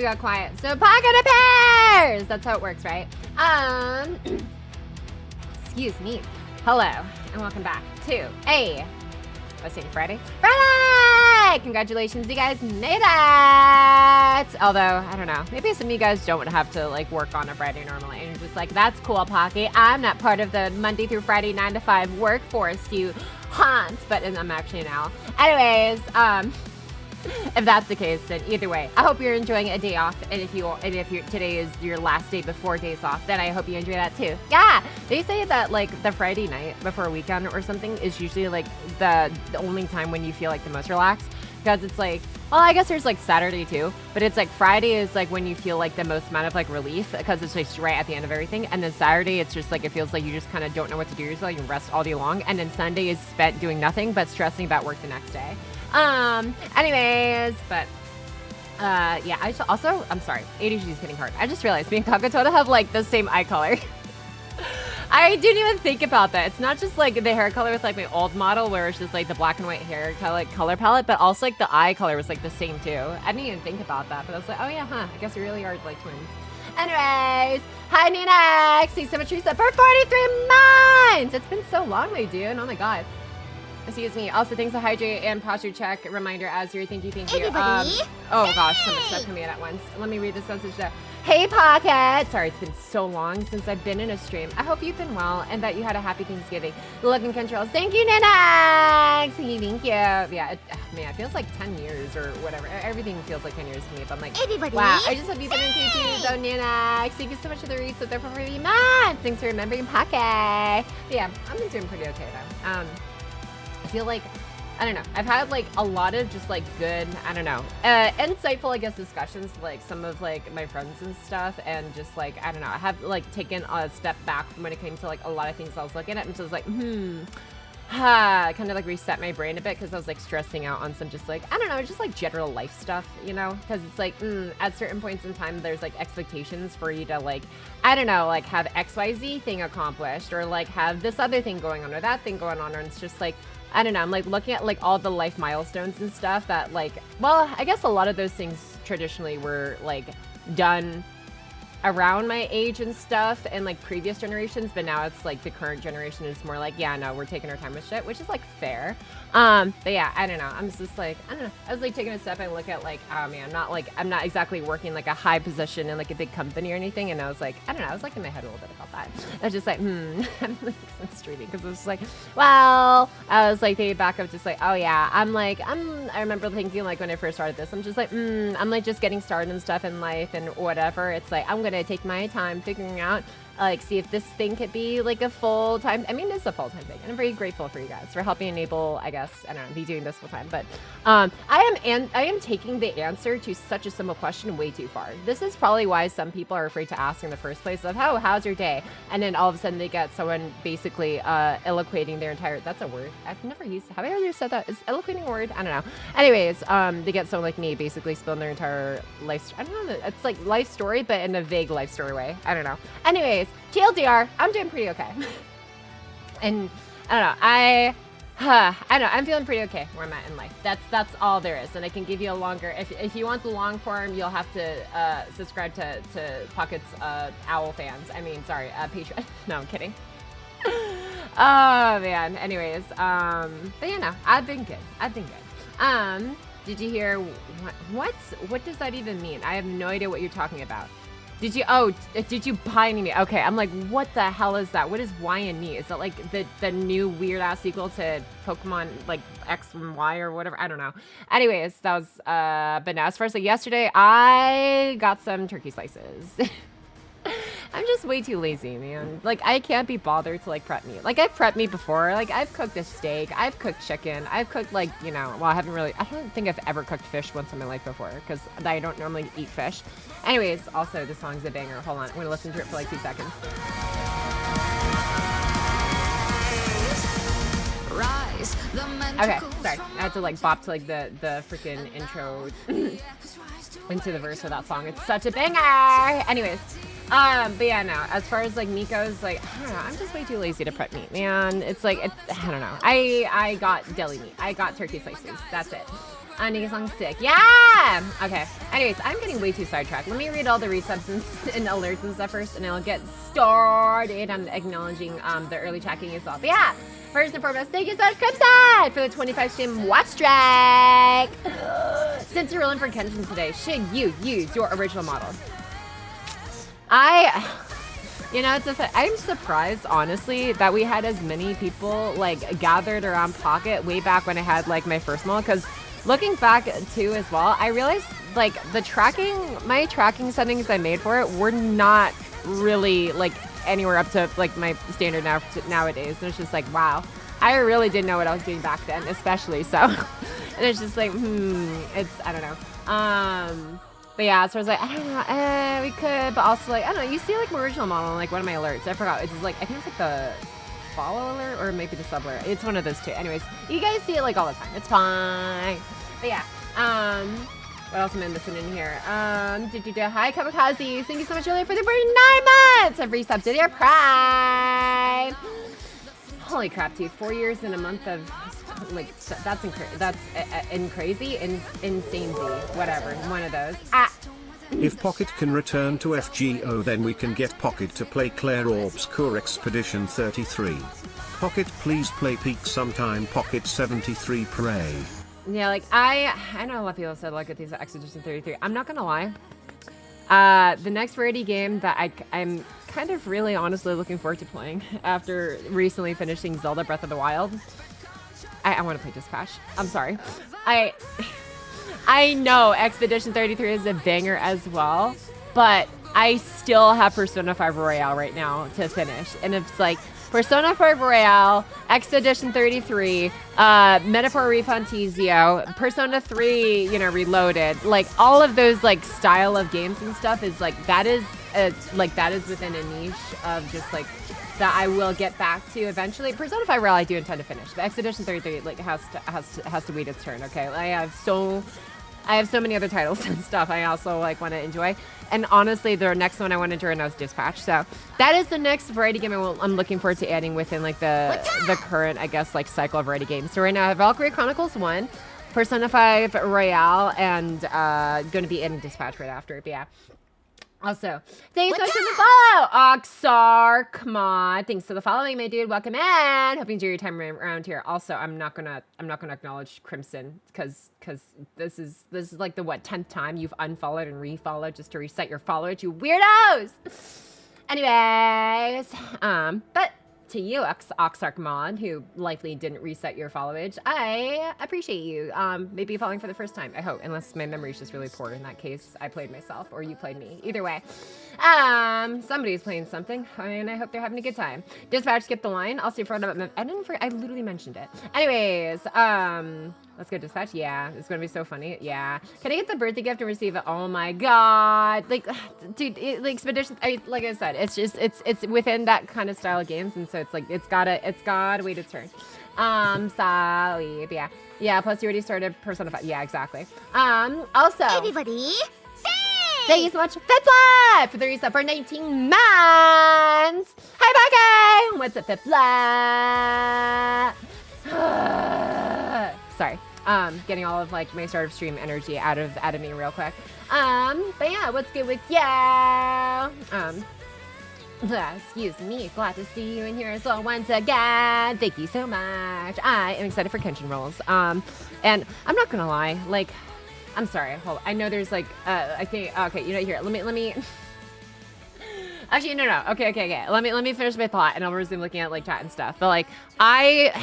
got quiet. So pocket appears! That's how it works, right? Excuse me. Hello, and welcome back to what's it, Friday? Friday! Congratulations, you guys made it! Although, I don't know, maybe some of you guys don't have to like work on a Friday normally, and you're just like, that's cool, Pocky. I'm not part of the Monday through Friday 9 to 5 workforce, you haunt, but I'm actually now. Anyways, if that's the case, then either way, I hope you're enjoying a day off. And if today is your last day before days off, then I hope you enjoy that too. Yeah, they say that like the Friday night before a weekend or something is usually like the only time when you feel like the most relaxed, because it's like, well, I guess there's like Saturday too, but it's like Friday is like when you feel like the most amount of like relief, because it's just right at the end of everything. And then Saturday, it's just like, it feels like you just kind of don't know what to do yourself. You can rest all day long. And then Sunday is spent doing nothing but stressing about work the next day. Anyways, but, yeah, I'm sorry, ADHD is hitting hard. I just realized me and Kakatoda have, like, the same eye color. I didn't even think about that. It's not just, like, the hair color with, like, my old model, where it's just, like, the black and white hair color palette, but also, like, the eye color was, like, the same, too. I didn't even think about that, but I was like, oh, yeah, I guess we really are, like, twins. Anyways, hi, Nina! Thanks so much for 43 months! It's been so long, my dude. Oh, my God. Excuse me. Also, thanks to hydrate and posture check. Reminder as you're thank you. Everybody. Oh gosh, so much stuff coming in at once. Let me read this message though. Hey Pocket! Sorry, it's been so long since I've been in a stream. I hope you've been well and that you had a happy Thanksgiving. Looking controls. Thank you, Nina! Thank you. Yeah, man, it feels like 10 years or whatever. Everything feels like 10 years to me. But I'm like, everybody. Wow, I just hope you've been in PT though, Nina. Thank you so much for the reads. So they're for really much. Thanks for remembering Pocket. But yeah, I've been doing pretty okay though. I feel like, I don't know, I've had like a lot of just like good, I don't know, insightful, I guess, discussions with like some of like my friends and stuff, and just like, I don't know, I have like taken a step back when it came to like a lot of things I was looking at, and so I was like, kind of like reset my brain a bit, because I was like stressing out on some just like, I don't know, just like general life stuff, you know, because it's like, at certain points in time, there's like expectations for you to like, I don't know, like have XYZ thing accomplished, or like have this other thing going on, or that thing going on, and it's just like, I don't know, I'm like looking at like all the life milestones and stuff that like, well, I guess a lot of those things traditionally were like done around my age and stuff and like previous generations, but now it's like the current generation is more like, yeah, no, we're taking our time with shit, which is like fair. But yeah, I don't know, I'm just like, I don't know, I was like taking a step and look at like, oh man, I'm not exactly working like a high position in like a big company or anything, and I was like, I don't know, I was like in my head a little bit about that. I was just like, I'm like streaming, because it was like, well, I was like thinking back of just like, oh yeah, I remember thinking like when I first started this, I'm just like, I'm like just getting started and stuff in life and whatever. It's like, I'm gonna take my time figuring out, like, see if this thing could be like a full-time, I mean, it's a full-time thing, and I'm very grateful for you guys for helping enable, I guess, I don't know, be doing this full-time, but I am taking the answer to such a simple question way too far. This is probably why some people are afraid to ask in the first place of, oh, how's your day? And then all of a sudden they get someone basically eloquating their entire, that's a word, I've never used, have I ever said that? Is eloquating a word? I don't know. Anyways, they get someone like me basically spilling their entire life, I don't know, it's like life story, but in a vague life story way. I don't know. Anyways, TLDR, I'm doing pretty okay. And I don't know, I know, I'm feeling pretty okay where I'm at in life. That's all there is. And I can give you a longer, if you want the long form, you'll have to subscribe to Pocket's Owl fans. I mean, sorry, Patreon. No, I'm kidding. Oh man. Anyways, but yeah, no, I've been good. Did you hear what does that even mean? I have no idea what you're talking about. Did you buy me? Okay, I'm like, what the hell is that? What is Y and me? Is that like the new weird ass sequel to Pokemon like X and Y or whatever? I don't know. Anyways, that was but now as far as like yesterday, I got some turkey slices. I'm just way too lazy, man. Like, I can't be bothered to, like, prep meat. Like, I've prepped meat before. Like, I've cooked a steak. I've cooked chicken. I've cooked, like, you know, well, I don't think I've ever cooked fish once in my life before, because I don't normally eat fish. Anyways, also, this song's a banger. Hold on. I'm going to listen to it for, like, 2 seconds. Okay, sorry. I had to, like, bop to, like, the freaking intro into the verse of that song. It's such a banger! Anyways. But yeah, no, as far as like meat goes, like, I don't know, I'm just way too lazy to prep meat, man. It's like, I don't know. I got deli meat. I got turkey slices. That's it. Nikki song sick. Yeah! Okay. Anyways, I'm getting way too sidetracked. Let me read all the resubs and alerts and stuff first, and I'll get started on acknowledging the early tracking as well. But yeah, first and foremost, thank you so much, Crimson, for the 25 stream watch strike. Since you're rolling for Kenshin today, should you use your original model? You know, I'm surprised, honestly, that we had as many people, like, gathered around Pocket way back when I had, like, my first model, because looking back, too, as well, I realized, like, my tracking settings I made for it were not really, like, anywhere up to, like, my standard nowadays, and it's just like, wow, I really didn't know what I was doing back then, especially, so, and it's just like, I don't know, but yeah, so I was like, I don't know, we could, but also like, I don't know, you see like my original model on like one of my alerts. I forgot, it's just like, I think it's like the follow alert or maybe the sub alert. It's one of those two. Anyways, you guys see it like all the time. It's fine. But yeah, what else am I missing in here? Hi, Kamikaze. Thank you so much, Julia, for the 9 months of resub to your Prime. Holy crap, dude. 4 years and a month of like that's crazy, insane, whatever, one of those. If Pocket can return to FGO, then we can get Pocket to play Claire Orb's Core Expedition 33. Pocket, please play Peak sometime. Pocket 73, pray. Yeah, like I know a lot of people said look at these Expedition 33. I'm not gonna lie. The next rarity game that I'm kind of really honestly looking forward to playing after recently finishing Zelda Breath of the Wild. I want to play Dispatch. I'm sorry. I know Expedition 33 is a banger as well, but I still have Persona 5 Royale right now to finish. And it's like Persona 5 Royale, Expedition 33, Metaphor Refantizio, Persona 3, you know, Reloaded. Like all of those like style of games and stuff is like that is within a niche of just like that I will get back to eventually. Persona 5 Royale I do intend to finish, but Expedition 33 like has to wait its turn. Okay, I have so many other titles and stuff I also like want to enjoy, and honestly the next one I want to enjoy now is Dispatch. So that is the next variety game I'm looking forward to adding within like the current, I guess, like cycle of variety games. So right now I have Valkyrie Chronicles 1, Persona 5 Royale, and going to be adding Dispatch right after. But yeah. Also, thanks so much for the follow, Oxar. Come on, thanks for the following, my dude. Welcome in. Hope you enjoy your time around here. Also, I'm not gonna acknowledge Crimson because this is like the 10th time you've unfollowed and refollowed just to reset your followers, you weirdos. Anyways, but to you, Oxarkmon, who likely didn't reset your followage, I appreciate you. Maybe following for the first time, I hope, unless my memory's just really poor. In that case, I played myself or you played me. Either way, somebody's playing something, and I hope they're having a good time. Dispatch, skip the line. I'll see if I literally mentioned it. Anyways, let's go Dispatch. Yeah, it's gonna be so funny. Yeah, can I get the birthday gift and receive it? Oh my god, like, dude, like Expedition. Like I said, it's just it's within that kind of style of games, and so it's like it's gotta wait its turn. Sorry, but yeah. Plus you already started Persona 5. Yeah, exactly. Also, everybody, thank you so much, Fitfly, for the resub for 19 months. Hi, Pocky. What's up, Fitfly? Sorry. Getting all of like my start of stream energy out of me real quick. But yeah, what's good with you? Excuse me, glad to see you in here as well once again. Thank you so much. I am excited for Kenshin rolls. And I'm not gonna lie, like, I'm sorry, hold on. I know there's like, I think, okay, you know, here, let me, actually, no. Okay. Let me finish my thought, and I'll resume looking at like chat and stuff. But like, I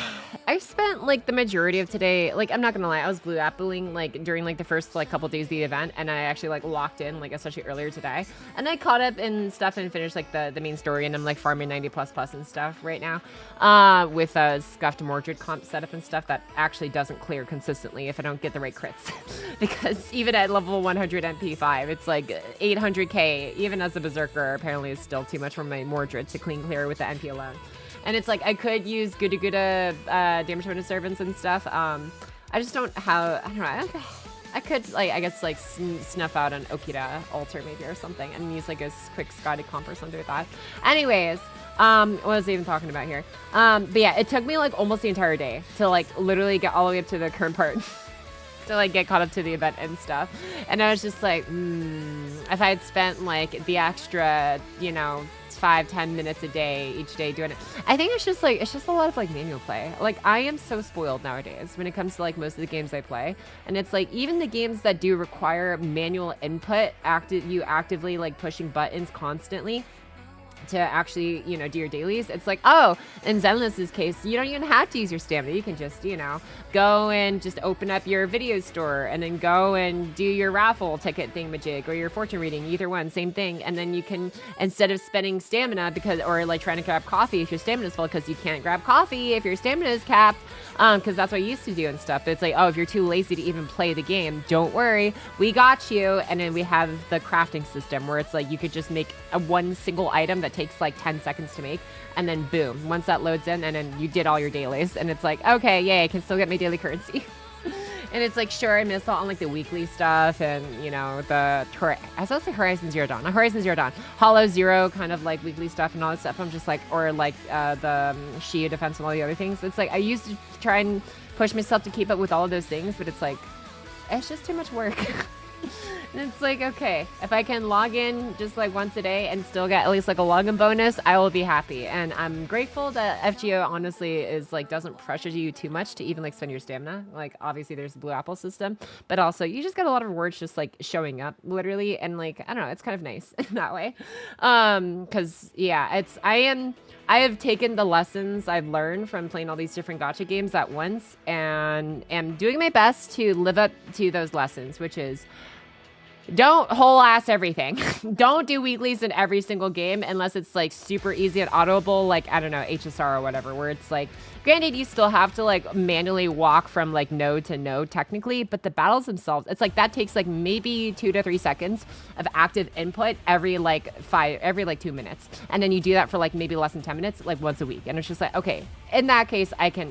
spent like the majority of today, like, I'm not gonna lie, I was blue appling like during like the first like couple days of the event, and I actually like locked in like especially earlier today, and I caught up in stuff and finished like the main story, and I'm like farming 90++ and stuff right now, with a scuffed Mordred comp setup and stuff that actually doesn't clear consistently if I don't get the right crits, because even at level 100 MP5, it's like 800k even as a berserker apparently is still too much for my Mordred to clear with the NP alone. And it's like I could use Guda damage bonus servants and stuff. I just don't have, I don't know, I could like, I guess like snuff out an Okita altar maybe or something and use like a quick Scotty comp or something like that. Anyways, what was I even talking about here? But yeah, it took me like almost the entire day to like literally get all the way up to the current part. to like get caught up to the event and stuff. And I was just like, if I had spent like the extra, you know, 5-10 minutes a day each day doing it, I think it's just a lot of like manual play. Like I am so spoiled nowadays when it comes to like most of the games I play, and it's like even the games that do require manual input, you actively like pushing buttons constantly to actually, you know, do your dailies. It's like, oh, in Zenless's case, you don't even have to use your stamina. You can just, you know, go and just open up your video store and then go and do your raffle ticket thingamajig or your fortune reading, either one, same thing. And then you can, instead of spending stamina or like trying to grab coffee if your stamina is full, because you can't grab coffee if your stamina is capped, because that's what I used to do and stuff. But it's like, oh, if you're too lazy to even play the game, don't worry, we got you. And then we have the crafting system where it's like you could just make one single item that takes like 10 seconds to make, and then boom, once that loads in, and then you did all your dailies, and it's like, okay, yay, I can still get my daily currency. And it's like, sure, I miss out on like the weekly stuff, and you know, I was supposed to say Horizon Zero Dawn, not Horizon Zero Dawn, Hollow Zero kind of like weekly stuff and all that stuff. I'm just like, or like the Shia defense and all the other things. It's like I used to try and push myself to keep up with all of those things, but it's like, it's just too much work. And it's like, okay, if I can log in just like once a day and still get at least like a login bonus, I will be happy. And I'm grateful that FGO honestly is like, doesn't pressure you too much to even like spend your stamina. Like obviously there's the Blue Apple system, but also you just get a lot of rewards just like showing up literally. And like, I don't know, it's kind of nice in that way. Cause yeah, I have taken the lessons I've learned from playing all these different gacha games at once and am doing my best to live up to those lessons, which is, don't whole ass everything. Don't do weeklies in every single game unless it's like super easy and auditable, like, I don't know, HSR or whatever, where it's like, granted, you still have to like manually walk from like node to node technically, but the battles themselves, it's like that takes like maybe 2 to 3 seconds of active input every 2 minutes. And then you do that for like maybe less than 10 minutes, like once a week. And it's just like, okay, in that case, I can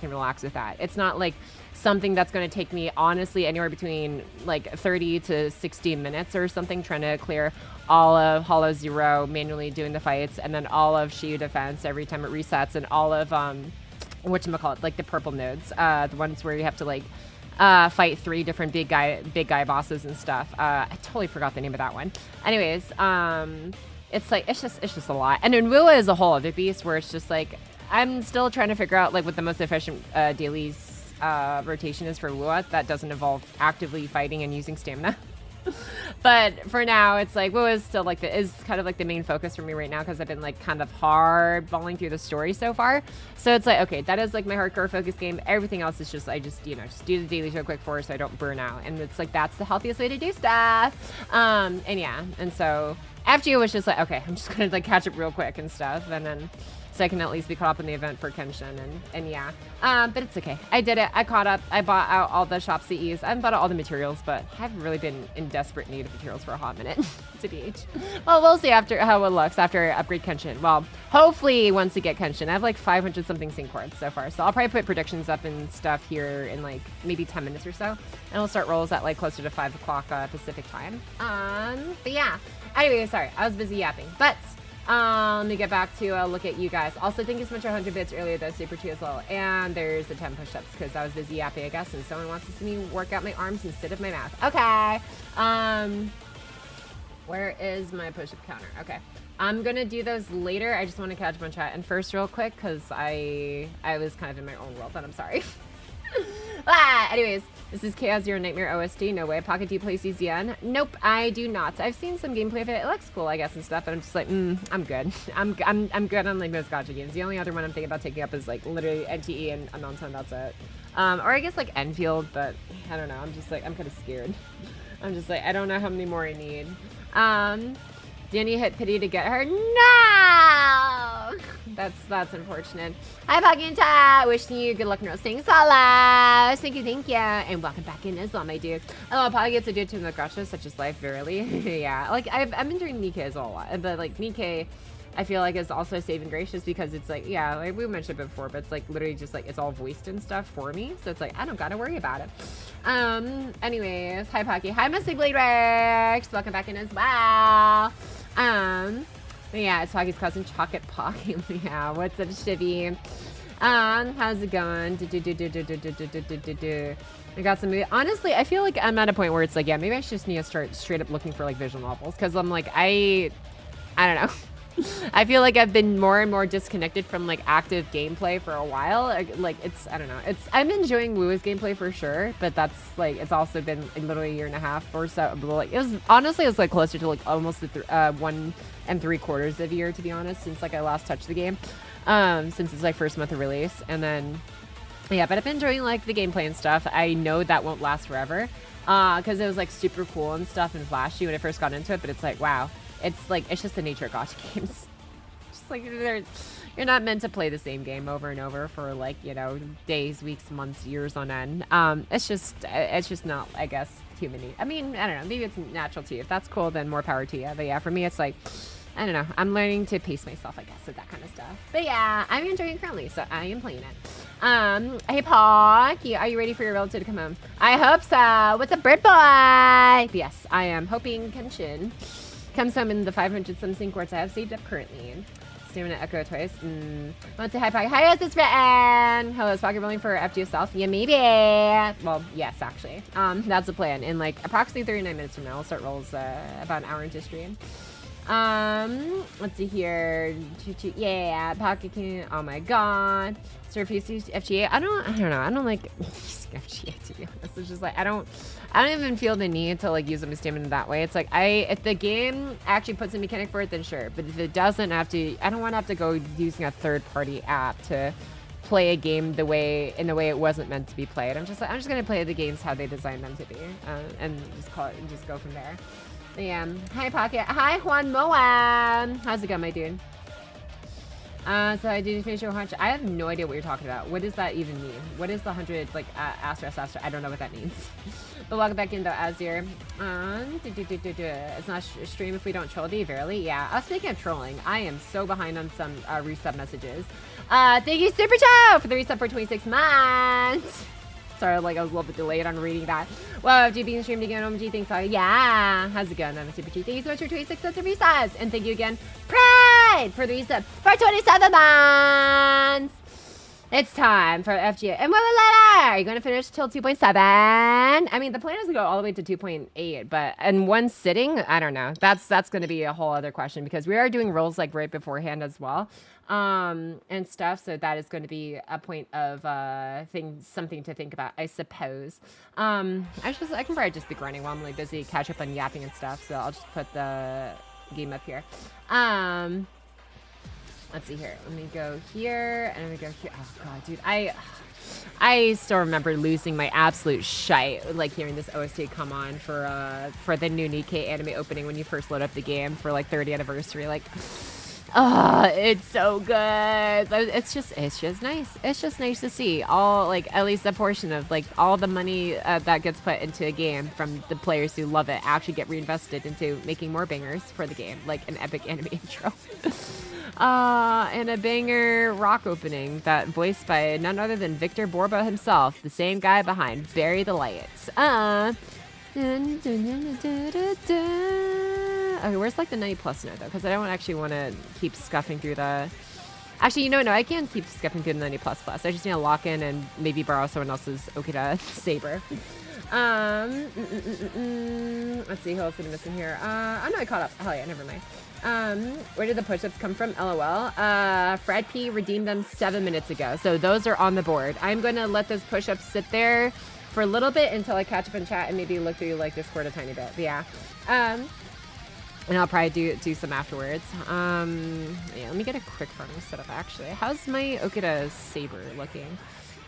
relax with that. It's not like something that's going to take me honestly anywhere between like 30 to 60 minutes or something, trying to clear all of Hollow Zero, manually doing the fights, and then all of Shiyu defense every time it resets, and all of whatchamacallit, like the purple nodes, the ones where you have to like fight 3 different big guy bosses and stuff. I totally forgot the name of that one. Anyways, it's like it's just a lot. And then Wuwa is a whole other beast where it's just like I'm still trying to figure out like what the most efficient daily rotation is for Wuwa that doesn't involve actively fighting and using stamina. But for now, it's like Wuwa is still like is kind of like the main focus for me right now, because I've been like kind of hard balling through the story so far. So it's like, okay, that is like my hardcore focus game. Everything else is just just do the dailies real quick so I don't burn out. And it's like that's the healthiest way to do stuff. And yeah, and so FGO was just like, okay, I'm just gonna like catch up real quick and stuff, and then so I can at least be caught up in the event for Kenshin, and yeah. But it's okay. I did it. I caught up. I bought out all the shop CEs. I haven't bought out all the materials, but I haven't really been in desperate need of materials for a hot minute, to BH. Well, we'll see after how it looks after I upgrade Kenshin. Well, hopefully once we get Kenshin. I have like 500 something sync cards so far, so I'll probably put predictions up and stuff here in like maybe 10 minutes or so, and we'll start rolls at like closer to 5 o'clock Pacific time. But yeah. Anyway, sorry, I was busy yapping, but let me get back to look at you guys. Also, thank you so much for 100 bits earlier, though, super too as well. And there's the 10 push-ups because I was busy yapping, I guess, and someone wants to see me work out my arms instead of my mouth. Okay. Where is my push-up counter? Okay. I'm gonna do those later. I just want to catch up on chat. And first, real quick, because I was kind of in my own world, but I'm sorry. Anyways, this is Chaos Zero Nightmare OST. No way. Pocket, do you play CZN? Nope, I do not. I've seen some gameplay of it. It looks cool, I guess, and stuff. But I'm just like, I'm good. I'm good on like most gacha games. The only other one I'm thinking about taking up is like literally NTE and Anonton. That's it. Or I guess like Enfield, but I don't know. I'm just like I'm kind of scared. I'm just like I don't know how many more I need. Danny hit pity to get her. No! That's unfortunate. Hi, Pocky and Tat. Wishing you good luck in roasting solos. Thank you. And welcome back in as well, my dude. Oh, Pocky gets to do it to the gacha, such as life, verily. Yeah, like I've been doing Nikkei as well a lot. But like Nikkei, I feel like is also saving grace just because it's like, yeah, like we mentioned it before, but it's like literally just like it's all voiced and stuff for me. So it's like I don't gotta worry about it. Anyways, hi Pocky. Hi Mystic Blade Rex. Welcome back in as well. But yeah, it's Pocky's cousin, Chocolate Pocky. Yeah, what's up, Shivy? How's it going? I got some movie. Honestly, I feel like I'm at a point where it's like, yeah, maybe I just need to start straight up looking for like visual novels, because I'm like, I don't know. I feel like I've been more and more disconnected from like active gameplay for a while. Like it's, I don't know. I'm enjoying Wuwa's gameplay for sure, but that's like, it's also been like literally a year and a half or so. Like, it was like closer to like almost the 1 3/4 of a year, to be honest, since like I last touched the game. Since it's like first month of release. And then, yeah, but I've been enjoying like the gameplay and stuff. I know that won't last forever, because it was like super cool and stuff and flashy when I first got into it, but it's like, wow. It's like, it's just the nature of gacha games. Just like, you're not meant to play the same game over and over for like, you know, days, weeks, months, years on end. It's just not, I guess, human. I mean, I don't know, maybe it's natural to you. If that's cool, then more power to you. But yeah, for me, it's like, I don't know. I'm learning to pace myself, I guess, with that kind of stuff. But yeah, I'm enjoying it currently, so I am playing it. Hey, Pocky, are you ready for your relative to come home? I hope so. What's up, bird boy? But yes, I am hoping Kenshin comes home in the 500 something quartz I have saved up currently. Staring at Echo twice. Let's say hi, Pocky. Hi, this is written. Hello, is Pocky rolling for FGO South? Yeah, maybe. Well, yes, actually. That's the plan. In like approximately 39 minutes from now, I'll start rolls about an hour into stream. Let's see here. Yeah, Pocket can. Oh my god. Surface FGA. I don't know. I don't like FGA, to be honest. It's just like I don't even feel the need to like use my stamina that way. It's like if the game actually puts a mechanic for it, then sure. But if it doesn't have to, I don't want to have to go using a third-party app to play a game in the way it wasn't meant to be played. I'm just gonna play the games how they designed them to be, and just call it and just go from there. Yeah. Hi, Pocket. Hi, Juan Moam. How's it going, my dude? So I didn't finish your hunch. I have no idea what you're talking about. What does that even mean? What is the 100, like, asterisk? I don't know what that means. But welcome back in, though, Azir. It's not a stream if we don't troll. Do you verily? Yeah. Speaking of trolling, I am so behind on some resub messages. Thank you, Super Joe, for the resub for 26 months. Sorry, like I was a little bit delayed on reading that. Well, after being streamed again, OMG, thanks. Yeah, how's it going? I'm a Super G. Thank you so much for 26 months of resubs. And thank you again, Pride, for the resub for 27 months. It's time for FGO. And what letter? Are you going to finish till 2.7? I mean, the plan is to go all the way to 2.8, but in one sitting, I don't know. That's going to be a whole other question, because we are doing rolls like right beforehand as well. And stuff, so that is going to be a point of something to think about, I suppose. I can probably just be grinding while I'm really busy, catch up on yapping and stuff, so I'll just put the game up here. Let's see here. Let me go here, and let me go here. Oh god, dude, I still remember losing my absolute shite, like hearing this OST come on for the new Nikkei anime opening when you first load up the game for like 30th anniversary, like. Oh, it's so good. It's just nice. It's just nice to see all, like, at least a portion of like all the money that gets put into a game from the players who love it actually get reinvested into making more bangers for the game, like an epic anime intro. And a banger rock opening that voiced by none other than Victor Borba himself, the same guy behind Bury the Lights. Okay, where's like the 90+ note though? Because I don't actually want to keep scuffing through the. Actually, no, I can't keep scuffing through the 90++. I just need to lock in and maybe borrow someone else's Okita saber. Let's see, who else did I miss in here? Oh no, I caught up. Hell yeah, never mind. Where did the push-ups come from? LOL. Fred P redeemed them 7 minutes ago, so those are on the board. I'm gonna let those push-ups sit there for a little bit until I catch up in chat and maybe look through like Discord a tiny bit. But yeah. And I'll probably do some afterwards. Yeah, let me get a quick farming setup actually. How's my Okita saber looking?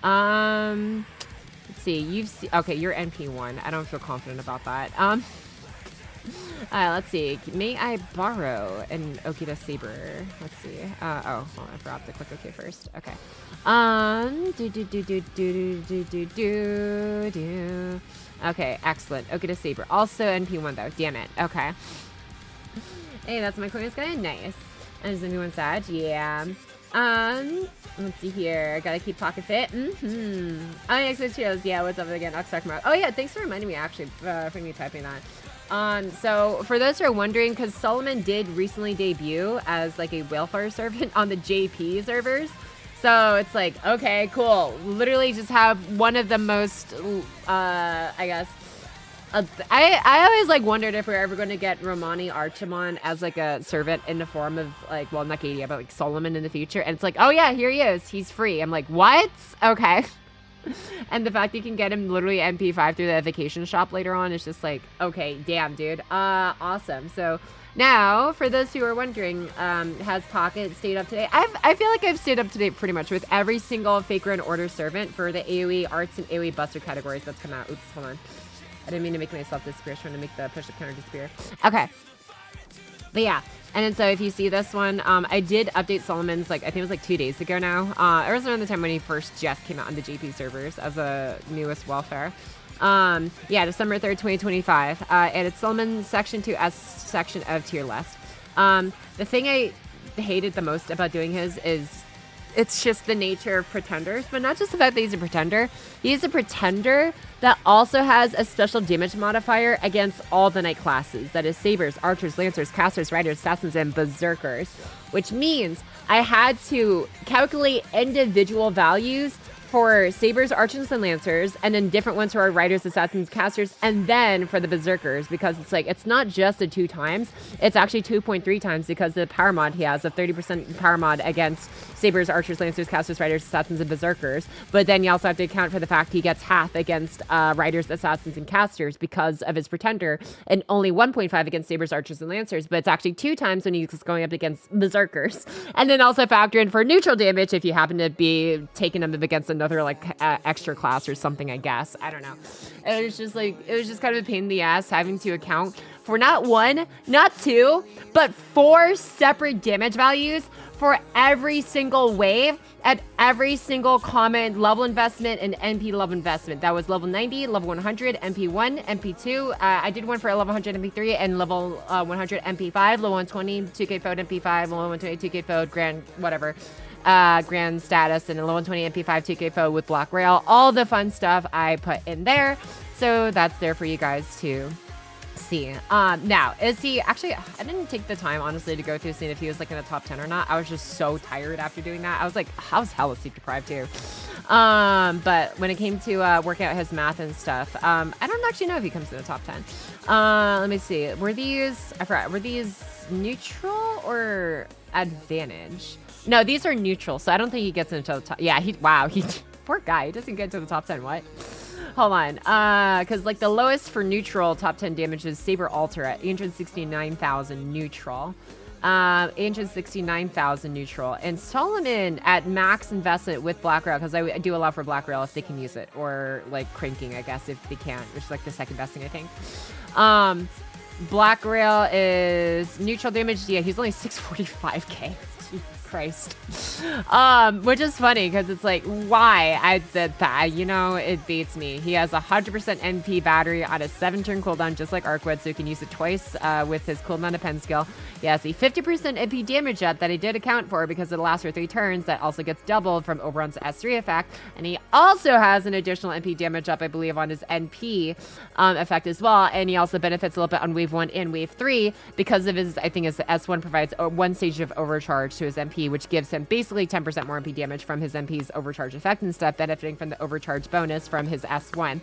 Let's see. Okay, you're NP1. I don't feel confident about that. Let's see. May I borrow an Okita saber? Let's see. Oh, well, I forgot to click OK first. Okay. Okay, excellent. Okita saber. Also NP1 though. Damn it. Okay. Hey, that's my coin. It's kind of nice. And is anyone sad? Yeah. Let's see here. Gotta keep pocket fit. Oh, yeah, Cheers. Yeah, what's up again? Oh, yeah, thanks for reminding me, actually, for me typing that. So, for those who are wondering, because Solomon did recently debut as, like, a Whalefire servant on the JP servers. So it's like, okay, cool. Literally just have one of the most, I guess, I always like wondered if we're ever going to get Romani Archimon as like a servant in the form of like, well, not Gadia, but like Solomon in the future. And it's like, oh yeah, here he is. He's free. I'm like, what? Okay. And the fact you can get him literally MP5 through the evocation shop later on is just like, okay, damn, dude. Awesome. So now, for those who are wondering, has Pocket stayed up to date? I feel like I've stayed up to date pretty much with every single Fake Run Order servant for the AoE arts and AoE buster categories that's come out. Oops, hold on. I didn't mean to make myself disappear. I was trying to make the push-up counter disappear. Okay. But yeah. And then so if you see this one, I did update Solomon's, like, I think it was like 2 days ago now. It was around the time when he first just came out on the JP servers as a newest welfare. Yeah, December 3rd, 2025. Added Solomon Section 2 as section of tier list. The thing I hated the most about doing his is it's just the nature of pretenders, but not just the fact that he's a pretender. He's a pretender that also has a special damage modifier against all the knight classes. That is sabers, archers, lancers, casters, riders, assassins, and berserkers. Which means I had to calculate individual values for sabers, archers, and lancers, and then different ones for our riders, assassins, casters, and then for the berserkers, because it's like, it's not just a 2 times, it's actually 2.3 times because the power mod he has, a 30% power mod against sabers, archers, lancers, casters, riders, assassins, and berserkers. But then you also have to account for the fact he gets half against riders, assassins, and casters because of his pretender, and only 1.5 against sabers, archers, and lancers, but it's actually 2 times when he's going up against berserkers. And then also factor in for neutral damage if you happen to be taking them up against another like extra class or something, I guess. I don't know. It was just like, it was just kind of a pain in the ass having to account for not 1, not 2, but 4 separate damage values for every single wave at every single common level investment and NP level investment. That was level 90, level 100, MP1, MP2. I did one for a level 100 MP3 and level 100 MP5, level 120 2K Fode MP5, level 120 2K Fode grand whatever. Grand status and a level 120 MP5 2K Fode with block rail. All the fun stuff I put in there. So that's there for you guys to see. Now, is he actually, I didn't take the time, honestly, to go through seeing if he was like in the top 10 or not. I was just so tired after doing that. I was like, I was hella sleep deprived too. But when it came to working out his math and stuff, I don't actually know if he comes in the top 10. Let me see. Were these, I forgot, were these neutral or advantage? No, these are neutral, so I don't think he gets into the top. Yeah, wow, poor guy. He doesn't get into the top 10. What? Hold on. Because like the lowest for neutral top 10 damage is Saber Alter at 869,000 neutral. 869,000 neutral. And Solomon at max investment with Black Rail, because I do allow for Black Rail if they can use it, or like cranking, I guess, if they can, which is like the second best thing, I think. Black Rail is neutral damage. Yeah, he's only 645k. Jesus Christ. Which is funny because it's like, why? I did that, you know, it beats me. He has 100% NP battery on a 7-turn cooldown, just like Arcwood, so he can use it twice with his cooldown pen skill. He has a 50% NP damage up that he did account for because it lasts for 3 turns. That also gets doubled from Oberon's S3 effect. And he also has an additional NP damage up, I believe, on his NP effect as well. And he also benefits a little bit on wave 1 and wave 3 because of his, I think his S1 provides 1 stage of overcharge to his MP, which gives him basically 10% more MP damage from his MP's overcharge effect and stuff, benefiting from the overcharge bonus from his S1.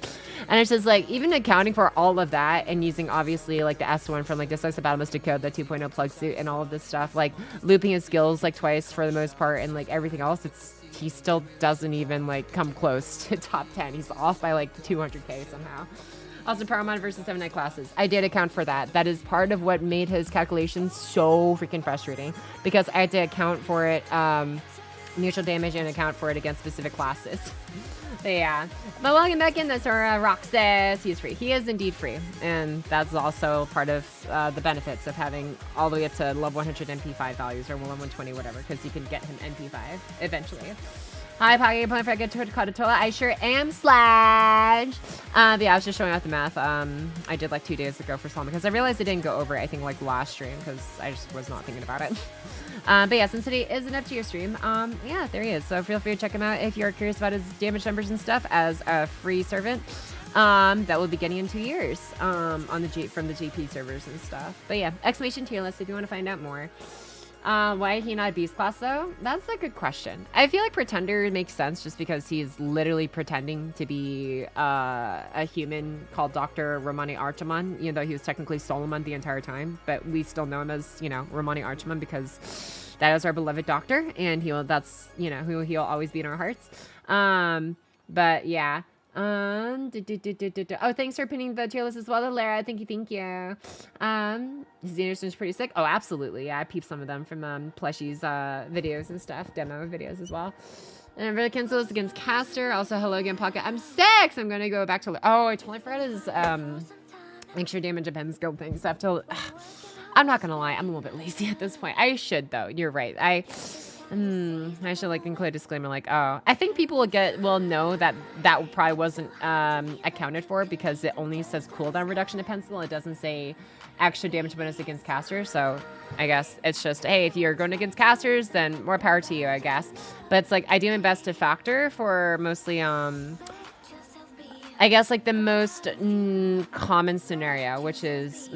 And it's just like, even accounting for all of that and using obviously like the S1 from like Decisive Battle Mystic Code, the 2.0 plug suit and all of this stuff, like looping his skills like twice for the most part, and like everything else, he still doesn't even like come close to top 10. He's off by like 200k somehow. Also, Paramount versus 7 night classes. I did account for that. That is part of what made his calculations so freaking frustrating, because I had to account for it, neutral damage, and account for it against specific classes. But yeah. But welcome back in. That's our Roxas. He's free. He is indeed free. And that's also part of the benefits of having all the way up to level 100 MP5 values, or level 120, whatever, because you can get him MP5 eventually. Hi, Pocky, point for a good Totola. I sure am, Slash. But yeah, I was just showing off the math. I did like 2 days ago for Solomon, because I realized I didn't go over it, I think, like last stream, because I just was not thinking about it. But yeah, since today is an up to your stream, yeah, there he is. So feel free to check him out if you're curious about his damage numbers and stuff as a free servant. That will be getting in 2 years on the from the JP servers and stuff. But yeah, exclamation tier list if you want to find out more. Why he not Beast Class though? That's a good question. I feel like Pretender makes sense just because he's literally pretending to be a human called Dr. Romani Archiman, even though he was technically Solomon the entire time. But we still know him as, Romani Archiman because that is our beloved doctor, and that's who he'll always be in our hearts. But yeah. Oh, thanks for pinning the tier list as well, Lara. Thank you. Xenostorm's pretty sick. Oh, absolutely. Yeah, I peeped some of them from Plushy's videos and stuff, demo videos as well. And for the cancels against Caster. Also, hello again, Pocket. I'm 6. I'm gonna go back to. Oh, I totally forgot his make sure damage depends skill things. I have to. I'm not gonna lie. I'm a little bit lazy at this point. I should though. You're right. I should include a disclaimer I think people will know that probably wasn't accounted for because it only says cooldown reduction to pencil. It doesn't say extra damage bonus against casters. So I guess it's just, hey, if you're going against casters, then more power to you, I guess. But it's I do my best to factor for mostly I guess the most common scenario, which is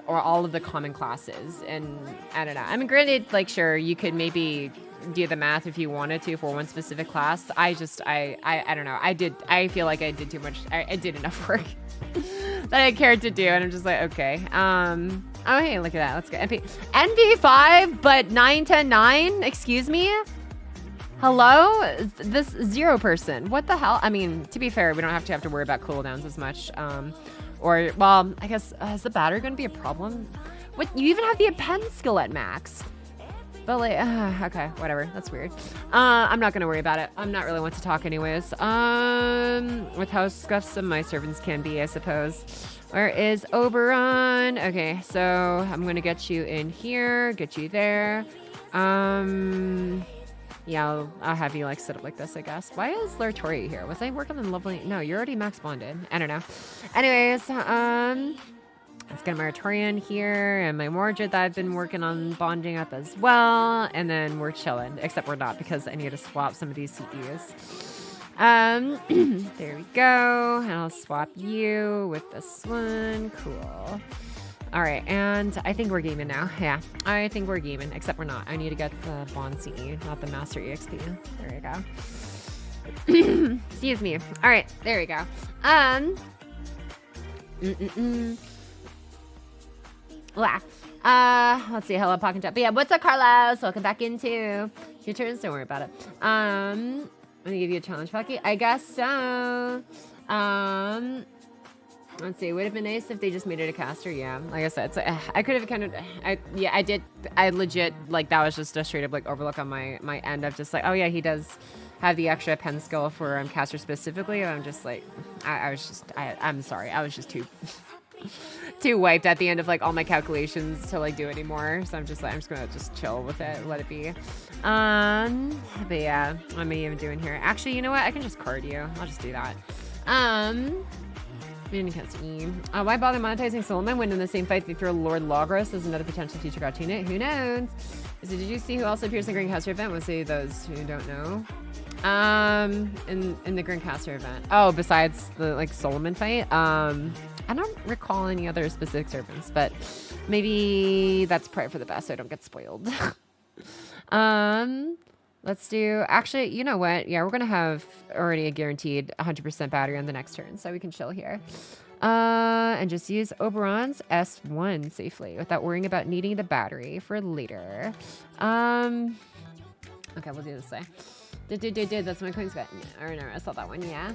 or all of the common classes. And I don't know. I mean, granted, sure, you could maybe do the math if you wanted to for one specific class. I don't know. I feel like I did too much. I did enough work that I cared to do. And I'm just okay. Oh, hey, look at that. Let's go. NP5, but 910-9? Excuse me? Hello? This 0 person. What the hell? I mean, to be fair, we don't have to worry about cooldowns as much. Well, I guess, is the battery going to be a problem? What? You even have the append skill at max. But okay, whatever. That's weird. I'm not going to worry about it. I'm not really one to talk anyways. With how scuffed some of my servants can be, I suppose. Where is Oberon? Okay, so I'm going to get you in here, get you there. Yeah, I'll have you sit up like this, I guess. Why is Lartoria here? Was I working on lovely? No, you're already max bonded. I don't know. Anyways, let's get my Lartoria here and my Mordred that I've been working on bonding up as well. And then we're chilling, except we're not because I need to swap some of these CEs. There we go. And I'll swap you with this one. Cool. All right, and I think we're gaming now. Yeah, I think we're gaming, except we're not. I need to get the Bond CE, not the Master EXP. There we go. Excuse me. All right, there we go. Let's see. Hello, Pocket Chat. But yeah, what's up, Carlos? Welcome back into your turns. Don't worry about it. I'm gonna give you a challenge, Pocky. I guess so. Let's see. Would have been nice if they just made it a caster. Yeah, like I said, so I could have kind of. I did. I legit that was just a straight up overlook on my end of just oh yeah, he does have the extra pen skill for caster specifically. And I'm just I'm sorry. I was just too wiped at the end of all my calculations to do anymore. So I'm just gonna just chill with it, let it be. But yeah, what am I even doing here? Actually, you know what? I can just card you. I'll just do that. Why bother monetizing Solomon when in the same fight they throw Lord Logros as another potential future cartoon? Who knows? So did you see who also appears in the Grandcaster event? We'll say those who don't know. In the Grandcaster event. Oh, besides the Solomon fight. I don't recall any other specific servants, but maybe that's probably for the best so I don't get spoiled. Let's do, actually, you know what? Yeah, we're going to have already a guaranteed 100% battery on the next turn, so we can chill here. And just use Oberon's S1 safely without worrying about needing the battery for later. Okay, we'll do this way. That's my Queen's bet. Or no, I saw that one, yeah.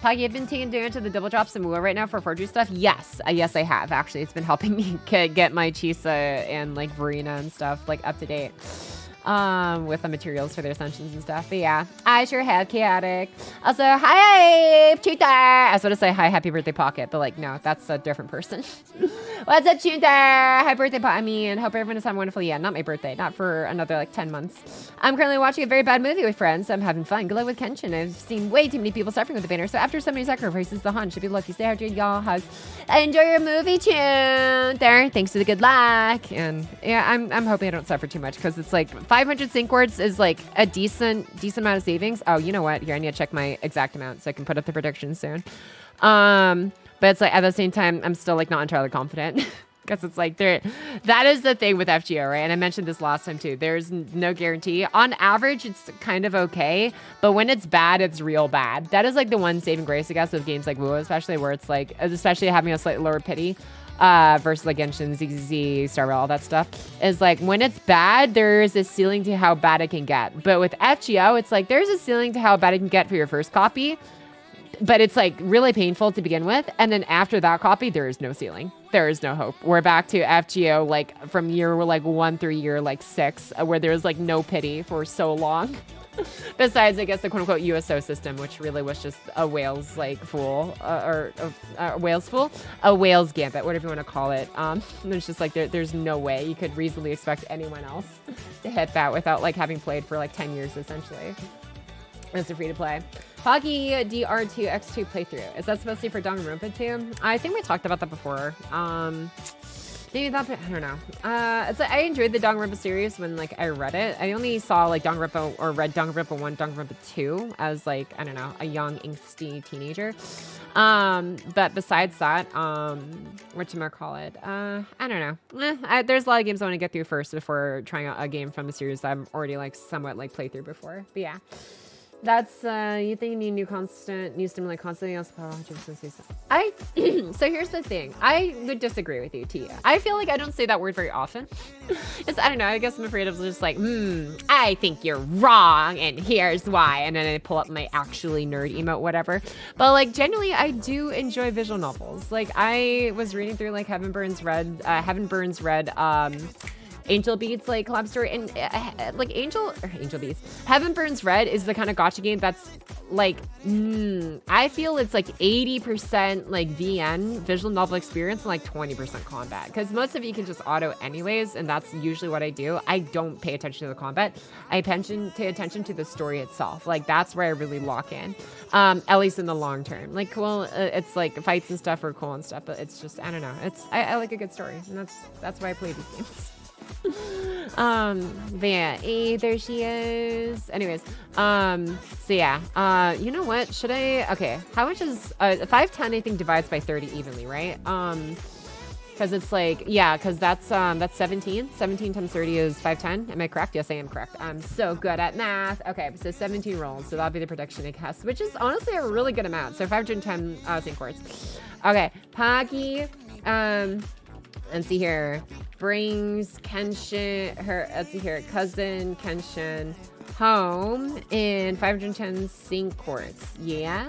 Pocky, I've been taking advantage of the double drops in Wuwa right now for forgery stuff. Yes, yes, I have. Actually, it's been helping me get my Chisa and Verena and stuff up to date. With the materials for their ascensions and stuff. But yeah, I sure have, chaotic. Also, hi, Chuta. I was about to say hi, happy birthday, Pocket, but no, that's a different person. What's up, Chuta? Happy birthday, Pocket. I mean, hope everyone is having wonderful. Yeah, not my birthday, not for another 10 months. I'm currently watching a very bad movie with friends. I'm having fun. Good luck with Kenshin. I've seen way too many people suffering with the banner. So after so many sacrifices, the Han should be lucky. Stay hydrated, y'all. Hugs. Enjoy your movie tune. There. Thanks for the good luck. And yeah, I'm hoping I don't suffer too much because it's 500 sync words is a decent amount of savings. Oh, you know what? Here, I need to check my exact amount so I can put up the prediction soon. But it's at the same time, I'm still not entirely confident. Because it's like that is the thing with FGO, right? And I mentioned this last time too. There's no guarantee. On average, it's kind of okay, but when it's bad, it's real bad. That is like the one saving grace, I guess, with games like Wuwa, especially where it's like, especially having a slightly lower pity versus like Genshin, ZZZ, Star Rail, all that stuff, is like when it's bad, there's a ceiling to how bad it can get. But with FGO, it's like there's a ceiling to how bad it can get for your first copy. But it's like really painful to begin with. And then after that copy, there is no ceiling. There is no hope. We're back to FGO like from year like 1 through year like 6, where there's like no pity for so long. Besides, I guess, the quote-unquote USO system, which really was just a whale's like fool, or a whale's fool, a whale's gambit, whatever you want to call it. It's just like there's no way you could reasonably expect anyone else to hit that without like having played for like 10 years essentially. It's a free to play. Pocky DR2X2 playthrough. Is that supposed to be for Danganronpa 2? I think we talked about that before. Maybe that, I don't know. It's like, I enjoyed the Danganronpa series when like I read it. I only saw like Danganronpa or read Danganronpa 1, Danganronpa 2 as like, I don't know, a young angsty teenager. But besides that, whatchamacallit, I don't know. There's a lot of games I want to get through first before trying out a game from the series that I'm already like somewhat like played through before. But yeah. That's, you think you need new stimuli constantly? So here's the thing. I would disagree with you, Tia. I feel like I don't say that word very often. I don't know, I guess I'm afraid of just like, I think you're wrong, and here's why. And then I pull up my actually nerd emote, whatever. But like, genuinely, I do enjoy visual novels. Like, I was reading through like Heaven Burns Red, Angel Beats like collab story, and like Angel Beats. Heaven Burns Red is the kind of gacha game that's like, I feel it's like 80% like VN, visual novel experience, and like 20% combat. Because most of you can just auto anyways, and that's usually what I do. I don't pay attention to the combat. I pay attention to the story itself. Like, that's where I really lock in. At least in the long term. Like, cool, it's like fights and stuff are cool and stuff, but it's just, I don't know. I like a good story, and that's why I play these games. But yeah, there she is. Anyways, so yeah, you know what, okay, how much is 510, I think, divides by 30 evenly, right? Because it's like, yeah, because that's 17 times 30 is 510. Am I correct? Yes, I am correct. I'm so good at math. Okay, so 17 rolls, so that'll be the prediction I guess, which is honestly a really good amount. So 510 sync chords. Okay, Pocky, let's see here, brings Kenshin, cousin Kenshin home in 510 sync chords. Yeah,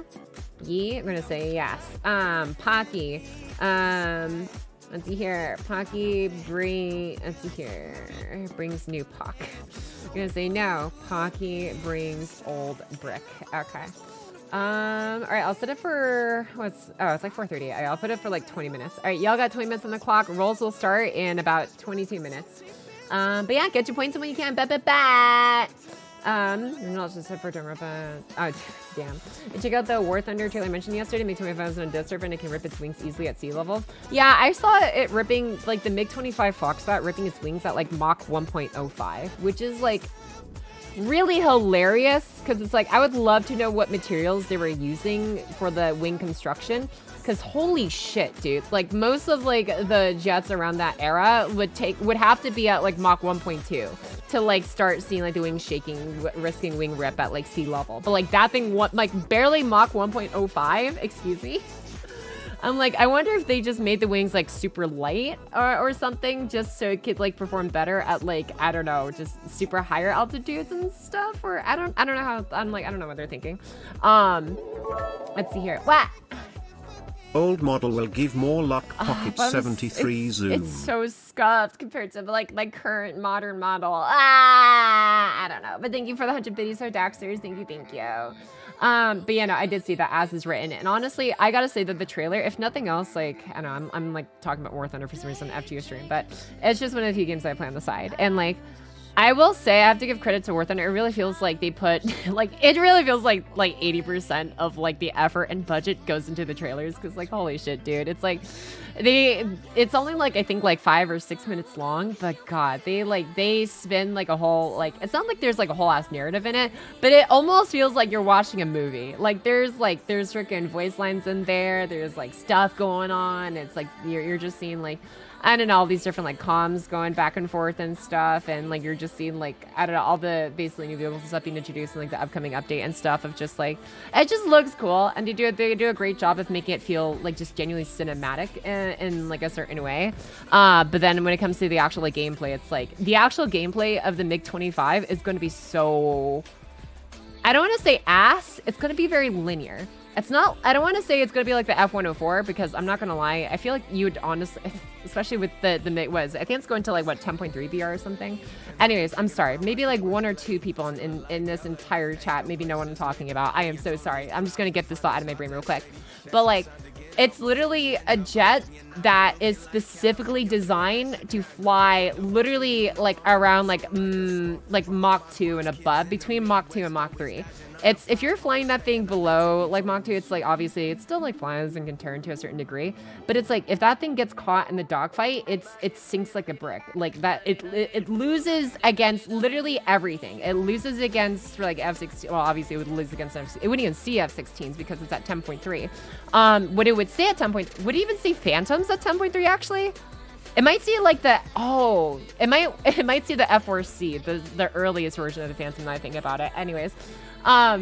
I'm gonna say yes. Pocky, let's see here, Pocky brings new Pock. I'm gonna say no, Pocky brings old brick. Okay. All right, I'll set it for, it's like 4:30. I'll put it for like 20 minutes. All right, y'all got 20 minutes on the clock. Rolls will start in about 22 minutes. But yeah, get your points in when you can. Bet. Not just set for Danganronpa. Oh, damn. And check out the War Thunder trailer I mentioned yesterday. MiG-25 is on a death server and it can rip its wings easily at sea level. Yeah, I saw it ripping, like the MiG-25 Foxbat ripping its wings at like Mach 1.05, which is like really hilarious, because it's like, I would love to know what materials they were using for the wing construction, because holy shit, dude, like most of like the jets around that era would have to be at like Mach 1.2 to like start seeing like the wings shaking, risking wing rip at like sea level. But like that thing, like barely Mach 1.05, excuse me. I'm like, I wonder if they just made the wings like super light or something, just so it could like perform better at like, I don't know, just super higher altitudes and stuff. Or I don't know how, I'm like, I don't know what they're thinking. Let's see here. What? Old model will give more luck. Pocket 73 zoom. It's so scuffed compared to like my current modern model. I don't know. But thank you for the 100 biddies, so Daxters. Thank you. But yeah, no, I did see that as is written. And honestly, I gotta say that the trailer, if nothing else, like, I don't know, I'm like talking about War Thunder for some reason on FGO stream, but it's just one of the few games that I play on the side. And like, I will say, I have to give credit to War Thunder. It really feels like they put, like, it really feels like 80% of like the effort and budget goes into the trailers. Cause like, holy shit, dude. It's like, it's only like, I think like 5 or 6 minutes long, but God, they spin like a whole, like, it's not like there's like a whole ass narrative in it, but it almost feels like you're watching a movie. Like there's freaking voice lines in there. There's like stuff going on. It's like, you're just seeing like, I don't know, all these different like comms going back and forth and stuff, and like you're just seeing like, I don't know, all the basically new vehicles and stuff being introduced in like the upcoming update and stuff of just like, it just looks cool, and they do a great job of making it feel like just genuinely cinematic in like a certain way. But then when it comes to the actual like gameplay, it's like the actual gameplay of the MiG-25 is going to be so, I don't want to say ass, it's going to be very linear. It's not, I don't want to say it's going to be like the F-104, because I'm not going to lie, I feel like you would honestly, especially with the I think it's going to like, what, 10.3 BR or something? Anyways, I'm sorry. Maybe like 1 or 2 people in this entire chat maybe know what I'm talking about. I am so sorry. I'm just going to get this thought out of my brain real quick. But like, it's literally a jet that is specifically designed to fly literally like around like Mach 2 and above, between Mach 2 and Mach 3. It's, if you're flying that thing below like Mach 2, it's like obviously it still like flies and can turn to a certain degree, but it's like if that thing gets caught in the dogfight, it sinks like a brick. Like that, it loses against literally everything. It loses against like F-16. Well, obviously it would lose against F-16. It wouldn't even see F-16s because it's at 10.3. What it would say at 10. Would it even see Phantoms at 10.3 actually? It might see like the, oh, it might see the F4C, the earliest version of the Phantom. Now I think about it. Anyways, but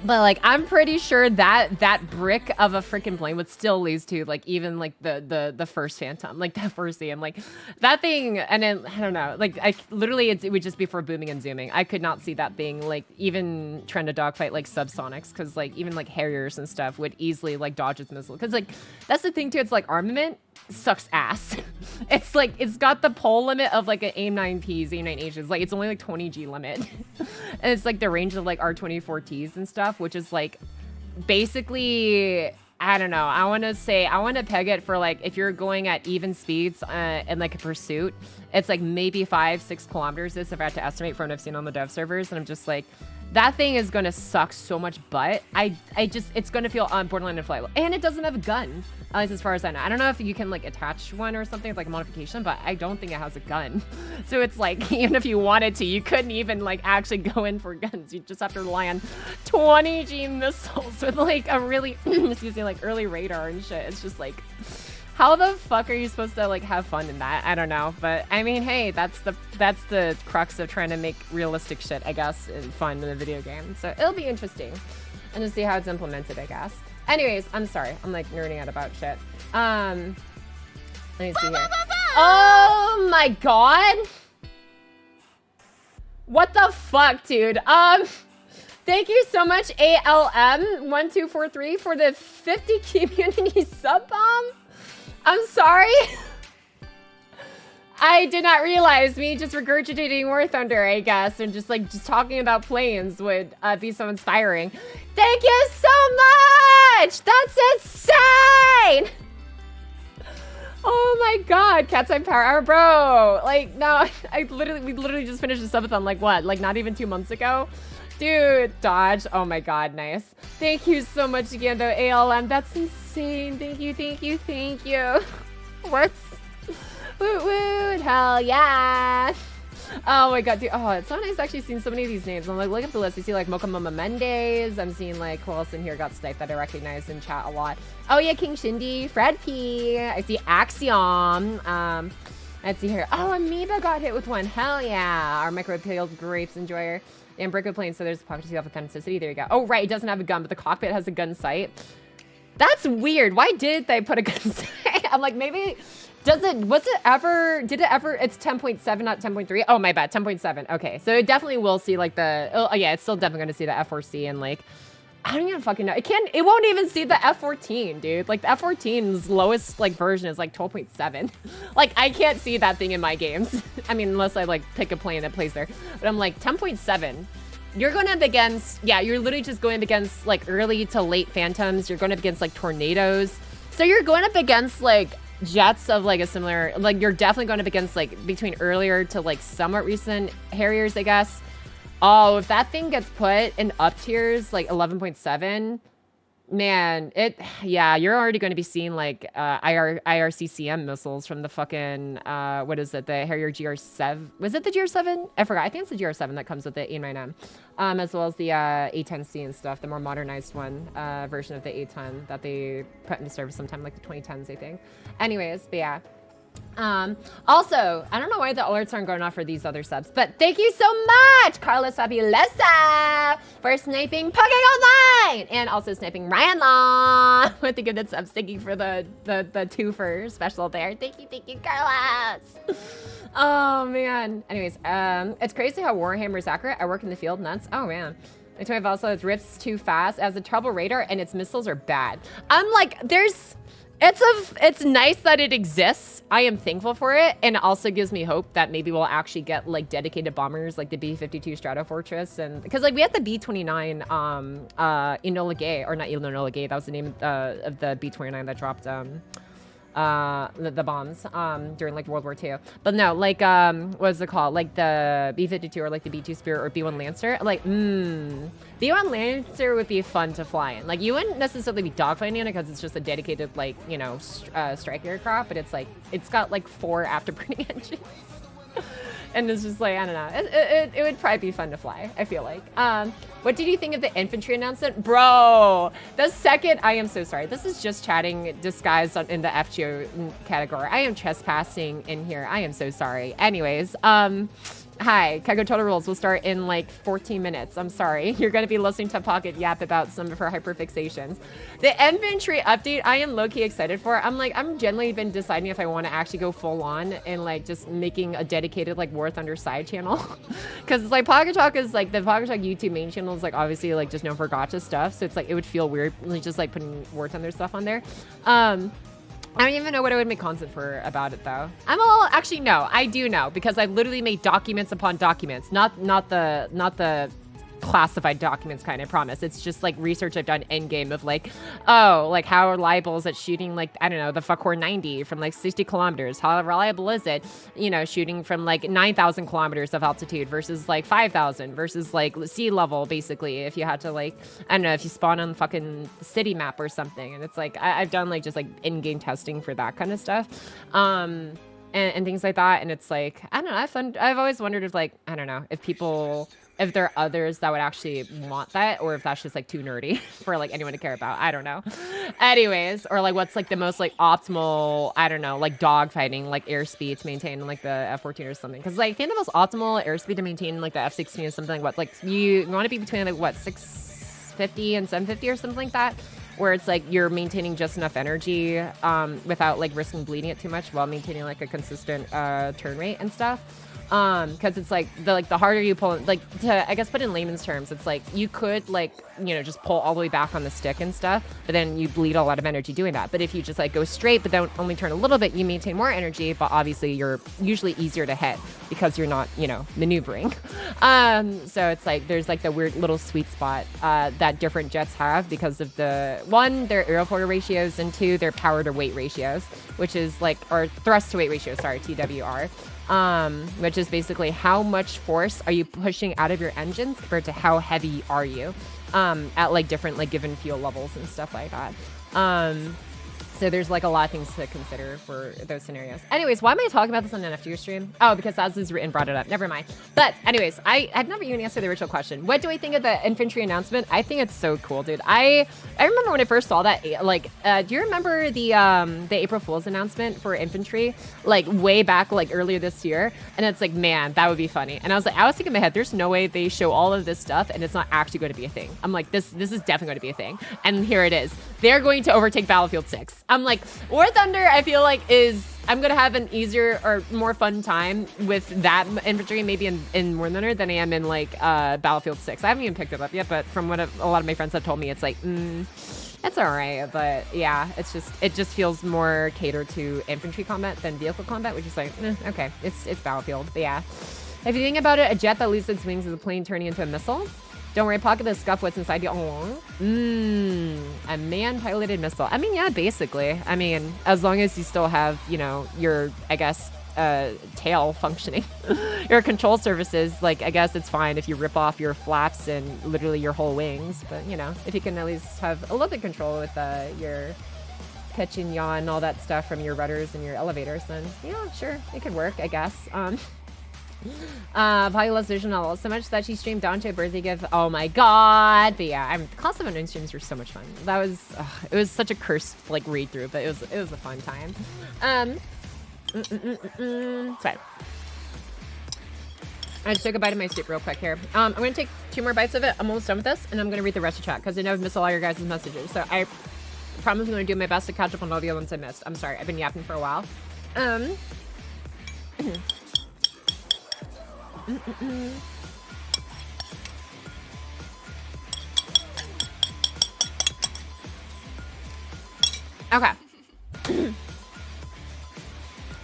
like I'm pretty sure that brick of a freaking plane would still lead to like even like the first Phantom, like the first C. I'm like that thing, and then I don't know, like I literally it would just be for booming and zooming. I could not see that thing like even trying to dogfight like subsonics, because like even like Harriers and stuff would easily like dodge its missile. Because like that's the thing too. It's like armament sucks ass. It's like it's got the pole limit of like an AIM-9Ps, AIM-9Hs. Like it's only like 20 G limit, and it's like the range of like R-24Ts and stuff, which is like basically, I don't know. I want to peg it for like if you're going at even speeds in like a pursuit, it's like maybe 5-6 kilometers. This if I had to estimate from what I've seen on the dev servers, and I'm just like, that thing is gonna suck so much butt. It's gonna feel borderline inflatable, and it doesn't have a gun, at least as far as I know. I don't know if you can like attach one or something, like a modification, but I don't think it has a gun. So it's like, even if you wanted to, you couldn't even like actually go in for guns. You just have to rely on 20 G missiles with like a really, excuse me, like early radar and shit. It's just like, how the fuck are you supposed to like have fun in that? I don't know, but I mean, hey, that's the crux of trying to make realistic shit, I guess, and fun in a video game. So it'll be interesting, and to see how it's implemented, I guess. Anyways, I'm sorry, I'm like nerding out about shit. Let me see here. Oh my god, what the fuck, dude? Thank you so much, ALM1243, for the 50 community sub bomb. I'm sorry. I did not realize me just regurgitating War Thunder, I guess, and just talking about planes would be so inspiring. Thank you so much! That's insane! Oh my god, Cat's Eye Power Hour, bro. Like, no, we literally just finished the subathon, like what? Like not even 2 months ago? Dude, dodge. Oh my god, nice. Thank you so much again, though, ALM. That's insane. Thank you, thank you, thank you. What? Woot woot, hell yeah. Oh my god, dude. Oh, it's so nice actually seeing so many of these names. I'm like, look at the list. I see like Mocha Mama Mendes. I'm seeing like who else in here got sniped that I recognize in chat a lot. Oh yeah, King Shindy, Fred P. I see Axiom. Let's see here. Oh, Amoeba got hit with one. Hell yeah. Our micro-peeled grapes enjoyer. And Brick Plane, so there's a pocket to see off authenticity. There you go. Oh, right, it doesn't have a gun, but the cockpit has a gun sight. That's weird. Why did they put a gun sight? I'm like, maybe, did it ever, it's 10.7, not 10.3. Oh, my bad, 10.7. Okay, so it definitely will see like oh yeah, it's still definitely going to see the F4C and like, I don't even fucking know. It won't even see the F14, dude. Like the F14's lowest like version is like 12.7. Like I can't see that thing in my games. I mean, unless I like pick a plane that plays there. But I'm like 10.7. You're going up against, yeah, you're literally just going up against like early to late Phantoms. You're going up against like tornadoes. So you're going up against like jets of like a similar, like you're definitely going up against like between earlier to like somewhat recent Harriers, I guess. Oh, if that thing gets put in up tiers, like 11.7, man, yeah, you're already going to be seeing like IRCCM missiles from the fucking, what is it, the Harrier GR7? Was it the GR7? I forgot. I think it's the GR7 that comes with the A9M, as well as the A10C and stuff, the more modernized one version of the A10 that they put into service sometime like the 2010s, I think. Anyways, but yeah. Also, I don't know why the alerts aren't going off for these other subs, but thank you so much, Carlos Fabulosa, for sniping Pocky Online and also sniping Ryan Long with the good subs. Thank you for the twofer special there. Thank you, Carlos. Oh man. Anyways, it's crazy how Warhammer is accurate. I work in the field, nuts. Oh man. My 25 also it rips too fast as a trouble radar and its missiles are bad. I'm like, it's nice that it exists. I am thankful for it, and it also gives me hope that maybe we'll actually get like dedicated bombers like the B-52 Stratofortress, and because like we had the B-29 Enola Gay, or not Enola Gay, that was the name of the B-29 that dropped the bombs during like World War II. But no, like what is it called? Like the B-52 or like the B-2 Spirit or B-1 Lancer. Like B-1 Lancer would be fun to fly in. Like you wouldn't necessarily be dogfighting in it because it's just a dedicated like, you know, strike aircraft, but it's like it's got like 4 afterburning engines. And it's just like, I don't know. It would probably be fun to fly, I feel like. What did you think of the infantry announcement? Bro, the second, I am so sorry. This is just chatting disguised in the FGO category. I am trespassing in here. I am so sorry. Anyways, hi, Kego Total Rules will start in like 14 minutes. I'm sorry. You're going to be listening to Pocket yap about some of her hyperfixations. The infantry update, I am low-key excited for. I'm generally been deciding if I want to actually go full on and like just making a dedicated like War Thunder side channel. Because it's like Pocket Talk is like the Pocket Talk YouTube main channel is like obviously like just known for gacha stuff. So it's like it would feel weird like just like putting War Thunder stuff on there. I don't even know what I would make content for about it though. Actually no, I do know because I've literally made documents upon documents, not the classified documents kind, I promise. It's just like research I've done in game of like, oh, like how reliable is it shooting like, I don't know, the Fakor 90 from like 60 kilometers? How reliable is it, you know, shooting from like 9,000 kilometers of altitude versus like 5,000 versus like sea level, basically, if you had to like, I don't know, if you spawn on the fucking city map or something. And it's like, I've done like just like in-game testing for that kind of stuff. And things like that. And it's like, I don't know, I've always wondered if like, I don't know, if there are others that would actually want that, or if that's just like too nerdy for like anyone to care about. I don't know. Anyways, or like what's like the most like optimal, I don't know, like dogfighting, like airspeed to maintain like the F-14 or something. Because like I think the most optimal airspeed to maintain like the F-16 is something like what, like you want to be between like what, 650 and 750 or something like that, where it's like you're maintaining just enough energy without like risking bleeding it too much while maintaining like a consistent turn rate and stuff. Because it's like the harder you pull, like to I guess put in layman's terms, it's like you could like, you know, just pull all the way back on the stick and stuff, but then you bleed a lot of energy doing that. But if you just like go straight but then only turn a little bit, you maintain more energy, but obviously you're usually easier to hit because you're not, you know, maneuvering. So it's like there's like the weird little sweet spot that different jets have because of the one, their airfoil ratios, and two, their power to weight ratios, which is like, or thrust to weight ratio, sorry, TWR. Which is basically how much force are you pushing out of your engines compared to how heavy are you at like different like given fuel levels and stuff like that. So there's like a lot of things to consider for those scenarios. Anyways, why am I talking about this on an FGO stream? Oh, because As is written brought it up. Never mind. But anyways, I'd never even answered the original question. What do I think of the infantry announcement? I think it's so cool, dude. I remember when I first saw that, like, do you remember the April Fool's announcement for infantry? Like way back, like earlier this year. And it's like, man, that would be funny. And I was thinking in my head, there's no way they show all of this stuff and it's not actually going to be a thing. I'm like, this is definitely going to be a thing. And here it is. They're going to overtake Battlefield 6. I'm like, War Thunder, I feel like I'm going to have an easier or more fun time with that infantry maybe in War Thunder than I am in like Battlefield 6. I haven't even picked it up yet, but from what a lot of my friends have told me, it's like, it's all right. But yeah, it just feels more catered to infantry combat than vehicle combat, which is like, okay, it's Battlefield. But yeah, if you think about it, a jet that loses its wings is a plane turning into a missile. Don't worry, Pocket the scuff what's inside you. A man-piloted missile. I mean, yeah, basically. I mean, as long as you still have, you know, your, I guess, tail functioning. Your control surfaces, like, I guess it's fine if you rip off your flaps and literally your whole wings. But, you know, if you can at least have a little bit of control with your pitch and yaw and all that stuff from your rudders and your elevators, then, yeah, sure, it could work, I guess. Pocky loves visual novels so much that she streamed Dante a birthday gift. Oh my god. But yeah, Class of Unknown streams were so much fun. That was it was such a cursed like read through, but it was a fun time. It's fine. I just took a bite of my soup real quick here. I'm gonna take 2 more bites of it. I'm almost done with this, and I'm gonna read the rest of chat because I know I've missed all your guys' messages. So I promise I'm gonna do my best to catch up on all the other ones I missed. I'm sorry, I've been yapping for a while. Okay.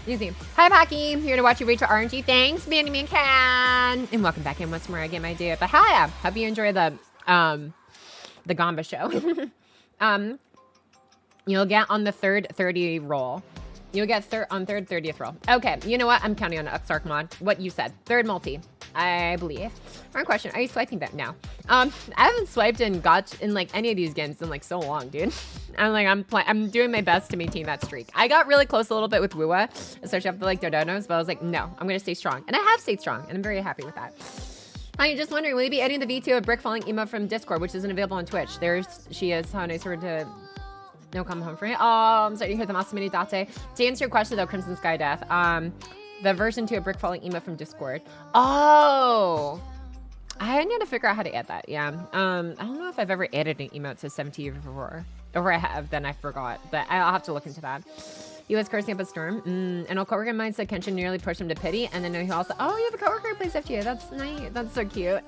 Easy. Hi, Pocky. Here to watch you reach for RNG. Thanks, Mandy Man Can. And welcome back in once more. I get my day. But hi, hope you enjoy the Gamba show. You'll get on the third 30 roll. You'll get on third 30th roll. Okay, you know what? I'm counting on Xark mod. What you said. Third multi, I believe. Wrong question. Are you swiping that now? I haven't swiped in like any of these games in like so long, dude. I'm doing my best to maintain that streak. I got really close a little bit with Wuwa, especially after like Dodonos, but I was like, no, I'm gonna stay strong. And I have stayed strong, and I'm very happy with that. I'm just wondering, will you be adding the V2 of Brick Falling emote from Discord, which isn't available on Twitch? She is. How nice of her to come home for me. Oh, I'm starting to hear the Masamini Date. To answer your question though, Crimson Sky Death, the version 2 of Brick Falling emote from Discord. Oh, I need to figure out how to add that. Yeah. I don't know if I've ever added an emote to 70 before. Or I have, then I forgot. But I'll have to look into that. He was cursing up a storm. And a coworker of mine said Kenshin nearly pushed him to pity. And then he also, oh, you have a coworker who plays FGO. That's nice. That's so cute.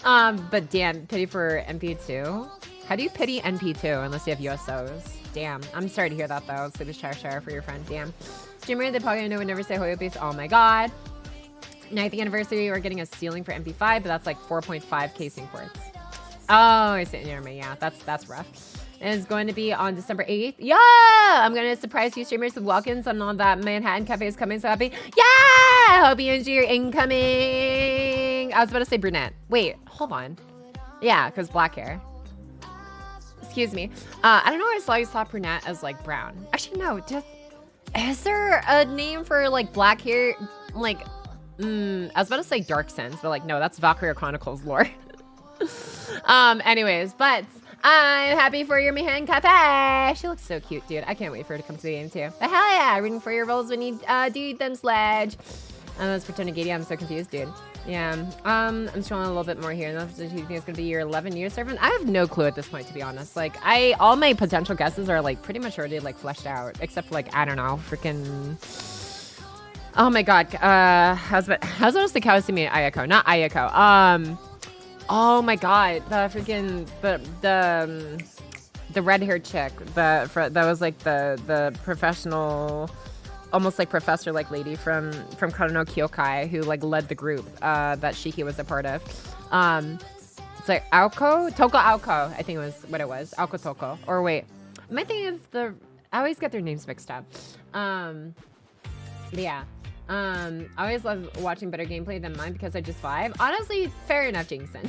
But damn, pity for MP2. How do you pity NP2 unless you have USOs? Damn. I'm sorry to hear that though. Sleep is share for your friend. Damn. Jimmy, the Pocky I know would never say Hoyo base. Oh my god. 9th anniversary, we're getting a ceiling for MP5, but that's like 4.5 casing quartz. Oh, I see. Yeah, that's rough. It's going to be on December 8th. Yeah! I'm going to surprise you streamers with walk-ins on all that Manhattan Cafe is coming, so happy. Yeah! Hope you enjoy your incoming. I was about to say brunette. Wait, hold on. Yeah, because black hair. Excuse me. I don't know why I always thought brunette as like brown. Actually, no. Is there a name for like black hair? Like, I was about to say dark sense, but like, no, that's Valkyria Chronicles lore. Anyways, but I'm happy for your Manhattan Cafe. She looks so cute, dude. I can't wait for her to come to the game too. But hell yeah, rooting for your rolls when you do them sledge. That's for Tonigiri. I'm so confused, dude. Yeah. I'm scrolling a little bit more here. Do you think it's gonna be your 11-year servant? I have no clue at this point, to be honest. Like, all my potential guesses are like pretty much already like fleshed out, except for like, I don't know, freaking. Oh my god. How's honestly Kawasumi Ayako? Not Ayako. Oh my god. The freaking the red-haired chick. That was like the professional, almost like professor like lady from Karano Kyokai who like led the group that Shiki was a part of. It's like Toko Aoko, I think it was what it was. Aoko Toko. Or wait. Am I thinking of I always get their names mixed up. But yeah. I always love watching better gameplay than mine because I just vibe. Honestly, fair enough, Jameson.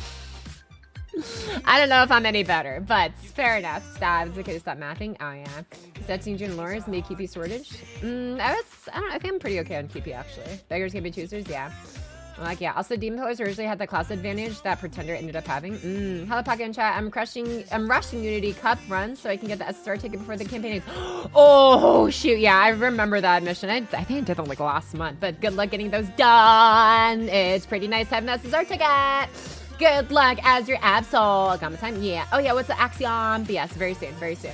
I don't know if I'm any better, but fair enough. Stop. It's okay to stop mathing. Oh yeah. Set Jun Lores make KP sortage. I think I'm pretty okay on KP actually. Beggars can be choosers, yeah. Like yeah. Also, Demon Pillars originally had the class advantage that Pretender ended up having. Hello, Pocket in chat. I'm rushing Unity Cup run so I can get the SSR ticket before the campaign ends. Oh shoot, yeah, I remember that mission. I think I did that like last month, but good luck getting those done. It's pretty nice having that SSR ticket. Good luck as your Absol. Gamma time, yeah. Oh yeah, what's the Axiom? But yes, very soon, very soon.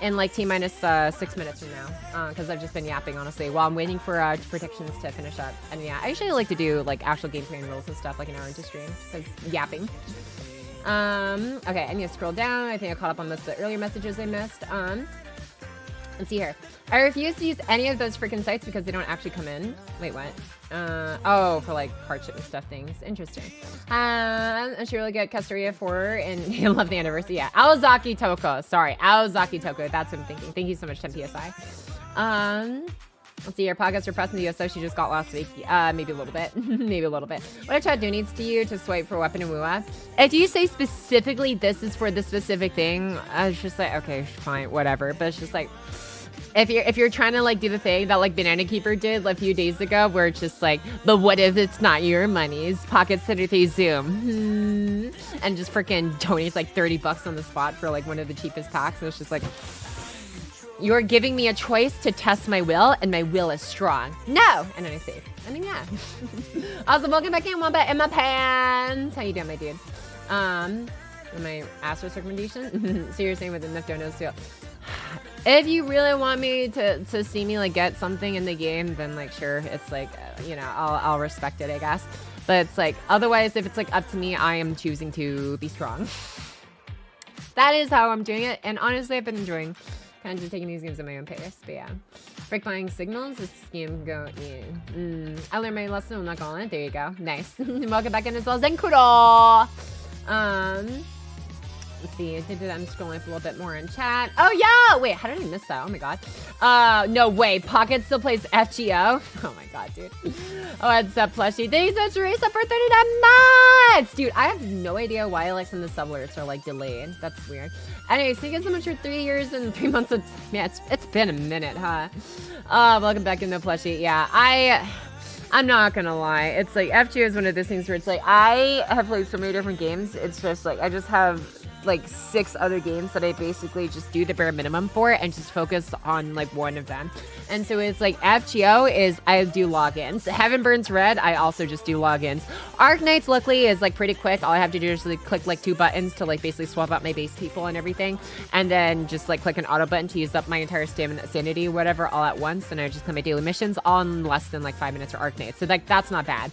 In like T-minus 6 minutes from now, because I've just been yapping honestly while I'm waiting for predictions to finish up. And yeah, I usually like to do like actual gameplay and rules and stuff like an hour into stream because yapping. Okay, I need to scroll down. I think I caught up on most of the earlier messages I missed. Let's see here. I refuse to use any of those freaking sites because they don't actually come in. Wait, what? Oh, for like hardship and stuff things. Interesting. I should really get Castoria for her and you love the anniversary. Yeah, Aozaki Toko. Sorry, Aozaki Toko. That's what I'm thinking. Thank you so much, 10 PSI. Let's see, your podcast repressing the USO she just got last week. Maybe a little bit. Maybe a little bit. What a chat do needs to you to swipe for weapon and Wuwa. If you say specifically this is for the specific thing, I was just like, okay, fine, whatever. But it's just like, if you're trying to like do the thing that like Banana Keeper did a few days ago, where it's just like, but what if it's not your money's Pocket 33 Zoom, and just freaking donates like $30 on the spot for like one of the cheapest packs, and it's just like, you're giving me a choice to test my will, and my will is strong. No! And then I save. I mean, yeah. Also, welcome back in, Wombat in my pants. How you doing, my dude? My Astro's recommendation? So you're saying with enough donos too. If you really want me to see me like get something in the game, then like sure, it's like you know, I'll respect it, I guess. But it's like otherwise, if it's like up to me, I am choosing to be strong. That is how I'm doing it, and honestly, I've been enjoying kind of just taking these games at my own pace. But yeah, break buying signals. This game go. Yeah. I learned my lesson. I'm not calling it. There you go. Nice. Welcome back in as well, Zenkuro. Let's see. I'm scrolling up a little bit more in chat. Oh yeah. Wait, how did I miss that? Oh my god. No way. Pocket still plays FGO. Oh my god, dude. Oh, it's up, plushie. Thanks so much, Teresa, for 39 months. Dude, I have no idea why like some of the sub alerts are like delayed. That's weird. Anyways, thank you so much for 3 years and 3 months of. Yeah, it's been a minute, huh? Welcome back in the plushie. Yeah, I'm not gonna lie. It's like FGO is one of those things where it's like I have played so many different games. It's just like I just have like 6 other games that I basically just do the bare minimum for and just focus on like one of them. And so it's like FGO is I do logins. Heaven Burns Red, I also just do logins. Arknights luckily is like pretty quick. All I have to do is like click like 2 buttons to like basically swap out my base people and everything. And then just like click an auto button to use up my entire stamina, sanity, whatever, all at once. And I just play my daily missions all in less than like 5 minutes for Arknights. So like that's not bad.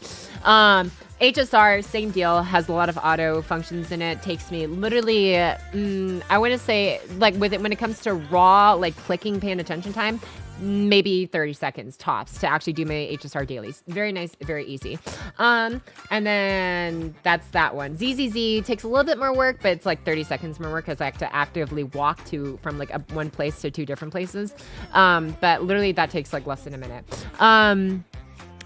HSR, same deal, has a lot of auto functions in it. Takes me literally, I want to say, like with it when it comes to raw, like clicking, paying attention time, maybe 30 seconds tops to actually do my HSR dailies. Very nice, very easy. And then that's that one. ZZZ takes a little bit more work, but it's like 30 seconds more work because I have to actively walk from like one place to 2 different places. But literally that takes like less than a minute.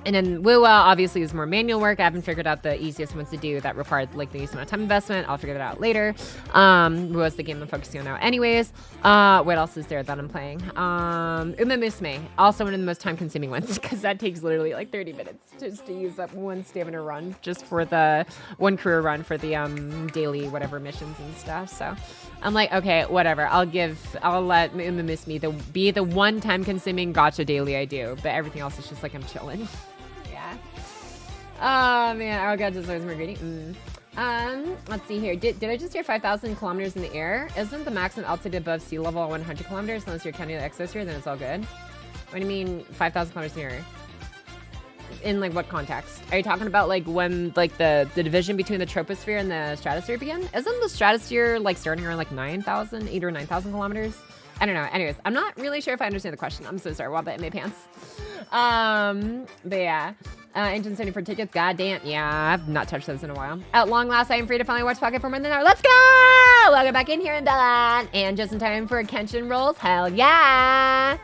And then Wuwa obviously is more manual work. I haven't figured out the easiest ones to do that required like the least amount of time investment. I'll figure that out later. Wuwa's the game I'm focusing on now anyways. What else is there that I'm playing? Uma Musume, also one of the most time consuming ones because that takes literally like 30 minutes just to use up one stamina run just for the one career run for the daily whatever missions and stuff. So I'm like, okay, whatever. I'll let Uma Musume be the one time consuming gacha daily I do, but everything else is just like I'm chilling. Oh man, our god deserves more greedy. Let's see here. Did I just hear 5,000 kilometers in the air? Isn't the maximum altitude above sea level 100 kilometers? Unless you're counting the exosphere, then it's all good. What do you mean 5,000 kilometers in the air? In like what context? Are you talking about like when like the division between the troposphere and the stratosphere began? Isn't the stratosphere like starting around like 9,000, 8 or 9,000 kilometers? I don't know. Anyways, I'm not really sure if I understand the question. I'm so sorry. Wobbat in my pants. But yeah. Engine sending for tickets. Goddamn. Yeah, I've not touched those in a while. At long last, I am free to finally watch Pocket for more than an hour. Let's go! Welcome back in here in Bellon. And just in time for Kenshin rolls. Hell yeah!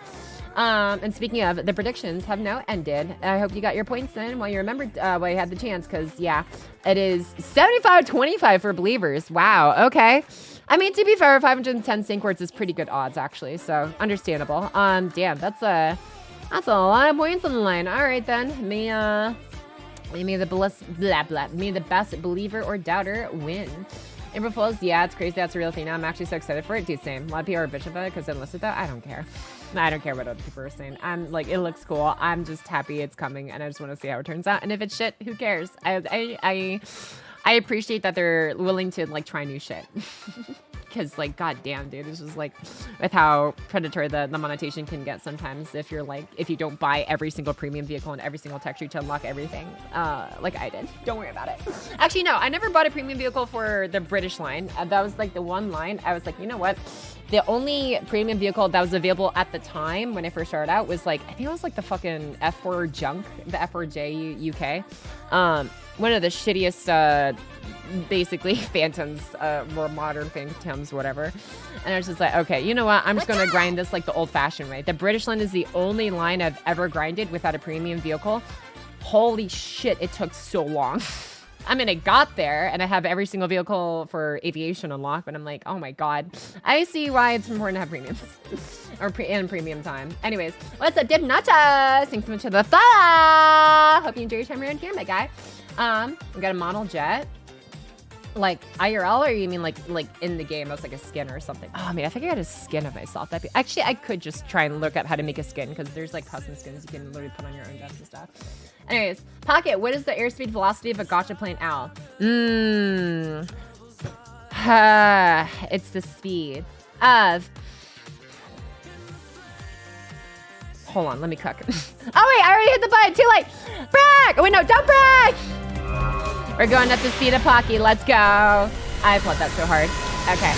And speaking of, the predictions have now ended. I hope you got your points in while you remembered, while you had the chance, because yeah, it is 75-25 for believers. Wow, okay. I mean, to be fair, 510 sync words is pretty good odds, actually, so understandable. Damn, that's a lot of points on the line. All right, then. May the best believer or doubter win. April Fools, yeah, it's crazy. That's a real thing now. I'm actually so excited for it. Dude, same. A lot of people are bitching about it because I listed that. I don't care. I don't care what other people are saying. I'm like, it looks cool. I'm just happy it's coming, and I just want to see how it turns out. And if it's shit, who cares? I appreciate that they're willing to like try new shit. Because like, goddamn, dude, it's just like with how predatory the monetization can get sometimes if you don't buy every single premium vehicle and every single tech tree to unlock everything, like I did. Don't worry about it. Actually, no, I never bought a premium vehicle for the British line. That was like the one line. I was like, you know what? The only premium vehicle that was available at the time when I first started out was like, I think it was like the fucking F4 junk, the F4J UK. One of the shittiest, basically Phantoms, more modern Phantoms, whatever. And I was just like, okay, you know what? I'm just going to grind this like the old fashioned way. The British line is the only line I've ever grinded without a premium vehicle. Holy shit, it took so long. I mean, it got there, and I have every single vehicle for aviation unlocked, but I'm like, oh my god. I see why it's important to have premiums. and premium time. Anyways, what's up, Dip Nachos? Thanks so much for the follow. Hope you enjoy your time around here, my guy. We got a model jet. Like IRL, or you mean like in the game as like a skin or something? Oh, I mean, I think I had a skin of myself. That'd be actually, I could just try and look up how to make a skin because there's like custom skins you can literally put on your own guns and stuff. Anyways, Pocket, what is the airspeed velocity of a gotcha plane owl? It's the speed of. Hold on, let me cook. Oh wait, I already hit the button. Too late. Brag! Oh wait, no, don't brag! We're going at the speed of Pocky. Let's go. I applaud that so hard. Okay.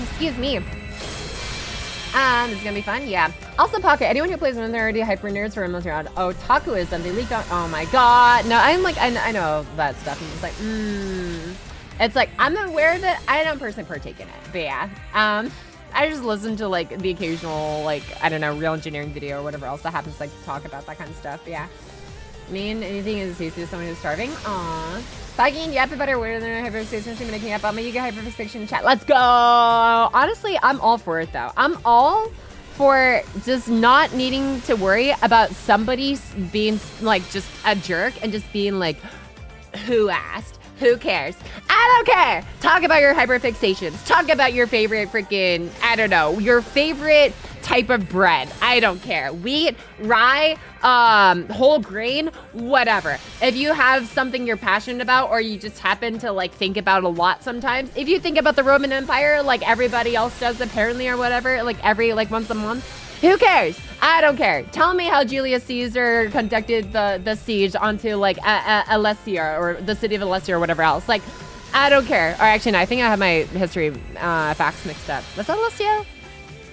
Excuse me. This is gonna be fun. Yeah. Also, Pocket. Anyone who plays when they're already hyper nerds for a military round. Oh, Takuism. They leaked out. Oh my god. No, I'm like, I know that stuff. I'm just like, It's like I'm aware that I don't personally partake in it, but yeah. I just listen to like the occasional like I don't know real engineering video or whatever else that happens to like talk about that kind of stuff. But yeah. I mean, anything is tasty to someone who's starving. Aww. Pocky and Yap better weirder than hyperfixation making up. I'll make you get hyperfixation chat. Let's go. Honestly, I'm all for it though. I'm all for just not needing to worry about somebody being like just a jerk and just being like, who asked? Who cares? I don't care. Talk about your hyperfixations. Talk about your favorite freaking, I don't know, your favorite type of bread. I don't care. Wheat, rye, whole grain, whatever. If you have something you're passionate about or you just happen to like think about a lot sometimes, if you think about the Roman Empire like everybody else does apparently or whatever, like every like once a month, who cares? I don't care. Tell me how Julius Caesar conducted the siege onto like Alessia or the city of Alessia or whatever else. Like, I don't care. Or actually, no, I think I have my history facts mixed up. Was that Alessia?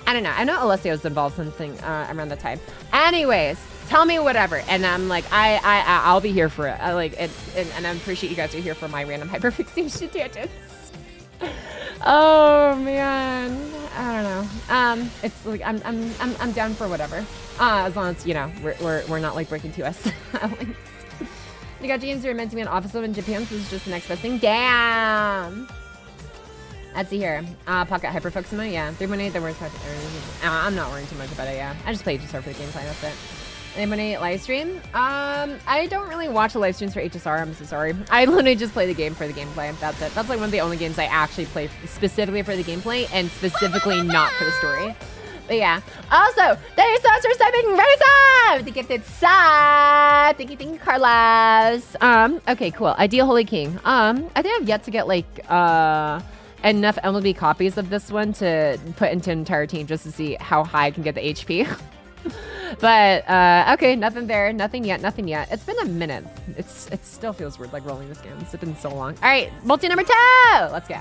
I don't know. I know Alessia was involved in something around that time. Anyways, tell me whatever, and I'm like, I'll be here for it. I like it, and I appreciate you guys are here for my random hyperfixation tangents. Oh man, I don't know. It's like I'm down for whatever. As long as you know we're not like breaking 2S. You got jeans. You're meant to be an officer in Japan. So this is just the next best thing. Damn. Let's see here. Pocket hyperfocus mode. Yeah, 3.8. The worst part. I'm not worrying too much about it. Yeah, I just play HSR for the gameplay. That's it. Anybody live stream? I don't really watch the live streams for HSR. I'm so sorry. I literally just play the game for the gameplay. That's it. That's like one of the only games I actually play specifically for the gameplay and specifically not for the story. But yeah. Also, thank you so much for stepping right up. The gifted sub. Thank you, Carlos. Okay, cool. Ideal Holy King. I think I've yet to get like enough MLB copies of this one to put into an entire team just to see how high I can get the HP. But okay, nothing there, nothing yet. It's been a minute. It still feels weird like rolling this game. It's been so long. All right, multi number 2. Let's go.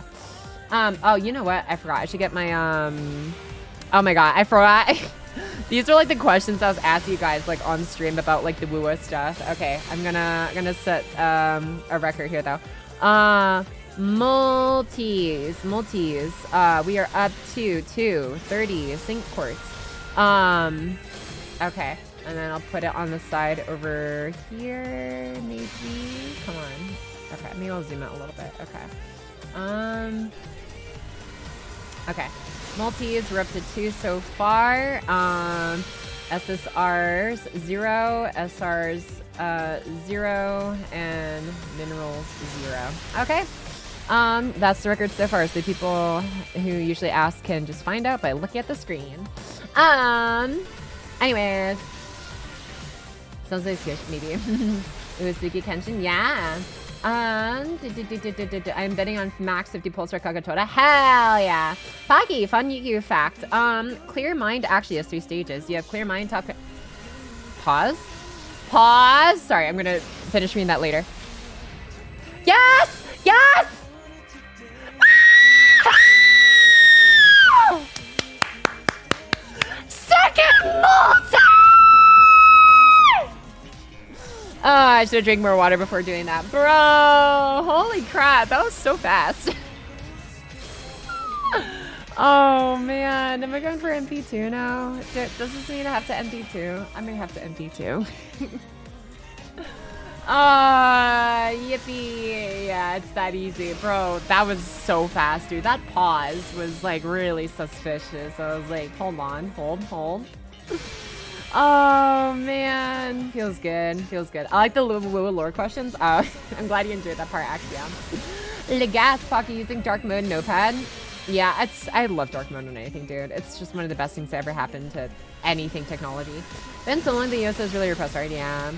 Oh, you know what? I forgot. I should get my Oh my god, I forgot. These are like the questions I was asking you guys like on stream about like the Wuwa stuff. Okay, I'm gonna set a record here though. Multis. We are up to 230 sync ports. Okay, and then I'll put it on the side over here, maybe. Come on. Okay, maybe I'll zoom out a little bit. Okay. Okay. Multis, we're up to 2 so far. SSRs 0, SRs 0, and minerals 0. Okay. That's the record so far. So people who usually ask can just find out by looking at the screen. Anyways. Sounds like good, maybe. FGO Kenshin, yeah. I'm betting on max 50 pulse for Kagatoda. Hell yeah. Pocky, fun Yu-Gi-Oh fact. Clear mind actually has 3 stages. You have clear mind, top. Pause. Sorry, I'm gonna finish reading that later. Yes! Second multi! Oh, I should have drank more water before doing that. Bro, holy crap. That was so fast. Oh, man. Am I going for MP2 now? Does this mean I have to MP2? I'm going to have to MP2. Yippee. Yeah, it's that easy. Bro, that was so fast, dude. That pause was, like, really suspicious. I was like, hold on. Hold. Oh, man. Feels good. I like the Wuwa lore questions. I'm glad you enjoyed that part, Axiom. Legas Pocky using dark mode notepad. Yeah, I love dark mode on anything, dude. It's just one of the best things that ever happened to anything technology. Been so long the EOS is really repressed, right? Yeah.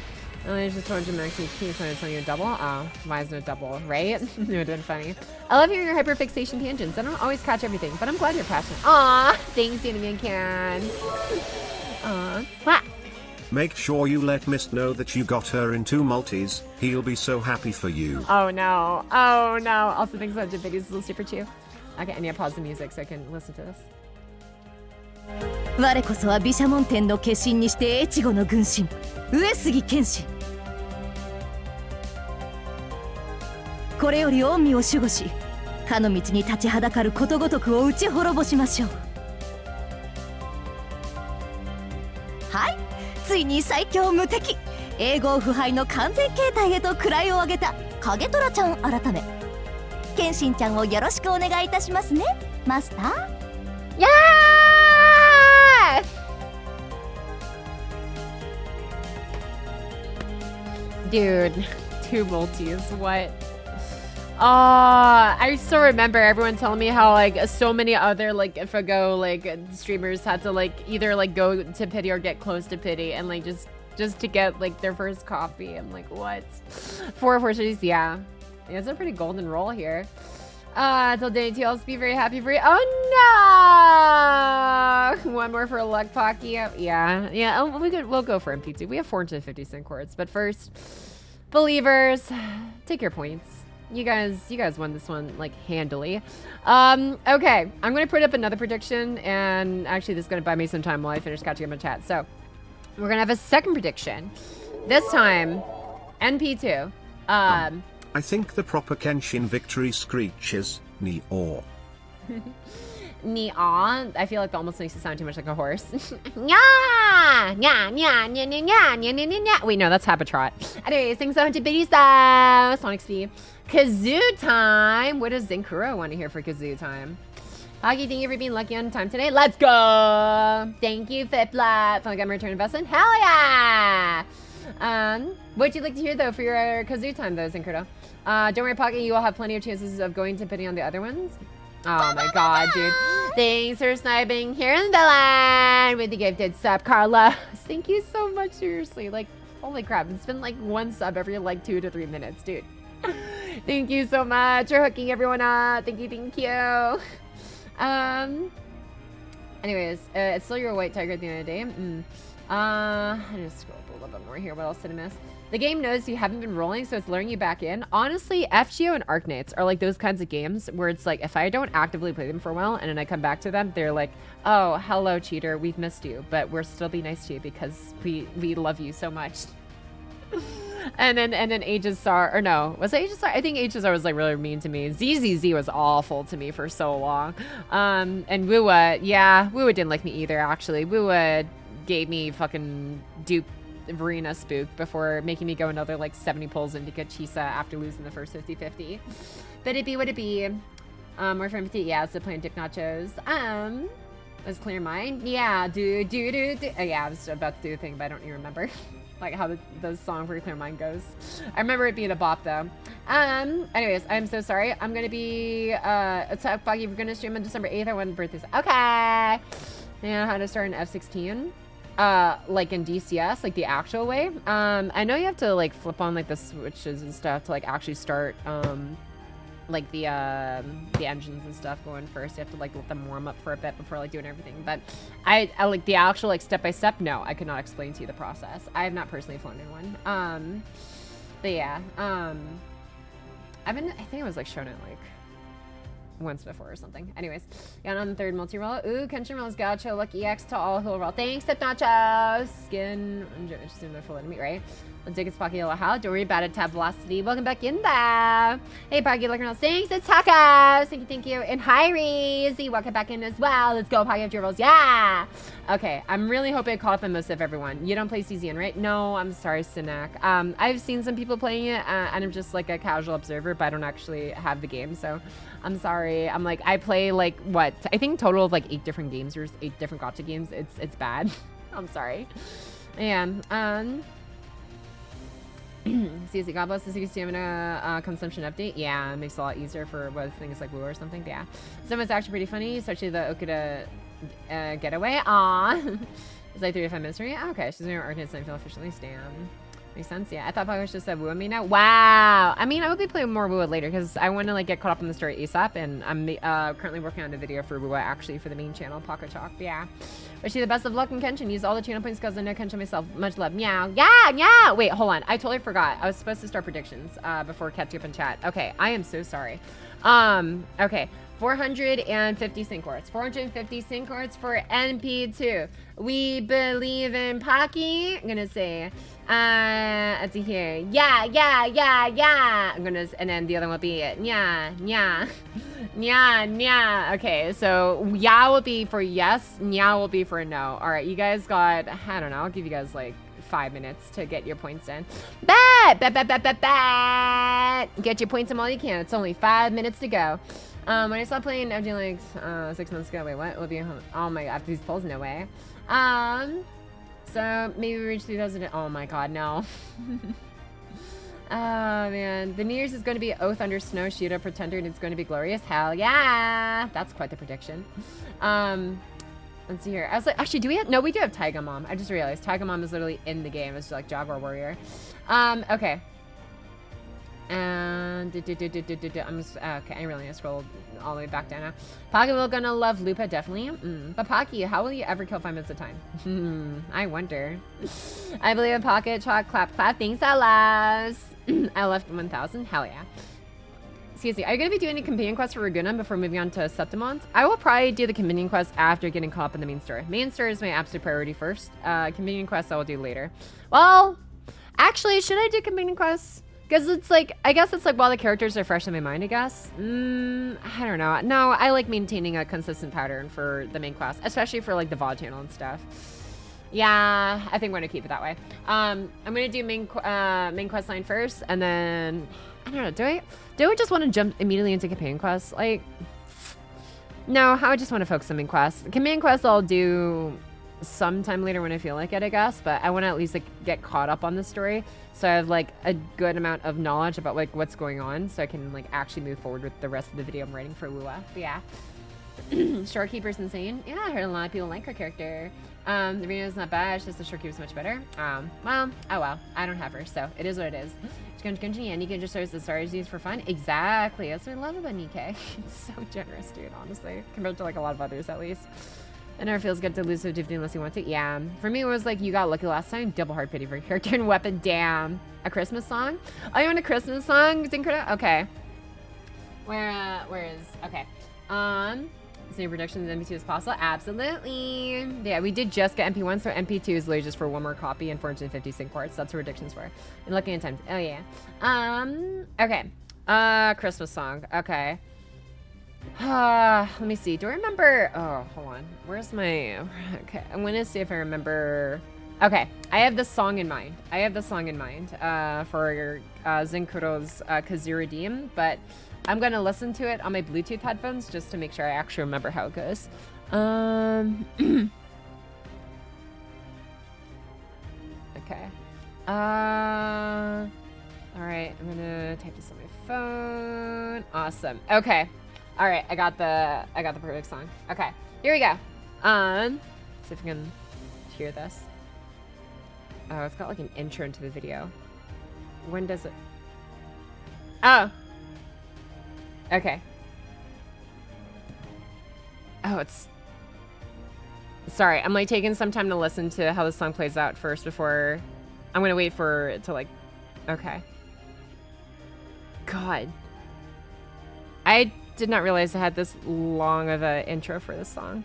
I just told you max HP, so it's only a double. Oh, why isn't it double, right? It would have been funny. I love hearing your hyperfixation tangents. I don't always catch everything, but I'm glad you're passionate. Aw, thanks, Enemy Can. Aw. Make sure you let Mist know that you got her in 2 multis. He'll be so happy for you. Oh no. Oh no. Also, thanks so much, videos. Little super chew. Okay, I need to pause the music so I can listen to this. 我こそは毘沙門天の化身にして越後の軍神上杉謙信これより御身を守護しかの道に立ちはだかることごとくを打ち滅ぼしましょうはいついに最強無敵永劫不敗の完全形態へと位を上げた影虎ちゃん改め謙信ちゃんをよろしくお願いいたしますねマスター Yeah! Dude, 2 multis, what? I still remember everyone telling me how like so many other like FGO like streamers had to like either like go to pity or get close to pity and like just to get like their first copy. I'm like, what? 4 forces, yeah. Yeah, it's a pretty golden roll here. Till day 2, I'll be very happy for you. Oh no! 1 more for luck, Pocky. Yeah. We'll go for MP2. We have 450 sync cords, but first, believers, take your points. You guys won this one like handily. Okay, I'm gonna put up another prediction, and actually, this is gonna buy me some time while I finish catching up my chat. So, we're gonna have a second prediction. This time, NP2. I think the proper Kenshin victory screeches, Ni-or. Ni-aw? I feel like that almost makes it sound too much like a horse. Nya! Nya, nya, nya, nya, nya, nya, nya, nya, nya. Wait, no, that's Habitrot. Anyways, thanks so much to Biddy Style, Sonic Speed. Kazoo time! What does Zinkuro want to hear for Kazoo time? Pocky, thank you for being lucky on time today. Let's go! Thank you, Fitflat. Fun like I'm return investment. Hell yeah! What'd you like to hear though for your Kazoo time though, Zinkuro? Don't worry, Pocky, you will have plenty of chances of going to pity on the other ones. Oh my god, dude. Thanks for sniping here in the line with the gifted sub, Carla. Thank you so much, seriously. Like, holy crap, it's been like 1 sub every like 2 to 3 minutes, dude. Thank you so much for hooking everyone up. Thank you. Anyways, it's still your white tiger at the end of the day. I just scroll up a little bit more here. What else did I miss? The game knows you haven't been rolling, so it's luring you back in. Honestly, FGO and Arknights are like those kinds of games where it's like, if I don't actively play them for a while and then I come back to them, they're like, oh, hello, cheater, we've missed you, but we're still be nice to you because we love you so much. and then Aegisar, or no, was it Aegisar? I think Aegisar was like really mean to me. ZZZ was awful to me for so long. And Wuwa, yeah, Wuwa didn't like me either, actually. Wuwa gave me fucking dupe Verena spook before making me go another like 70 pulls into Kachisa after losing the first 50-50. But it be what it be. More from PT, yeah, so playing Dip Nachos. Let's clear mine. Yeah, do. Oh, yeah, I was about to do a thing, but I don't even remember like how the song for Clear Mine goes. I remember it being a bop though. Anyways, I'm so sorry. I'm gonna be Pocky, we're gonna stream on December 8th. I want birthdays. Okay. Yeah, how to start an F16. Like in DCS, like the actual way. I know you have to like flip on like the switches and stuff to like actually start like the engines and stuff going first. You have to like let them warm up for a bit before like doing everything. But I like the actual like step by step. No, I could not explain to you the process. I have not personally flown in one. But yeah, I think I was like shown it like once before or something. Anyways, yeah, on the 3rd multi-roll. Ooh, Kenshin rolls gacha. Lucky X to all who will roll. Thanks, Tip Nachos. Skin. I'm just doing the full enemy, right? Let's take its Pocky how. Don't worry about it. Tab velocity. Welcome back in there. Hey, Pocky, looking around. Thanks, it's Tacos. Thank you. And hi, Reezy. Welcome back in as well. Let's go, Pocky, after rolls. Yeah. Okay, I'm really hoping I caught up on most of everyone. You don't play CZN, right? No, I'm sorry, Sinak. I've seen some people playing it, and I'm just like a casual observer, but I don't actually have the game, so I'm sorry. I'm like, I play like, what? I think total of like 8 different games or 8 different gacha games. It's bad. I'm sorry. Yeah, CC, God bless the CC stamina consumption update. Yeah, it makes it a lot easier for what things like Wuwa or something. But yeah, someone's actually pretty funny, especially the Okuda getaway. Aww. It's like 3 to 5 minutes for me. Oh, okay, she's doing her artist and I feel officially stam. Makes sense. Yeah, I thought Pocky was just said Wuwa me now. Wow. I mean, I will be playing more Wuwa later because I want to like get caught up in the story ASAP, and I'm currently working on the video for Wuwa actually for the main channel, Pocket Talk. But yeah. Wish you the best of luck in Kenshin. Use all the channel points because I know Kenshin myself. Much love. Meow. Yeah, yeah. Wait, hold on. I totally forgot. I was supposed to start predictions before catching up in chat. Okay, I am so sorry. Okay. 450 sync cards. 450 sync cards for NP2. We believe in Pocky. I'm gonna say, let's see here. Yeah, yeah, yeah, yeah. I'm gonna, and then the other one will be yeah, yeah, yeah, yeah. Okay, so yeah will be for yes, nya will be for no. All right, you guys got, I don't know, I'll give you guys like 5 minutes to get your points in. Bet! Get your points in while you can. It's only 5 minutes to go. When I stopped playing FG like 6 months ago, wait, what? Will be home. Oh my god, after these polls, no way. So maybe we reach 3,000. Oh my god, no. Oh man, the New Year's is going to be Oath Under Snow, Shooter, Pretender, and it's going to be glorious. Hell yeah, that's quite the prediction. Let's see here. I was like, actually, do we have? No, we do have Taiga Mom. I just realized Taiga Mom is literally in the game. It's like Jaguar Warrior. Okay. And I'm just okay. I really need to scroll all the way back down now. Pocky will gonna love Lupa definitely. But Pocky, how will you ever kill 5 minutes of time? I wonder. I believe in Pocket Chalk clap clap. Thanks, Alas. I left 1,000. Hell yeah. Excuse me. Are you gonna be doing a companion quest for Raguna before moving on to Septimont? I will probably do the companion quest after getting caught up in the main story. Main story is my absolute priority first. Companion quest I will do later. Well, actually, should I do companion quests? Because it's like, I guess it's like while the characters are fresh in my mind, I guess. I don't know. No, I like maintaining a consistent pattern for the main quest, especially for like the VOD channel and stuff. Yeah, I think we're gonna keep it that way. I'm gonna do main quest line first, and then, I don't know, do I just want to jump immediately into companion quests? Like, no, I just want to focus on main quests. Companion quests I'll do sometime later when I feel like it, I guess, but I want to at least like get caught up on the story. So I have like a good amount of knowledge about like what's going on, so I can like actually move forward with the rest of the video I'm writing for Wuwa. But yeah, Shorekeeper's insane. Yeah, I heard a lot of people like her character. The Reno's not bad. It's just the Shorekeeper's much better. Well, oh well, I don't have her, so it is what it is. Yeah, Nikkei just serves the stars used for fun. Exactly. That's what I love about Nikkei. It's so generous, dude. Honestly, compared to like a lot of others, at least. It never feels good to lose 50 unless you want to. Yeah. For me, it was like, you got lucky last time. Double hard pity for your character and weapon. Damn. A Christmas song? Oh, you want a Christmas song? Okay. Where is... Okay. Same predictions as MP2 as possible. Absolutely. Yeah, we did just get MP1, so MP2 is literally just for one more copy and 450 sync quartz. That's what predictions for. And looking at time. Oh, yeah. Okay. Christmas song. Okay. Let me see. Do I remember? Oh, hold on. Where's my... Okay, I'm gonna see if I remember... Okay, I have this song in mind. For Zenkuro's Kazura Deem, but I'm gonna listen to it on my Bluetooth headphones just to make sure I actually remember how it goes. Okay. Alright, I'm gonna type this on my phone. Awesome. Okay. All right, I got the perfect song. Okay, here we go. See if we can hear this. Oh, it's got like an intro into the video. When does it? Oh. Okay. Oh, it's. Sorry, I'm like taking some time to listen to how the song plays out first before. I'm gonna wait for it to like. Okay. God. I did not realize I had this long of an intro for this song.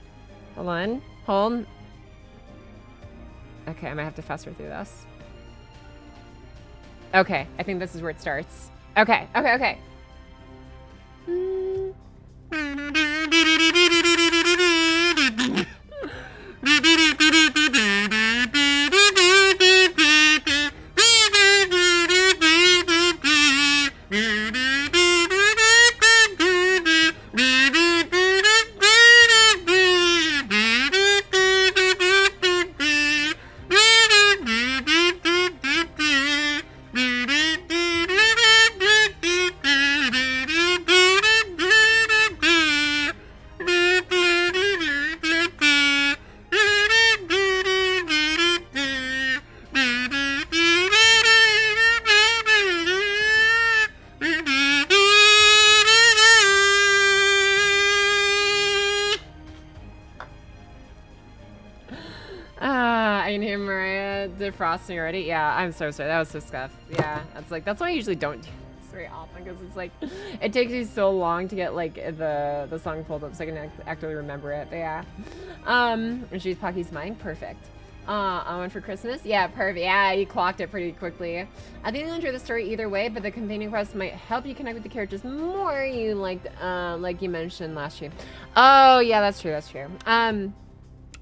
Hold on. Hold. Okay, I might have to fast forward through this. Okay, I think this is where it starts. Okay. I can hear Mariah defrosting already. Yeah, I'm so sorry. That was so scuffed. Yeah, that's why I usually don't do this very often, because it's like it takes me so long to get like the song pulled up so I can actually remember it. But yeah, and she's Pocky's mic. Perfect. I went for Christmas. Yeah, perfect. Yeah, you clocked it pretty quickly. I think you'll enjoy the story either way, but the companion quest might help you connect with the characters more. You like you mentioned last stream. Oh yeah, that's true. That's true.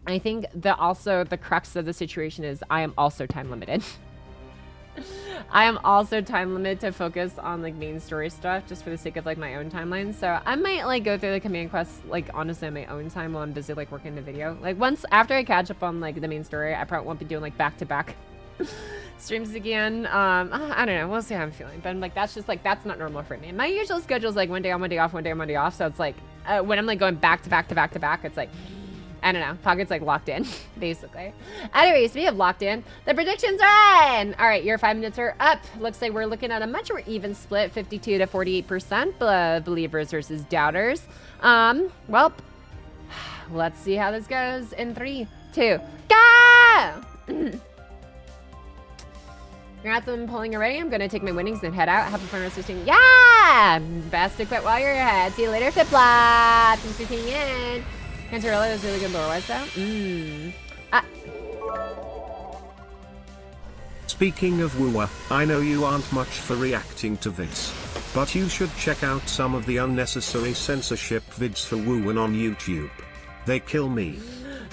I think that also the crux of the situation is I am also time limited. I am also time limited to focus on like main story stuff just for the sake of like my own timeline. So I might like go through the command quest like honestly on my own time while I'm busy like working the video. Like once after I catch up on like the main story, I probably won't be doing like back-to-back streams again. I don't know. We'll see how I'm feeling. But I'm like, that's just like, that's not normal for me. My usual schedule is like one day on, one day off, one day on, one day off. So it's like when I'm like going back to back to back to back, it's like, I don't know, Pocket's like locked in, basically. Anyways, we have locked in. The predictions are in. All right, your 5 minutes are up. Looks like we're looking at a much more even split, 52 to 48%, believers versus doubters. Well, let's see how this goes in 3, 2, go! Congrats on pulling already. I'm gonna take my winnings and head out. Have a fun rest of the stream. Yeah! Best to quit while you're ahead. See you later, Flip-Flop. Thanks for tuning in. Cantarella was really good lore-wise though. Speaking of Wuwa, I know you aren't much for reacting to this, but you should check out some of the unnecessary censorship vids for Wuwa on YouTube. They kill me.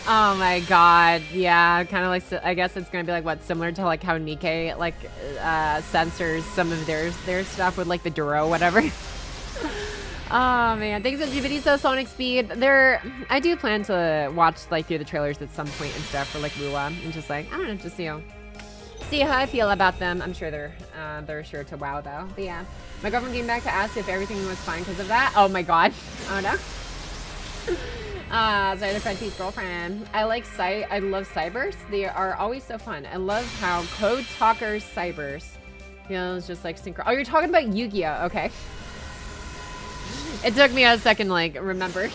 Oh my god, yeah, kind of like, I guess it's gonna be like what, similar to like how Nikkei like censors some of their stuff with like the Duro whatever. Oh man, thanks to GVD so Sonic Speed. I do plan to watch like through the trailers at some point and stuff for like Wuwa and just like, I don't know, just see how I feel about them. I'm sure they're sure to wow though. But yeah, my girlfriend came back to ask if everything was fine because of that. Oh my god. Oh no. Sorry, the Frenchie's girlfriend. I love cybers. They are always so fun. I love how Code Talkers cybers, you know, it's just like synchro. Oh, you're talking about Yu-Gi-Oh. Okay. It took me a second to like remember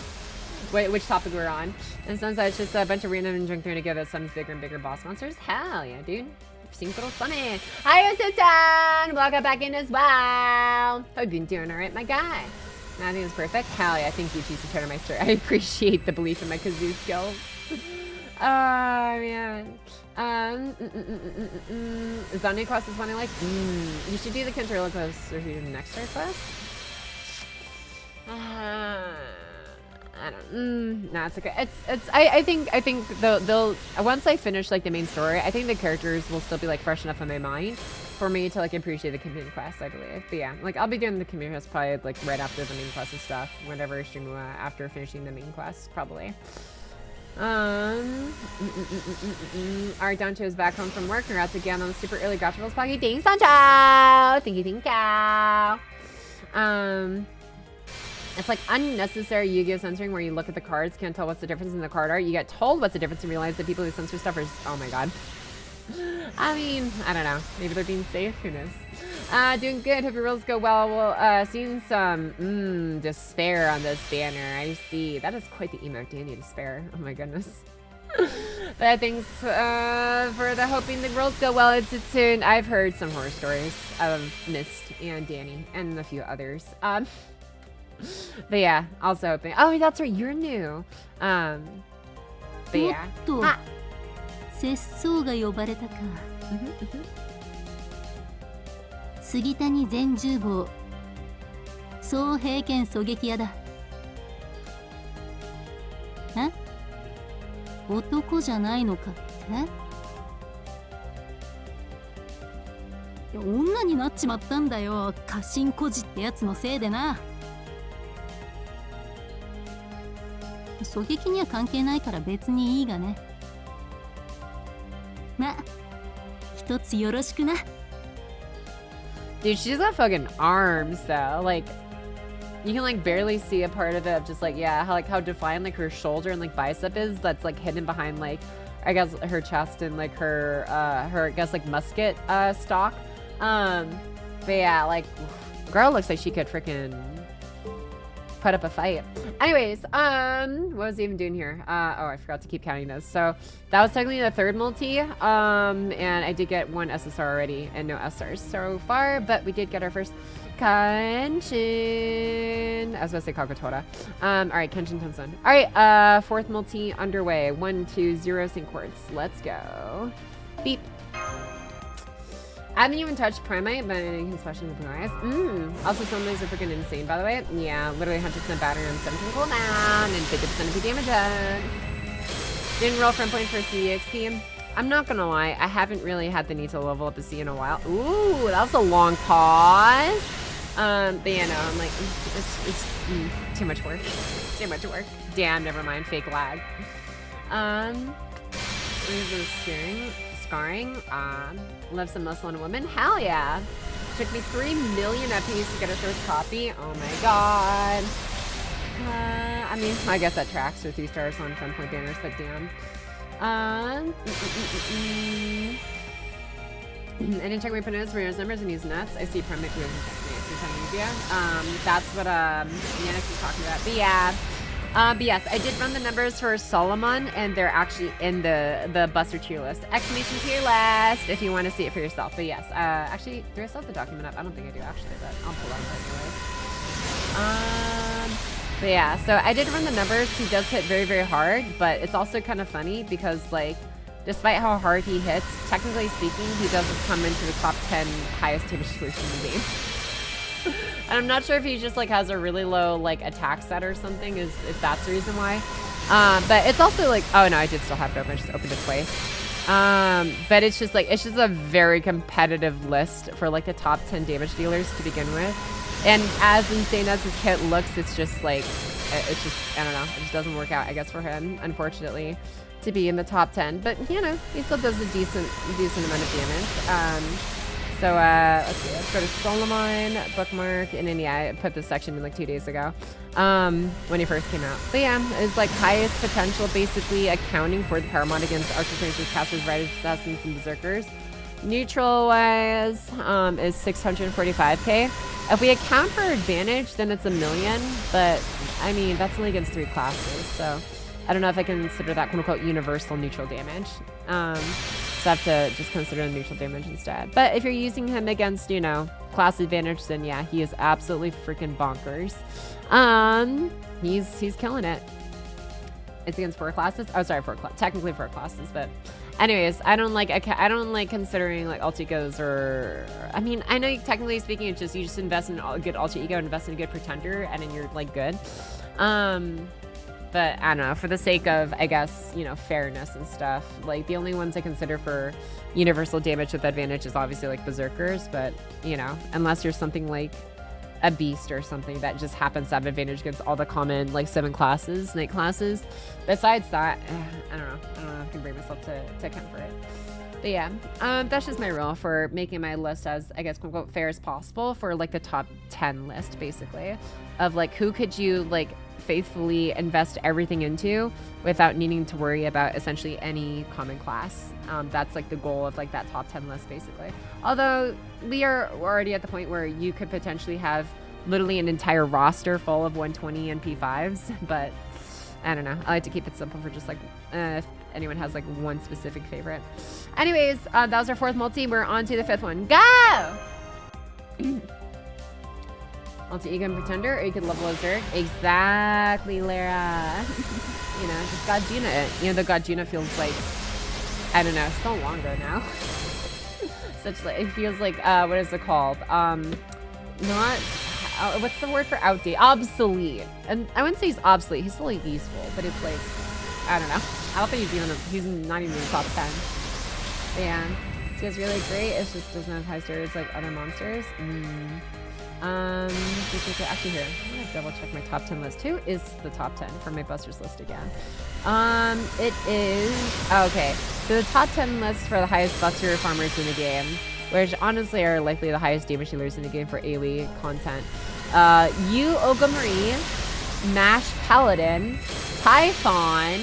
which topic we're on. And since it's just a bunch of random junk thrown together, some bigger and bigger boss monsters. Hell yeah, dude. Synchro Summit. Hi, Osutan! Welcome back in as well. Hope you've been doing alright, my guy. I think it's perfect. Hell yeah, thank you, Cheesy Cheddar Meister. I appreciate the belief in my kazoo skills. Oh, man. Zombie quest is one I like. You should do the Cantarella quest or do the next star quest. I don't. Nah, it's okay. I think they'll once I finish like the main story, I think the characters will still be like fresh enough in my mind for me to like appreciate the community quest, I believe. But yeah, like I'll be doing the community quest probably like right after the main quest and stuff, whenever I stream after finishing the main quest, probably. Alright, Doncho is back home from work. Congrats again on the super early gotcha rolls, Pocky. Thanks, Doncho! Thank you. It's like unnecessary Yu-Gi-Oh! Censoring where you look at the cards, can't tell what's the difference in the card art. You get told what's the difference and realize that people who censor stuff are just, oh my god. I mean, I don't know. Maybe they're being safe. Who knows? Doing good. Hope your rolls go well. Well, seeing some despair on this banner. I see. That is quite the emote, Danny. Despair. Oh my goodness. But thanks for the hoping the rolls go well. It's soon. I've heard some horror stories of Mist and Danny and a few others. But yeah, also hoping. Oh, that's right. You're new. But yeah. 節操が呼ばれたか。杉谷全十坊総平権狙撃屋だ。え？男じゃないのかって？女になっちまったんだよ。家臣孤児ってやつのせいでな。狙撃には関係ないから別にいいがね。ま、一つよろしくな。Dude, she's got fucking arms though. Like, you can like barely see a part of it of just like, yeah, how defined like her shoulder and like bicep is. That's like hidden behind like, I guess her chest and like her I guess like musket stock. But yeah, like, girl looks like she could freaking put up a fight. Anyways, what was I even doing here? Oh, I forgot to keep counting those. So that was technically the third multi. And I did get one SSR already and no SRs so far, but we did get our first Kenshin. I was about to say Kagotora. All right, Kenshin Tenson. All right, fourth multi underway. 1, 2, 0 sync quartz. Let's go. Beep. I haven't even touched Primite, but I can special with my eyes. Also, some of these are freaking insane, by the way. Yeah, literally 100% battery on 17 cooldown and 50% of damage up. Didn't roll front point for CEXP. I'm not gonna lie, I haven't really had the need to level up a C in a while. Ooh, that was a long pause. But yeah, no, I'm like, it's too much work. Too much work. Damn, never mind, fake lag. Where's the scarring? Love some muscle in a woman? Hell yeah. Took me 3 million apiece to get our first copy. Oh my god. I mean, I guess that tracks for 3 stars on front point banners, but damn. I didn't check my pronouns for those numbers and use nuts. I see primate who doesn't check me. That's what Yannick is talking about. But yeah. But yes, I did run the numbers for Solomon, and they're actually in the Buster tier list. Exclamation tier list, if you want to see it for yourself. But yes, actually, do I still have the document up? I don't think I do, actually, but I'll pull it up anyways. But yeah, so I did run the numbers. He does hit very, very hard, but it's also kind of funny because, like, despite how hard he hits, technically speaking, he doesn't come into the top 10 highest damage dealers in the game. And I'm not sure if he just like has a really low like attack set or something, if that's the reason why. But it's also like, oh no, I did still have it open. I just opened it twice. But it's just a very competitive list for like the top 10 damage dealers to begin with. And as insane as his kit looks, it's just like, it's just, I don't know, it just doesn't work out, I guess, for him, unfortunately, to be in the top 10. But you know, he still does a decent amount of damage. So let's see, let's go to Solomon, bookmark, and then yeah, I put this section in like 2 days ago, when he first came out. But yeah, it's like highest potential, basically accounting for the power mod against archers, rangers, casters, riders, assassins, and berserkers. Neutral wise is 645k. If we account for advantage, then it's 1 million, but I mean, that's only against 3 classes, so I don't know if I can consider that quote-unquote universal neutral damage. So I have to just consider the neutral damage instead. But if you're using him against, you know, class advantage, then yeah, he is absolutely freaking bonkers. He's killing it. It's against 4 classes. Oh, sorry, technically 4 classes, but anyways, I don't like considering like alter egos, or I mean, I know technically speaking, it's just you just invest in a good alter ego, invest in a good pretender, and then you're like good. But I don't know, for the sake of, I guess, you know, fairness and stuff, like the only ones I consider for universal damage with advantage is obviously like berserkers, but you know, unless you're something like a beast or something that just happens to have advantage against all the common like 7 classes, night classes. Besides that, I don't know if I can bring myself to account for it. But yeah, that's just my rule for making my list as, I guess, quote unquote, fair as possible for like the top 10 list, basically, of like who could you like faithfully invest everything into without needing to worry about essentially any common class. That's like the goal of like that top 10 list, basically. Although we are already at the point where you could potentially have literally an entire roster full of 120 and P5s, but I don't know. I like to keep it simple for just like if anyone has like one specific favorite. Anyways, that was our 4th multi. We're on to the 5th one. Go! Alter ego and pretender, or you could level a Zerg. Exactly, Lara. You know, just Godjuna it. You know, the Godjuna feels like, I don't know, so long ago now. Such like, it feels like, what is it called? Not, what's the word for outdated? Obsolete. And I wouldn't say he's obsolete. He's still like useful, but it's like, I don't know. I don't think he's not even in the top 10. But yeah, this guy's really great. It just doesn't have high steroids like other monsters. Actually here, I'm gonna double check my top 10 list. Who is the top 10 for my busters list again? It is, okay, so the top 10 lists for the highest buster farmers in the game, which honestly are likely the highest damage dealers in the game for AoE content. Yu Ogamarie, Mash Paladin, Typhon,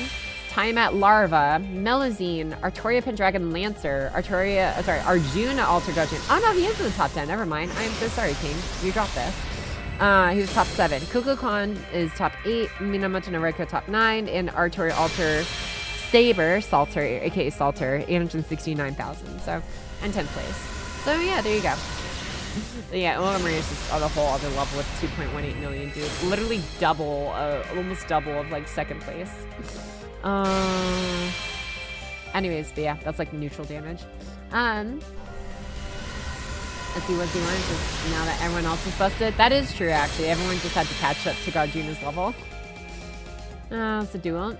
Tiamat Larva, Melazine, Artoria Pendragon Lancer, Arjuna Alter Gudgeon. Oh no, he is in the top 10. Never mind. I am so sorry, King. You dropped this. He was top 7. Kukulkan is top 8. Minamoto no Reiko top 9. And Artori Alter Saber, Salter, aka Salter, 869,000. So, and 10th place. So yeah, there you go. Yeah, Maria is just on a whole other level with 2.18 million, dude. Literally double, almost double of like 2nd place. Anyways, but yeah, that's like neutral damage. Let's see what's he learned, because now that everyone else is busted. That is true, actually. Everyone just had to catch up to Garjuna's level. It's a duel.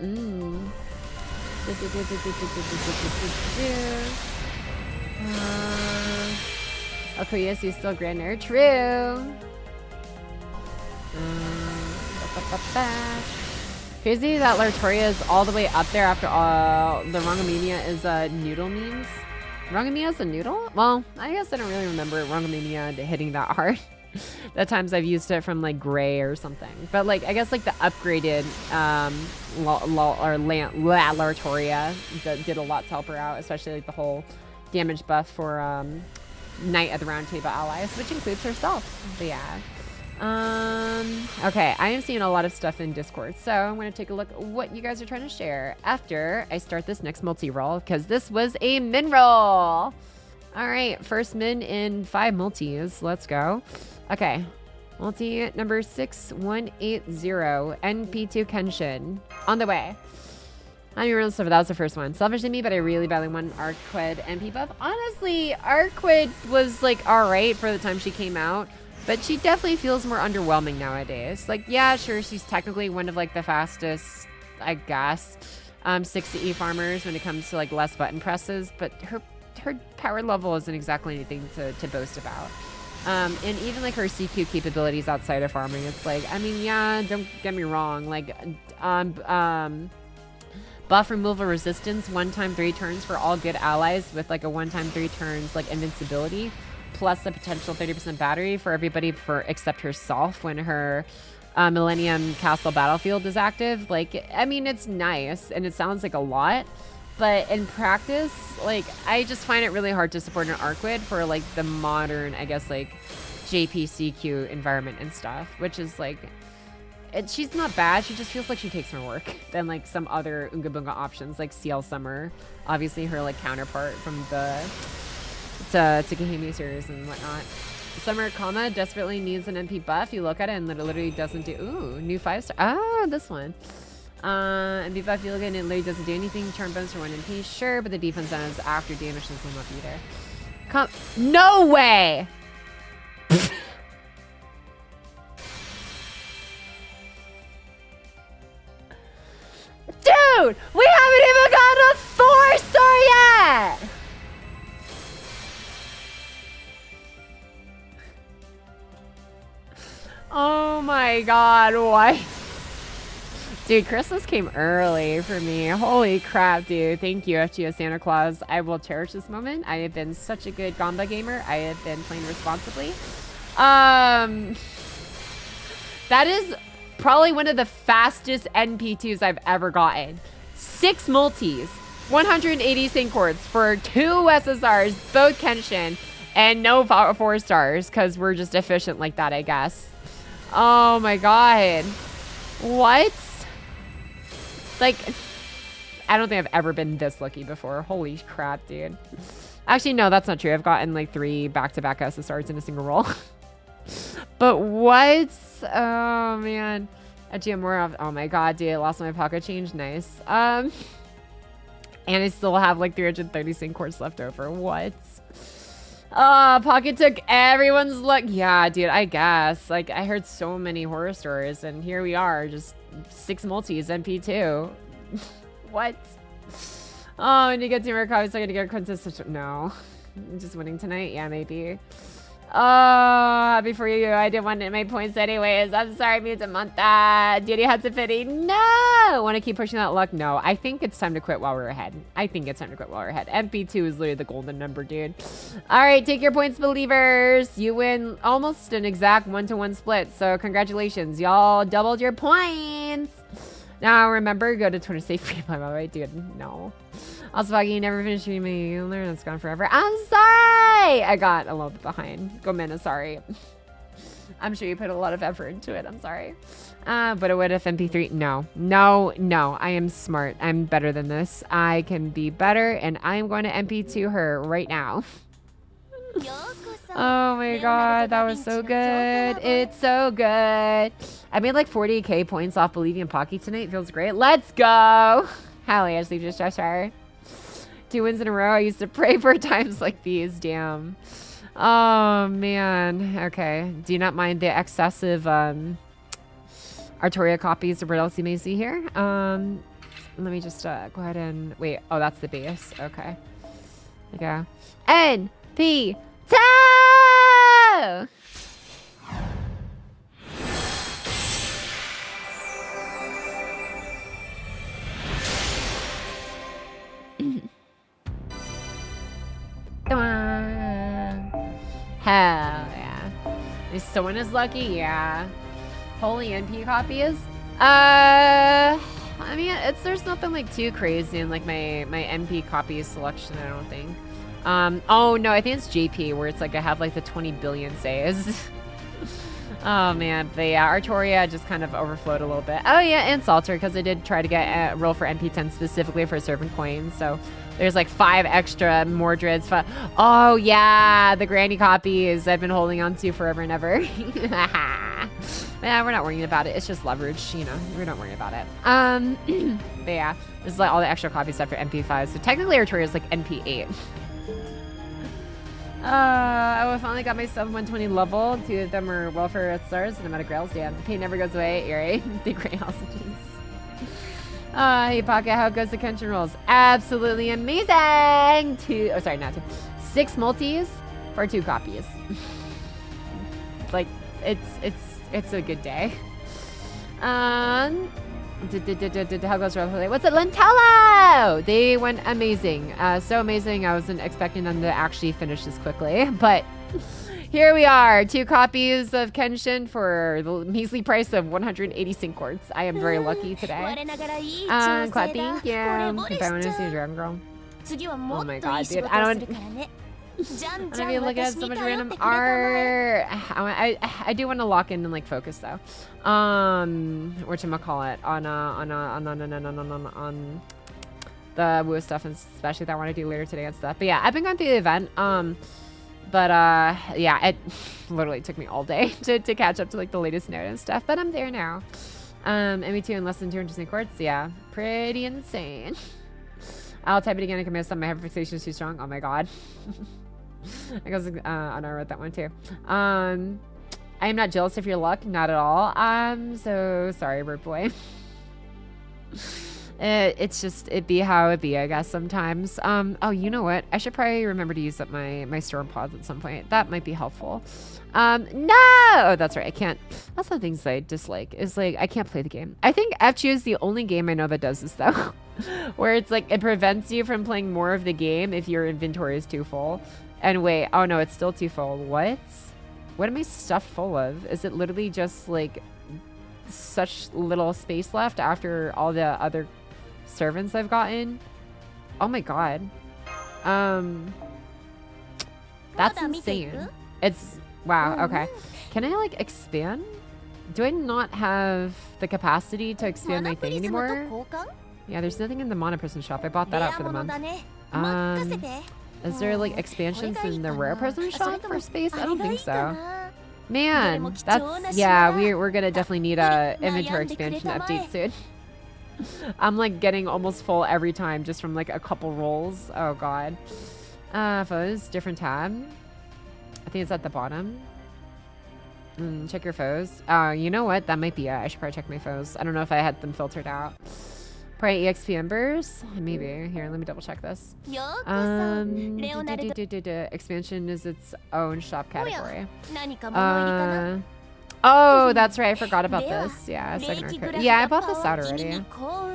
Okay, yes, he's still Grand Air. True. Crazy that Lartoria is all the way up there after all the Rangamania is noodle memes. Rangamia is a noodle? Well, I guess I don't really remember Rangamania hitting that hard. The times I've used it from like Gray or something. But like, I guess like the upgraded Lartoria did a lot to help her out, especially like the whole damage buff for Knight of the Round Table allies, which includes herself. But yeah. Okay, I am seeing a lot of stuff in Discord, so I'm going to take a look at what you guys are trying to share after I start this next multi-roll, because this was a min roll. All right, first min in 5 multis. Let's go. Okay, multi number 6180, NP2 Kenshin. On the way. I mean, real stuff, that was the first one. Selfish to me, but I really badly want Arquid NP buff. Honestly, Arquid was like alright for the time she came out. But she definitely feels more underwhelming nowadays. Like, yeah, sure, she's technically one of, like, the fastest, I guess, 6-E farmers when it comes to, like, less button presses. But her power level isn't exactly anything to boast about. And even, like, her CQ capabilities outside of farming, it's like, I mean, yeah, don't get me wrong. Like, buff removal resistance, 1x 3 turns for all good allies with, like, a 1x 3 turns, like, invincibility. Plus a potential 30% battery for everybody except herself when her Millennium Castle Battlefield is active. Like, I mean, it's nice and it sounds like a lot, but in practice, like, I just find it really hard to support an Arquid for like the modern, I guess, like JPCQ environment and stuff, which is like, she's not bad. She just feels like she takes more work than like some other Unga Bunga options like CL Summer, obviously her like counterpart from the Tsukihime series and whatnot. Summer Kama desperately needs an MP buff. You look at it and it literally doesn't do. Ooh, new 5-star. Ah, this one. MP buff, you look at it and it literally doesn't do anything. Charm bonus for 1 MP, sure, but the defense is after damage does not be there. No way! Dude, we haven't even gotten a 4-star yet! Oh my god, what? Dude, Christmas came early for me. Holy crap, dude. Thank you, FGO Santa Claus. I will cherish this moment. I have been such a good Gamba gamer. I have been playing responsibly. That is probably one of the fastest NP2s I've ever gotten. 6 multis, 180 sync quartz for 2 SSRs, both Kenshin, and no 4 stars, because we're just efficient like that, I guess. Oh my god. What? Like, I don't think I've ever been this lucky before. Holy crap, dude. Actually, no, that's not true. I've gotten like 3 back-to-back SSRs in a single roll. But what? Oh, man. FGO oh my god, dude. I lost my pocket change. Nice. And I still have like 330 sync quartz left over. What? Pocket took everyone's luck. Yeah, dude, I guess. Like, I heard so many horror stories, and here we are, just 6 multis, MP2. What? Oh, and you get 2 more copies, so I'm gonna get a consistent. No. I'm just winning tonight? Yeah, maybe. Oh, happy for you. I didn't want my points anyways. I'm sorry, Mizamantha. Duty had to pity. No! Want to keep pushing that luck? No. I think it's time to quit while we're ahead. MP2 is literally the golden number, dude. All right, take your points, believers. You win almost an exact 1-to-1 split. So congratulations. Y'all doubled your points. Now remember, go to Twitter, say free play, by the way, dude. No. Also, Pocky, you never finished streaming. You learn it's gone forever. I'm sorry! I got a little bit behind. Go Mena, sorry. I'm sure you put a lot of effort into it. I'm sorry. But what if MP3? No. I am smart. I'm better than this. I can be better, and I'm going to MP2 her right now. Oh my god, that was so good. It's so good. I made like 40k points off believing in Pocky tonight. Feels great. Let's go. Hell yeah, sleep just her. 2 wins in a row. I used to pray for times like these. Damn. Oh man. Okay. Do not mind the excessive Artoria copies of what else you may see here. Let me just go ahead and wait. Oh, that's the base. Okay. There we go. NP2! Hell yeah. Is someone as lucky? Yeah. Holy NP copies? I mean, there's nothing like too crazy in like my NP copy selection, I don't think. Oh no, I think it's JP where it's like I have like the 20 billion saves. Oh man, but yeah, Artoria just kind of overflowed a little bit. Oh yeah, and Salter, because I did try to get a roll for NP10 specifically for servant coins, so there's like 5 extra Mordreds. Oh yeah, the granny copies I've been holding on to forever and ever. Yeah, we're not worrying about it. It's just leverage, you know. We're not worrying about it. But yeah, this is like all the extra copy stuff for NP5. So technically Artoria is like NP8. I finally got myself 120 level. 2 of them are welfare stars and I'm out of grails. Damn, the pain never goes away. Eerie. The great hostages. Hey Pocket, how goes the Kenshin rolls? Absolutely amazing. 6 multis for 2 copies. Like it's a good day. How goes Roleplay? What's it, Lentello? They went amazing. So amazing. I wasn't expecting them to actually finish this quickly, but here we are. 2 copies of Kenshin for the measly price of 180 sync quartz. I am very lucky today. Clap, thank you. If I want to see a Dragon Girl. Oh my god, dude. I don't even look at so much random art. I do want to lock in and like focus though. Whatchamacallit on the Wuwa stuff, and especially that I want to do later today and stuff. But yeah, I've been going through the event. Yeah, it literally took me all day to catch up to like the latest note and stuff. But I'm there now. ME2 in less than 200 quartz. Yeah, pretty insane. I'll type it again. I can miss on my hyperfixation is too strong. Oh my god. I guess I wrote that one too. I am not jealous of your luck, not at all. I'm so sorry, bird boy. It's just it be how it be, I guess sometimes. Oh, you know what? I should probably remember to use up my storm pods at some point. That might be helpful. No, oh, that's right. I can't. That's the things I dislike. Is like I can't play the game. I think FGO is the only game I know that does this though, where it's like it prevents you from playing more of the game if your inventory is too full. And wait, oh no, it's still too full. What? What am I stuffed full of? Is it literally just like such little space left after all the other servants I've gotten? Oh my god. That's insane. It's wow. Okay, can I like expand? Do I not have the capacity to expand my thing anymore? Yeah, there's nothing in the Mana Prism shop. I bought that out for the month. Is there like expansions in the Rare Prism shop for space? I don't think so. Man, that's yeah. We're gonna definitely need a inventory expansion update soon. I'm like getting almost full every time just from like a couple rolls. Oh god. Foes, different tab. I think it's at the bottom. Check your foes. You know what? That might be it. I should probably check my foes. I don't know if I had them filtered out. Probably EXP embers? Maybe. Here, let me double check this. Expansion is its own shop category. Oh, that's right. I forgot about this. Yeah, second art code. Yeah, I bought this out already.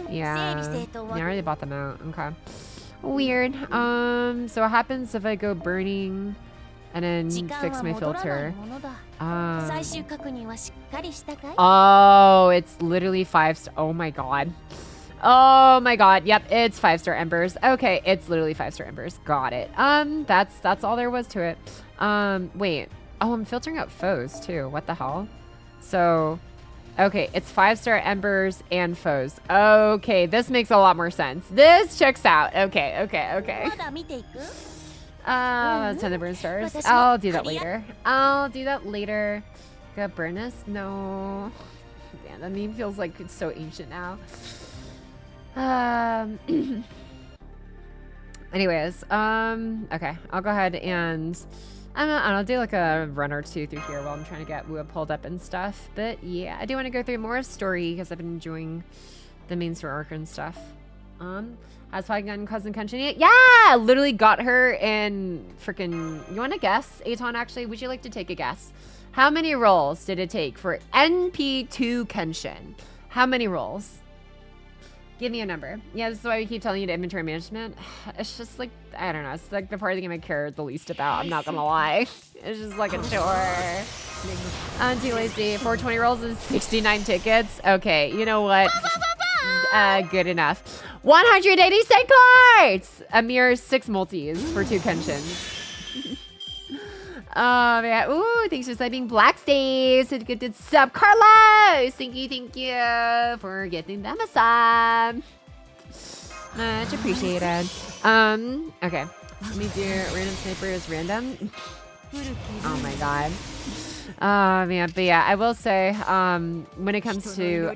Yeah, I already bought them out. Okay. Weird. So what happens if I go burning and then fix my filter? Oh, it's literally 5 star. Oh my god. Oh my god. Yep, it's 5-star embers. Okay, it's literally 5-star embers. Got it. That's all there was to it. Wait. Oh, I'm filtering out foes too. What the hell? So, okay, it's 5-star embers and foes. Okay, this makes a lot more sense. This checks out. Okay. Thunderbird stars. I'll do that later. Got Burnus? No. Man, that meme feels like it's so ancient now. Anyways, okay, I'll go ahead and I'll do like a run or two through here while I'm trying to get Wuwa pulled up and stuff. But yeah, I do want to go through more story because I've been enjoying the main story arc and stuff. Has Pocky gotten Cousin Kenshin yet? Yeah, literally got her in freaking. You want to guess, Aton? Actually, would you like to take a guess? How many rolls did it take for NP2 Kenshin? How many rolls? Give me a number. Yeah, this is why we keep telling you to inventory management. It's just like, I don't know. It's like the part of the game I care the least about. I'm not gonna lie. It's just like a chore. Too lazy. 420 rolls is 69 tickets. Okay, you know what? Good enough. 186 cards! A mere 6 multis for 2 Kenshins. Oh, man. Ooh, thanks for subbing Black Stays. Good to sub Carlos. Thank you for getting them a sub. Much appreciated. Okay. Let me do random snipers random. Oh my god. Oh man, but yeah, I will say, when it comes to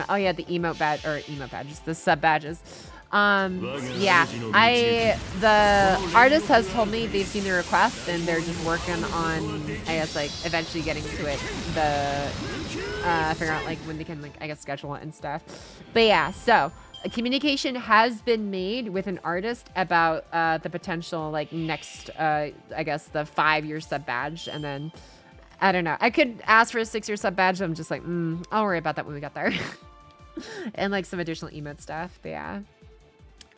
oh yeah, the emote badges, the sub badges. Yeah, the artist has told me they've seen the request and they're just working on, I guess, like eventually getting to it, figure out like when they can, like, I guess, schedule it and stuff. But yeah, so a communication has been made with an artist about the potential, like, next, I guess, the 5-year sub badge, and then I don't know. I could ask for a 6-year sub badge, but I'm just like, I'll worry about that when we get there. And like some additional emote stuff, but yeah.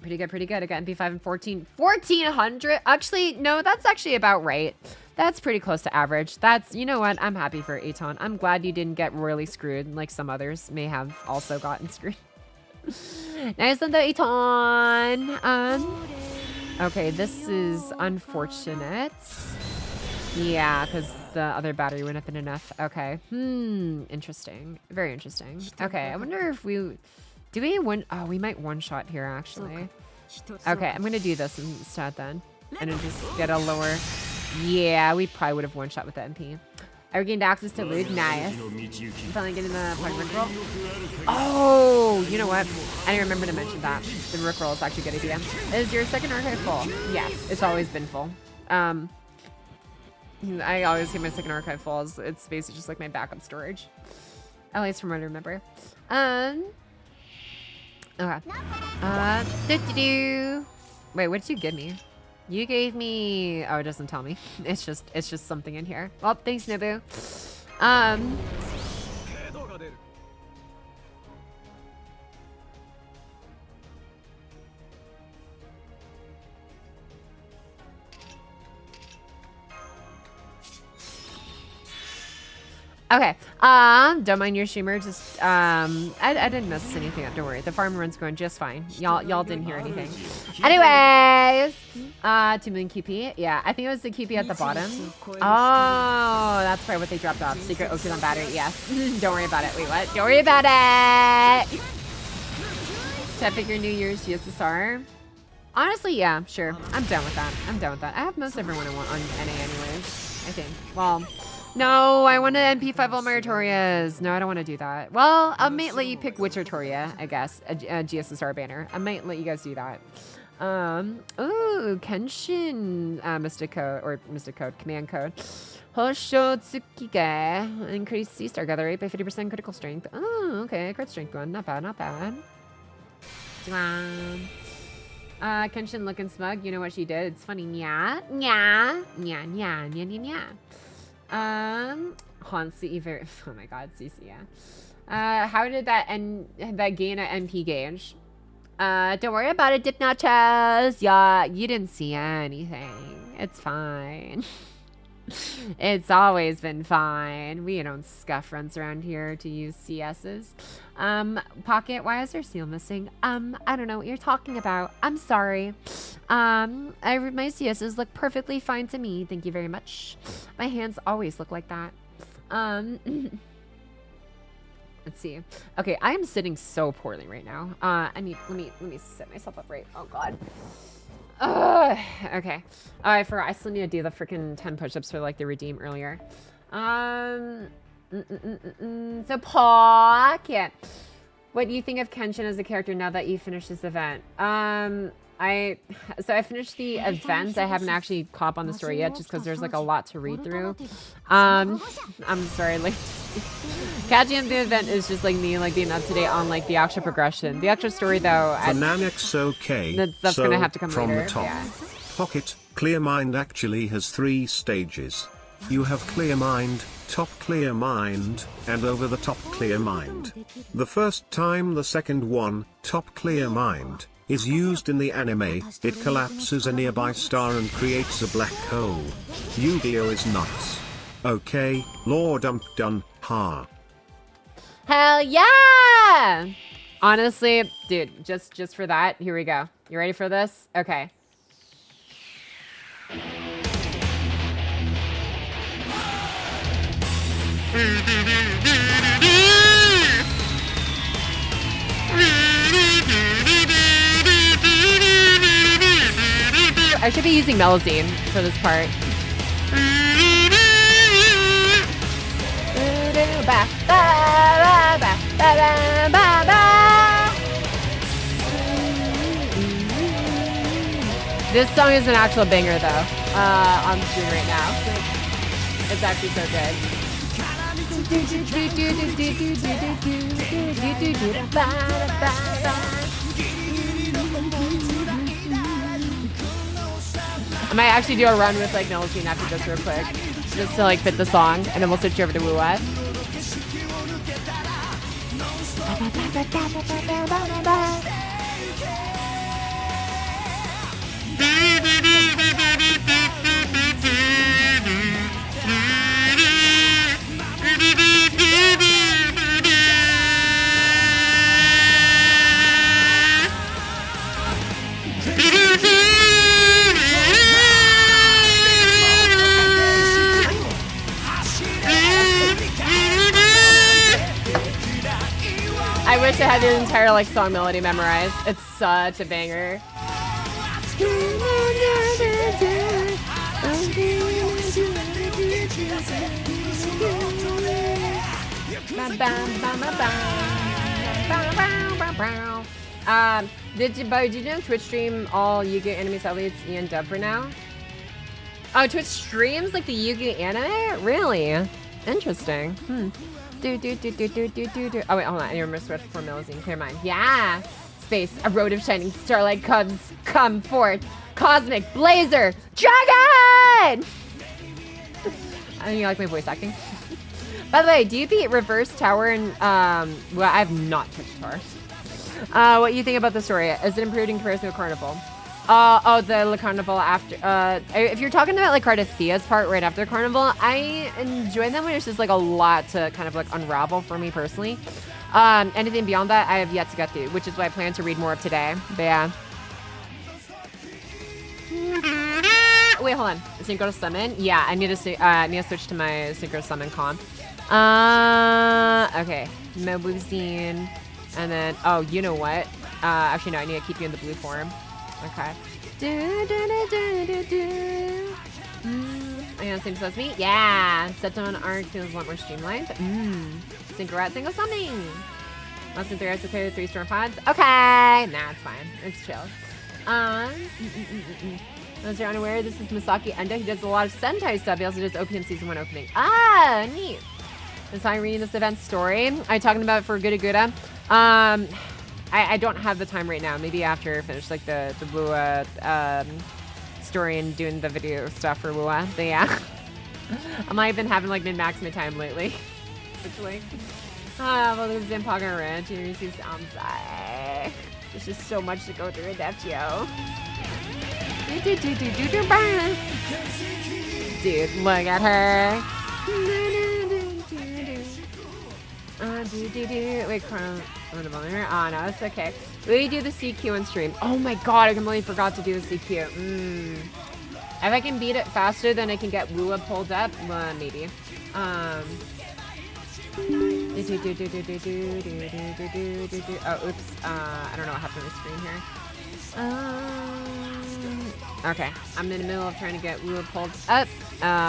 Pretty good. I got MP5 and 1400. Actually, no, that's actually about right. That's pretty close to average. That's, you know what? I'm happy for Aton. I'm glad you didn't get royally screwed like some others may have also gotten screwed. Nice one though, Aton. Okay, this is unfortunate. Yeah, because the other battery wouldn't have been enough. Okay. Interesting. Very interesting. Okay, I wonder if we... Do we one? Oh, we might one-shot here, actually. Okay, I'm going to do this instead then. And then just get a lower... Yeah, we probably would have one-shot with the MP. I regained access to loot. Nice. Finally getting the Pocky Rickroll. Oh, you know what? I didn't remember to mention that. The Rickroll is actually a good idea. Is your second archive full? Yes, it's always been full. I always get my second archive full. It's basically just like my backup storage. At least from what I remember. Okay. Wait, what did you give me? You gave me... Oh, it doesn't tell me. It's just something in here. Well, thanks, Nobu. Okay. Don't mind your streamer. Just I didn't mess anything up. Don't worry. The farm run's going just fine. Y'all didn't hear anything. Anyways, 2 million QP. Yeah, I think it was the QP at the bottom. Oh, that's probably what they dropped off. Secret Oxidon battery. Yes. Don't worry about it. Wait, what? Don't worry about it. Should I figure New Year's GSSR? Honestly, yeah, sure. I'm done with that. I have most everyone I want on NA anyways, I think. Well, no, I want to MP5 all my Artorias. No, I don't want to do that. Well, I might let you pick which Artoria, I guess. A GSSR banner. I might let you guys do that. Ooh, Kenshin Mystic Code, Command Code. Hoshotsukige. Increase C-Star Gather rate by 50% critical strength. Oh, okay. Crit strength one. Not bad, not bad. Kenshin looking smug. You know what she did? It's funny. Nya. Hansi, very... Oh my god, CC, yeah. How did that gain an MP gauge? Don't worry about it, Dip Nachos. Yeah, you didn't see anything. It's fine. It's always been fine. We don't scuff runs around here to use CSs. Pocket, why is there seal missing? I don't know what you're talking about. I'm sorry. My CSs look perfectly fine to me. Thank you very much. My hands always look like that. Let's see. Okay, I am sitting so poorly right now. let me set myself up right. Oh God. Okay. Oh, I forgot. I still need to do the freaking 10 push-ups for like the redeem earlier. So Pocket, what do you think of Kenshin as a character now that you finished this event? I finished the event. I haven't actually caught up on the story yet, just because there's like a lot to read through. I'm sorry, like catching up the event is just like me like being up to date on like the actual progression. The actual story though, Bananix okay. That's so gonna have to come from later. the top. Yeah. Pocket, clear mind actually has 3 stages. You have clear mind, top clear mind, and over the top clear mind. The first time the second one, top clear mind, is used in the anime, it collapses a nearby star and creates a black hole. Yu-Gi-Oh is nuts. Okay, Lord done, ha. Hell yeah! Honestly, dude, just for that, here we go. You ready for this? Okay. I should be using Melazine for this part. This song is an actual banger though, on screen right now. It's actually so good. I might actually do a run with like Melazine after this real quick, just to like fit the song, and then we'll switch over to Wuwa. I wish I had the entire like song melody memorized. It's such a banger. Did you know Twitch stream all Yu-Gi-Oh anime athletes and dub for now? Oh, Twitch streams like the Yu-Gi-Oh anime? Really? Interesting. Oh wait, hold on. I remember switch for Melazine. Clear mind. Yeah. Space. A road of shining starlight cubs. Come forth. Cosmic Blazer Dragon! I think you like my voice acting. By the way, do you beat Reverse Tower and well, I have not touched Tower. What do you think about the story? Is it improved in comparison to Carnival? The Carnival after. If you're talking about like Cardathia's part right after Carnival, I enjoy them when it's just like a lot to kind of like unravel for me personally. Anything beyond that, I have yet to get to, which is why I plan to read more of today. But yeah. Wait, hold on. Synchro summon? Yeah, I need to switch to my synchro summon comp. Okay. Mobuzine. And then, oh, you know what? Actually, no, I need to keep you in the blue form. Okay. And same as me? Yeah. Set-on arc feels a lot more streamlined. Synchro at single summoning. Less than 3 hours okay with 3 storm pods. Okay. Nah, it's fine. It's chill. Unless you're unaware, this is Masaki Endo. He does a lot of Sentai stuff. He also does OPM Season 1 opening. Ah, neat. That's how I'm reading this event story. Are you talking about for Gura Gura? I don't have the time right now. Maybe after I finish like the Wuwa story and doing the video stuff for Wuwa. But yeah. I'm not even having like min-max my time lately. Actually. Well, there's Zampaga Ranch. You receive Samsai. There's just so much to go through with FGO. Dude, look at her. Wait, oh no, it's okay. We do the CQ on stream. Oh my god, I completely forgot to do the CQ. If I can beat it faster than I can get Wuwa pulled up, maybe. Oh, oops. I don't know what happened to the screen here. Okay, I'm in the middle of trying to get Wuwa pulled up.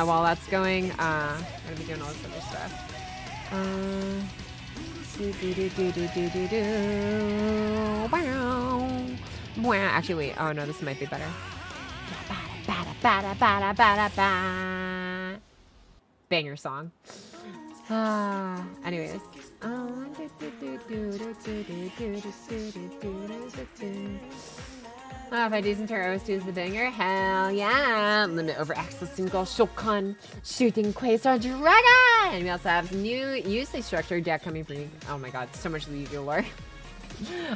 While that's going, I'm gonna be doing all this other stuff. Actually, wait. Oh no, this might be better. Banger song. Anyways. If I do some Terror OS2 is the banger, hell yeah! Limit over accessing Goal Shokan, shooting Quasar Dragon! And we also have some new usage structure deck coming for you. Oh my god, so much legal lore.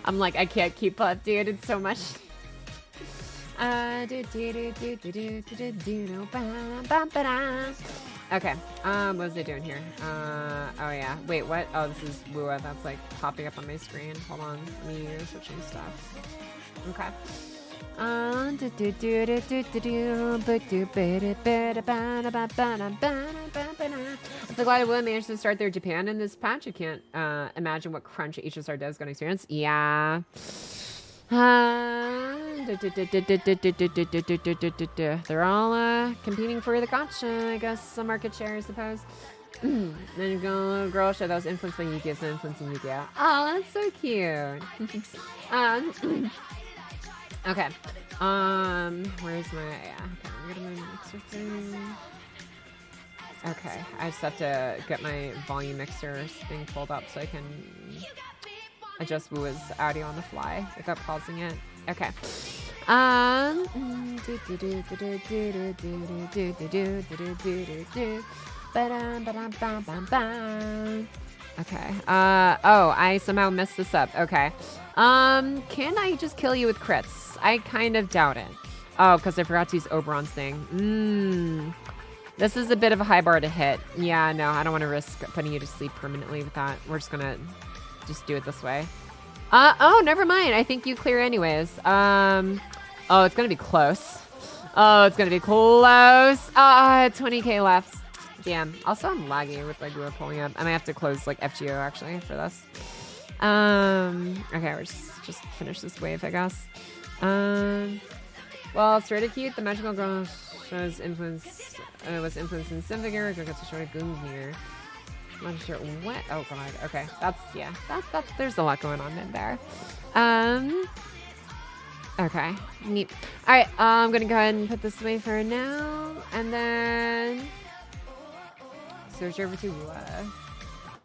I'm like, I can't keep up, dude. It's so much. Okay, what was I doing here? Oh yeah. Wait, what? Oh, this is Wuwa. That's like popping up on my screen. Hold on. Let me switch some stuff. Okay. I'm so glad Wuwa managed to start their Japan in this patch. I can't imagine what crunch HSR does gonna experience. Yeah. They're all competing for the gotcha, I guess, some market share, I suppose. Then you go, girl show that was influenced by Yu-Gi-Oh! So influencing Yu-Gi-Oh! Oh, that's so cute. Okay. Where's my, yeah, okay, I'm gonna mixer thing. Okay, I just have to get my volume mixer thing pulled up so I can adjust Wuwa's audio on the fly without pausing it. Okay. Okay. Oh, I somehow messed this up. Okay. Can I just kill you with crits? I kind of doubt it. Oh, because I forgot to use Oberon's thing. This is a bit of a high bar to hit. Yeah, no, I don't want to risk putting you to sleep permanently with that. We're just gonna just do it this way. Oh, never mind. I think you clear anyways. Oh, it's gonna be close. Oh, it's gonna be close. 20k left. Damn. Also, I'm laggy with like Wuwa pulling up. I might have to close like FGO actually for this. Okay, we're just finish this wave, I guess. Well, Stratacute, the magical girl shows influence. Was influenced in Simvigar. Go get to show a Goomir. I'm not sure what. Oh god. Okay, that's yeah. That's there's a lot going on in there. Okay, neat. All right, I'm gonna go ahead and put this away for now, and then switch over to Wuwa.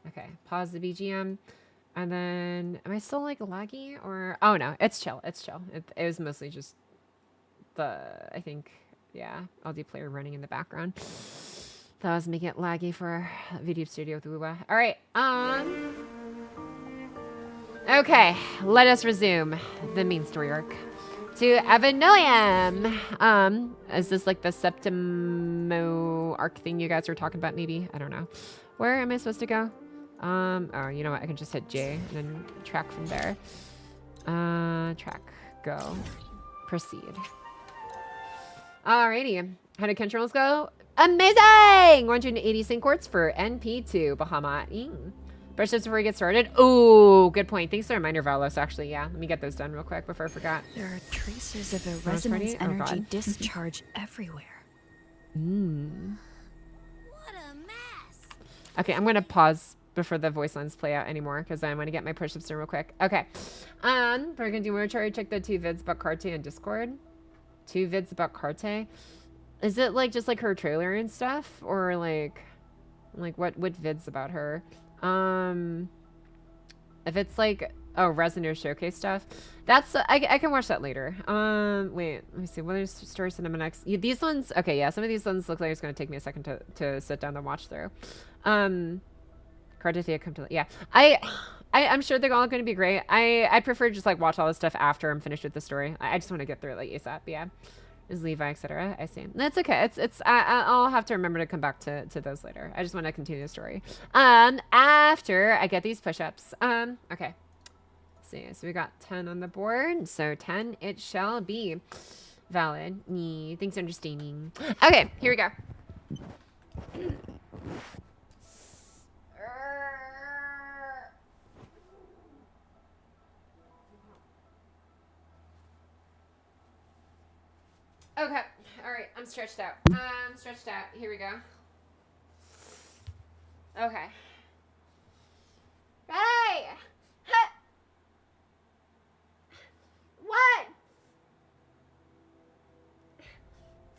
Okay, pause the BGM, and then am I still like laggy or? Oh no, it's chill. It's chill. It was mostly just I think. Yeah, audio player running in the background. That was making it laggy for video studio with Wuwa. All right, okay, let us resume the main story arc to Evanilium. Is this like the Septimo arc thing you guys were talking about? Maybe, I don't know. Where am I supposed to go? Oh, you know what? I can just hit J and then track from there. Track, go, proceed. Alrighty, how did Kenshin rolls go? Amazing! 180 sync quartz for NP2 Bahama. Brush tips before we get started. Oh, good point. Thanks for the reminder, Valos. Actually, yeah, let me get those done real quick before I forgot. There are traces of a resonance energy discharge everywhere. What a mess! Okay, I'm gonna pause before the voice lines play out anymore because I want to get my push-ups done real quick. Okay, we're gonna do more. Check the 2 vids about Carte on Discord. 2 vids about Carte. Is it like just like her trailer and stuff, or like what vids about her? If it's like Resonator showcase stuff, that's I can watch that later. Wait, let me see. What is story cinematics? Yeah, these ones. Okay, yeah, some of these ones look like it's gonna take me a second to sit down and watch through. Carditia come to yeah. I'm sure they're all going to be great. I prefer just like watch all this stuff after I'm finished with the story. I just want to get through it like ASAP. Yeah. is Levi, etc. I see. That's okay. I'll have to remember to come back to those later. I just want to continue the story. After I get these push-ups. Okay. See, so we got 10 on the board. So 10 it shall be. Valid. Thanks for understanding. Okay, here we go. Okay, all right, I'm stretched out. Here we go. Okay. Hey! Ha! 1,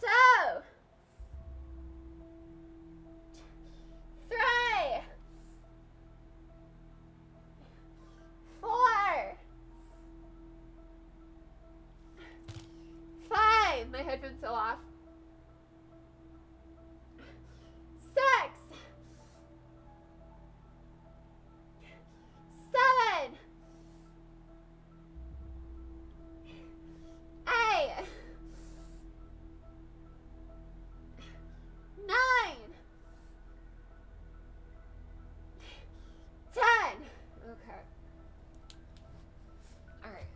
2, 3, 4, 5. My headphones fell off. 6, 7, 8, 9, 10. Okay. All right.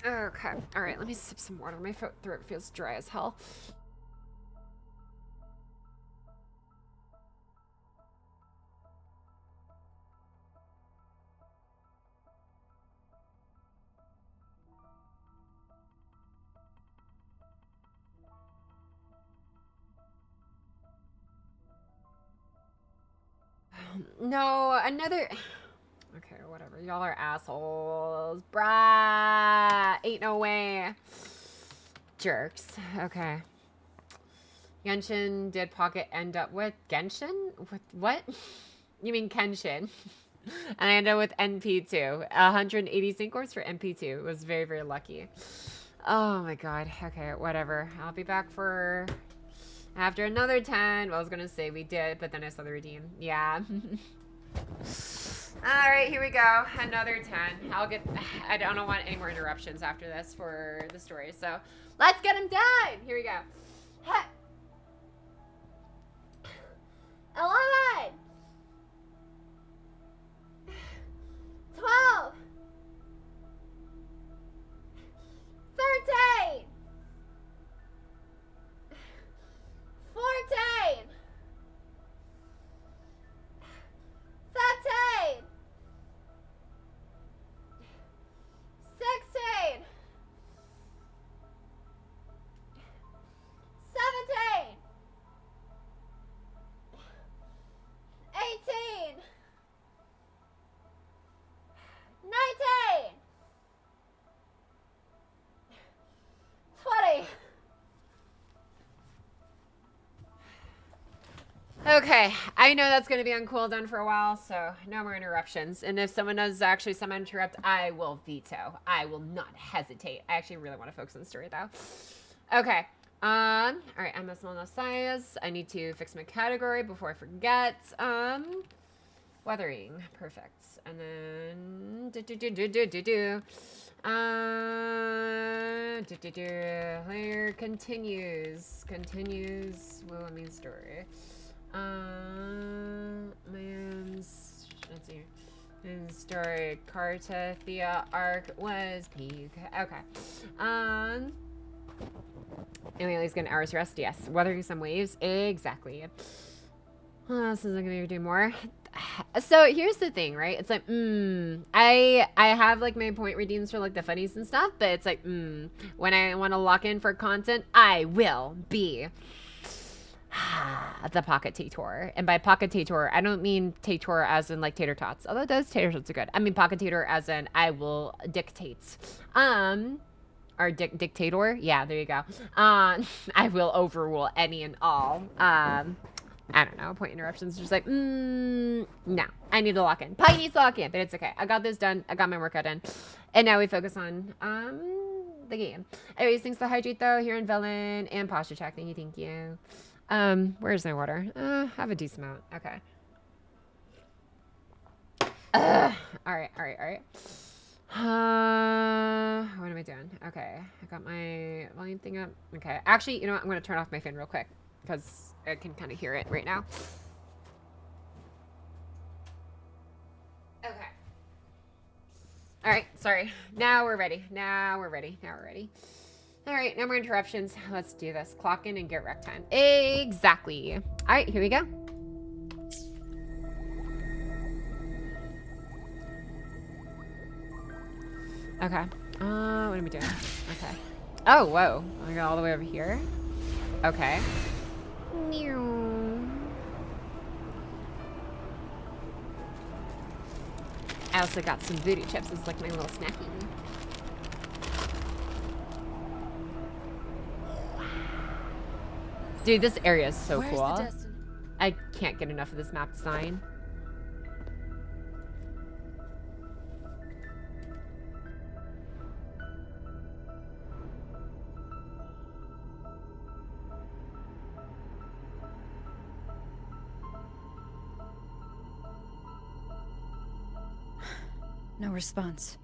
Okay. All right, let me sip some water. My throat feels dry as hell. No, another... Okay, whatever. Y'all are assholes. Brah! Ain't no way. Jerks. Okay. Genshin did Pocket end up with Genshin? With what? You mean Kenshin. And I ended up with NP2. 180 sync scores for NP2. It was very, very lucky. Oh my god. Okay, whatever. I'll be back for... After another 10. Well, I was gonna say we did, but then I saw the redeem. Yeah. Alright, here we go. Another 10. I don't want any more interruptions after this for the story. So, let's get them done! Here we go. 11, 12, 13, 14, 15, 16, 17, 18, 19, 20. Okay, I know that's going to be on cooldown for a while, so no more interruptions. And if someone does actually somehow interrupt, I will veto. I will not hesitate. I actually really want to focus on the story, though. Okay. All right, I'm a small enough size. I need to fix my category before I forget. Weathering. Perfect. And then... Layer continues. Well, I mean story. Man's... Let's see. Man's story. Carta Thea arc was peak. Okay. Anyway, at least get an hour's rest. Yes. Weathering some waves. Exactly. What else is I gonna do more? So here's the thing, right? It's like, I have like my point redeems for like the funnies and stuff, but it's like, when I want to lock in for content, I will be the Pocket Tator. And by Pocket Tator, I don't mean Tator as in like tater tots, although those tater tots are good. I mean Pocket Tator as in I will dictate. Or dictator? Yeah, there you go. I will overrule any and all. I don't know, point interruptions. Just like, no, I need to lock in. Pocky needs to lock in, but it's okay. I got this done. I got my workout in. And now we focus on, the game. Anyways, thanks to Hydrate, though, here in Velen, and Posture Check. Thank you. Where's my water? I have a decent amount. Okay. All right. What am I doing? Okay, I got my volume thing up. Okay, actually, you know what? I'm gonna turn off my fan real quick because I can kind of hear it right now. Okay. All right, sorry. Now we're ready. Now we're ready. All right, no more interruptions. Let's do this. Clock in and get rec time. Exactly. All right, here we go. Okay. What am I doing? Okay. Oh, whoa. I got all the way over here. Okay. I also got some booty chips as like my little snacky. Dude, this area is so cool. I can't get enough of this map design. No response.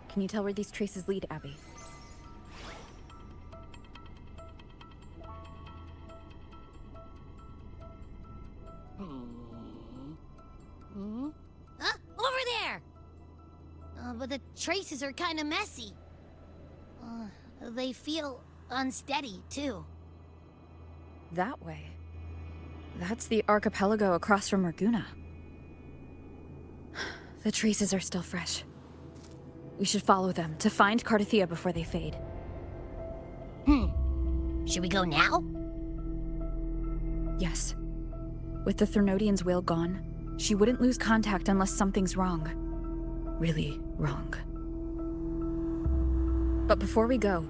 Can you tell where these traces lead, Abby? Huh? Over there! But the traces are kind of messy. They feel unsteady, too. That way. That's the archipelago across from Raguna. The traces are still fresh. We should follow them to find Cardathia before they fade. Should we go now? Yes. With the Thernodian's will gone, she wouldn't lose contact unless something's wrong. Really wrong. But before we go...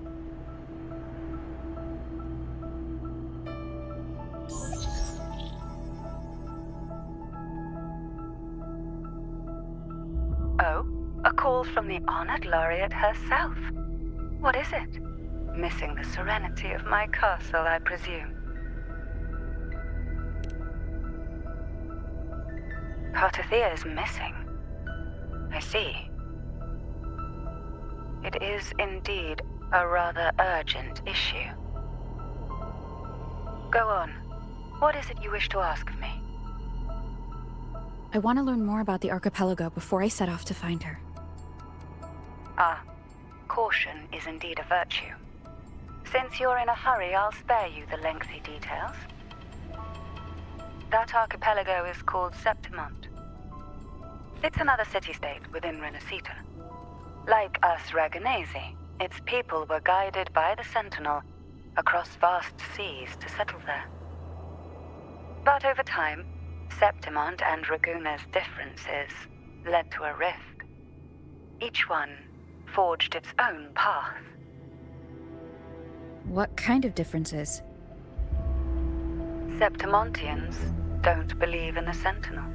Oh, a call from the honored laureate herself. What is it? Missing the serenity of my castle, I presume. Cardathia is missing. I see. It is indeed a rather urgent issue. Go on. What is it you wish to ask of me? I want to learn more about the archipelago before I set off to find her. Ah, caution is indeed a virtue. Since you're in a hurry, I'll spare you the lengthy details. That archipelago is called Septimont. It's another city-state within Renacita. Like us Raganese, its people were guided by the Sentinel across vast seas to settle there. But over time, Septimont and Raguna's differences led to a rift. Each one forged its own path. What kind of differences? Septimontians don't believe in the Sentinel.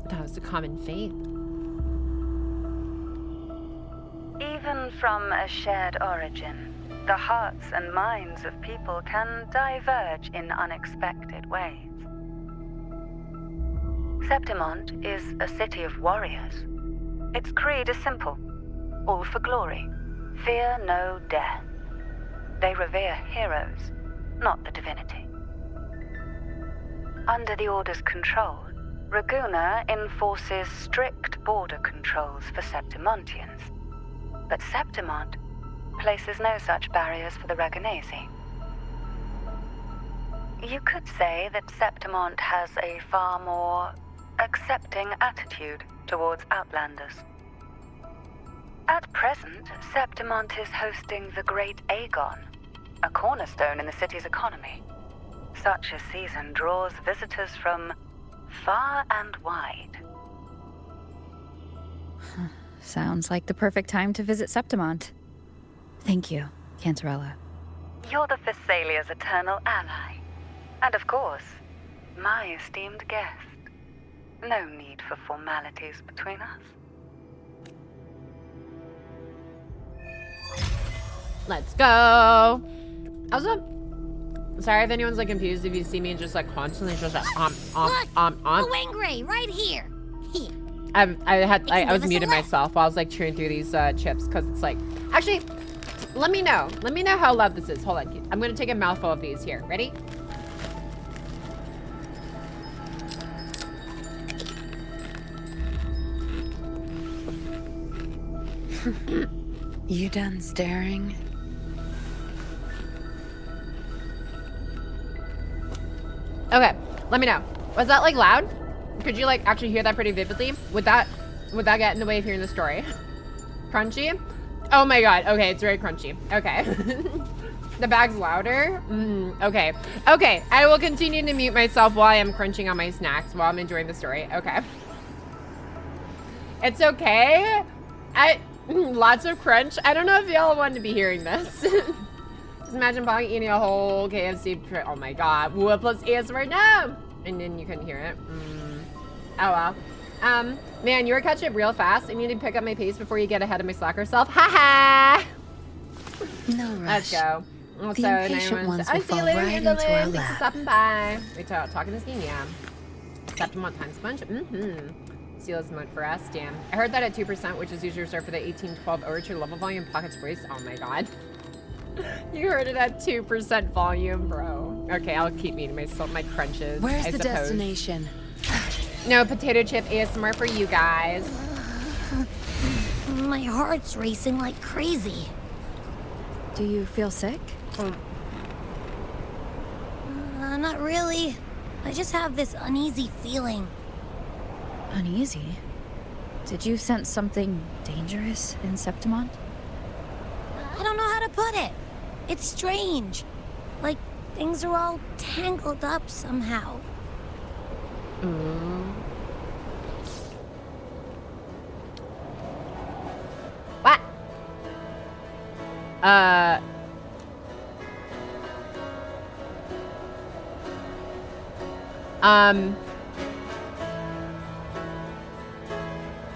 That was a common faith. Even from a shared origin, the hearts and minds of people can diverge in unexpected ways. Septimont is a city of warriors. Its creed is simple: all for glory, fear no death. They revere heroes, not the divinity. Under the Order's control, Raguna enforces strict border controls for Septimontians. But Septimont places no such barriers for the Raganese. You could say that Septimont has a far more accepting attitude towards Outlanders. At present, Septimont is hosting the Great Aegon, a cornerstone in the city's economy. Such a season draws visitors from far and wide. Sounds like the perfect time to visit Septimont. Thank you, Cantarella. You're the Thessalia's eternal ally. And of course, my esteemed guest. No need for formalities between us. Let's go. Also, sorry if anyone's like confused if you see me just like constantly just like Look, Wingray, right here. Here. I was muted myself while I was like chewing through these chips because it's like, actually, let me know how loud this is. Hold on, I'm gonna take a mouthful of these here. Ready? You done staring? Okay, let me know. Was that like loud? Could you like actually hear that pretty vividly? Would that get in the way of hearing the story? Crunchy? Oh my god. Okay, it's very crunchy. Okay. The bag's louder? Okay. Okay, I will continue to mute myself while I am crunching on my snacks while I'm enjoying the story. Okay. It's okay. Lots of crunch. I don't know if y'all want to be hearing this. Just imagine Pocky eating a whole KFC. Oh my god. Wuwa plus ASMR now. And then you couldn't hear it. Oh well. Man, you were catching up real fast. I need to pick up my pace before you get ahead of my slacker self. Haha. No rush. Let's go. Also, The impatient ones will fall right into our lap. Thanks for stopping by. Wait, talking this game? Yeah. Septimont time sponge? Steal this month for us. Damn. I heard that at 2%, which is usually reserved for the 18-12 overture level volume. Pocket's voice. Oh my god. You heard it at 2% volume, bro. Okay, I'll keep eating my crunches. Where's I the suppose. destination? No potato chip ASMR for you guys. My heart's racing like crazy. Do you feel sick? Not really. I just have this uneasy feeling. Uneasy? Did you sense something dangerous in Septimont? I don't know how to put it. It's strange. Like things are all tangled up somehow. What?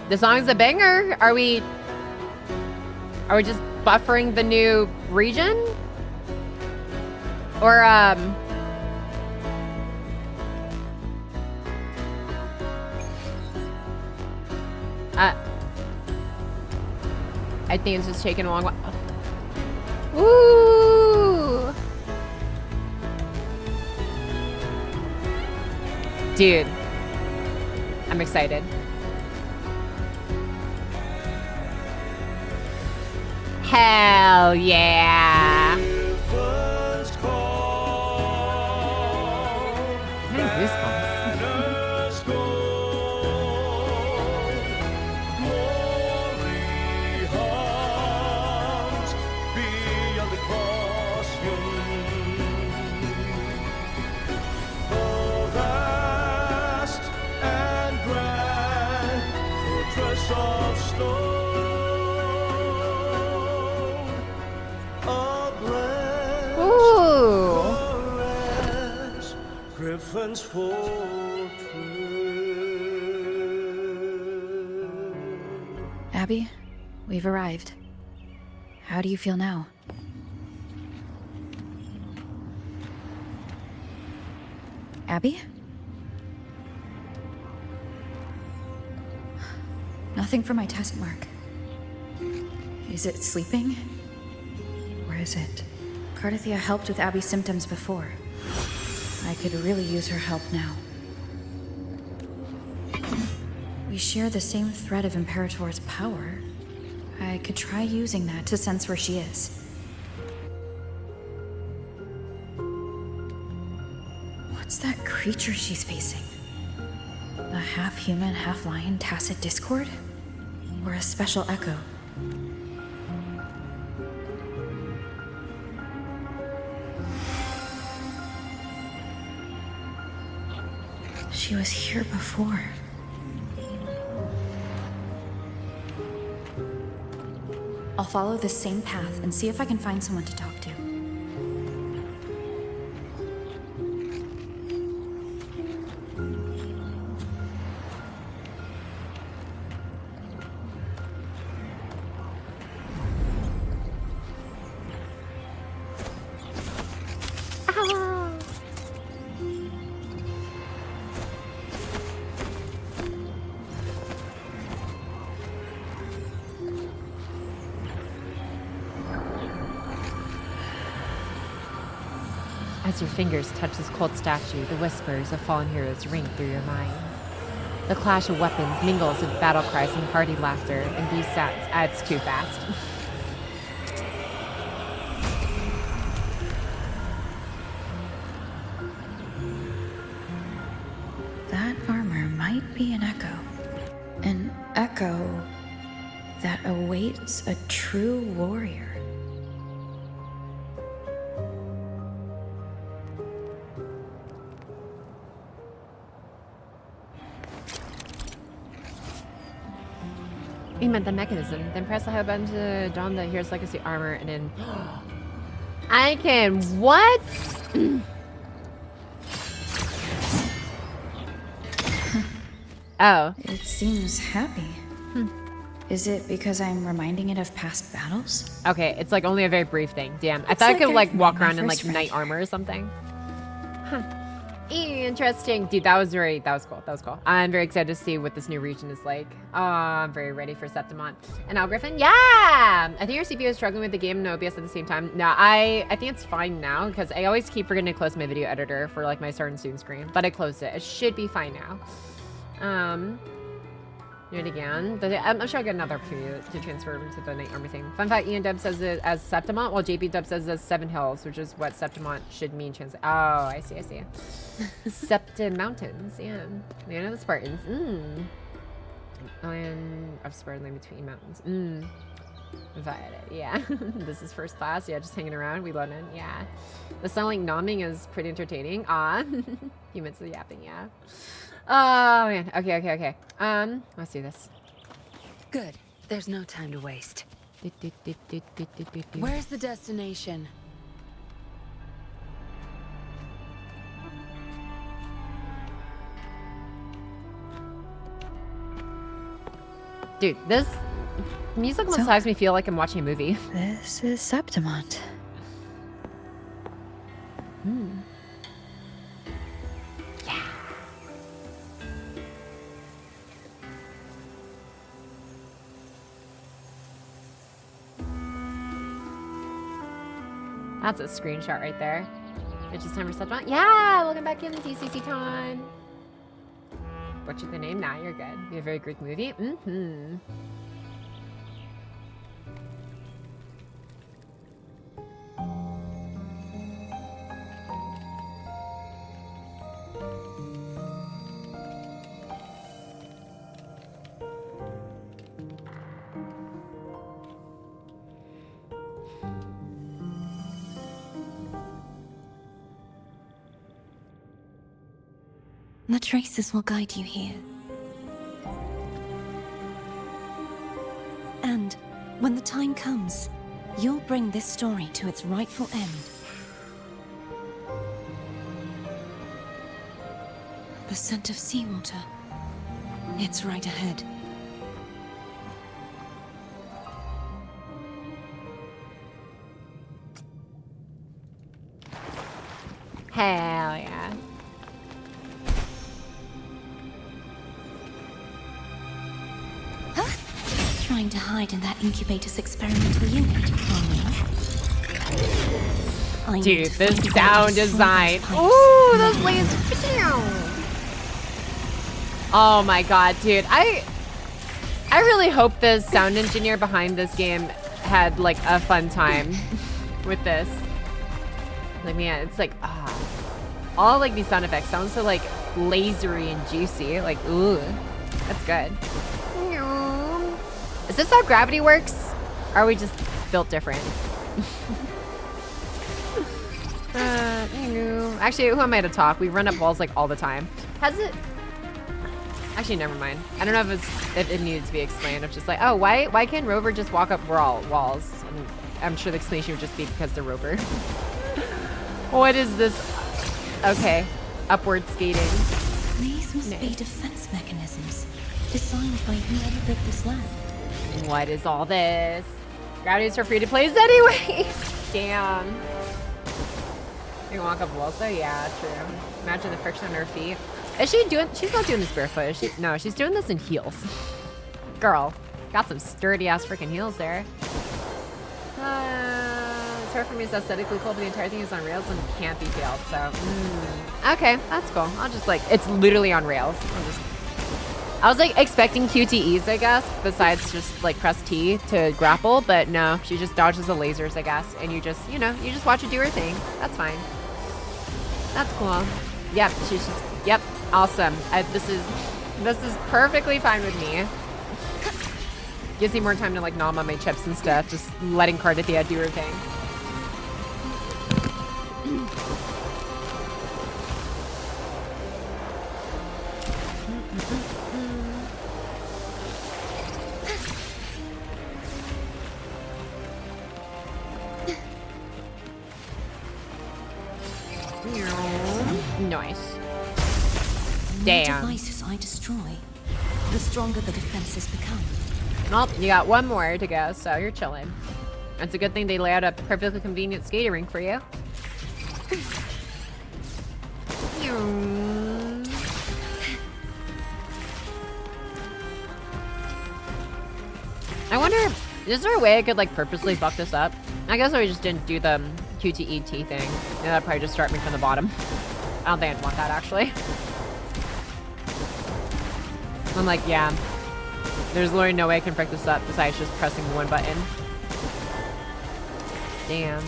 The song's a banger. Are we just buffering the new region? Or, I think it's just taking a long while. Ooh! Dude. I'm excited. Hell yeah! I have goosebumps. Abby, we've arrived. How do you feel now? Abby? Nothing for my test mark. Is it sleeping? Or is it? Cardathia helped with Abby's symptoms before. I could really use her help now. We share the same thread of Imperator's power. I could try using that to sense where she is. What's that creature she's facing? A half-human, half-lion tacit discord? Or a special echo? She was here before. I'll follow the same path and see if I can find someone to talk to. As your fingers touch this cold statue, the whispers of fallen heroes ring through your mind. The clash of weapons mingles with battle cries and hearty laughter, and these sounds adds too fast. That armor might be an echo. An echo that awaits a true warrior. You meant the mechanism. Then press the high button to don the Hero's Legacy armor, and then I can what? Oh. It seems happy. Is it because I'm reminding it of past battles? Okay, it's like only a very brief thing. Damn. I Looks thought I like could like I've walk made my around in like first friend knight here. armor or something. Huh. Interesting. Dude, that was cool. That was cool. I'm very excited to see what this new region is like. Oh, I'm very ready for Septimont. And Al Griffin, yeah! I think your CPU is struggling with the game and OBS at the same time. No, I think it's fine now because I always keep forgetting to close my video editor for like my start and student screen. But I closed it. It should be fine now. Do it again. I'm sure I'll get another opportunity to transfer into the Night Army thing. Fun fact, Ian Dub says it as Septimont, while JP Dub says it as Seven Hills, which is what Septimont should mean. Oh, I see. Septim Mountains, yeah. Land of the Spartans. Land of Spartan, land between mountains. Violet, yeah. This is first class, yeah, just hanging around. We love it, yeah. The sound like nomming is pretty entertaining. Humans are yapping, yeah. Oh, man. Okay. Let's do this. Good. There's no time to waste. Where's the destination? Dude, this music almost makes me feel like I'm watching a movie. This is Septimont. Yeah. That's a screenshot right there. It's just time for Septimont. Yeah, welcome back in the DCC time. Butchered the name? Nah, you're good. Be a very Greek movie. The traces will guide you here. And when the time comes, you'll bring this story to its rightful end. The scent of seawater. It's right ahead. Hell yeah. Trying to hide in that incubator's experimental unit. Dude, this sound design. Ooh, those lasers. Oh my god, dude. I really hope the sound engineer behind this game had like a fun time with this. Like, man, it's like, all like these sound effects sound so like lasery and juicy. Like, ooh, that's good. Is this how gravity works? Or are we just built different? Actually, who am I to talk? We run up walls like all the time. Has it? Actually, never mind. I don't know if it needed to be explained. I'm just like, oh, why can't Rover just walk up walls? I'm sure the explanation would just be because they're Rover. What is this? Okay, upward skating. These must be defense mechanisms designed by whoever built this land. What is all this? Gravity's for free to plays anyway. Damn. You can walk up walls though? Yeah, true. Imagine the friction on her feet. Is she doing? She's not doing this barefoot. Is she? No, she's doing this in heels. Girl, got some sturdy ass freaking heels there. It's hard platform is aesthetically cool, but the entire thing is on rails and can't be failed. So, okay, that's cool. I'll just like, it's literally on rails. I was like expecting QTEs, I guess, besides just like press T to grapple, but no, she just dodges the lasers, I guess, and you just, you know, you just watch her do her thing. That's fine. That's cool. Yep, she's just, yep, awesome. This is perfectly fine with me. Gives me more time to like nom on my chips and stuff, just letting Cardithia do her thing. Nice. Damn. The devices I destroy, the stronger the defenses become. Well, you got one more to go, so you're chilling. It's a good thing they lay out a perfectly convenient skating rink for you. I wonder, is there a way I could like purposely fuck this up? I guess I just didn't do the QTET thing. Yeah, that'd probably just start me from the bottom. I don't think I'd want that actually. I'm like, yeah. There's literally no way I can break this up besides just pressing one button. Damn.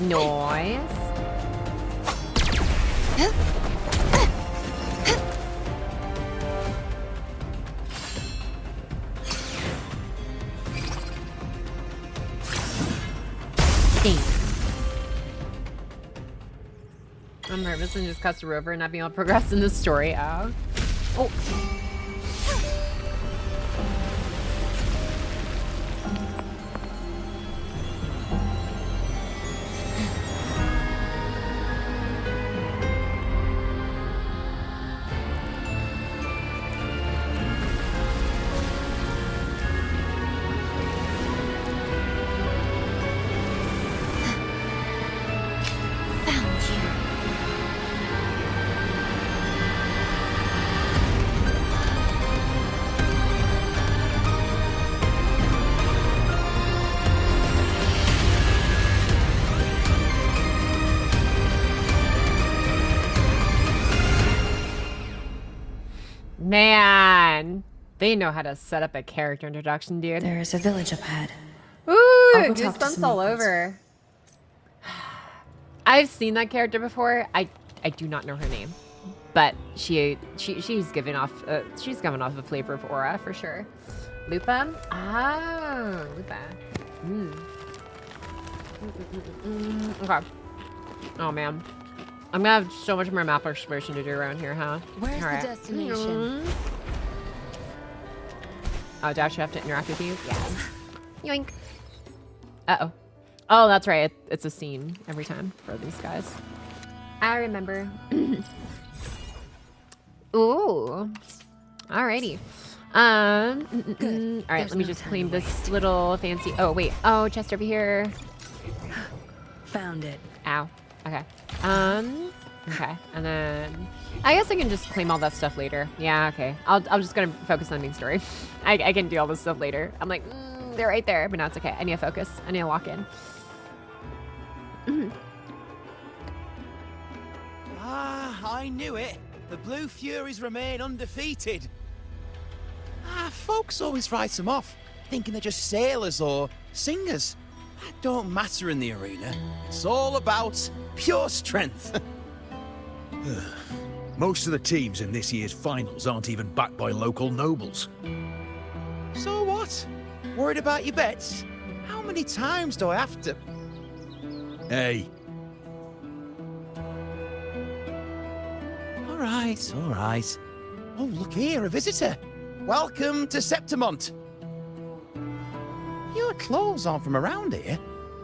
Nice. I'm nervous and just cuts her over and not being able to progress in the story. Oh. Man, they know how to set up a character introduction, dude. There is a village up ahead. Ooh, I'll go talk to goosebumps some all locals. over. I've seen that character before. I do not know her name, but she's giving off a flavor of aura for sure. Lupa. Ah, Lupa. Okay. Oh man. I'm gonna have so much more map exploration to do around here, huh? Where's All right. the destination? Oh, do I actually have to interact with you? Yeah. Yoink. Uh-oh. Oh, that's right. It's a scene every time for these guys. I remember. Ooh. Alrighty. All right, let me just claim this little fancy. Oh, wait. Oh, chest over here. Found it. Ow. Okay. Okay. And then I guess I can just claim all that stuff later. Yeah, okay. I'm just gonna focus on the main story. I can do all this stuff later. I'm like, they're right there, but no, it's okay. I need to focus. I need to lock in. I knew it. The Blue Furies remain undefeated. Folks always write them off, thinking they're just sailors or singers. That don't matter in the arena. It's all about pure strength. Most of the teams in this year's finals aren't even backed by local nobles. So what? Worried about your bets? How many times do I have to... Hey, All right. Oh, look here, a visitor. Welcome to Septimont. Your clothes aren't from around here.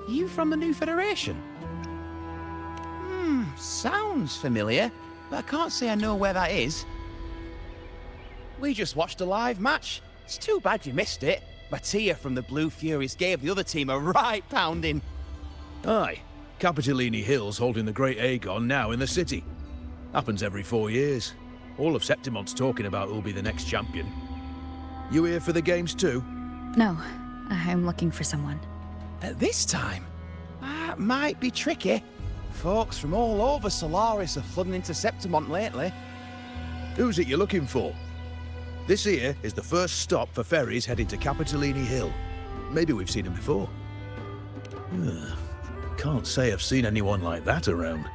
Are you from the New Federation? Sounds familiar, but I can't say I know where that is. We just watched a live match. It's too bad you missed it. But Tia from the Blue Furies gave the other team a right pounding. Aye, Capitolini Hill's holding the Great Aegon now in the city. Happens every 4 years. All of Septimont's talking about who'll be the next champion. You here for the games too? No, I'm looking for someone. At this time, that might be tricky. Folks from all over Solaris are flooding into Septimont lately. Who's it you're looking for? This here is the first stop for ferries heading to Capitolini Hill. Maybe we've seen him before. Can't say I've seen anyone like that around.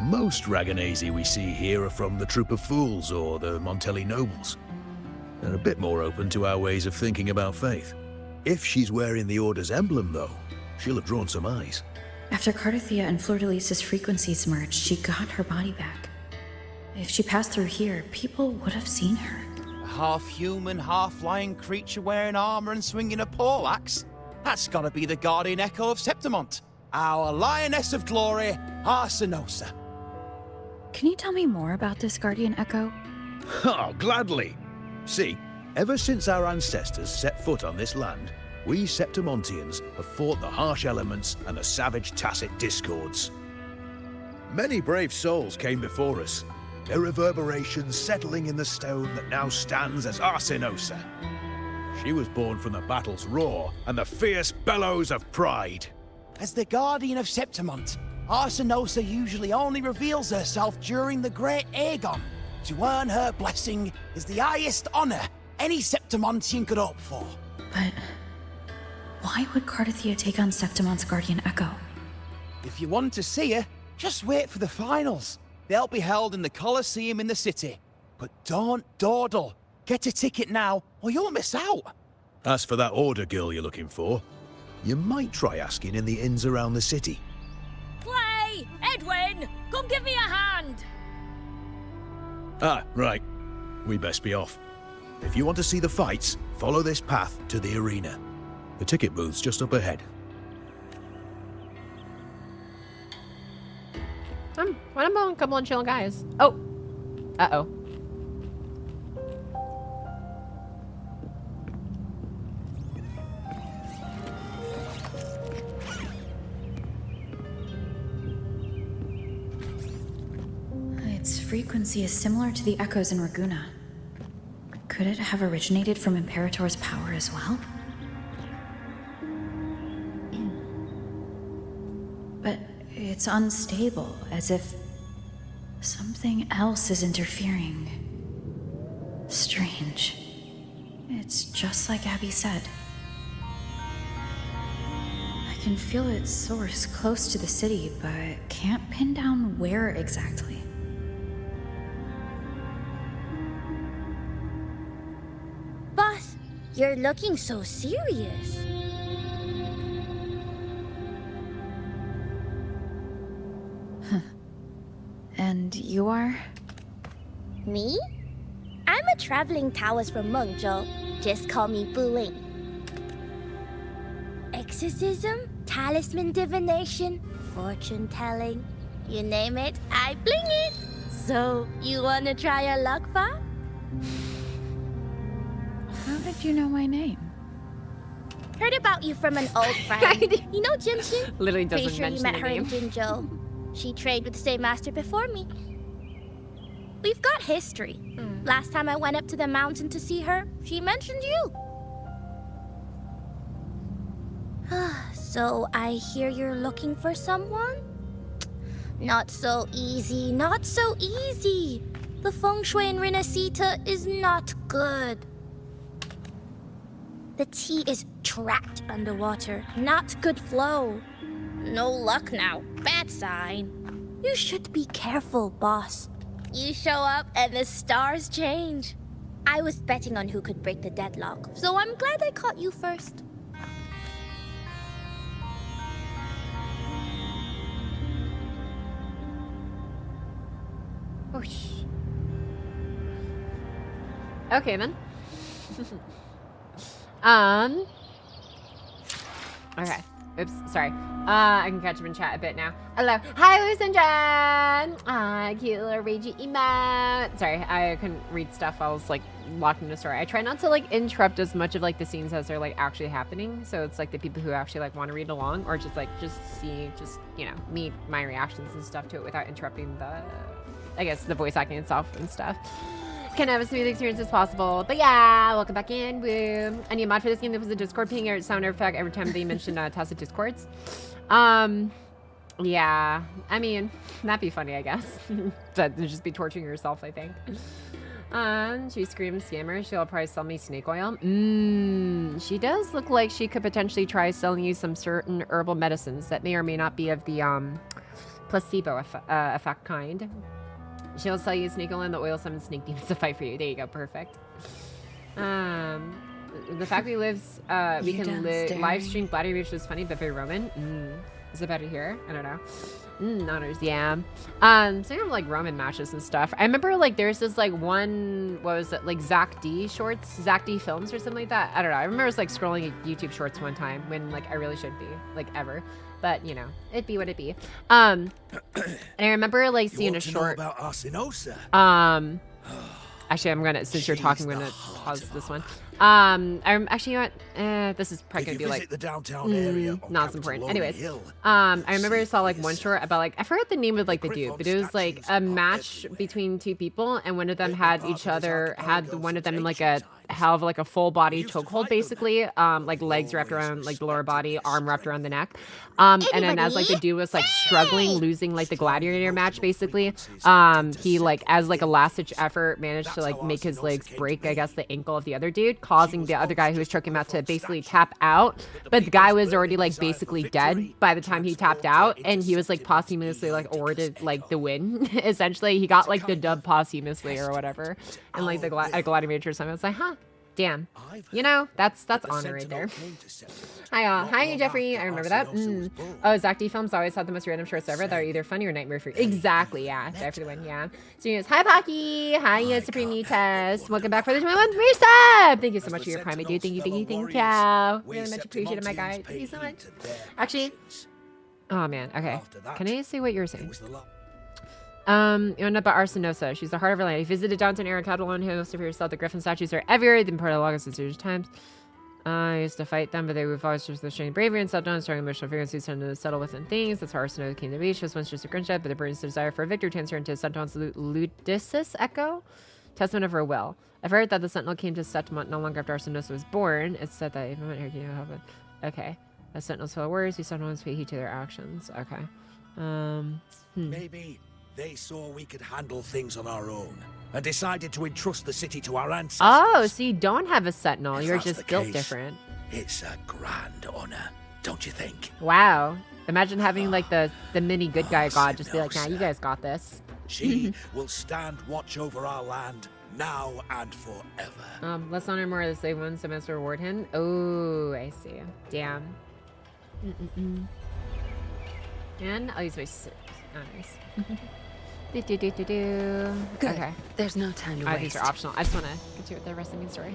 Most Raganesi we see here are from the Troop of Fools or the Montelli Nobles. They're a bit more open to our ways of thinking about faith. If she's wearing the Order's emblem, though, she'll have drawn some eyes. After Cardathia and Fleur-de-Lis's frequencies merged, she got her body back. If she passed through here, people would have seen her. A half-human, half-lion creature wearing armor and swinging a poleaxe? That's gotta be the guardian echo of Septimont. Our lioness of glory, Arsinosa. Can you tell me more about this Guardian Echo? Oh, gladly. See, ever since our ancestors set foot on this land, we Septimontians have fought the harsh elements and the savage Tacit discords. Many brave souls came before us, their reverberations settling in the stone that now stands as Arsinosa. She was born from the battle's roar and the fierce bellows of pride. As the guardian of Septimont, Arsinosa usually only reveals herself during the Great Aegon. To earn her blessing is the highest honor any Septimontian could hope for. But why would Cardathia take on Septimont's Guardian Echo? If you want to see her, just wait for the finals. They'll be held in the Colosseum in the city. But don't dawdle. Get a ticket now, or you'll miss out. As for that Order girl you're looking for, you might try asking in the inns around the city. Clay! Edwin! Come give me a hand! Ah, right. We best be off. If you want to see the fights, follow this path to the arena. The ticket booth's just up ahead. What about a couple of chill guys? Oh. Uh-oh. Its frequency is similar to the echoes in Raguna. Could it have originated from Imperator's power as well? But it's unstable, as if something else is interfering. Strange. It's just like Abby said. I can feel its source close to the city, but can't pin down where exactly. Boss, you're looking so serious. And you are? Me? I'm a traveling Taoist from Mengzhou. Just call me Bu Ling. Exorcism, talisman divination, fortune telling. You name it, I bling it. So, you wanna try your luck, Fa? How did you know my name? Heard about you from an old friend. You know Jimshin? Literally doesn't Pretty sure you mention met the her in name. Jinzhou. She trained with the same master before me. We've got history. Last time I went up to the mountain to see her, she mentioned you. So I hear you're looking for someone? Not so easy, not so easy. The feng shui in Renacita is not good. The tea is trapped underwater, not good flow. No luck now, bad sign. You should be careful, boss. You show up and the stars change. I was betting on who could break the deadlock, so I'm glad I caught you first. Whoosh. Okay then. Okay. Oops, sorry. I can catch up in chat a bit now. Hello. Hi, Lucinjan! Cute little ragey emote. Sorry, I couldn't read stuff. I was like locked in a story. I try not to like interrupt as much of like the scenes as they're like actually happening. So it's like the people who actually like want to read along or just see, you know, my reactions and stuff to it without interrupting the, I guess, the voice acting itself and stuff. Can have a smooth experience as possible. But yeah, welcome back in. Boom. I need a mod for this game. There was a Discord ping or sound effect every time they mentioned tacit discords. Yeah. I mean, that'd be funny, I guess. But just be torturing yourself, I think. She screams scammer. She'll probably sell me snake oil. She does look like she could potentially try selling you some certain herbal medicines that may or may not be of the placebo effect kind. She'll sell you snake oil and the oil summons snake demons to fight for you. There you go. Perfect. The fact we can live stream Bladder Beach is funny, but very Roman. Is it better here? I don't know. Honors, yeah. So you have like Roman matches and stuff. I remember like there's this like one, what was it, like Zach D shorts, Zach D films or something like that. I don't know. I remember like scrolling YouTube shorts one time when like I really should be, like ever. But you know, it'd be what it be. And I remember like seeing a short about Arsinosa. Actually, I'm gonna, since you're talking, I'm gonna pause this one. I'm actually, you know what? This is probably gonna be like the downtown area not as important. Anyways, I remember I saw like one short about like, I forgot the name of like the dude, but it was like a match between two people, and one of them had one of them in like a hell of like a full body chokehold, basically, like legs wrapped around like the lower body, arm wrapped around the neck, and then as like the dude was like struggling, losing like the gladiator match, basically, he like as like a last ditch effort managed to like make his legs break, I guess, the ankle of the other dude, causing the other guy who was choking him out to basically tap out. But the guy was already like basically dead by the time he tapped out, and he was like posthumously like awarded like the win. Essentially, he got like the dub posthumously or whatever, and like the gladiator or something. I was like, huh. Damn, you know, that's honor right there. Hi, Jeffrey. I remember that. Oh, Zach D films always have the most random shorts ever that are either funny or nightmare free. Exactly, yeah, definitely one, yeah. So yes, hi, Pocky. Hi, Supreme Welcome back for the 21th resub. Thank you so much for your prime, dude. Thank you. Really much appreciated, my guy. Thank you so much. Actually, oh man, okay. Can I say what you're saying? You know about Arsinosa. She's the heart of her land. You visited downtown area capital alone, hills for yourself. The griffin statues are everywhere. They've been part of the longest since years times. I used to fight them, but they would always just the strength bravery and settle down, strong emotional frequencies tend to settle within things. That's how Arsinosa came to be. She was once just a grinch, but the burns desire for victory turns her into Sentinel's Ludicis echo, testament of her will. I've heard that the Sentinel came to Settlement no longer after Arsinosa was born. It's said that even here, you know how, but okay. As Sentinels feel words, we Sentinels pay heed to their actions. Okay. Maybe they saw we could handle things on our own and decided to entrust the city to our ancestors. Oh, so you don't have a Sentinel. If you're that's just the built case, different. It's a grand honor, don't you think? Wow. Imagine having like the mini good guy god just be like, nah, you guys got this. She will stand watch over our land now and forever. Let's honor more of the slave ones, so let's reward him. Oh, I see. Damn. And I'll use my nice. Good. Okay. There's no time to waste. These are optional. I just want to continue with the rest of the story.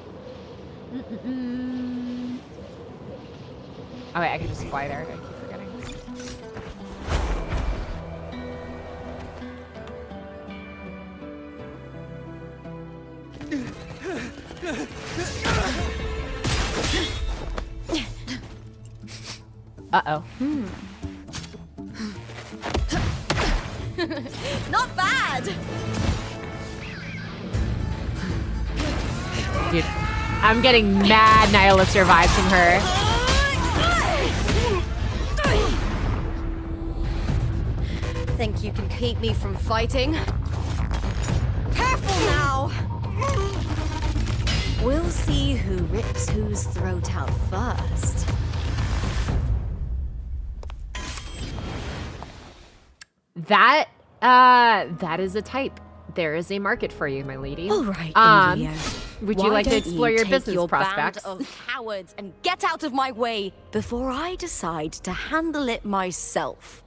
Oh wait, I can just fly there. I keep forgetting. Uh-oh. Not bad! Dude, I'm getting mad Nihilistic vibes from her. Think you can keep me from fighting? Careful now! We'll see who rips whose throat out first. That is a type. There is a market for you, my lady. All right, Emilio. Would you like to explore your business your prospects? Band of cowards and get out of my way before I decide to handle it myself.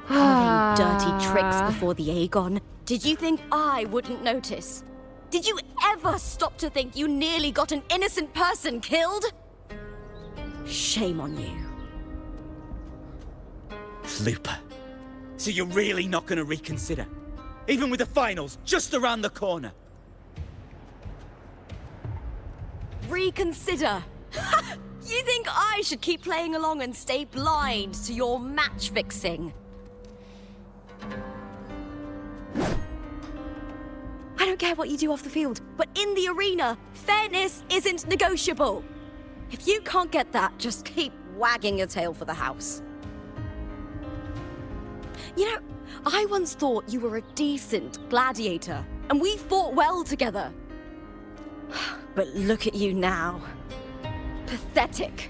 Pulling dirty tricks before the Aegon. Did you think I wouldn't notice? Did you ever stop to think you nearly got an innocent person killed? Shame on you. Lupa. So you're really not gonna reconsider? Even with the finals just around the corner? Reconsider? You think I should keep playing along and stay blind to your match fixing? I don't care what you do off the field, but in the arena, fairness isn't negotiable. If you can't get that, just keep wagging your tail for the house. You know, I once thought you were a decent gladiator, and we fought well together. But look at you now. Pathetic.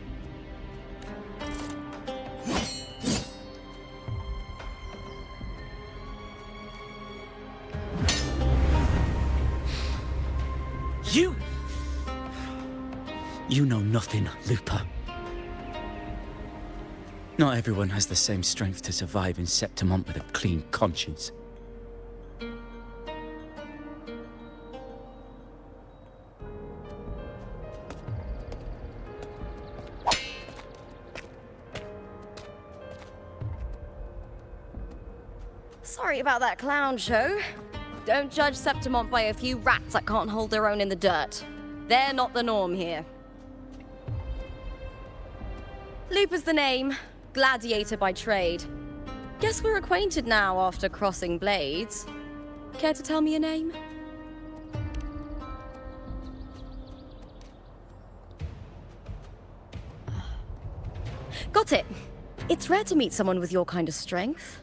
You know nothing, Lupa. Not everyone has the same strength to survive in Septimont with a clean conscience. Sorry about that clown show. Don't judge Septimont by a few rats that can't hold their own in the dirt. They're not the norm here. Lupa's the name, gladiator by trade. Guess we're acquainted now after crossing blades. Care to tell me your name? Got it. It's rare to meet someone with your kind of strength.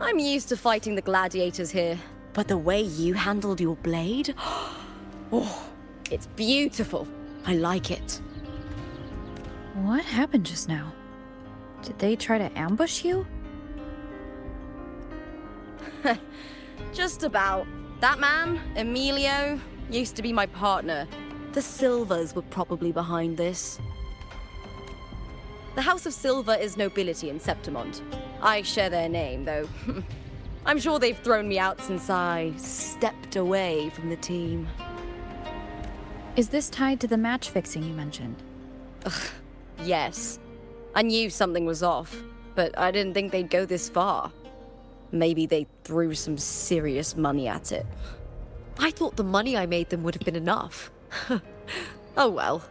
I'm used to fighting the gladiators here, but the way you handled your blade... Oh, it's beautiful. I like it. What happened just now? Did they try to ambush you? Just about. That man, Emilio, used to be my partner. The Silvers were probably behind this. The House of Silver is nobility in Septimont. I share their name, though. I'm sure they've thrown me out since I stepped away from the team. Is this tied to the match fixing you mentioned? Ugh, yes. I knew something was off, but I didn't think they'd go this far. Maybe they threw some serious money at it. I thought the money I made them would have been enough. Oh well.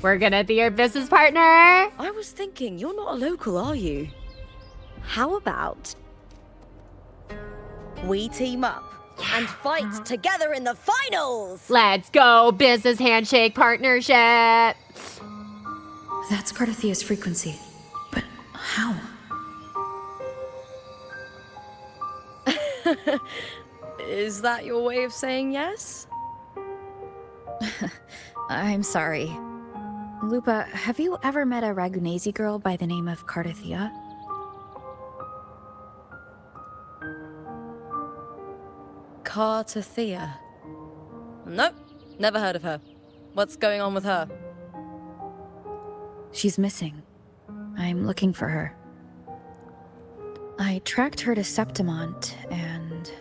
We're gonna be your business partner. I was thinking, you're not a local, are you? How about we team up and fight together in the finals? Let's go, business handshake partnership. That's Cardathia's frequency. But how? Is that your way of saying yes? I'm sorry. Lupa, have you ever met a Ragunesi girl by the name of Cardathia? Cardathia? Nope, never heard of her. What's going on with her? She's missing. I'm looking for her. I tracked her to Septimont, and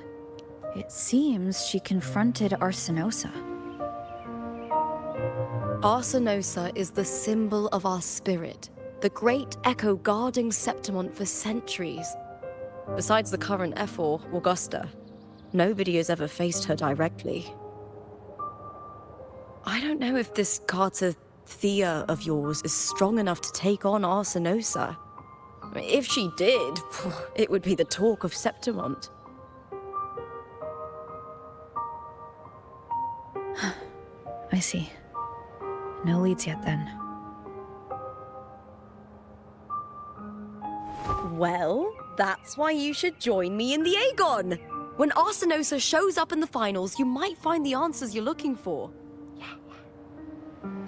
it seems she confronted Arsenosa. Arsenosa is the symbol of our spirit, the great echo guarding Septimont for centuries. Besides the current Ephor, Augusta, nobody has ever faced her directly. I don't know if this Cardathia of yours is strong enough to take on Arsenosa. If she did, it would be the talk of Septimont. I see. No leads yet, then. Well, that's why you should join me in the Aegon! When Arsenosa shows up in the finals, you might find the answers you're looking for.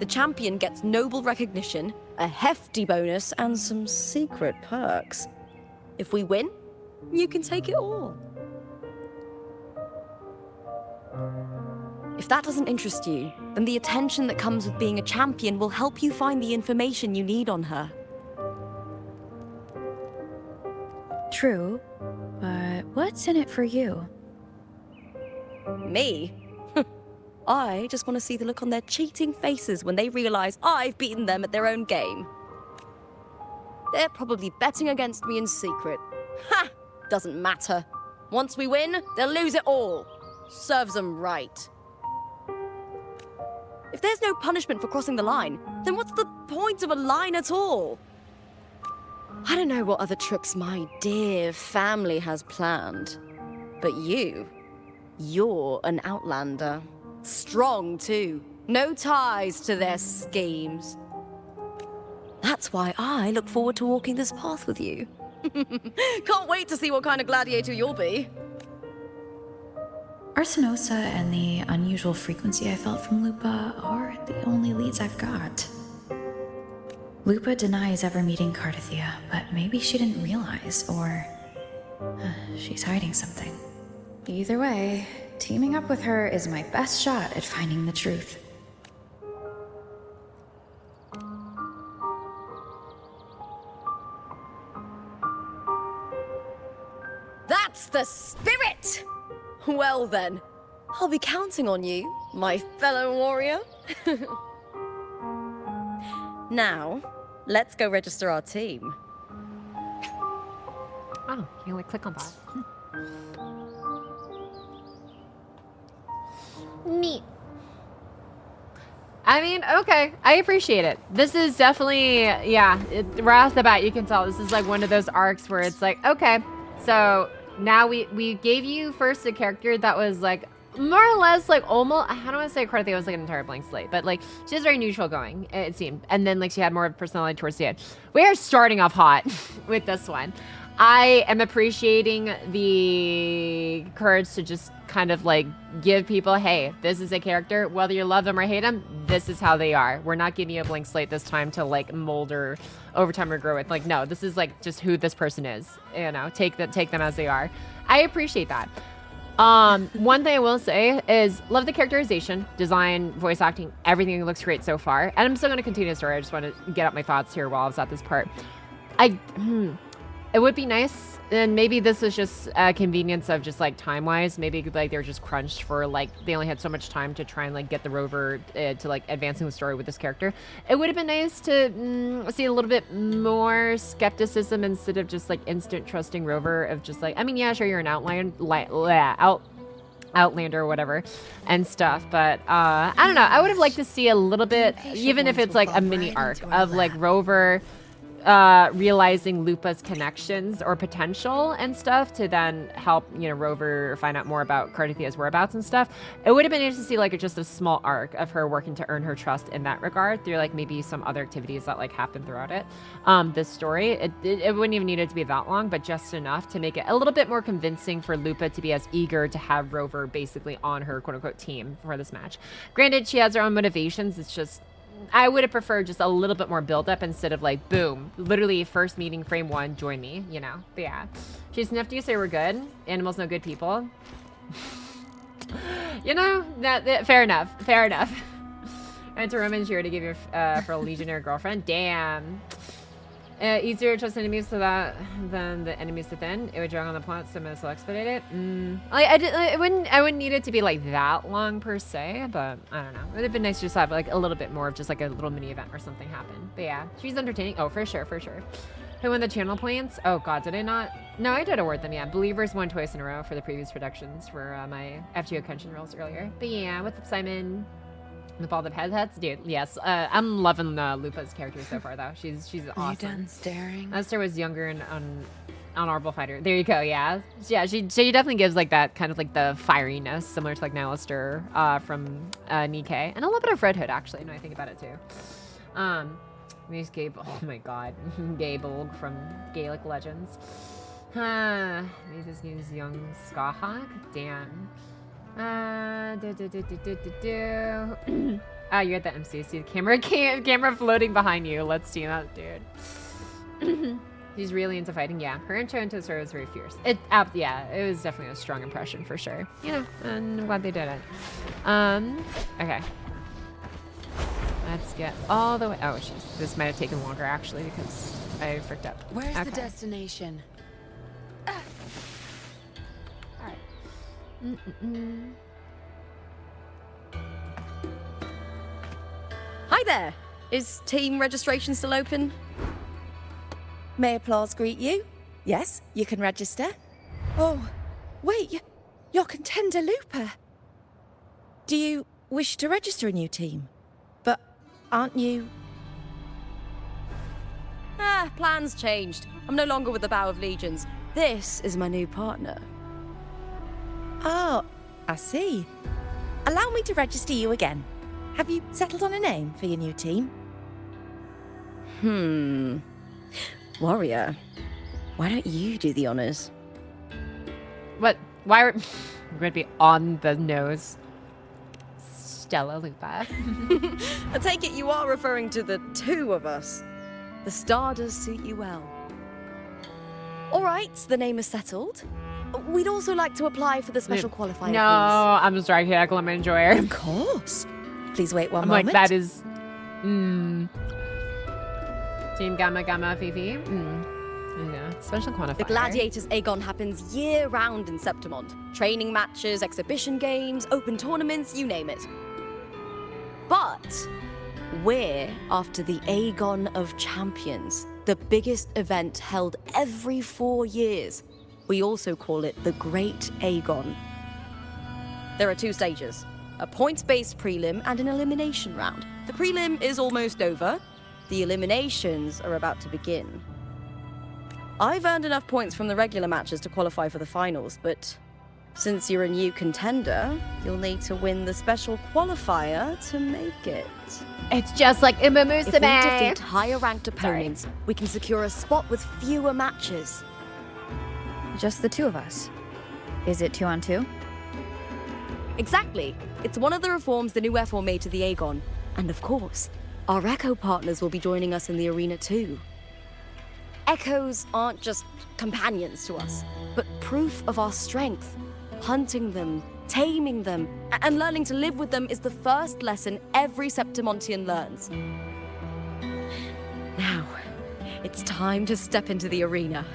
The champion gets noble recognition, a hefty bonus, and some secret perks. If we win, you can take it all. If that doesn't interest you, then the attention that comes with being a champion will help you find the information you need on her. True, but what's in it for you? Me? I just want to see the look on their cheating faces when they realize I've beaten them at their own game. They're probably betting against me in secret. Ha! Doesn't matter. Once we win, they'll lose it all. Serves them right. If there's no punishment for crossing the line, then what's the point of a line at all? I don't know what other tricks my dear family has planned, but you're an outlander. Strong, too. No ties to their schemes. That's why I look forward to walking this path with you. Can't wait to see what kind of gladiator you'll be. Arsenosa and the unusual frequency I felt from Lupa are the only leads I've got. Lupa denies ever meeting Cardathia, but maybe she didn't realize, or she's hiding something. Either way, teaming up with her is my best shot at finding the truth. That's the spirit! Well then, I'll be counting on you, my fellow warrior. Now, let's go register our team. Oh, you can like click on that. Neat. I mean, okay, I appreciate it. This is definitely, yeah, right off the bat, you can tell this is like one of those arcs where it's like, okay, so now we gave you first a character that was like more or less like almost, I don't want to say Cardathia was like an entire blank slate, but like she was very neutral going, it seemed. And then like she had more personality towards the end. We are starting off hot with this one. I am appreciating the courage to just kind of like give people, hey, this is a character, whether you love them or hate them, this is how they are. We're not giving you a blank slate this time to like mold or over time or grow with. Like, no, this is like just who this person is, you know, take them as they are. I appreciate that. One thing I will say is love the characterization, design, voice acting, everything looks great so far. And I'm still going to continue the story. I just want to get out my thoughts here while I was at this part. It would be nice, and maybe this was just a convenience of just like time-wise. Maybe like they were just crunched for like they only had so much time to try and like get the rover to like advancing the story with this character. It would have been nice to see a little bit more skepticism instead of just like instant trusting rover of just like, I mean, yeah, sure, you're an Outlander or whatever and stuff, but I don't know. I would have liked to see a little bit, even if it's like a mini arc of like rover realizing Lupa's connections or potential and stuff to then help, you know, Rover find out more about Cardathia's whereabouts and stuff. It would have been nice to see like just a small arc of her working to earn her trust in that regard through like maybe some other activities that like happen throughout it. This story, it wouldn't even need it to be that long, but just enough to make it a little bit more convincing for Lupa to be as eager to have Rover basically on her quote unquote team for this match. Granted, she has her own motivations. It's just, I would have preferred just a little bit more build-up instead of like, boom, literally first meeting, frame one, join me, you know? But yeah, she's enough to say we're good. Animals know good people. You know, that fair enough, fair enough. I went to Roman here to give you for a legionnaire girlfriend. Damn. Easier to trust enemies to that than the enemies within. It would drag on the plot, so will expedite it. Like I wouldn't need it to be like that long per se, but I don't know. It would have been nice to just have like a little bit more of just like a little mini event or something happen. But yeah, she's entertaining. Oh, for sure, for sure. Who won the channel points? Oh God, did I not? No, I did award them. Yeah, Believers won twice in a row for the previous productions for my FGO Kenshin rolls earlier. But yeah, what's up, Simon? With all the headsets, dude. Yes, I'm loving Lupa's character so far, though. She's awesome. Are you done staring? Esther was younger and honorable fighter. There you go. Yeah, yeah. She definitely gives like that kind of like the fieriness, similar to like Nylister from Nikkei, and a little bit of Red Hood actually. Now I think about it too. There's Gabe. Oh my God, Gable from Gaelic Legends. Maybe this news young Skahawk. Damn. You're at the MC. See the camera floating behind you. Let's see that, dude. She's really into fighting. Yeah, her intro into the story was very fierce. Yeah, it was definitely a strong impression for sure. You know, and I'm glad they did it. Okay. Let's get all the way. Oh, jeez. This might have taken longer actually because I fricked up. Where's the destination? Hi there. Is team registration still open? May applause greet you? Yes, you can register. Oh, wait, you're contender Lupa. Do you wish to register a new team? But aren't you... Plans changed. I'm no longer with the Bow of Legions. This is my new partner. Oh, I see. Allow me to register you again. Have you settled on a name for your new team? Warrior, why don't you do the honors? What? Why are... We're going to be on the nose. Stella Lupa. I take it you are referring to the two of us. The star does suit you well. All right, the name is settled. We'd also like to apply for the special qualifier, No, I'm sorry, let me enjoy it. Of course. Please wait one I'm moment. like, that is... Team Gamma Gamma Fifi. Yeah, special quantifier. The Gladiators Aegon happens year-round in Septimont. Training matches, exhibition games, open tournaments, you name it. But we're after the Aegon of Champions, the biggest event held every 4 years. We also call it the Great Aegon. There are 2 stages, a points-based prelim and an elimination round. The prelim is almost over. The eliminations are about to begin. I've earned enough points from the regular matches to qualify for the finals, but since you're a new contender, you'll need to win the special qualifier to make it. It's just like If we Imamusume. defeat higher-ranked opponents, we can secure a spot with fewer matches. Just the 2 of us. Is it 2-on-2? Exactly. It's one of the reforms the new F4 made to the Aegon. And of course, our Echo partners will be joining us in the arena too. Echoes aren't just companions to us, but proof of our strength. Hunting them, taming them, and learning to live with them is the first lesson every Septimontian learns. Now, it's time to step into the arena.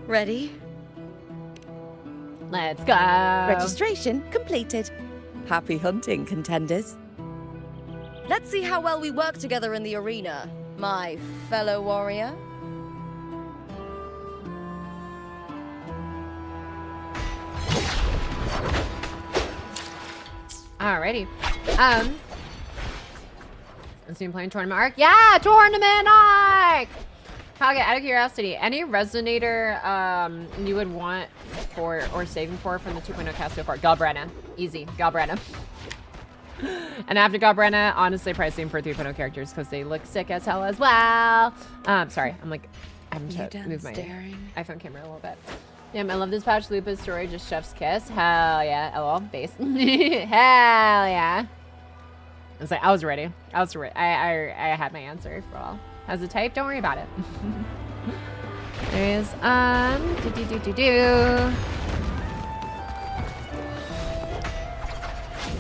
Ready? Let's go. Registration completed. Happy hunting, contenders. Let's see how well we work together in the arena, my fellow warrior. Alrighty. Let's see, playing tournament arc. Yeah, tournament arc. Pocky, out of curiosity, any resonator you would want for or saving for from the 2.0 cast so far? Galbrana, easy. Galbrana. And after Galbrana, honestly, probably same for 3.0 characters because they look sick as hell as well. Sorry, I'm having to move my iPhone camera a little bit. Yeah, I love this pouch. Lupa's story, just chef's kiss. Hell yeah. LOL, base. Hell yeah. I was ready. I had my answer for all. How's the type? Don't worry about it. There's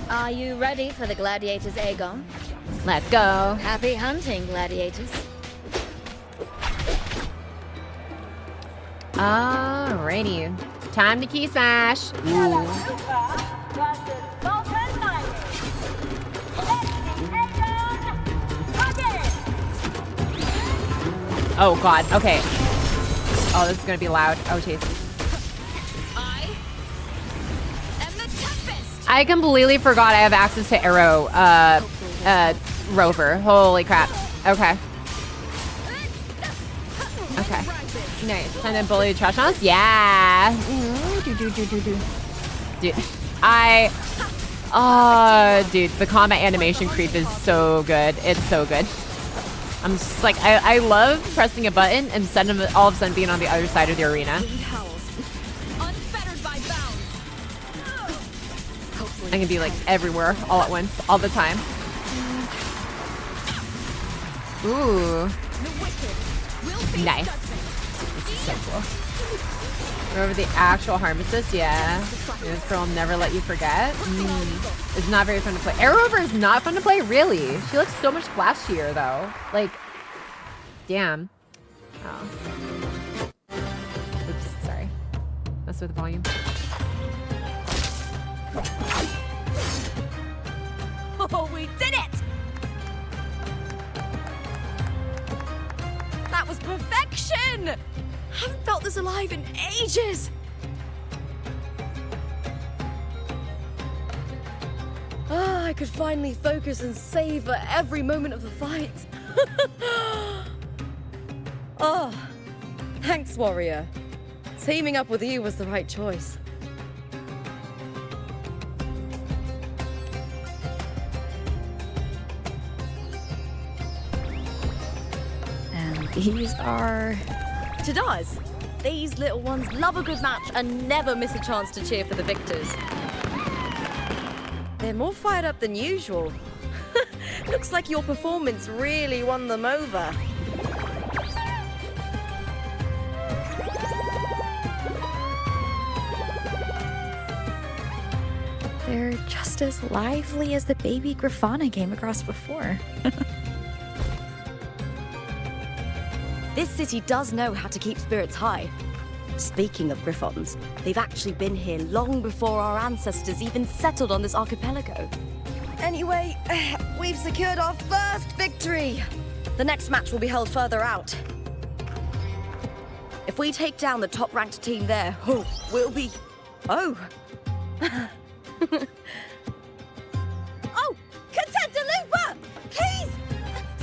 Are you ready for the Gladiators Aegon? Let's go. Happy hunting, Gladiators. Alrighty. Time to key smash. Ooh. Oh god, okay. Oh, this is gonna be loud. Oh jeez. I completely forgot I have access to Arrow Rover. Holy crap. Okay. Okay. Nice. Time to bully the trash on us? Yeah. Dude, dude, the combat animation creep is so good. It's so good. I'm just like, I love pressing a button and all of a sudden being on the other side of the arena. I can be like everywhere, all at once, all the time. Ooh. Nice. This is so cool. Remember the actual harvesters? Yeah. This girl will never let you forget. It's not very fun to play. Arrow Rover is not fun to play, really. She looks so much flashier, though. Like, damn. Oh. Oops, sorry. Mess with the volume. Oh, we did it! That was perfection! Haven't felt this alive in ages! Ah, I could finally focus and savor every moment of the fight. Oh, thanks, warrior. Teaming up with you was the right choice. And these are... Tadars. These little ones love a good match and never miss a chance to cheer for the victors. They're more fired up than usual. Looks like your performance really won them over. They're just as lively as the baby Grafana came across before. This city does know how to keep spirits high. Speaking of Griffons, they've actually been here long before our ancestors even settled on this archipelago. Anyway, we've secured our first victory. The next match will be held further out. If we take down the top-ranked team there, we'll be... Oh! Oh! Contender Lupa! Please!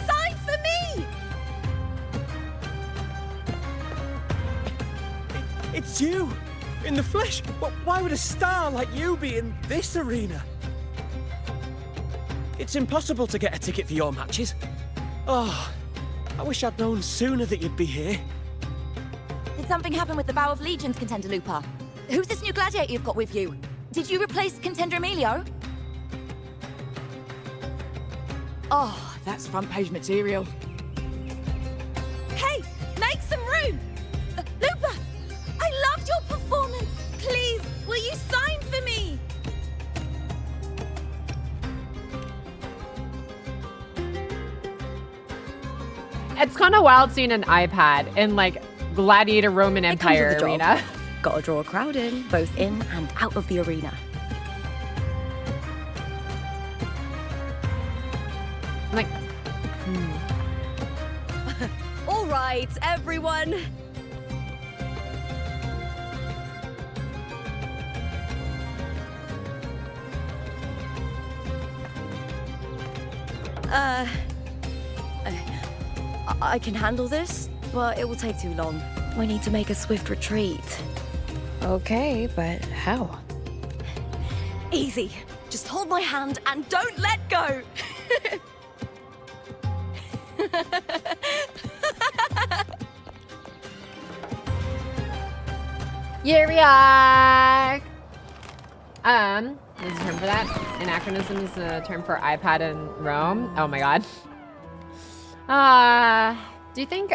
Sign for me! It's you! In the flesh! Why would a star like you be in this arena? It's impossible to get a ticket for your matches. Oh, I wish I'd known sooner that you'd be here. Did something happen with the Bow of Legions, Contender Lupa? Who's this new gladiator you've got with you? Did you replace Contender Emilio? Oh, that's front page material. Hey, make some room! Lupa, I loved your performance. Please, will you sign for me? It's kind of wild seeing an iPad in like Gladiator Roman Empire arena. Gotta draw a crowd in, both in and out of the arena. I'm like, All right, everyone. I can handle this, but it will take too long. We need to make a swift retreat. Okay, but how? Easy. Just hold my hand and don't let go. here we are. There's a term for that. Anachronism is a term for iPad in Rome. Oh my god. Do you think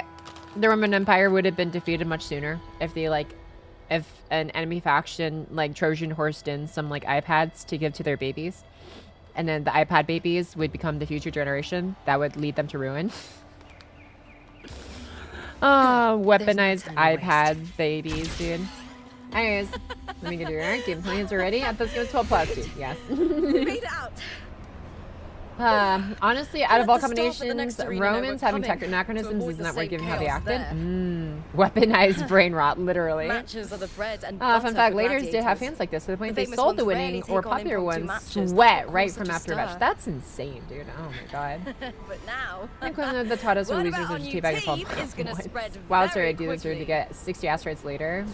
the Roman Empire would have been defeated much sooner if they if an enemy faction like Trojan horsed in some like iPads to give to their babies, and then the iPad babies would become the future generation that would lead them to ruin? Oh, weaponized iPad babies, dude. Anyways, let me get your game plans already. I thought it was 12 plus, dude. Yes. Read it out. Honestly, out of all combinations, Romans having tech anachronisms is not worth giving how they acted. Weaponized brain rot, literally. Matches are the bread and fun fact, Laters did have fans like this to the point they sold the winning or popular ones sweat right from after match. That's insane, dude. Oh my god. But now, I think one of the Tatas will losers is to teabag yourself. Wow, sorry, I do this to get 60 asteroids later.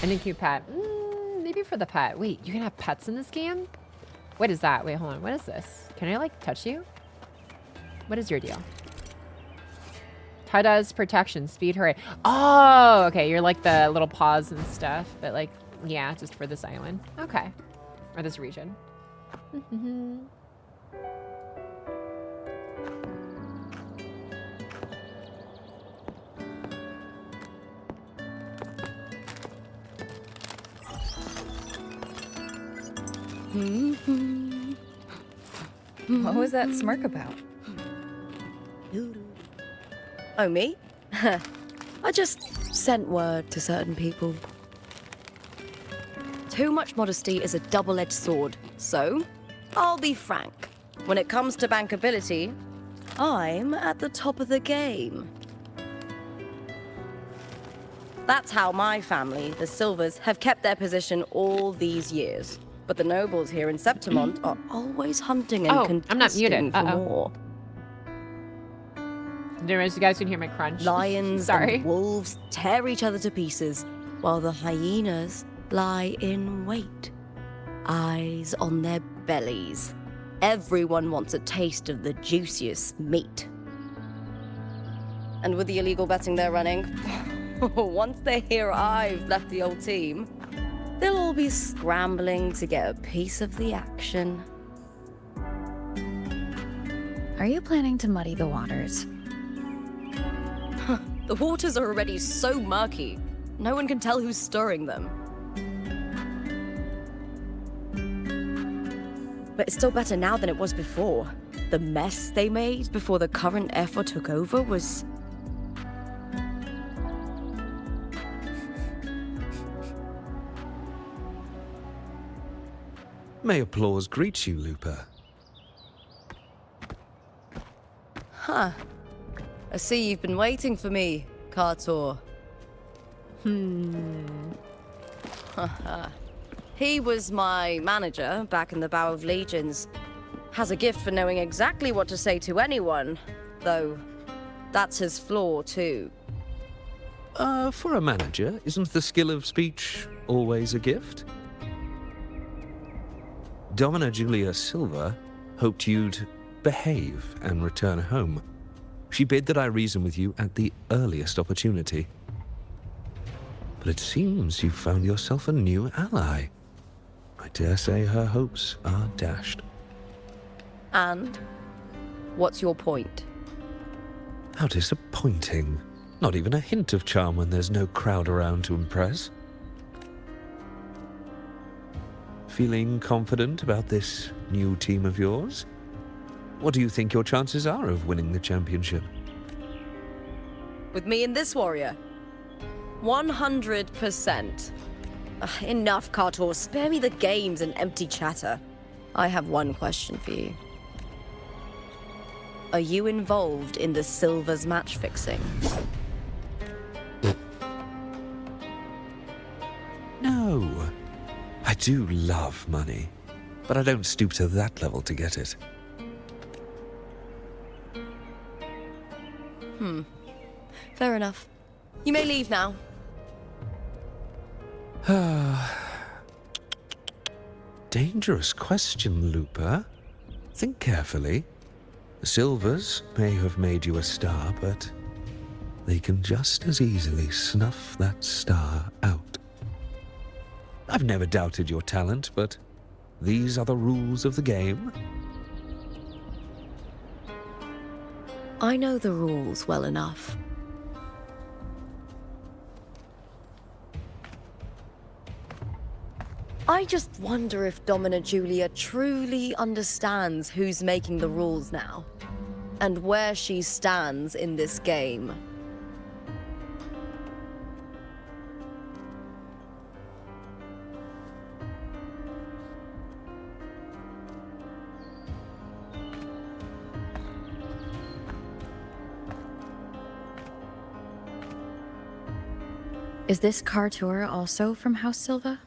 And a cute pet. Maybe for the pet. Wait, you can have pets in this game? What is that? Wait, hold on. What is this? Can I, like, touch you? What is your deal? Tada's protection, speed, hurry. Oh, okay. You're like the little paws and stuff. But, like, yeah, just for this island. Okay. Or this region. What was that smirk about? Oh, me? I just sent word to certain people. Too much modesty is a double-edged sword, so I'll be frank. When it comes to bankability, I'm at the top of the game. That's how my family, the Silvers, have kept their position all these years. But the nobles here in Septimont are always hunting and contesting I'm not muted. for more. Anyways, you guys can hear my crunch. Lions Sorry. and wolves tear each other to pieces, while the hyenas lie in wait, eyes on their bellies. Everyone wants a taste of the juiciest meat. And with the illegal betting they're running, once they hear I've left the old team, they'll all be scrambling to get a piece of the action. Are you planning to muddy the waters? The waters are already so murky, no one can tell who's stirring them. But it's still better now than it was before. The mess they made before the current effort took over was... May applause greet you, Lupa. Huh. I see you've been waiting for me, Kartor. He was my manager back in the Bow of Legions. Has a gift for knowing exactly what to say to anyone, though that's his flaw too. For a manager, isn't the skill of speech always a gift? Domina Julia Silva hoped you'd behave and return home. She bid that I reason with you at the earliest opportunity. But it seems you've found yourself a new ally. I dare say her hopes are dashed. And? What's your point? How disappointing. Not even a hint of charm when there's no crowd around to impress. Feeling confident about this new team of yours? What do you think your chances are of winning the championship? With me and this warrior? 100%. Enough, Kartor. Spare me the games and empty chatter. I have one question for you. Are you involved in the Silvers match fixing? No. I do love money, but I don't stoop to that level to get it. Fair enough. You may leave now. Dangerous question, Lupa. Think carefully. The Silvers may have made you a star, but they can just as easily snuff that star out. I've never doubted your talent, but these are the rules of the game. I know the rules well enough. I just wonder if Domina Julia truly understands who's making the rules now, and where she stands in this game. Is this Kartor also from House Silva?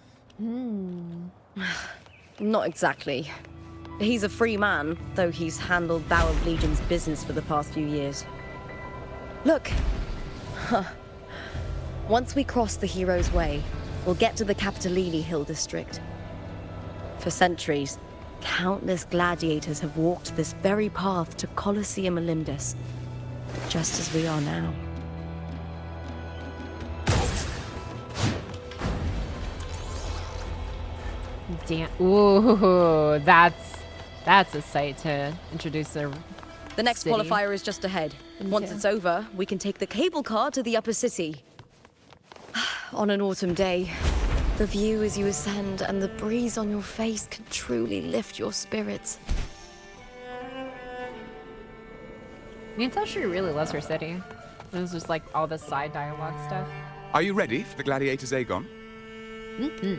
Not exactly. He's a free man, though he's handled Bow of Legion's business for the past few years. Look! Once we cross the Hero's Way, we'll get to the Capitolini Hill district. For centuries, countless gladiators have walked this very path to Colosseum Olympus, just as we are now. Damn. Ooh, that's a sight to introduce the next city. qualifier is just ahead. Once it's over, we can take the cable car to the upper city. On an autumn day, the view as you ascend and the breeze on your face can truly lift your spirits. You can tell she really loves her city. It was just like all this side dialogue stuff. Are you ready for the gladiators, Aegon?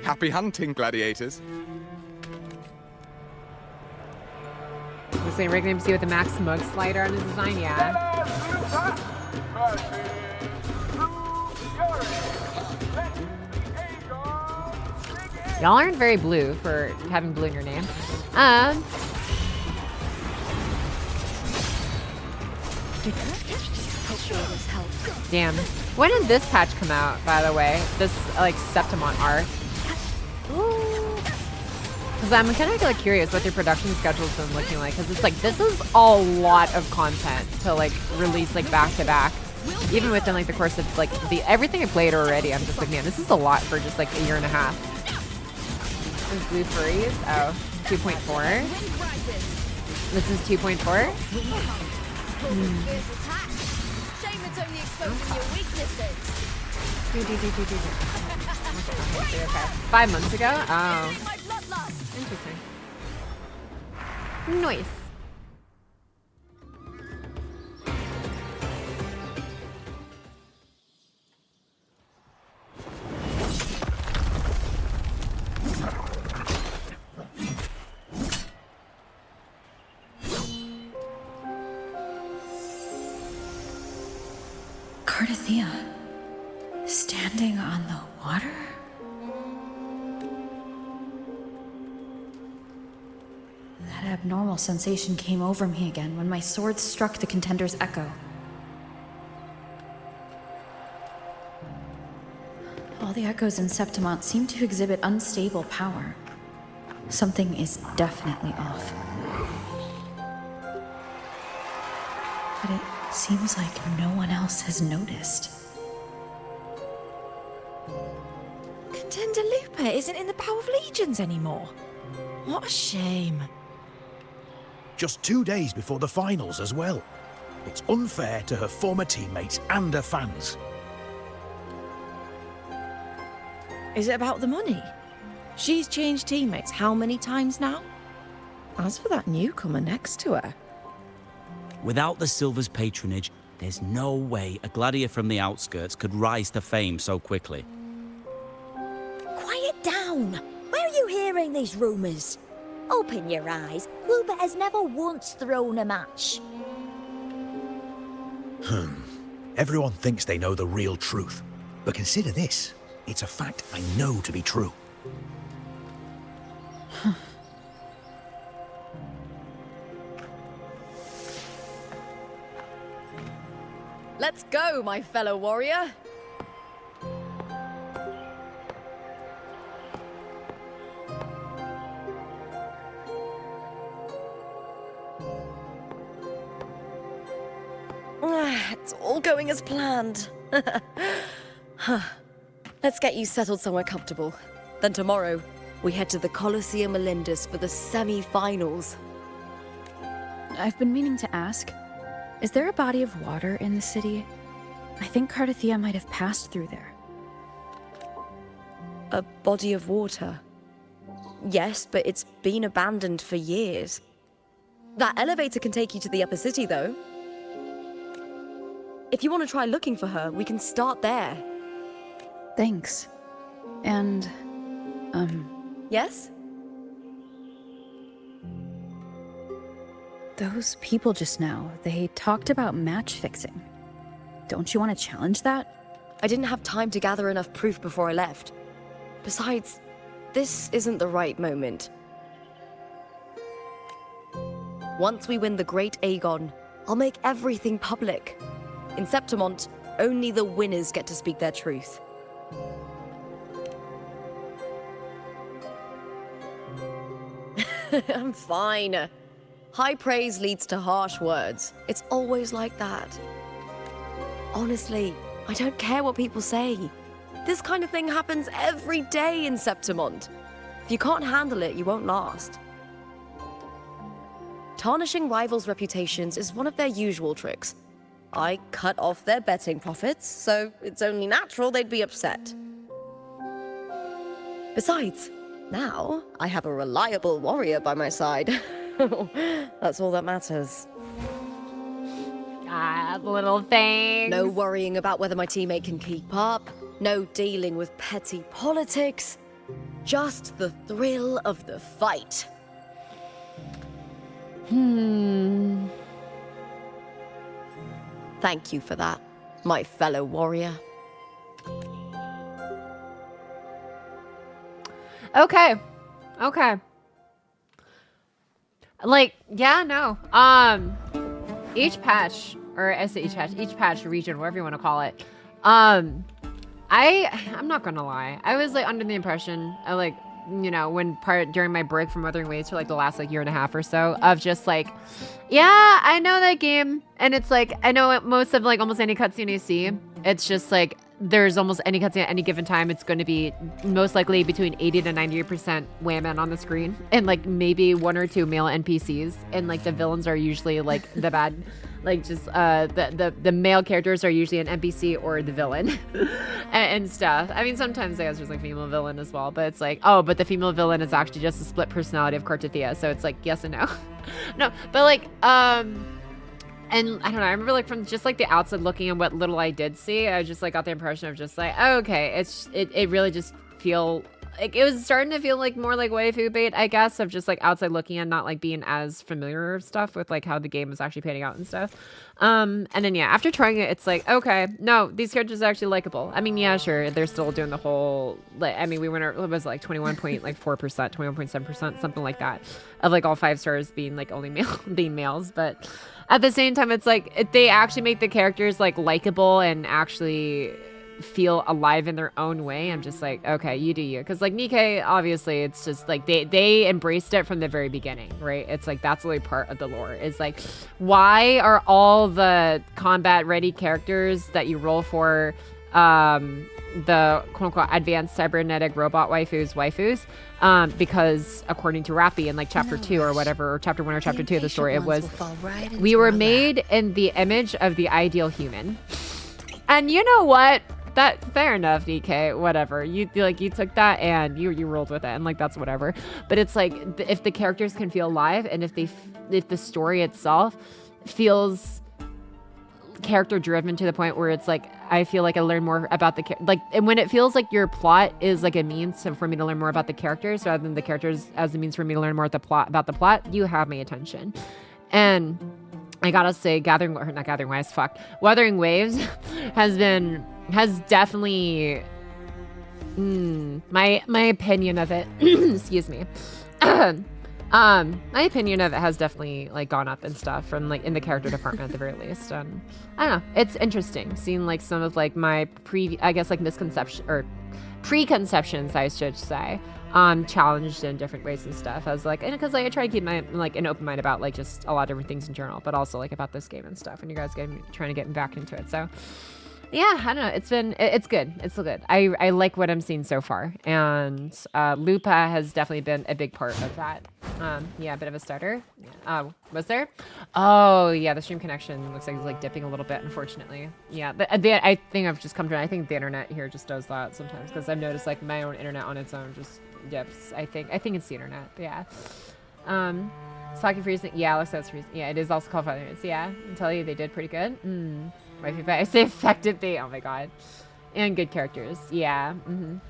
Happy hunting, gladiators. We're saying we're going to see with the Max Mug slider on his design, yeah. Y'all aren't very blue for having blue in your name. Damn. When did this patch come out, by the way? This, like, Septimon arc. Because I'm kind of like curious what their production schedule's been looking like. Because it's like, this is a lot of content to, like, release, like, back to back. Even within, like, the course of, like, everything I played already. I'm just like, man, this is a lot for just, like, a year and a half. There's blue furries. Oh, 2.4. This is 2.4. Shame it's only exposing your weaknesses. Okay. 5 months ago? Oh. Interesting. Nice. Cardathea, standing on the water? That abnormal sensation came over me again when my sword struck the contender's echo. All the echoes in Septimont seem to exhibit unstable power. Something is definitely off. But it seems like no one else has noticed. Contender Lupa isn't in the Power of Legions anymore. What a shame. Just 2 days before the finals as well. It's unfair to her former teammates and her fans. Is it about the money? She's changed teammates how many times now? As for that newcomer next to her. Without the Silver's patronage, there's no way a gladiator from the outskirts could rise to fame so quickly. Quiet down! Where are you hearing these rumours? Open your eyes. Lupa has never once thrown a match. Everyone thinks they know the real truth. But consider this. It's a fact I know to be true. Let's go, my fellow warrior. It's all going as planned. Let's get you settled somewhere comfortable. Then tomorrow, we head to the Colosseum Melindus for the semi-finals. I've been meaning to ask, is there a body of water in the city? I think Cardathea might have passed through there. A body of water? Yes, but it's been abandoned for years. That elevator can take you to the upper city, though. If you want to try looking for her, we can start there. Thanks. And, Yes? those people just now, they talked about match fixing. Don't you want to challenge that? I didn't have time to gather enough proof before I left. Besides, this isn't the right moment. Once we win the Great Aegon, I'll make everything public. In Septimont, only the winners get to speak their truth. I'm fine. High praise leads to harsh words. It's always like that. Honestly, I don't care what people say. This kind of thing happens every day in Septimont. If you can't handle it, you won't last. Tarnishing rivals' reputations is one of their usual tricks. I cut off their betting profits, so it's only natural they'd be upset. Besides, now I have a reliable warrior by my side. That's all that matters. Ah, little thing. No worrying about whether my teammate can keep up. No dealing with petty politics. Just the thrill of the fight. Thank you for that, my fellow warrior. Okay. Okay. Like, yeah, no. Each patch, or I say each patch, region, whatever you want to call it. I'm not gonna lie. I was like under the impression of like, you know, during my break from Wuthering Waves for like the last like year and a half or so of just like, yeah, I know that game. And it's like, I know most of like almost any cutscene you see, it's just like, there's almost any cutscene at any given time, it's going to be most likely between 80 to 90% women on the screen and like maybe 1 or 2 male NPCs. And like the villains are usually like the bad, like just the male characters are usually an NPC or the villain and stuff. I mean, sometimes I guess there's like female villain as well, but it's like, oh, but the female villain is actually just a split personality of Cartithia. So it's like, yes and no. No, but like, and I don't know, I remember like from just like the outside looking and what little I did see, I just like got the impression of just like, oh, okay, it really just feel like it was starting to feel like more like waifu bait, I guess, of just like outside looking and not like being as familiar stuff with like how the game was actually panning out and stuff. And then yeah, after trying it, it's like, okay, no, these characters are actually likable. I mean, yeah, sure, they're still doing the whole like, I mean, we went, it was like 21.4%, 21.7%, something like that, of like all 5 stars being like only being males, but at the same time, it's like they actually make the characters like likable and actually feel alive in their own way. I'm just like, okay, you do you. Because like Nikkei, obviously, it's just like they embraced it from the very beginning, right? It's like that's really part of the lore. It's like, why are all the combat ready characters that you roll for the quote-unquote advanced cybernetic robot waifus because according to Rappy in like chapter 2 or whatever, or chapter 1 or chapter 2 of the story, it was we were made in the image of the ideal human. And you know what, that fair enough, DK, whatever, you took that and you rolled with it, and like that's whatever. But it's like, if the characters can feel alive, and if the story itself feels character driven to the point where it's like, I feel like I learn more about and when it feels like your plot is like a means for me to learn more about the characters rather than the characters as a means for me to learn more about the plot, you have my attention. And I gotta say, Wuthering Waves has definitely my opinion of it excuse me my opinion of it has definitely like gone up and stuff from like in the character department at the very least. I don't know, it's interesting seeing like some of like my misconception or preconceptions, I should say, challenged in different ways and stuff. I was like, and because like, I try to keep my like an open mind about like just a lot of different things in general, but also like about this game and stuff, and you guys trying to get me back into it. So yeah, I don't know. It's good. It's still good. I like what I'm seeing so far. And Lupa has definitely been a big part of that. Yeah, a bit of a starter. Was there? Oh, yeah, the stream connection looks like it's like dipping a little bit, unfortunately. Yeah, I think I've just come to, I think the internet here just does that sometimes, because I've noticed like my own internet on its own just dips. I think it's the internet, but yeah. Saki Freezing, yeah, looks like it's freezing. Yeah, it is also called Feathers. Yeah, I tell you, they did pretty good. I say effective bait. Oh my god. And good characters. Yeah. And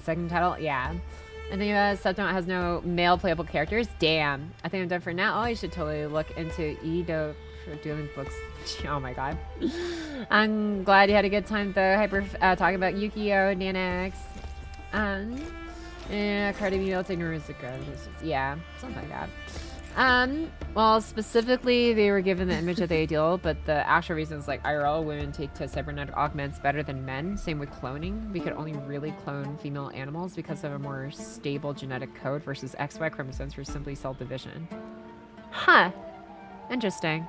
second title. Yeah. And then Septemon has no male playable characters. Damn. I think I'm done for now. Oh, you should totally look into Edo for doing books. Oh my god. I'm glad you had a good time though. Hyper talking about Yukio, Nanax. Cardi B ignorance. Yeah, something like that. Well, specifically, they were given the image of the ideal, but the actual reason is like IRL women take to cybernetic augments better than men. Same with cloning. We could only really clone female animals because of a more stable genetic code versus XY chromosomes for simply cell division. Huh. Interesting.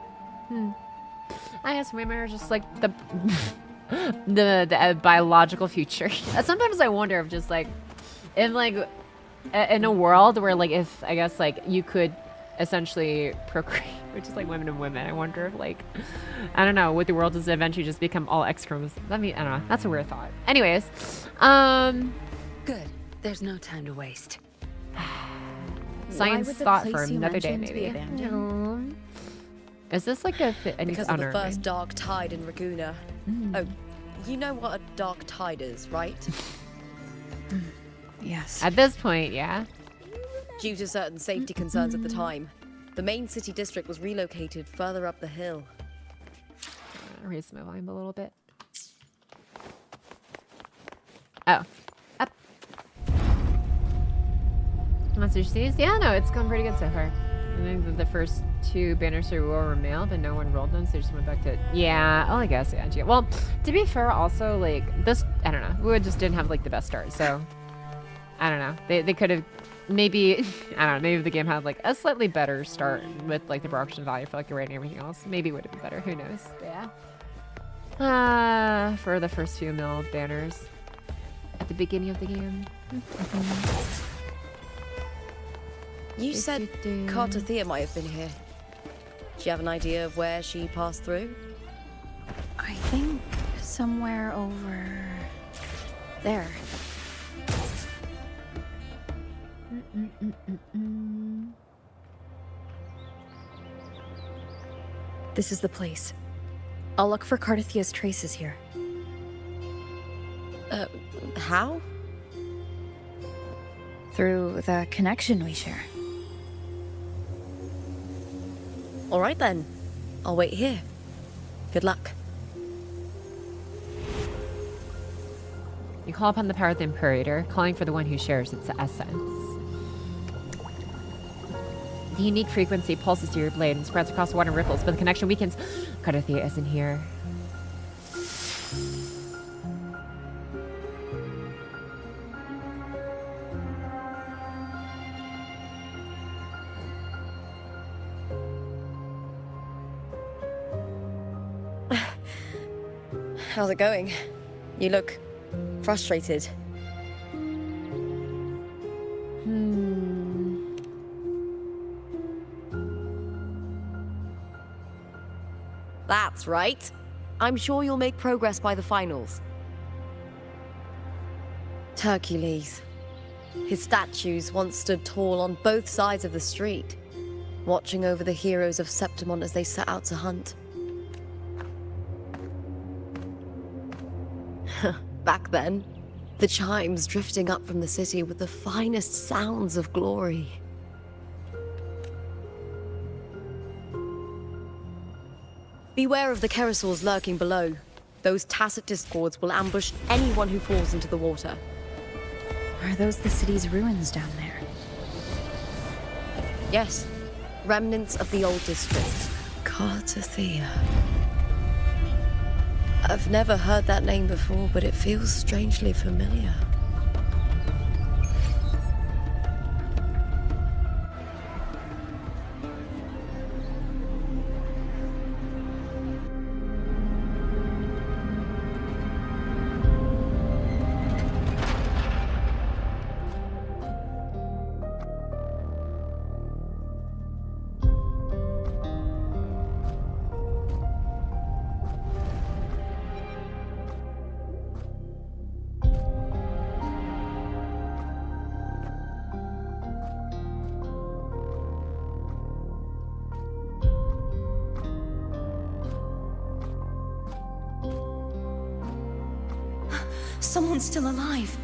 I guess women are just like the biological future. Sometimes I wonder if just like, in a world where like, if I guess like you could essentially procreate, which is like women and women, I wonder if like, I don't know, would the world just eventually just become all X chromosomes? I mean, I don't know, that's a weird thought. Anyways, good, there's no time to waste. Science thought for another day, maybe. Is this like a because of the first dark tide in Raguna? Oh, you know what a dark tide is, right? Yes. At this point, yeah. Due to certain safety concerns at the time, the main city district was relocated further up the hill. Raise my volume a little bit. Oh. Up. Monster Cities? Yeah, no, it's gone pretty good so far. I think that the first 2 banners for Wuwa were mailed, but no one rolled them, so they just went back to... Yeah, I guess, yeah. Well, to be fair, also, like, this... I don't know. Wuwa just didn't have, like, the best start, so... I don't know. They could have... Maybe... I don't know. Maybe the game had, like, a slightly better start with, like, the production value for, like, the rating and everything else. Maybe it would have been better. Who knows? But yeah. For the first few milled banners at the beginning of the game. You said Cartothea might have been here. Do you have an idea of where she passed through? I think somewhere over there. This is the place. I'll look for Cartothea's traces here. How? Through the connection we share. All right then. I'll wait here. Good luck. You call upon the power of the Imperator, calling for the one who shares its essence. The unique frequency pulses through your blade and spreads across water and ripples, but the connection weakens. Cartothea isn't here. How's it going? You look frustrated. That's right. I'm sure you'll make progress by the finals. Hercules. His statues once stood tall on both sides of the street, watching over the heroes of Septimon as they set out to hunt. Back then, the chimes drifting up from the city with the finest sounds of glory. Beware of the Kerosaurs lurking below. Those tacit discords will ambush anyone who falls into the water. Are those the city's ruins down there? Yes, remnants of the old district. Cartothea. I've never heard that name before, but it feels strangely familiar. Someone's still alive.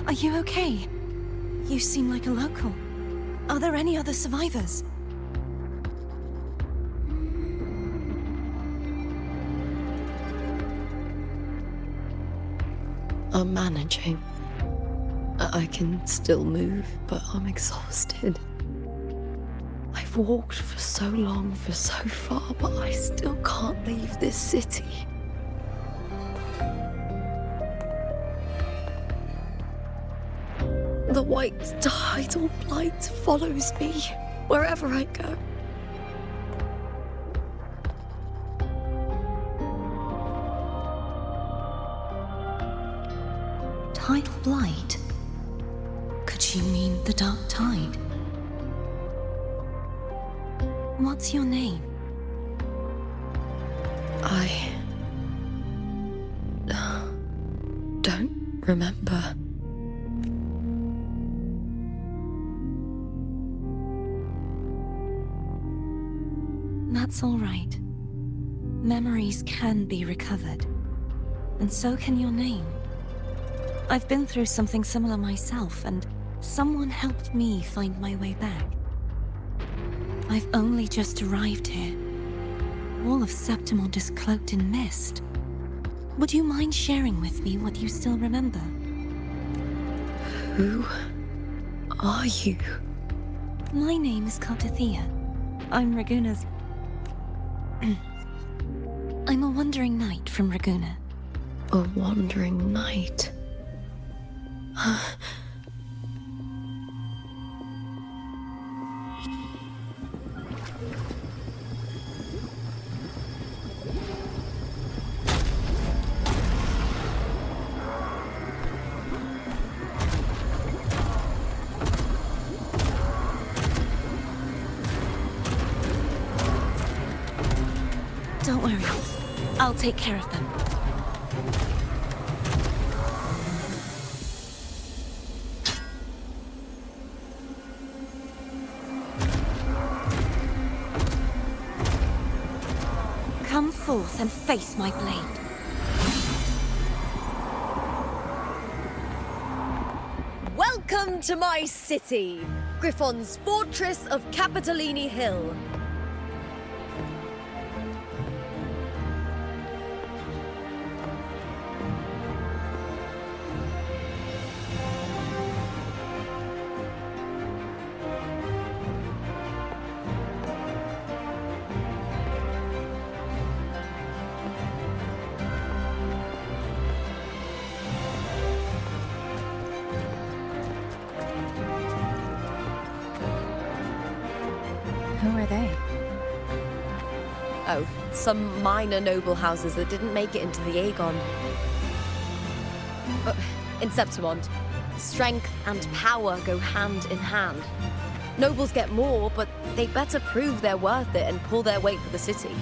Are you okay? You seem like a local. Are there any other survivors? I'm managing. I can still move, but I'm exhausted. I've walked for so long, for so far, but I still can't leave this city. The white tidal blight follows me wherever I go. Tidal blight? Could she mean the dark tide? What's your name? I don't remember. That's all right. Memories can be recovered. And so can your name. I've been through something similar myself, and someone helped me find my way back. I've only just arrived here. All of Septimont is cloaked in mist. Would you mind sharing with me what you still remember? Who are you? My name is Cartithia. I'm Raguna's... I'm a wandering knight from Raguna. A wandering knight? Don't worry. I'll take care of them. Come forth and face my blade. Welcome to my city, Griffon's fortress of Capitolini Hill. Who are they? Oh, some minor noble houses that didn't make it into the Aegon. In Septimont, strength and power go hand in hand. Nobles get more, but they better prove they're worth it and pull their weight for the city.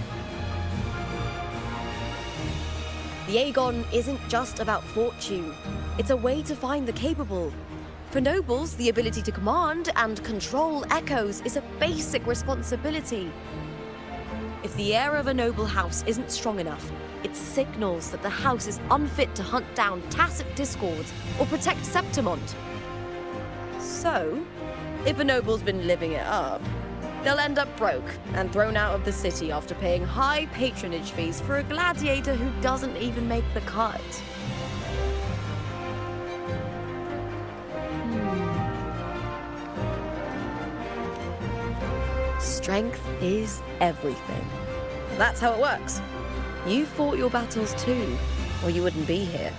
The Aegon isn't just about fortune. It's a way to find the capable. For nobles, the ability to command and control echoes is a basic responsibility. If the heir of a noble house isn't strong enough, it signals that the house is unfit to hunt down tacit discords or protect Septimont. So, if a noble's been living it up, they'll end up broke and thrown out of the city after paying high patronage fees for a gladiator who doesn't even make the cut. Strength is everything. That's how it works. You fought your battles too, or you wouldn't be here.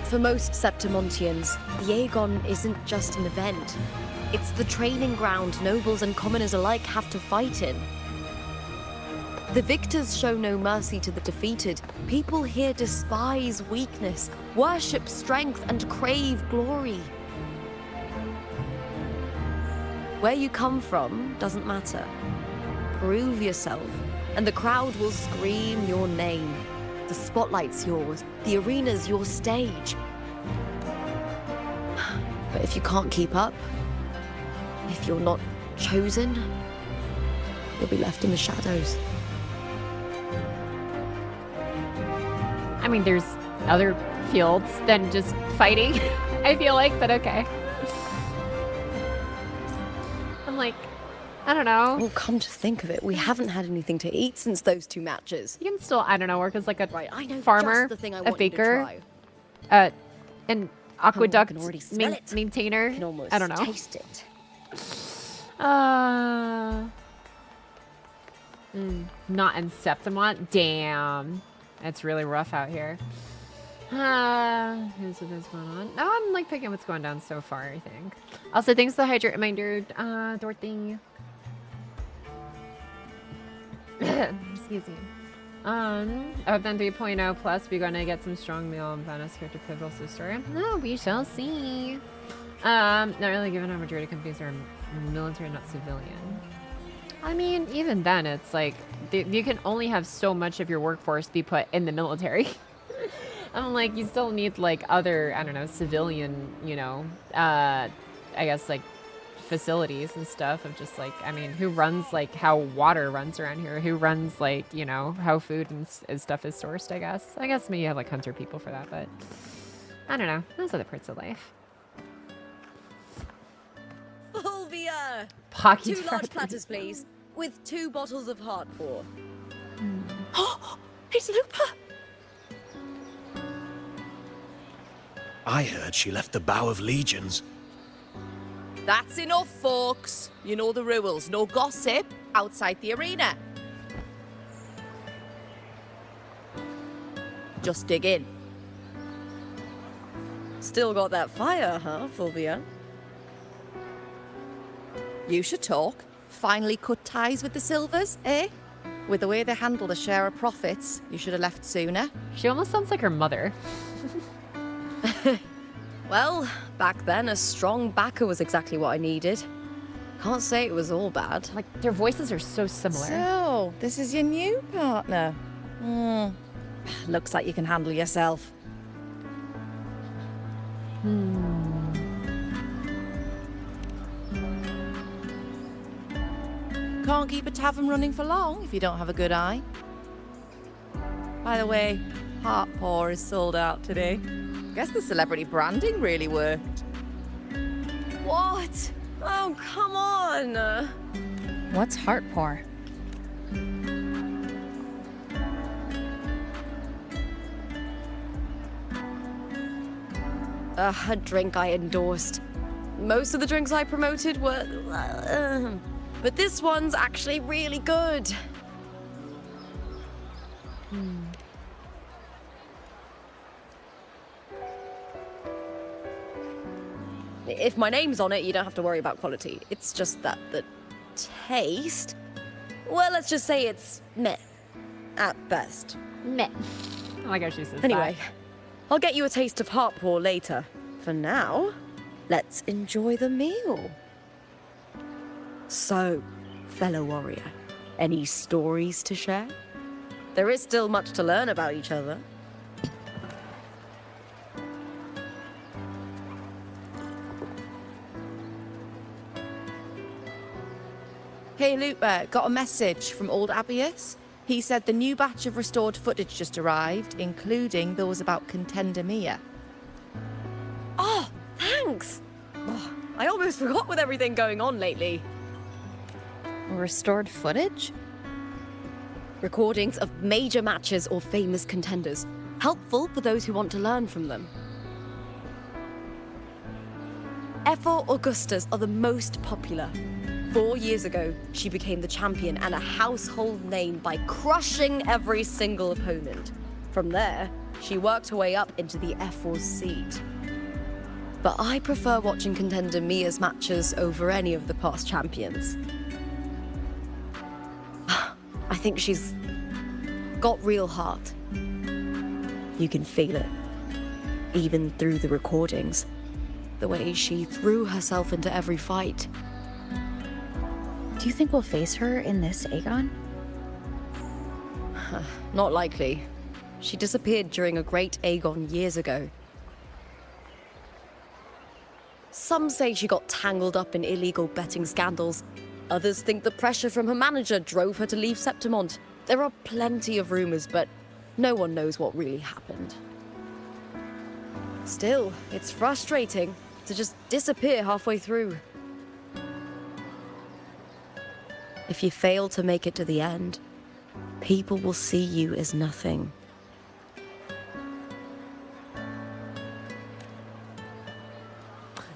For most Septimontians, the Aegon isn't just an event. It's the training ground nobles and commoners alike have to fight in. The victors show no mercy to the defeated. People here despise weakness, worship strength, and crave glory. Where you come from doesn't matter. Prove yourself, and the crowd will scream your name. The spotlight's yours, the arena's your stage. But if you can't keep up, if you're not chosen, you'll be left in the shadows. I mean, there's other fields than just fighting, I feel like, but okay. I'm like, I don't know. Well, come to think of it, we haven't had anything to eat since those two matches. You can still, I don't know, work as like a I know farmer, just the thing I a want you to baker, try. an aqueduct can already smell it. maintainer. Can almost I don't know. taste it. Not in Septimont. Damn. It's really rough out here. Here's what is going on. No, I'm like picking what's going down so far, I think. Also, thanks for the hydrate reminder, Dorothy. Excuse me. I've done 3.0 plus. We're gonna get some strong meal and bonus character pivotal to the story. No, we shall see. Not really given how majority of companies are military, not civilian. I mean, even then, it's like you can only have so much of your workforce be put in the military. I'm like, you still need like other, I don't know, civilian, you know, I guess, like, facilities and stuff of just, like, I mean, who runs, like, how water runs around here? Who runs, like, you know, how food and stuff is sourced, I guess. I guess maybe you have, like, hunter people for that, but I don't know. Those are the parts of life. Fulvia! Pocky 2 large platters, please. With 2 bottles of heart pour. Oh, it's Lupa! I heard she left the Bow of Legions. That's enough, folks. You know the rules. No gossip outside the arena. Just dig in. Still got that fire, huh, Fulvia? You should talk. Finally cut ties with the Silvers, eh? With the way they handle the share of profits, you should have left sooner. She almost sounds like her mother. Well, back then, a strong backer was exactly what I needed. Can't say it was all bad. Like, their voices are so similar. So, this is your new partner. Looks like you can handle yourself. Can't keep a tavern running for long if you don't have a good eye. By the way, Heart Pour is sold out today. Guess the celebrity branding really worked. What? Oh, come on! What's heart pour? A drink I endorsed. Most of the drinks I promoted were... but this one's actually really good. If my name's on it, you don't have to worry about quality. It's just that the taste... Well, let's just say it's meh. At best. Meh. I like how she says Anyway, that. I'll get you a taste of heart pour later. For now, let's enjoy the meal. So, fellow warrior, any stories to share? There is still much to learn about each other. Hey Lupa, got a message from old Abius. He said the new batch of restored footage just arrived, including those about Contender Mia. Oh, thanks! Oh, I almost forgot with everything going on lately. Restored footage? Recordings of major matches or famous contenders. Helpful for those who want to learn from them. F4 Augustas are the most popular. 4 years ago, she became the champion and a household name by crushing every single opponent. From there, she worked her way up into the F4's seat. But I prefer watching Contender Mia's matches over any of the past champions. I think she's got real heart. You can feel it, even through the recordings. The way she threw herself into every fight. Do you think we'll face her in this Aegon? Not likely. She disappeared during a great Aegon years ago. Some say she got tangled up in illegal betting scandals. Others think the pressure from her manager drove her to leave Septimont. There are plenty of rumors, but no one knows what really happened. Still, it's frustrating to just disappear halfway through. If you fail to make it to the end, people will see you as nothing.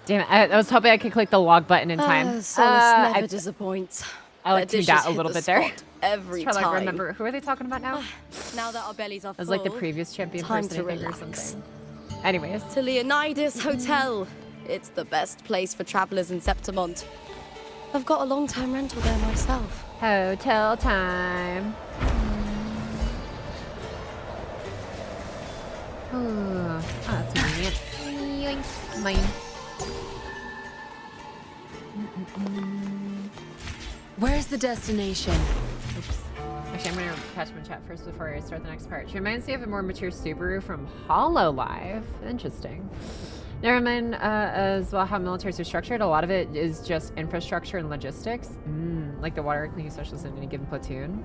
Damn it, I was hoping I could click the log button in time. Solace never disappoints. I like tuned out a little bit there. Every Try to time. remember, who are they talking about now? Now that our bellies are It was full, like the previous champion time person, to I think, or relax. something. Anyways. To Leonidas Hotel. It's the best place for travelers in Septimont. I've got a long-time rental there myself. Hotel time. Oh, that's convenient. Yoink. Mine. Where's the destination? Oops. Actually, I'm going to catch my chat first before I start the next part. She reminds me of a more mature Subaru from HoloLive. Interesting. Never mind as well how militaries are structured. A lot of it is just infrastructure and logistics. Like the water cleaning specialist in any given platoon.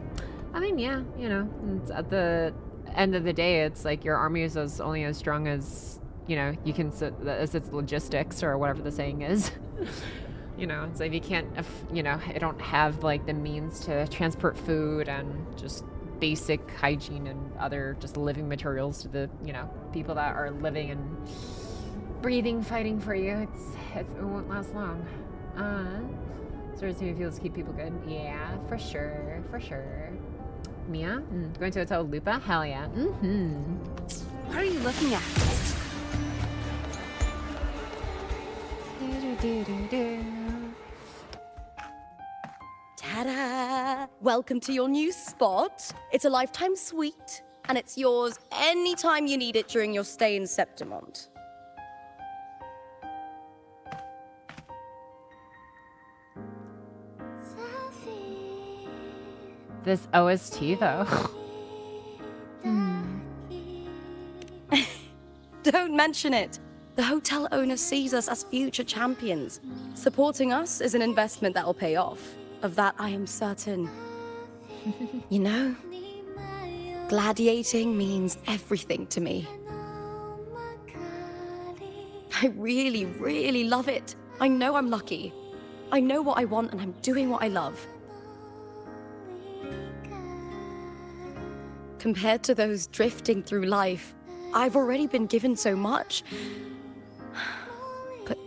I mean, yeah, you know, it's at the end of the day, it's like your army is only as strong as, you know, you can, as its logistics or whatever the saying is. You know, it's like if you can't, you know, I don't have like the means to transport food and just basic hygiene and other just living materials to the, you know, people that are living and breathing, fighting for you. It won't last long. Sort of feels keep people good. Yeah, for sure, for sure. Mia, going to Hotel Lupa? Hell yeah. What are you looking at? Ta-da! Welcome to your new spot. It's a lifetime suite, and it's yours anytime you need it during your stay in Septimont. This OST though. Don't mention it. The hotel owner sees us as future champions. Supporting us is an investment that will pay off. Of that, I am certain. You know, gladiating means everything to me. I really, really love it. I know I'm lucky. I know what I want and I'm doing what I love. Compared to those drifting through life, I've already been given so much. But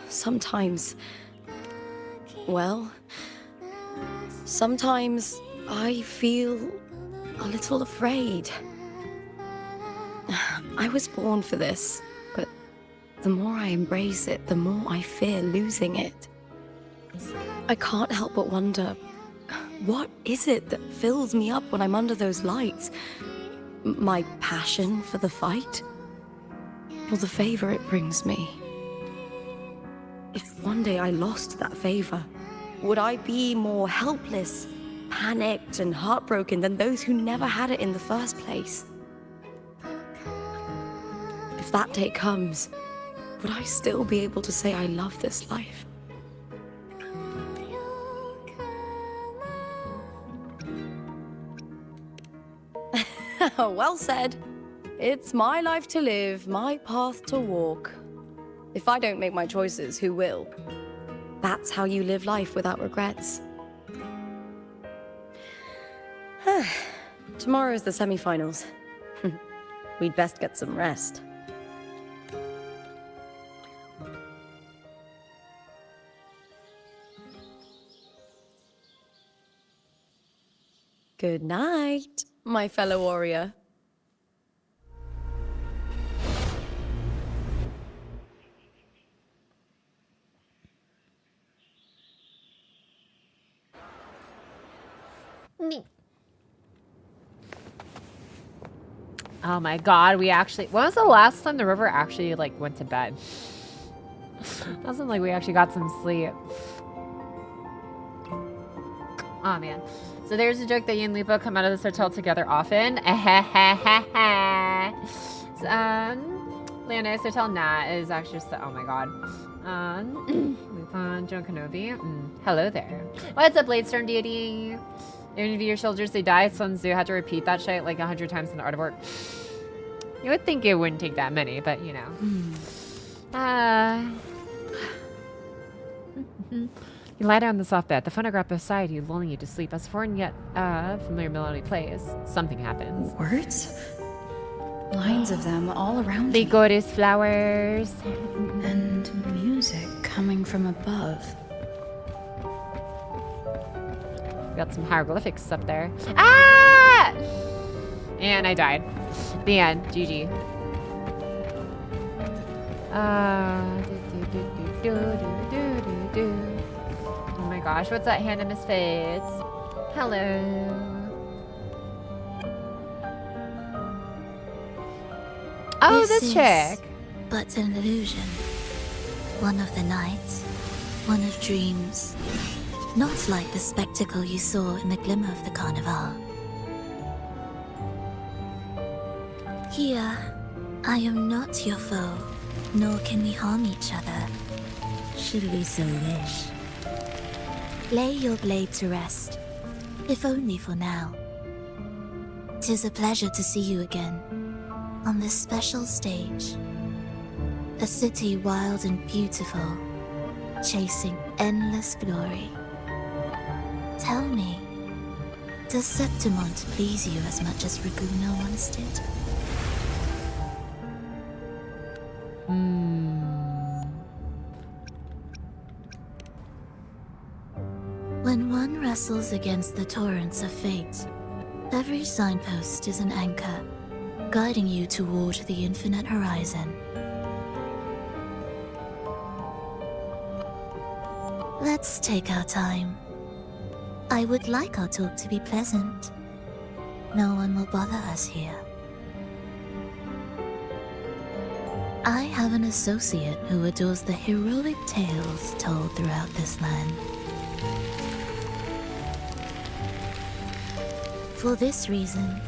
sometimes, well, sometimes I feel a little afraid. I was born for this, but the more I embrace it, the more I fear losing it. I can't help but wonder, what is it that fills me up when I'm under those lights? My passion for the fight? Or the favor it brings me? If one day I lost that favor, would I be more helpless, panicked, and heartbroken than those who never had it in the first place? If that day comes, would I still be able to say I love this life? Well said. It's my life to live, my path to walk. If I don't make my choices, who will? That's how you live life without regrets. Tomorrow's the semi-finals. We'd best get some rest. Good night, my fellow warrior. Me. Oh my god, we actually... When was the last time the river actually, like, went to bed? Doesn't like we actually got some sleep. Oh man. So there's a joke that you and Lupa come out of this hotel together often. Leonidas Hotel, nah, is actually just the... Oh my god. Lupa, Joan Kenobi. Hello there. What's up, Bladestorm deity? Even if your soldiers, they die, Sun Tzu had to repeat that shit like 100 times in the Art of War. You would think it wouldn't take that many, but you know. You lie down on the soft bed, the phonograph beside you, lulling you to sleep. As foreign yet familiar melody plays, something happens. Words? Lines of them all around me. Licorice flowers. And music coming from above. Got some hieroglyphics up there. Ah! And I died. The end. GG. Oh my gosh, what's that hand in his face? Hello. Oh, this chick. But an illusion. One of the nights. One of dreams. Not like the spectacle you saw in the glimmer of the carnival. Here, I am not your foe. nor can we harm each other, should we so wish. Lay your blade to rest, if only for now. 'Tis a pleasure to see you again, on this special stage. A city wild and beautiful, chasing endless glory. Tell me, does Septimont please you as much as Raguna once did? When one wrestles against the torrents of fate, every signpost is an anchor, guiding you toward the infinite horizon. Let's take our time. I would like our talk to be pleasant. No one will bother us here. I have an associate who adores the heroic tales told throughout this land. For this reason,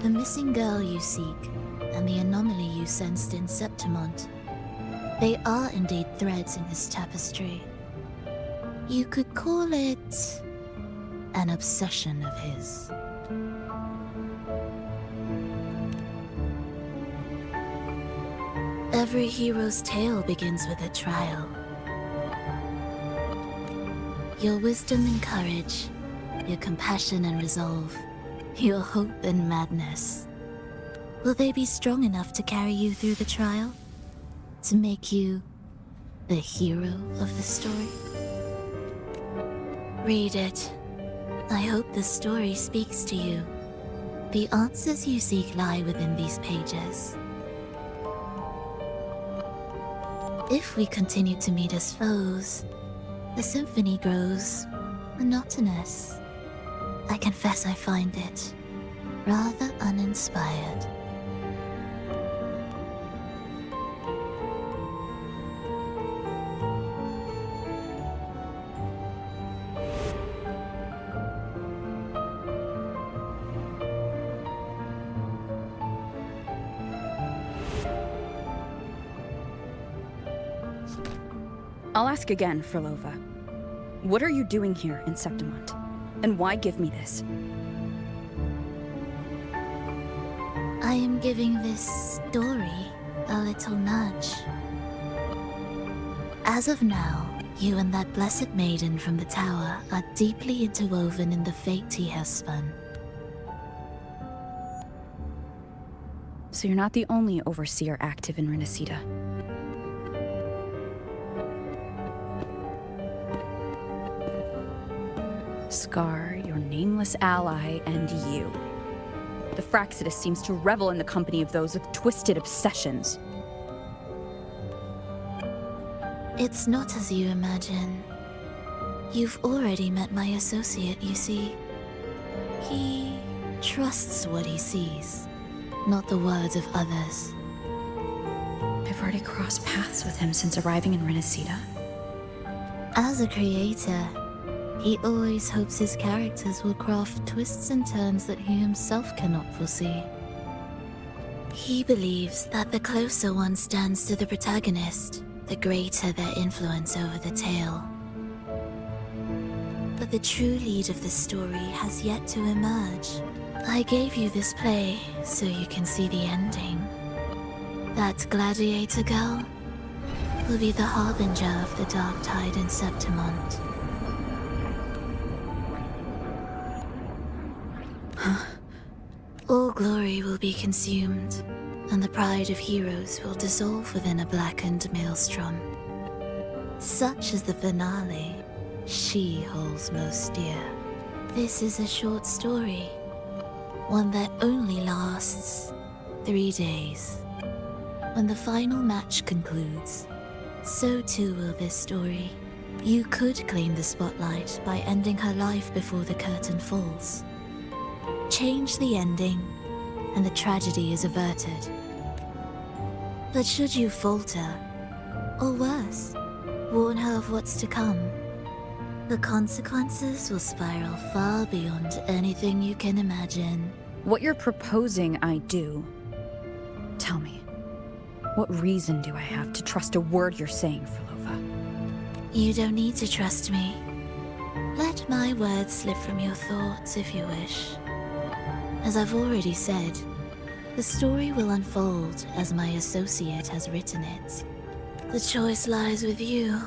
the missing girl you seek and the anomaly you sensed in Septimont, they are indeed threads in this tapestry. You could call it an obsession of his. Every hero's tale begins with a trial. Your wisdom and courage, your compassion and resolve, your hope and madness. Will they be strong enough to carry you through the trial? To make you the hero of the story? Read it. I hope the story speaks to you. The answers you seek lie within these pages. If we continue to meet as foes, the symphony grows monotonous. I confess I find it rather uninspired. I'll ask again, Frolova. What are you doing here in Septimont? And why give me this? I am giving this story a little nudge. As of now, you and that blessed maiden from the tower are deeply interwoven in the fate he has spun. So you're not the only overseer active in Renacita. Scar, your nameless ally, and you. The Fraxidus seems to revel in the company of those with twisted obsessions. It's not as you imagine. You've already met my associate, you see. He trusts what he sees, not the words of others. I've already crossed paths with him since arriving in Renacita. As a creator, he always hopes his characters will craft twists and turns that he himself cannot foresee. He believes that the closer one stands to the protagonist, the greater their influence over the tale. But the true lead of the story has yet to emerge. I gave you this play so you can see the ending. That gladiator girl will be the harbinger of the dark tide in Septimont. All glory will be consumed, and the pride of heroes will dissolve within a blackened maelstrom. Such is the finale she holds most dear. This is a short story, one that only lasts 3 days. When the final match concludes, so too will this story. You could claim the spotlight by ending her life before the curtain falls. Change the ending, and the tragedy is averted. But should you falter, or worse, warn her of what's to come, the consequences will spiral far beyond anything you can imagine. What you're proposing I do, tell me. What reason do I have to trust a word you're saying, Filova? You don't need to trust me. Let my words slip from your thoughts if you wish. As I've already said, the story will unfold as my associate has written it. The choice lies with you.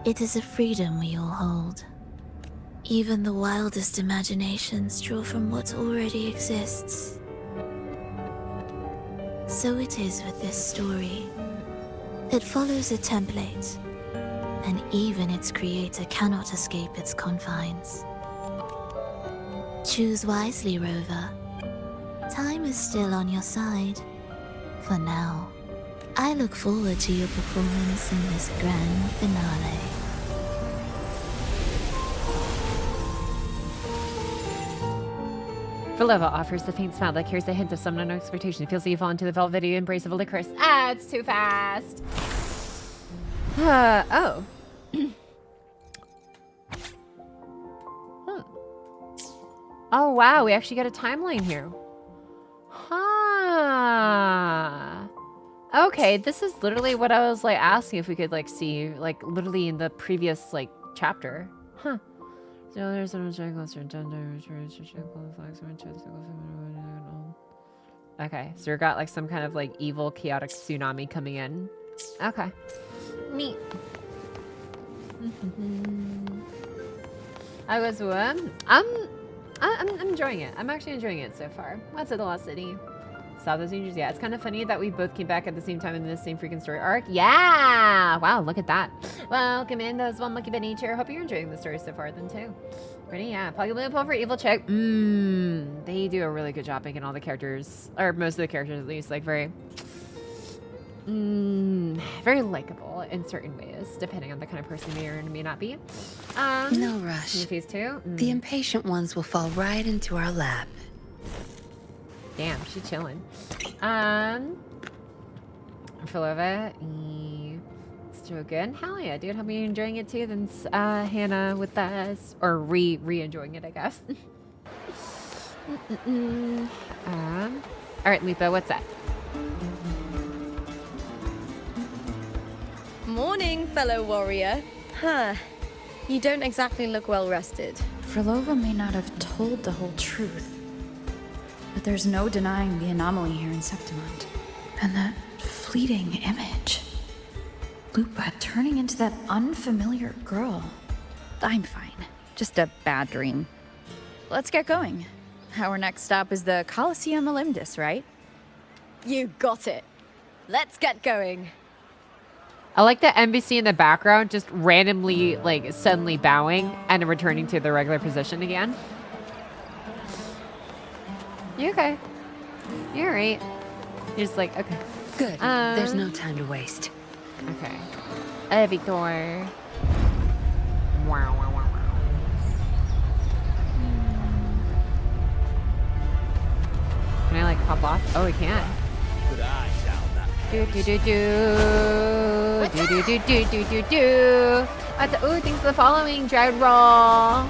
It is a freedom we all hold. Even the wildest imaginations draw from what already exists. So it is with this story. It follows a template, and even its creator cannot escape its confines. Choose wisely, Rover. Time is still on your side. For now. I look forward to your performance in this grand finale. Filova offers the faint smile that carries a hint of some unknown expectation. Feels like you fall into the velvety embrace of a licorice. Ah, it's too fast. Oh. Oh, wow. We actually got a timeline here. Huh. Okay, this is literally what I was like asking if we could like see, like literally in the previous like chapter. Huh. Okay, so we got like some kind of like evil chaotic tsunami coming in. Okay. Neat. I'm enjoying it. I'm actually enjoying it so far. What's it, the Lost City? South of Rangers. Yeah, it's kind of funny that we both came back at the same time in the same freaking story arc. Yeah! Wow, look at that. Welcome in, those one monkey by nature. Hope you're enjoying the story so far then too. Pretty, yeah. Pocky Lupa for Evil Chick. They do a really good job making all the characters, or most of the characters at least, like very likable in certain ways, depending on the kind of person they are and may not be. No rush. Phase 2. The impatient ones will fall right into our lap. Damn, she's chilling. Filova, still good. Hell yeah, dude. Hope you're enjoying it too. Then Hannah with us, or re-enjoying it, I guess. All right, Lupa, what's up? Morning, fellow warrior. Huh. You don't exactly look well rested. Filova may not have told the whole truth, but there's no denying the anomaly here in Septimont. And that fleeting image. Lupa turning into that unfamiliar girl. I'm fine. Just a bad dream. Let's get going. Our next stop is the Colosseum Olympus, right? You got it. Let's get going. I like the NPC in the background just randomly, like, suddenly bowing and returning to their regular position again. You okay? You're alright. You're just like, okay. Good. There's no time to waste. Okay. Victor. Wow, wow, wow, wow. Can I, like, pop off? Oh, we can. Do do do do do do do do do do do. Ooh, thanks for the following, Dread Roll.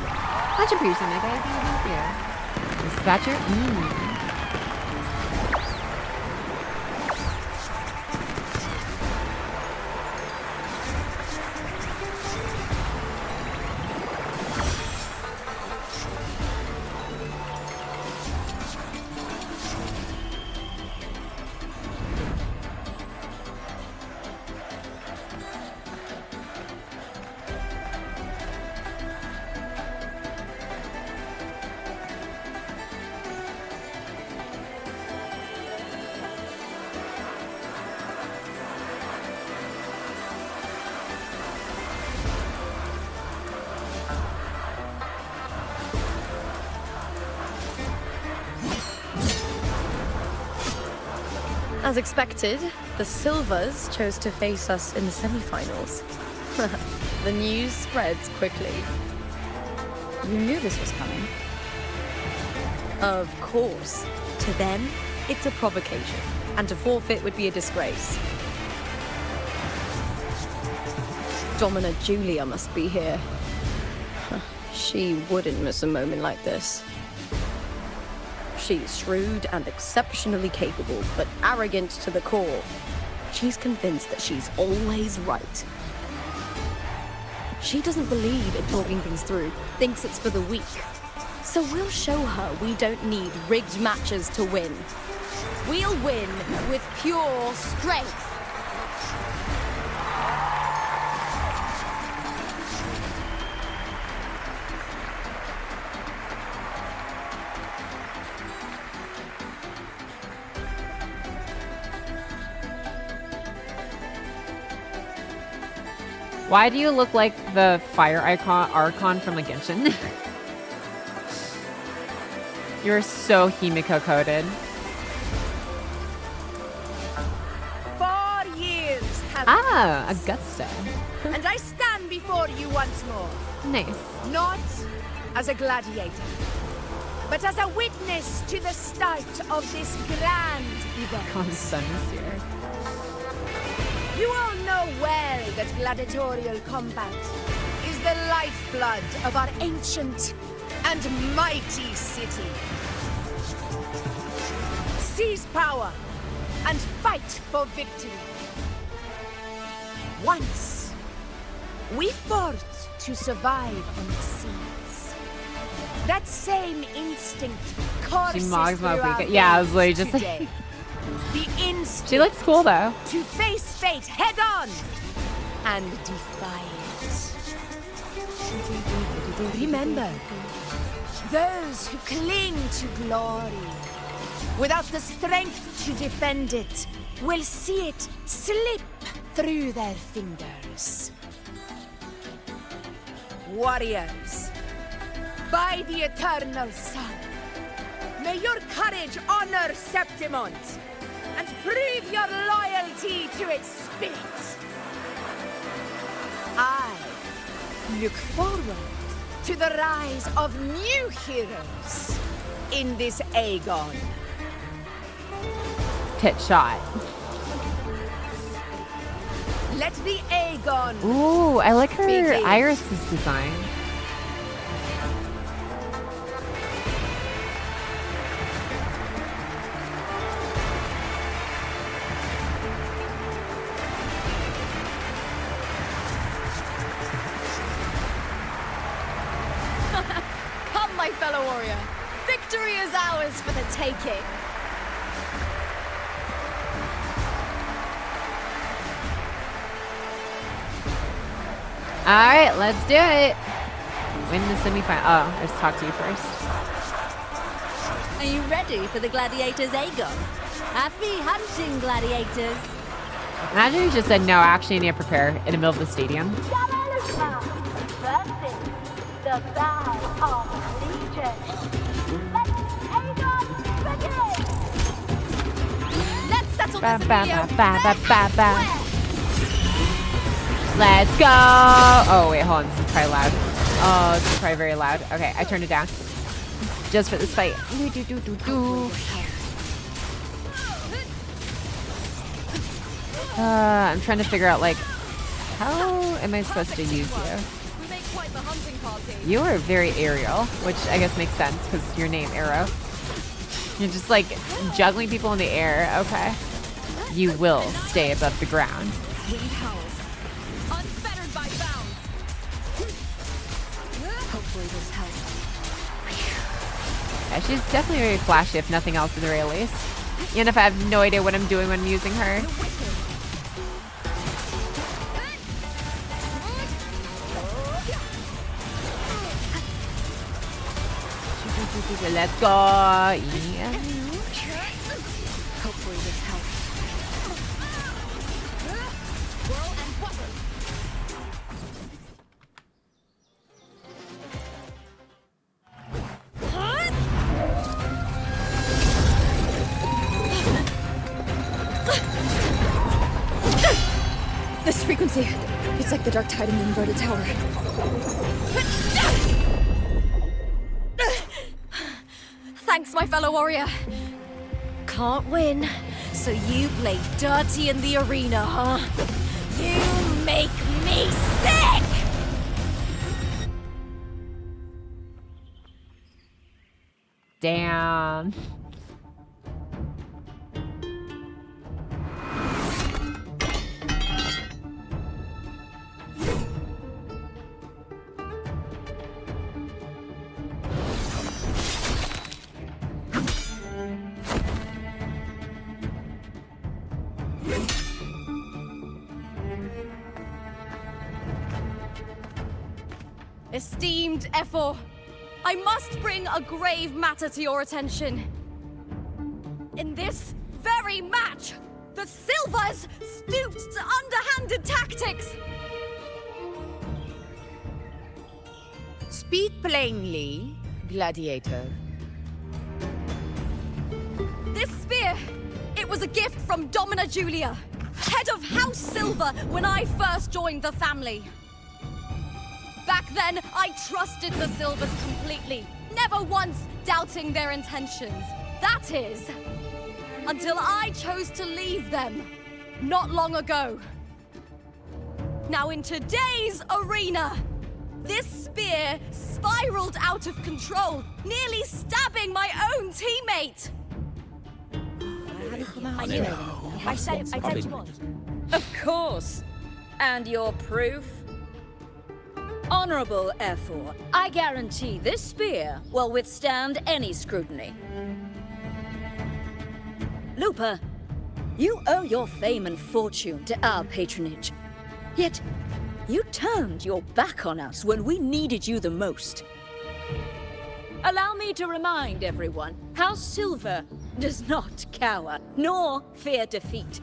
Much appreciated, my guy. Thank you. Dispatcher. As expected, the Silvers chose to face us in the semi-finals. The news spreads quickly. You knew this was coming. Of course. To them, it's a provocation, and to forfeit would be a disgrace. Domina Julia must be here. She wouldn't miss a moment like this. She's shrewd and exceptionally capable, but arrogant to the core. She's convinced that she's always right. She doesn't believe in talking things through, thinks it's for the weak. So we'll show her we don't need rigged matches to win. We'll win with pure strength. Why do you look like the fire Archon from the Genshin? You're so Himiko coded. 4 years have Augusta. and I stand before you once more. Nice. Not as a gladiator, but as a witness to the start of this grand event. God's son is here. You all know well that gladiatorial combat is the lifeblood of our ancient and mighty city. Seize power and fight for victory. Once, we fought to survive on the seas. That same instinct courses through our Yeah, I was literally just today. like... The instinct She looks cool though. to face fate head on and defy it. Remember, those who cling to glory without the strength to defend it will see it slip through their fingers. Warriors, by the eternal sun, may your courage honor Septimont and prove your loyalty to its spirit. I look forward to the rise of new heroes in this Aegon. Tit shot. Let the Aegon. Ooh, I like her begin. iris's design. Come, my fellow warrior. Victory is ours for the taking. Alright, let's do it. Win the semifinal. Oh, let's talk to you first. Are you ready for the gladiators, Aegon? Happy hunting, gladiators. Imagine you just said, no, actually, you need to prepare in the middle of the stadium. The battle of Legion. Let's settle Ba, this ba, video. ba, ba, ba, ba. Let's go! Oh, wait, hold on. This is probably loud. Oh, this is probably very loud. Okay, I turned it down. Just for this fight. I'm trying to figure out, like, how am I supposed to use you? We make quite the hunting party. You are very aerial, which I guess makes sense because your name Arrow. You're just like juggling people in the air. Okay. You will stay above the ground. Sweet howls. Unfettered by bounds. Hopefully this helps. Yeah, she's definitely very flashy, if nothing else, at the very least. Even if I have no idea what I'm doing when I'm using her. Let's go. Yeah. Hopefully this helps. Whirl and buckle. This frequency, it's like the dark tide in the inverted tower. Thanks, my fellow warrior. Can't win, so you play dirty in the arena, huh? You make me sick! Damn. Esteemed Efor, I must bring a grave matter to your attention. In this very match, the Silvers stooped to underhanded tactics. Speak plainly, Gladiator. This spear, it was a gift from Domina Julia, head of House Silver when I first joined the family. Back then, I trusted the Silvers completely, never once doubting their intentions. That is, until I chose to leave them, not long ago. Now in today's arena, this spear spiraled out of control, nearly stabbing my own teammate. I knew it. I said you would. Of course. And your proof? Honorable Efor, I guarantee this spear will withstand any scrutiny. Lupa, you owe your fame and fortune to our patronage. Yet, you turned your back on us when we needed you the most. Allow me to remind everyone, House Silver does not cower, nor fear defeat.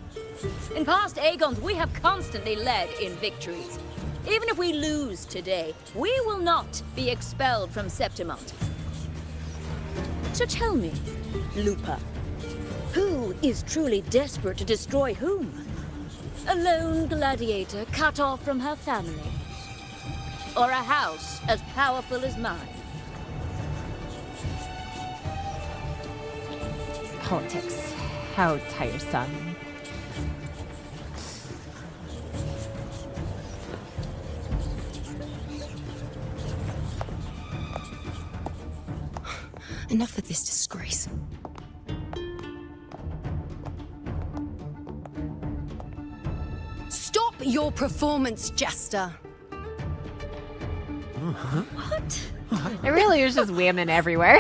In past Aegons, we have constantly led in victories. Even if we lose today, we will not be expelled from Septimont. So tell me, Lupa, who is truly desperate to destroy whom? A lone gladiator cut off from her family? Or a house as powerful as mine? Politics. How tiresome. Enough of this disgrace. Stop your performance, Jester. What? It really is just women everywhere.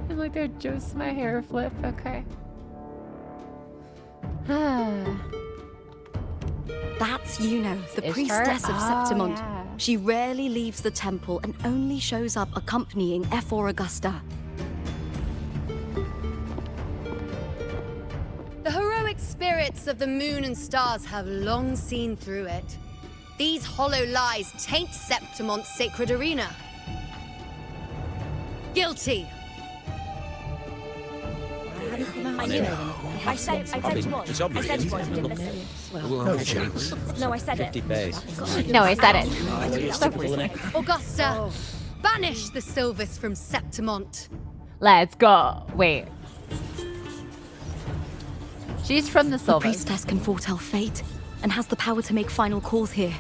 I'm like, they're just my hair flip. Okay. That's Yuno, the Is priestess her? of Oh, Septimont. yeah. She rarely leaves the temple and only shows up accompanying Efor Augusta. The heroic spirits of the moon and stars have long seen through it. These hollow lies taint Septimont's sacred arena. Guilty. I knew it. I said you would. It's I obvious. said you would. You didn't listen. No chance. No, I said it. 50 face. No, I said it. Augusta, banish the Silvers from Septimont. Let's go. Wait. She's from the The Silvers. priestess can foretell fate and has the power to make final calls here.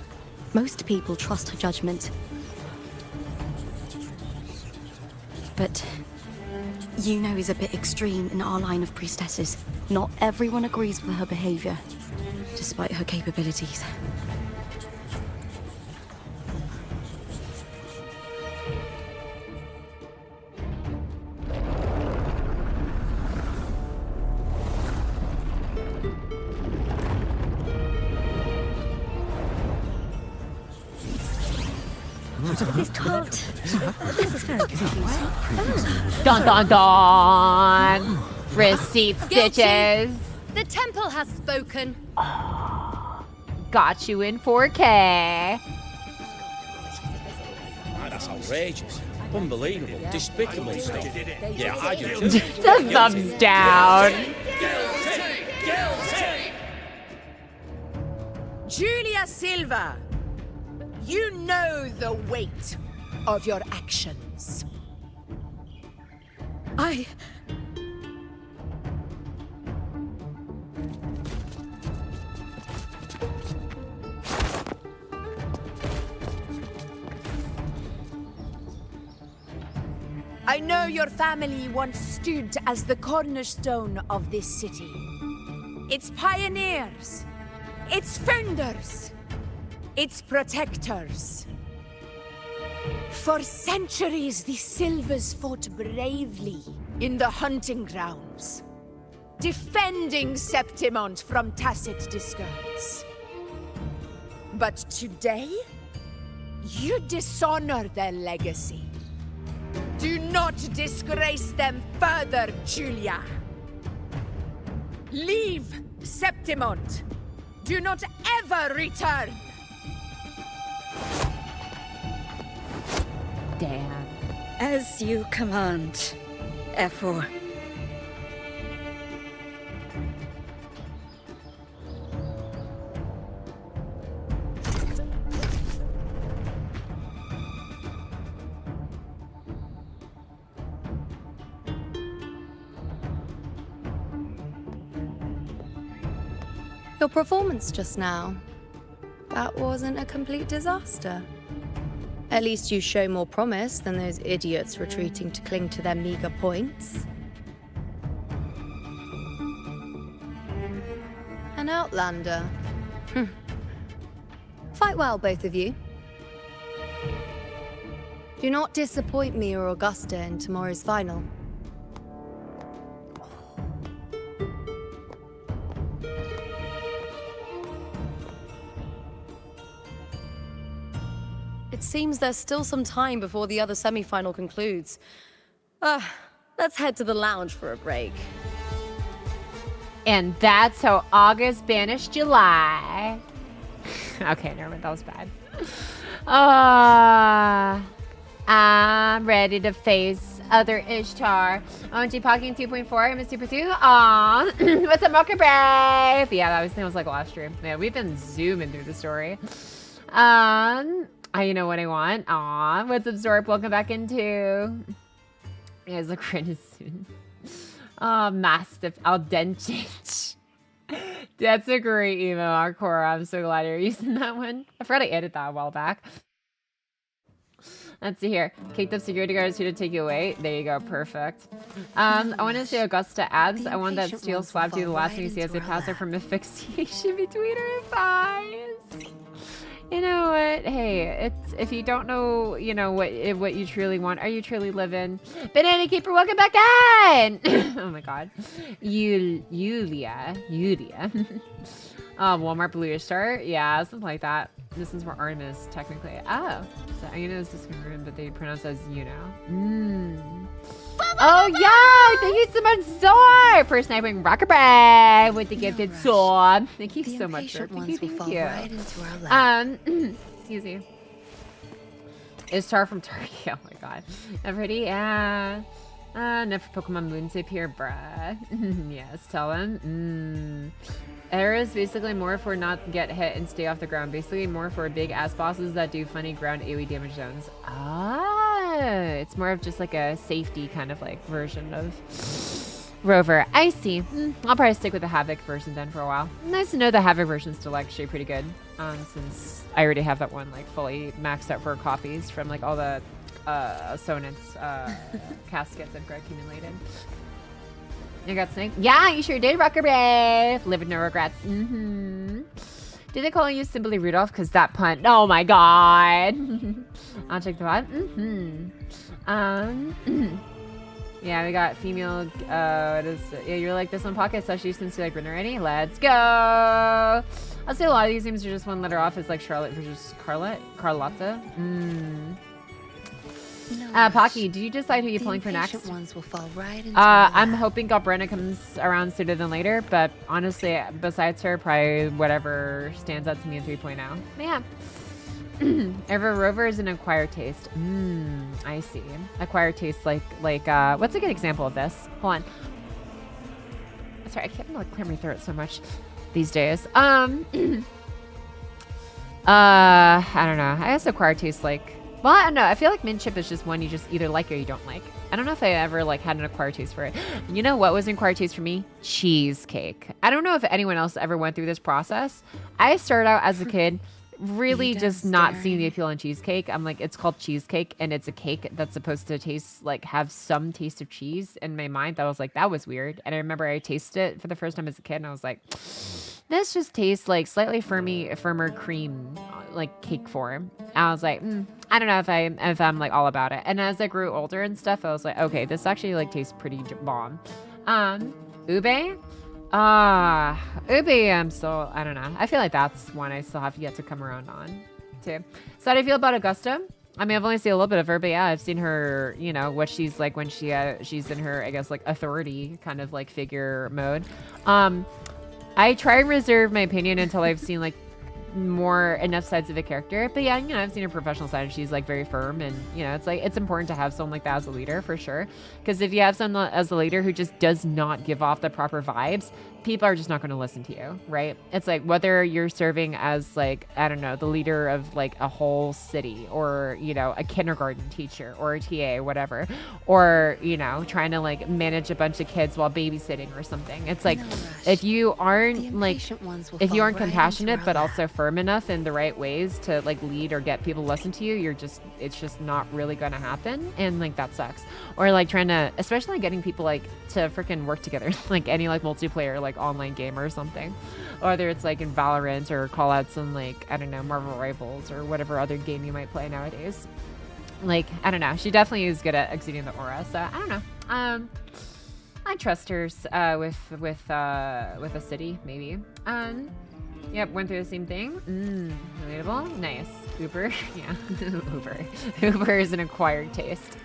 Most people trust her judgment. But Yuno is a bit extreme in our line of priestesses. Not everyone agrees with her behavior, despite her capabilities. This can't. This is very confusing. Dun dun dun. Receipts, Guilty. bitches. The temple has spoken. Got you in 4K. That's outrageous. Unbelievable. Despicable stuff. Yeah, I do too. The thumbs down. Julia Silva, you know the weight of your actions. I know your family once stood as the cornerstone of this city. Its pioneers, its founders, its protectors. For centuries, the Silvers fought bravely in the hunting grounds, defending Septimont from Tacit discords. But today, you dishonor their legacy. Do not disgrace them further, Julia. Leave Septimont. Do not ever return. Damn. As you command, F4. Your performance just now. That wasn't a complete disaster. At least you show more promise than those idiots retreating to cling to their meager points. An outlander. Fight well, both of you. Do not disappoint me or Augusta in tomorrow's final. It seems there's still some time before the other semi-final concludes. Let's head to the lounge for a break. And that's how August banished July. Okay, never mind. That was bad. I'm ready to face other Ishtar. OMG Pocky 2.4. I'm a Super 2. Aww. What's up, Mocha Brave? Yeah, that was like last stream. Yeah, we've been zooming through the story. You know what I want. Aw, what's up, Zorp? Welcome back into. You guys look really soon. Oh, Mastiff al dente. That's a great email, Arkora. I'm so glad you're using that one. I forgot I added that a while back. Let's see here. Caked up security guards here to take you away. There you go. Perfect. I want to say Augusta abs. I want that steel swab to be the last thing you see as they pass her from asphyxiation between her thighs. You know what? Hey, it's if you don't know, you know what you truly want. Are you truly living? Banana Keeper, welcome back in. Oh my God, Yulia. Walmart Blue Star. Yeah, something like that. This is where Artemis technically. Oh, so I know it's this room, but they pronounce it as you know. Oh yeah! Thank you so much, Sword, for sniping Rocker Brave with the gifted sword. Thank you so much, sir. Thank you. Excuse me. Ishtar from Turkey. Oh my God. Everybody, yeah. Enough for Pokemon Moonsip here, bruh. Yes, tell them. Era is basically more for not get hit and stay off the ground. Basically more for big ass bosses that do funny ground AoE damage zones. It's more of just like a safety kind of like version of Rover. I see. I'll probably stick with the Havoc version then for a while. Nice to know the Havoc version's still actually pretty good. Since I already have that one like fully maxed out for copies from like all the Sonance caskets I've accumulated. You got Snake? Yeah, you sure did, Rocker Brave. Live with no regrets. Did they call you simply Rudolph? Because that pun. Oh my God. I'll check the pod. Yeah, we got female. What is it? Yeah, you're like this one Pocket, especially since you like written already. Let's go. I'll say a lot of these names are just one letter off. It's like Charlotte versus Carlotta. Pocky, did you decide who you're pulling for next? Ones will fall right into I'm hoping Galbrena comes around sooner than later, but honestly, besides her, probably whatever stands out to me in 3.0. Yeah. Ever Rover is an acquired taste. I see. Acquired taste like what's a good example of this? Hold on. Sorry, I can't really clear my throat so much these days. I don't know. I guess acquired taste like. Well, I don't know. I feel like mint chip is just one you just either like or you don't like. I don't know if I ever like had an acquired taste for it. You know what was an acquired taste for me? Cheesecake. I don't know if anyone else ever went through this process. I started out as a kid really just not seeing the appeal in cheesecake. I'm like, it's called cheesecake and it's a cake that's supposed to taste like have some taste of cheese. In my mind, I was like, that was weird. And I remember I tasted it for the first time as a kid and I was like, this just tastes like slightly firmer cream, like cake form. I was like, I don't know if I'm like all about it. And as I grew older and stuff, I was like, okay, this actually like tastes pretty bomb. Ube? Ube, I don't know. I feel like that's one I still have yet to come around on too. So how do you feel about Augusta? I mean, I've only seen a little bit of her, but yeah, I've seen her, you know, what she's like when she's in her, I guess, like authority kind of like figure mode. I try and reserve my opinion until I've seen like more enough sides of a character, but yeah, you know, I've seen her professional side and she's like very firm, and you know, it's like it's important to have someone like that as a leader for sure, because if you have someone as a leader who just does not give off the proper vibes, people are just not going to listen to you, right? It's like whether you're serving as like, I don't know, the leader of like a whole city, or you know, a kindergarten teacher or a TA, whatever, or you know, trying to like manage a bunch of kids while babysitting or something. It's like if you aren't like compassionate but also firm enough in the right ways to like lead or get people to listen to you, it's just not really gonna happen, and like that sucks. Or like trying to, especially getting people like to freaking work together, like any like multiplayer like online game or something, whether it's like in Valorant or call outs in like, I don't know, Marvel Rivals or whatever other game you might play nowadays. Like, I don't know, she definitely is good at exuding the aura, so I don't know. I trust her with a city, maybe. Yep, went through the same thing. Relatable. Nice. Uber. Yeah. Uber is an acquired taste.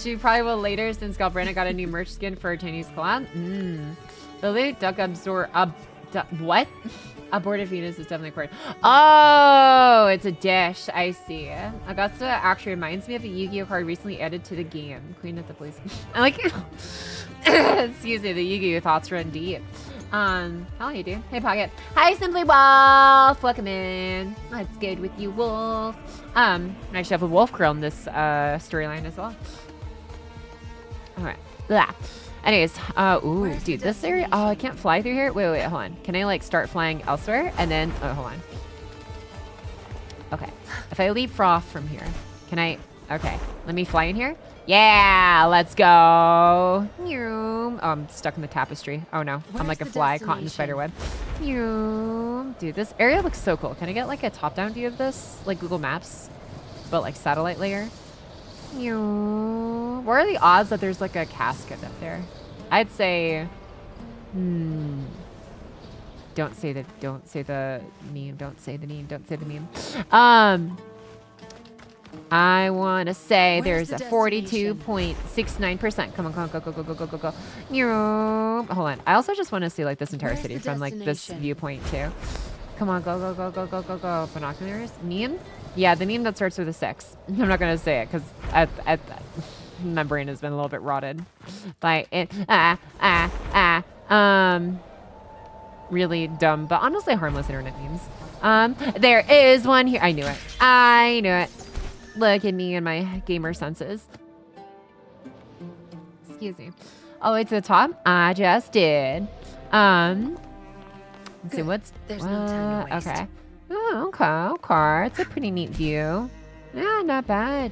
She probably will later, since Galbrina got a new merch skin for her Chinese collab. The late duck what? Aborted Venus is definitely acquired. Oh, it's a dish. I see. Augusta actually reminds me of a Yu-Gi-Oh card recently added to the game. Queen of the Police. I like it. Excuse me, the Yu-Gi-Oh thoughts run deep. How you do? Hey, Pocket. Hi, Simply Wolf. Welcome in. What's good with you, Wolf? I actually have a wolf girl in this storyline as well. All right. Blah. Anyways, ooh, dude, this area. Oh, I can't fly through here. Wait, hold on. Can I like start flying elsewhere and then? Oh, hold on. Okay. If I leapfrog from here, can I? Okay. Let me fly in here. Yeah, let's go. Oh, I'm stuck in the tapestry. Oh no, I'm like a fly caught in a spider web. Dude, this area looks so cool. Can I get like a top-down view of this, like Google Maps, but like satellite layer? What are the odds that there's like a casket up there? I'd say, don't say the meme. Don't say the meme. Don't say the meme. I want to say there's a 42.69%. Come on, go. Hold on. I also just want to see like this entire city from like this viewpoint too. Come on, go. Binoculars. Meme? Yeah, the meme that starts with a 6. I'm not going to say it because my brain has been a little bit rotted by it. Really dumb, but honestly harmless internet memes. There is one here. I knew it. Look at me and my gamer senses. Excuse me. All the way to the top? I just did. Let's see what's... There's no time to waste. Okay. Oh, okay. It's a pretty neat view. Yeah, not bad.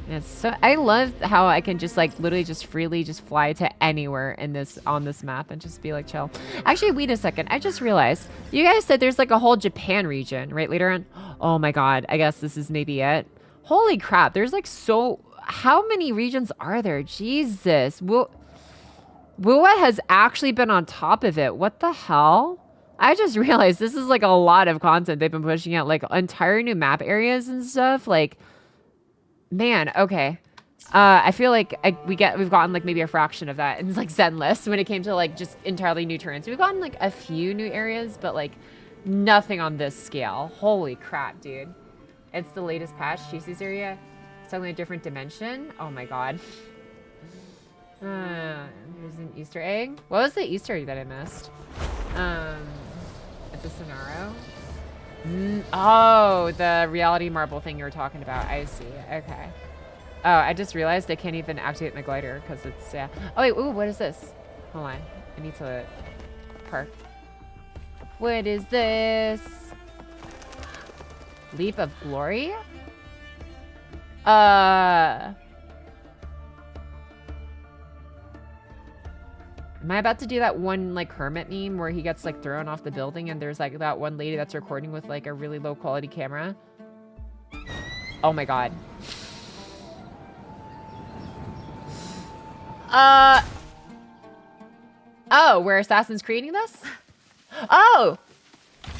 It's so... I love how I can just like literally just freely just fly to anywhere on this map and just be like chill. Actually, wait a second. I just realized you guys said there's like a whole Japan region, right? Later on. Oh my god. I guess this is maybe it. Holy crap. There's like so... How many regions are there? Jesus. Wuwa has actually been on top of it. What the hell? I just realized this is like a lot of content they've been pushing out, like entire new map areas and stuff. Like, man, okay. I feel like we've gotten like maybe a fraction of that in like Zenless when it came to like just entirely new terrains. We've gotten like a few new areas, but like nothing on this scale. Holy crap, dude. It's the latest patch. Cheesy's area. Suddenly a different dimension. Oh my god. There's an Easter egg. What was the Easter egg that I missed? It's a Sonaro. Oh, the reality marble thing you were talking about. I see. Okay. Oh, I just realized I can't even activate my glider because it's, yeah. Oh, wait. Ooh, what is this? Hold on. I need to park. What is this? Leap of Glory? Am I about to do that one like hermit meme where he gets like thrown off the building and there's like that one lady that's recording with like a really low quality camera? Oh my god. Oh, we're Assassin's Creating this? Oh!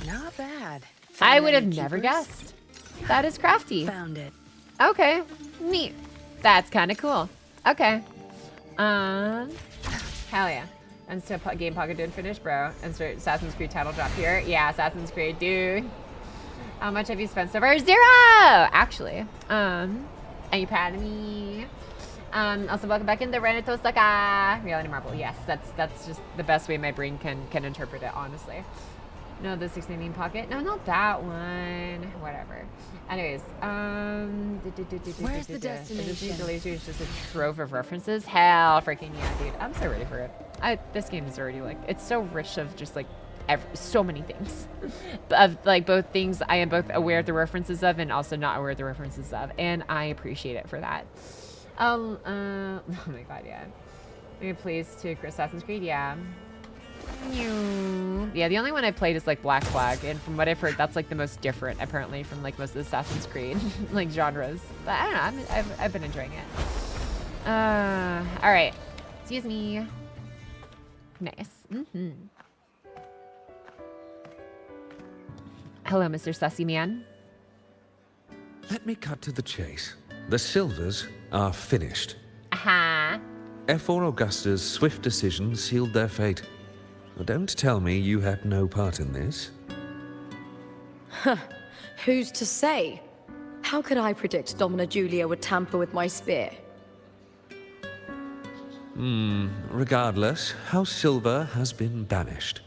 Not bad. I would have never guessed. That is crafty. Found it. Okay, neat. That's kind of cool. Okay. Hell yeah. And so Game Pocket did finish, bro. And start Assassin's Creed title drop here. Yeah, Assassin's Creed, dude. How much have you spent so far? 0! Actually. Are you proud of me? Also welcome back in the Renato Saka. Reality Marble. Yes, that's just the best way my brain can interpret it, honestly. No, the 619 Pocket. No, not that one. Whatever. Anyways, Where's the destination? It's just a trove of references. Hell freaking yeah, dude. I'm so ready for it. This game is already like, it's so rich of just like so many things. Of like both things I am both aware of the references of and also not aware of the references of. And I appreciate it for that. Oh my god, yeah. Maybe please to Assassin's Creed, yeah. Yeah, the only one I played is like Black Flag, and from what I've heard, that's like the most different apparently from like most of the Assassin's Creed like genres. But I don't know, I've been enjoying it. All right, excuse me. Nice. Hello, Mr. Sussy Man. Let me cut to the chase. The Silvers are finished. Aha. F4 Augusta's swift decision sealed their fate. Don't tell me you had no part in this. Huh. Who's to say? How could I predict Domina Julia would tamper with my spear? Regardless, House Silver has been banished.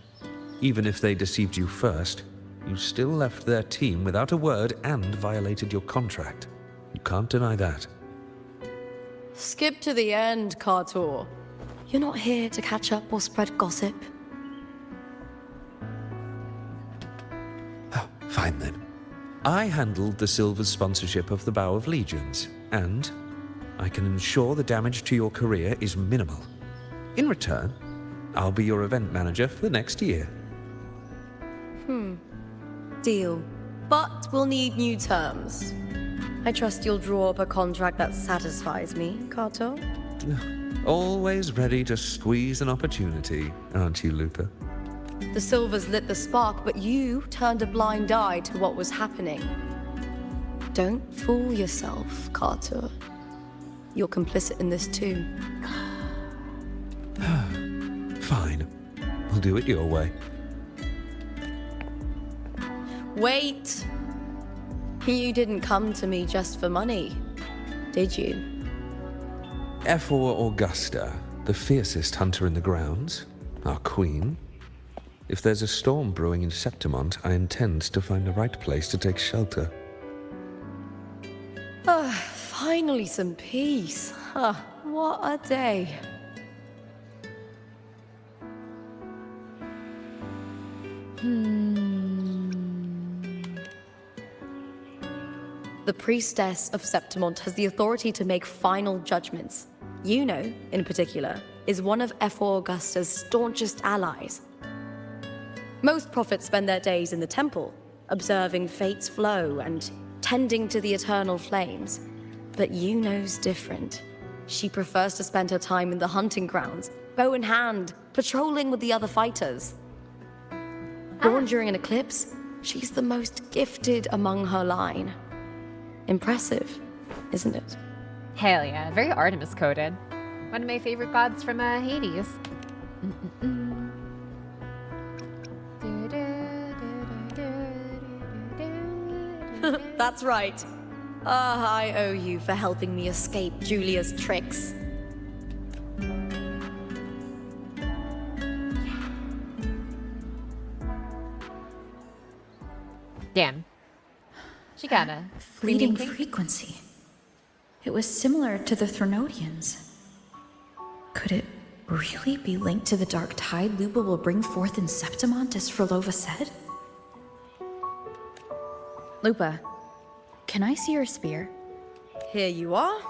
Even if they deceived you first, you still left their team without a word and violated your contract. You can't deny that. Skip to the end, Cartor. You're not here to catch up or spread gossip. Oh, fine then. I handled the Silver's sponsorship of the Bow of Legions, and I can ensure the damage to your career is minimal. In return, I'll be your event manager for the next year. Deal. But we'll need new terms. I trust you'll draw up a contract that satisfies me, Kato. Always ready to squeeze an opportunity, aren't you, Lupa? The Silvers lit the spark, but you turned a blind eye to what was happening. Don't fool yourself, Kato. You're complicit in this too. Fine. We'll do it your way. Wait! You didn't come to me just for money, did you? F4 Augusta, the fiercest hunter in the grounds, our queen. If there's a storm brewing in Septimont, I intend to find the right place to take shelter. Finally some peace. Huh, what a day. The priestess of Septimont has the authority to make final judgments. Yuno, in particular, is one of F4 Augusta's staunchest allies. Most prophets spend their days in the temple, observing fate's flow and tending to the eternal flames. But Yuno's different. She prefers to spend her time in the hunting grounds, bow in hand, patrolling with the other fighters. Born during an eclipse, she's the most gifted among her line. Impressive, isn't it? Hell yeah, very Artemis coded. One of my favorite gods from Hades. That's right. I owe you for helping me escape Julia's tricks. Damn. She got a fleeting frequency. It was similar to the Threnodians. Could it really be linked to the dark tide Lupa will bring forth in Septimont, as Frolova said? Lupa, can I see your spear? Here you are.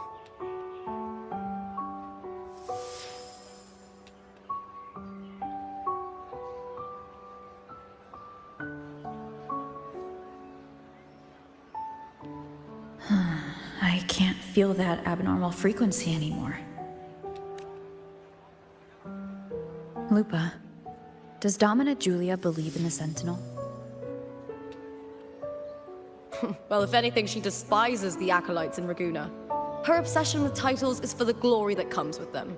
I can't feel that abnormal frequency anymore. Lupa, does Domina Julia believe in the Sentinel? Well, if anything, she despises the acolytes in Raguna. Her obsession with titles is for the glory that comes with them.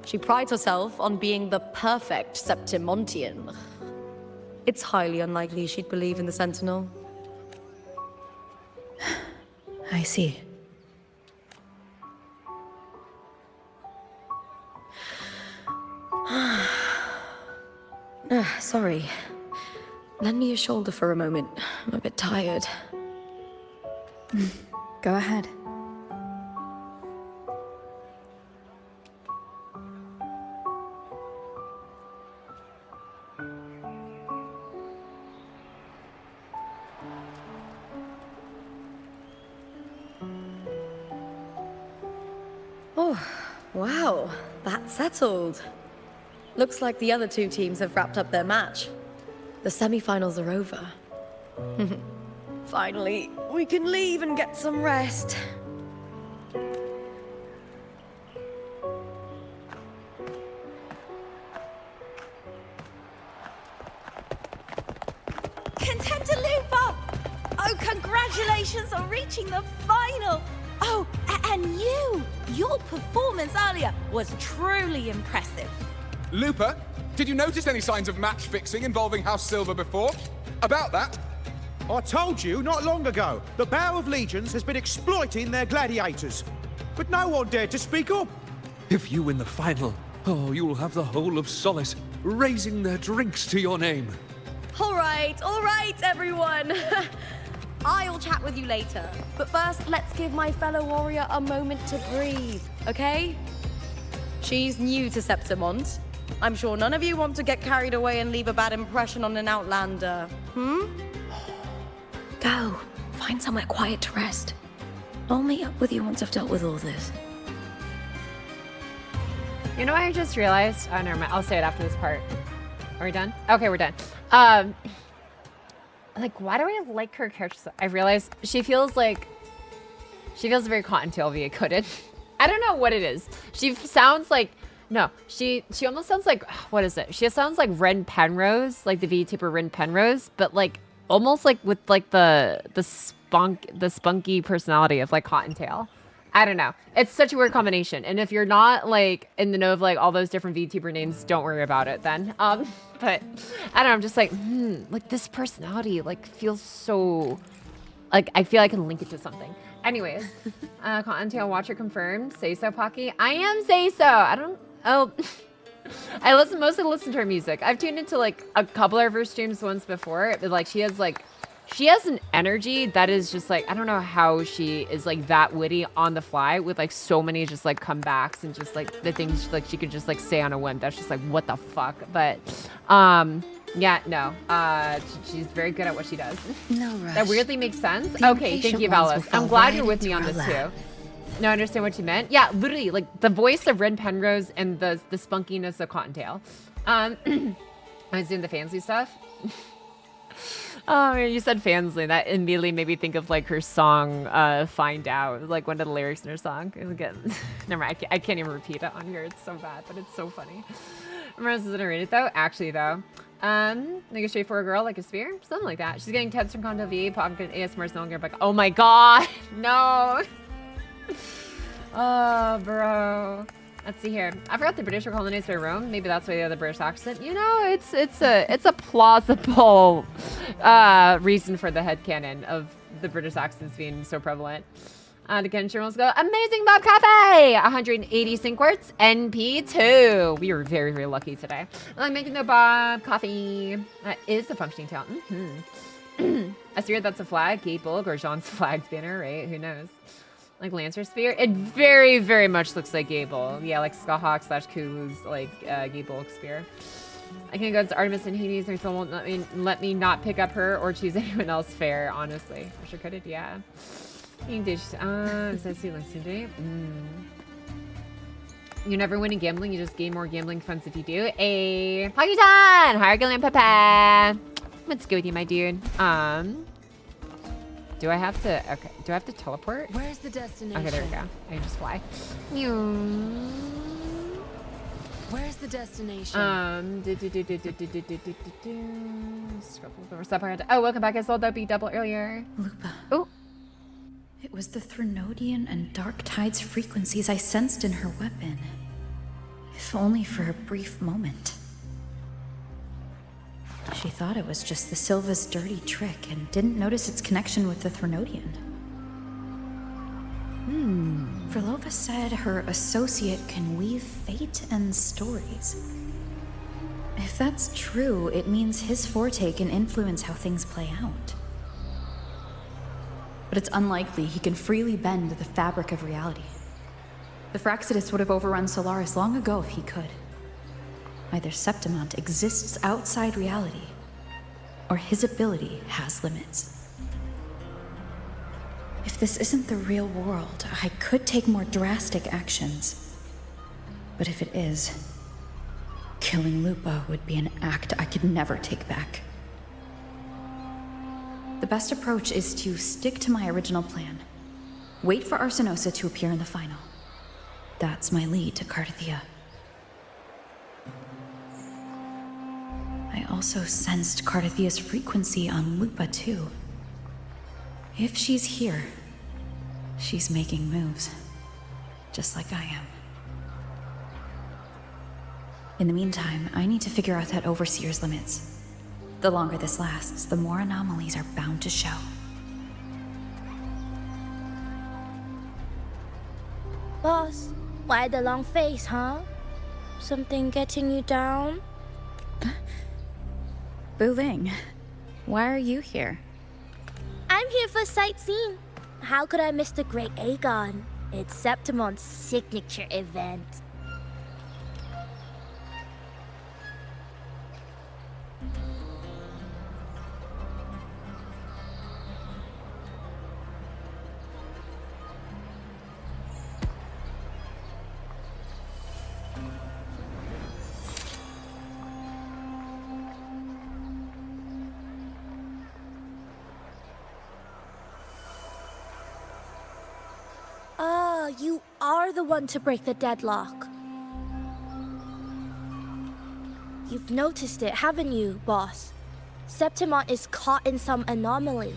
She prides herself on being the perfect Septimontian. It's highly unlikely she'd believe in the Sentinel. I see. Sorry. Lend me your shoulder for a moment. I'm a bit tired. Go ahead. Oh, wow. That's settled. Looks like the other two teams have wrapped up their match. The semi-finals are over. Finally, we can leave and get some rest. Contender Lupa! Oh, congratulations on reaching the final! Oh, and your performance earlier was truly impressive. Lupa, did you notice any signs of match fixing involving House Silver before? About that? I told you not long ago, the Bow of Legions has been exploiting their gladiators. But no one dared to speak up. If you win the final, oh, you'll have the whole of Solace raising their drinks to your name. All right, everyone. I'll chat with you later. But first, let's give my fellow warrior a moment to breathe, okay? She's new to Septimont. I'm sure none of you want to get carried away and leave a bad impression on an outlander. Go. Find somewhere quiet to rest. I'll meet up with you once I've dealt with all this. You know what I just realized? Oh, never mind. I'll say it after this part. Are we done? Okay, we're done. Like, why do I like her character so? I realized she feels very Cottontail via coded. I don't know what it is. She sounds like, no, she almost sounds like, what is it? She sounds like Ren Penrose, like the VTuber Ren Penrose, but like almost like with like the spunky personality of like Cottontail. I don't know. It's such a weird combination. And if you're not like in the know of like all those different VTuber names, don't worry about it then. But I don't know. I'm just like, like this personality like feels so, like I feel I can link it to something. Anyways, Cottontail Watcher confirmed. Say so, Pocky. I am say so. I mostly listen to her music. I've tuned into like a couple of her streams once before. But like she has an energy that is just like, I don't know how she is like that witty on the fly with like so many just like comebacks and just like the things like she could just like say on a whim. That's just like, what the fuck? But yeah, no, she's very good at what she does. No rush. That weirdly makes sense. The Okay, thank you, impatient ones Valis. will fall I'm glad right you're with me into on our this lap. too. No, I understand what you meant. Yeah, literally, like the voice of Ren Penrose and the spunkiness of Cottontail. I was doing the Fansly stuff. Oh, you said Fansly. That immediately made me think of like her song, "Find Out," like one of the lyrics in her song. Again, never mind. I can't even repeat it on here. It's so bad, but it's so funny. Remember, isn't read it though? Actually, though, like a straightforward girl, like a spear, something like that. She's getting tests from Conto V. Pop ASMR's no longer like, oh my god, no. Oh, bro. Let's see here. I forgot the British were colonized by Rome. Maybe that's why they have the British accent. You know, it's a plausible reason for the headcanon of the British accents being so prevalent. The Kenshin rules go. Amazing Bob Cafe! 180 sync quarts. NP2. We were very, very lucky today. I like making the Bob Coffee. That is the functioning tail. I swear that's a flag, Kate Bullock, or Jean's flag banner, right? Who knows? Like Lancer Spear? It very, very much looks like Gable. Yeah, like Skullhawk / Kulu's like Gable Spear. I can go to Artemis and Hades and Phil won't let me not pick up her or choose anyone else fair, honestly. For sure could it, yeah. Does that see like today? You never win in gambling, you just gain more gambling funds if you do. Hey, Pocky-san! Hi, Gillian Pepe. What's good with you, my dude? Do I have to? Okay. Do I have to teleport? Where's the destination? Okay, there we go. I can just fly. Where's the destination? Oh, welcome back. I sold that beat double earlier. Lupa. Oh. It was the Threnodian and Dark Tide's frequencies I sensed in her weapon. If only for a brief moment. She thought it was just the Silva's dirty trick and didn't notice its connection with the Threnodian. Verlova said her associate can weave fate and stories. If that's true, it means his forte can influence how things play out. But it's unlikely he can freely bend the fabric of reality. The Fraxidus would have overrun Solaris long ago if he could. Either Septimont exists outside reality, or his ability has limits. If this isn't the real world, I could take more drastic actions. But if it is, killing Lupa would be an act I could never take back. The best approach is to stick to my original plan. Wait for Arsenosa to appear in the final. That's my lead to Cardathia. I also sensed Cardathia's frequency on Lupa too. If she's here, she's making moves, just like I am. In the meantime, I need to figure out that Overseer's limits. The longer this lasts, the more anomalies are bound to show. Boss, why the long face, huh? Something getting you down? Buling, why are you here? I'm here for sightseeing. How could I miss the Great Aegon? It's Septimon's signature event. You are the one to break the deadlock. You've noticed it, haven't you, boss? Septimont is caught in some anomaly.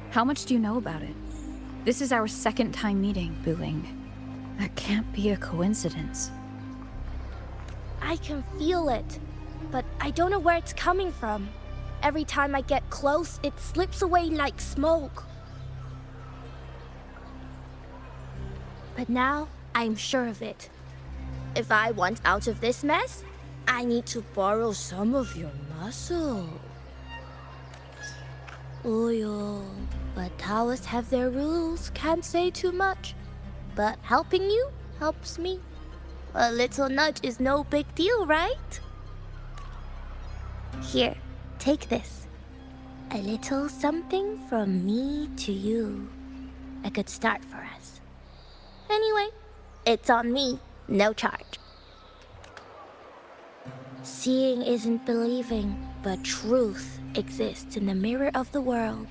How much do you know about it? This is our second time meeting, Buling. That can't be a coincidence. I can feel it, but I don't know where it's coming from. Every time I get close, it slips away like smoke. But now, I'm sure of it. If I want out of this mess, I need to borrow some of your muscle. Oyo, but Taoists have their rules, can't say too much. But helping you helps me. A little nudge is no big deal, right? Here, take this. A little something from me to you. A good start for us. Anyway, it's on me, no charge. Seeing isn't believing, but truth exists in the mirror of the world.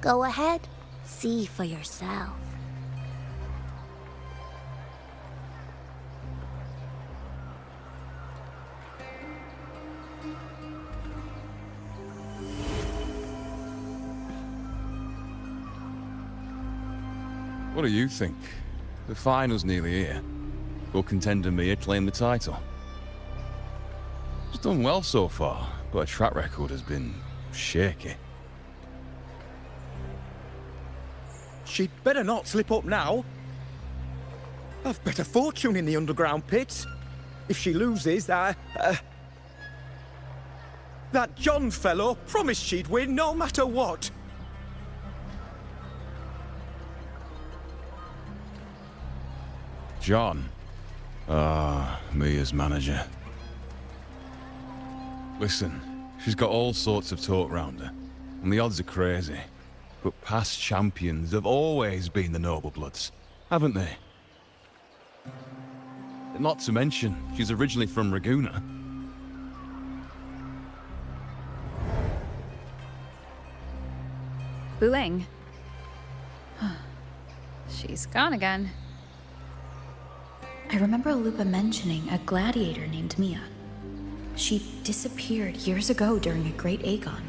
Go ahead, see for yourself. What do you think? The final's nearly here. Will contender Mia claim the title? She's done well so far, but her track record has been shaky. She'd better not slip up now. I've bet a fortune in the underground pits. If she loses, that John fellow promised she'd win no matter what. John? Mia's manager. Listen, she's got all sorts of talk round her, and the odds are crazy. But past champions have always been the noble bloods, haven't they? Not to mention, she's originally from Raguna. Buling. She's gone again. I remember Lupa mentioning a gladiator named Mia. She disappeared years ago during a Great Aegon.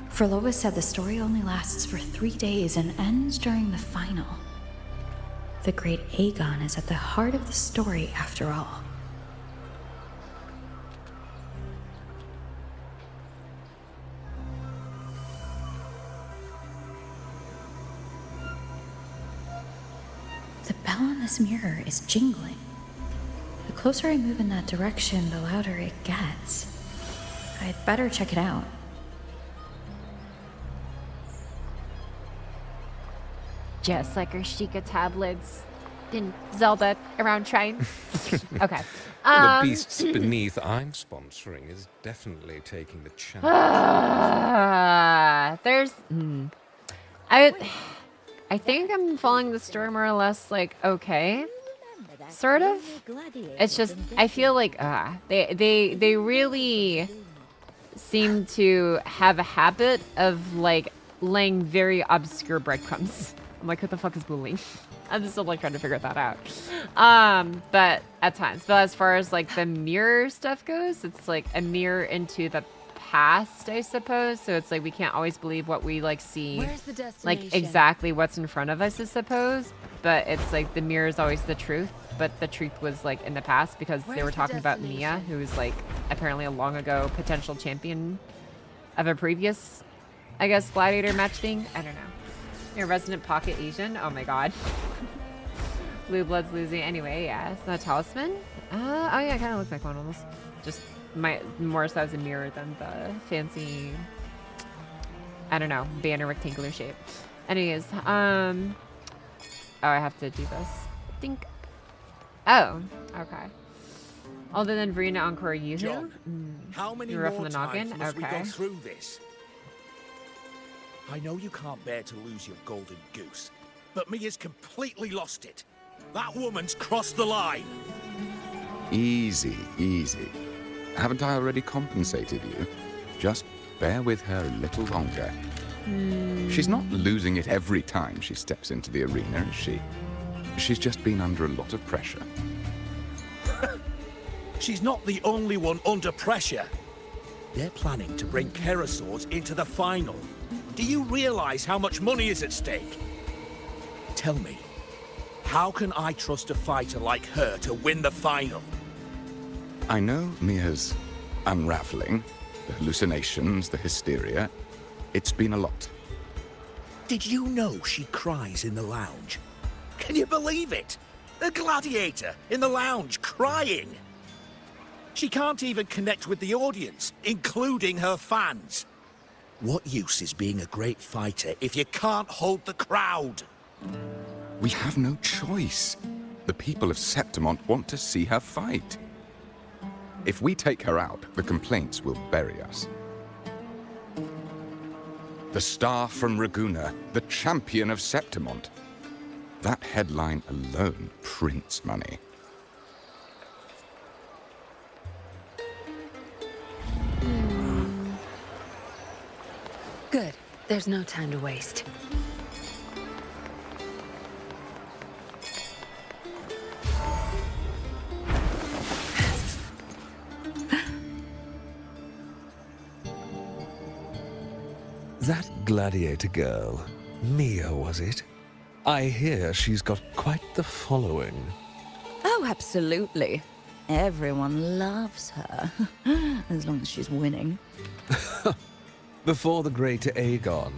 Frolova said the story only lasts for 3 days and ends during the final. The Great Aegon is at the heart of the story after all. The bell on this mirror is jingling. The closer I move in that direction, the louder it gets. I'd better check it out. Just like our Sheikah tablets in Zelda around shrines. Okay. The beasts beneath I'm sponsoring is definitely taking the challenge. There's... I think I'm following the story more or less like okay. Sort of. It's just I feel like they really seem to have a habit of like laying very obscure breadcrumbs. I'm like, what the fuck is bullying? I'm still like trying to figure that out. But at times. But as far as like the mirror stuff goes, it's like a mirror into the past, I suppose. So it's like we can't always believe what we like see. Where's the destination? Like exactly what's in front of us, I suppose. But it's like the mirror is always the truth. But the truth was like in the past because they were talking about Mia, who was like apparently a long ago potential champion of a previous, I guess, gladiator match thing. I don't know. You're a resident pocket Asian? Oh my god. Blue blood's losing. Anyway, yeah. It's not a talisman? Oh yeah, it kind of looks like one almost. Just more so as a mirror than the fancy, I don't know, banner rectangular shape. Anyways, oh, I have to do this. Think. Oh, okay. Other than Verena Encore Yuzu? John, how many You're more from the times noggin? must we Okay. go through this? I know you can't bear to lose your golden goose, but Mia's completely lost it. That woman's crossed the line. Easy, easy. Haven't I already compensated you? Just bear with her a little longer. She's not losing it every time she steps into the arena, is she? She's just been under a lot of pressure. She's not the only one under pressure. They're planning to bring Kerasaurs into the final. Do you realize how much money is at stake? Tell me, how can I trust a fighter like her to win the final? I know Mia's unraveling, the hallucinations, the hysteria. It's been a lot. Did you know she cries in the lounge? Can you believe it? A gladiator in the lounge crying. She can't even connect with the audience, including her fans. What use is being a great fighter if you can't hold the crowd? We have no choice. The people of Septimont want to see her fight. If we take her out, the complaints will bury us. The star from Raguna, the champion of Septimont. That headline alone prints money. Good. There's no time to waste. That gladiator girl, Mia, was it? I hear she's got quite the following. Oh, absolutely. Everyone loves her, as long as she's winning. Before the Great Aegon,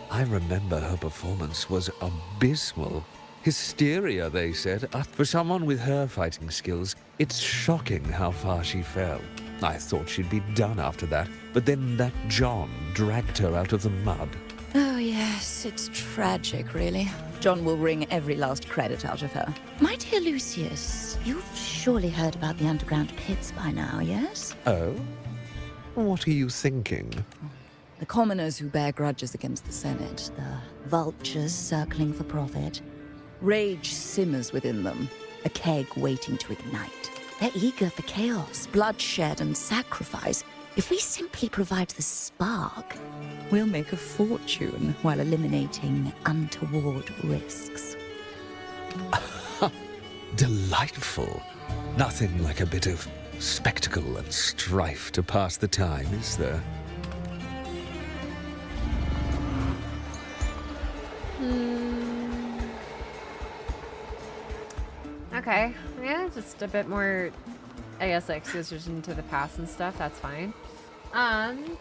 I remember her performance was abysmal. Hysteria, they said. For someone with her fighting skills, it's shocking how far she fell. I thought she'd be done after that, but then that John dragged her out of the mud. Oh, yes, it's tragic, really. John will wring every last credit out of her. My dear Lucius, you've surely heard about the underground pits by now, yes? Oh? What are you thinking? The commoners who bear grudges against the Senate, the vultures circling for profit. Rage simmers within them. a keg waiting to ignite. They're eager for chaos, bloodshed, and sacrifice. If we simply provide the spark, we'll make a fortune while eliminating untoward risks. Delightful. Nothing like a bit of spectacle and strife to pass the time, is there? Okay, yeah, just a bit more, I guess, like exposition to the past and stuff. That's fine. I'm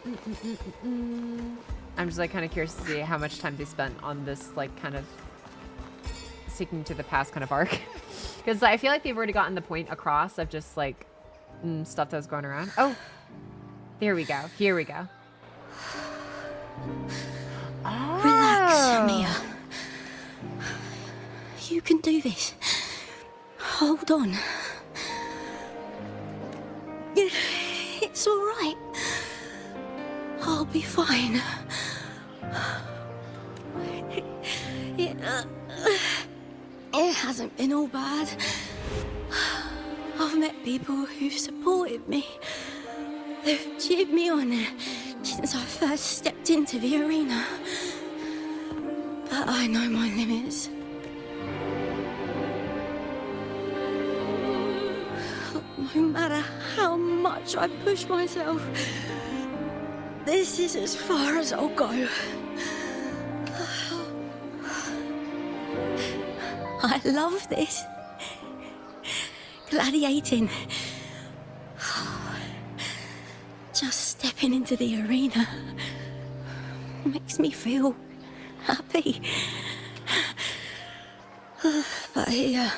just like kind of curious to see how much time they spent on this like kind of seeking to the past kind of arc, because I feel like they've already gotten the point across of just like stuff that was going around. Oh, there we go. Here we go. Oh. Relax, Mia. You can do this. Hold on. It's all right. I'll be fine. It hasn't been all bad. I've met people who've supported me. They've cheered me on since I first stepped into the arena. But I know my limits. No matter how much I push myself, this is as far as I'll go. I love this. Gladiating. Just stepping into the arena makes me feel happy. But here,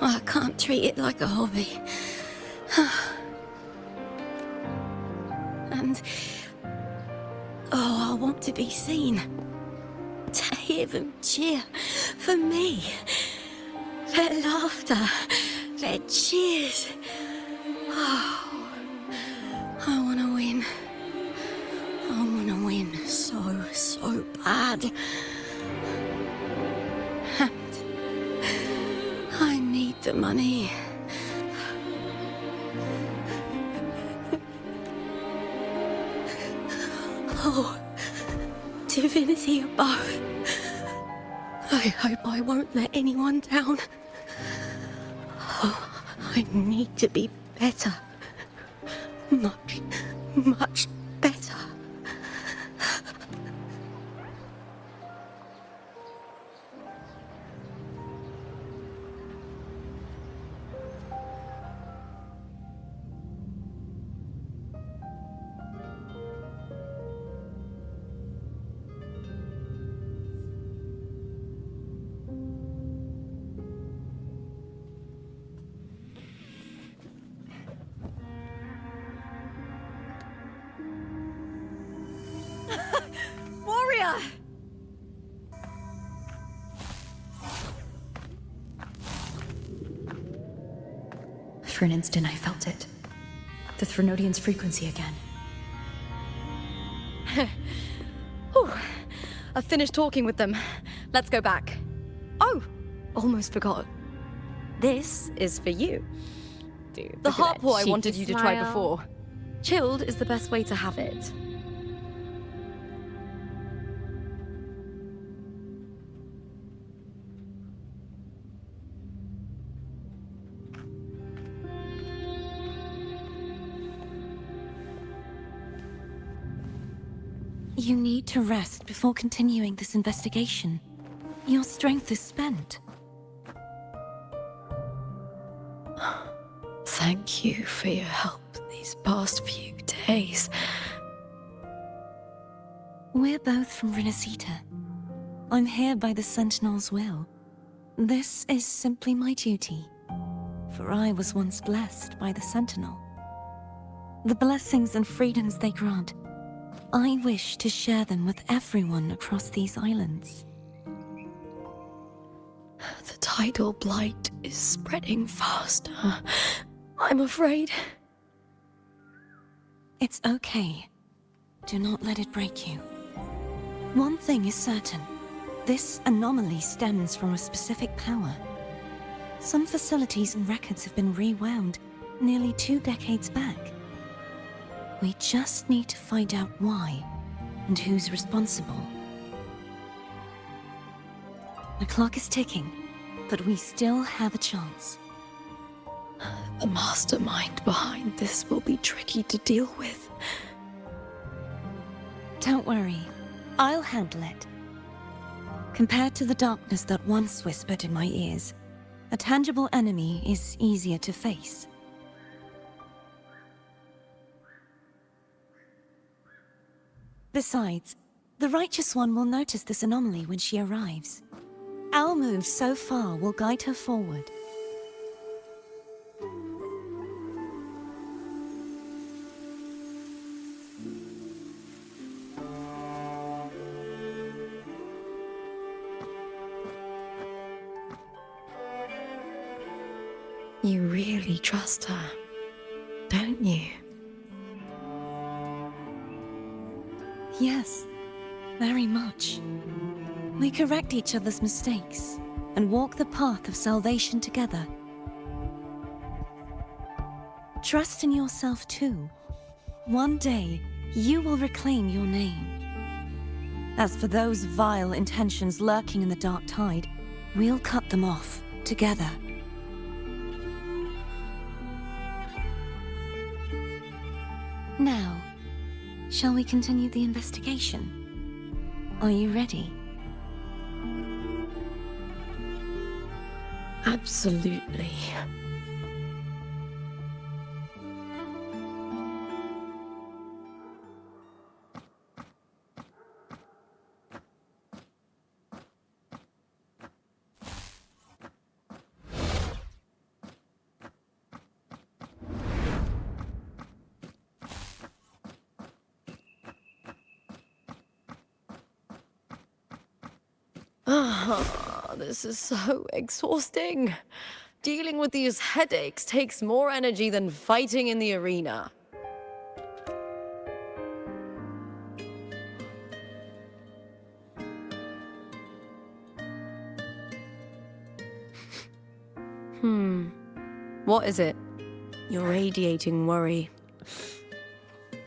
I can't treat it like a hobby. And I want to be seen. To hear them cheer for me. Their laughter, their cheers. Oh, I want to win. I want to win so bad. And I need the money. Oh, divinity above. I hope I won't let anyone down. Oh, I need to be better. Much better. Warrior! For an instant, I felt it. The Threnodian's frequency again. Whew. I've finished talking with them. Let's go back. Oh, almost forgot. This is for you. Dude, the look at that harpole I cheeky wanted you to try smile. before. Chilled is the best way to have it. You need to rest before continuing this investigation. Your strength is spent. Thank you for your help these past few days. We're both from Renacita. I'm here by the Sentinel's will. This is simply my duty, for I was once blessed by the Sentinel. The blessings and freedoms they grant, I wish to share them with everyone across these islands. The tidal blight is spreading faster. I'm afraid. It's okay. Do not let it break you. One thing is certain. This anomaly stems from a specific power. Some facilities and records have been rewound nearly 2 decades back. We just need to find out why and who's responsible. The clock is ticking, but we still have a chance. The mastermind behind this will be tricky to deal with. Don't worry, I'll handle it. Compared to the darkness that once whispered in my ears, a tangible enemy is easier to face. Besides, the Righteous One will notice this anomaly when she arrives. Our move so far will guide her forward. You really trust her, don't you? Yes, very much. We correct each other's mistakes and walk the path of salvation together. Trust in yourself too. One day, you will reclaim your name. As for those vile intentions lurking in the dark tide, we'll cut them off together. Now, shall we continue the investigation? Are you ready? Absolutely. This is so exhausting. Dealing with these headaches takes more energy than fighting in the arena. What is it? You're radiating worry.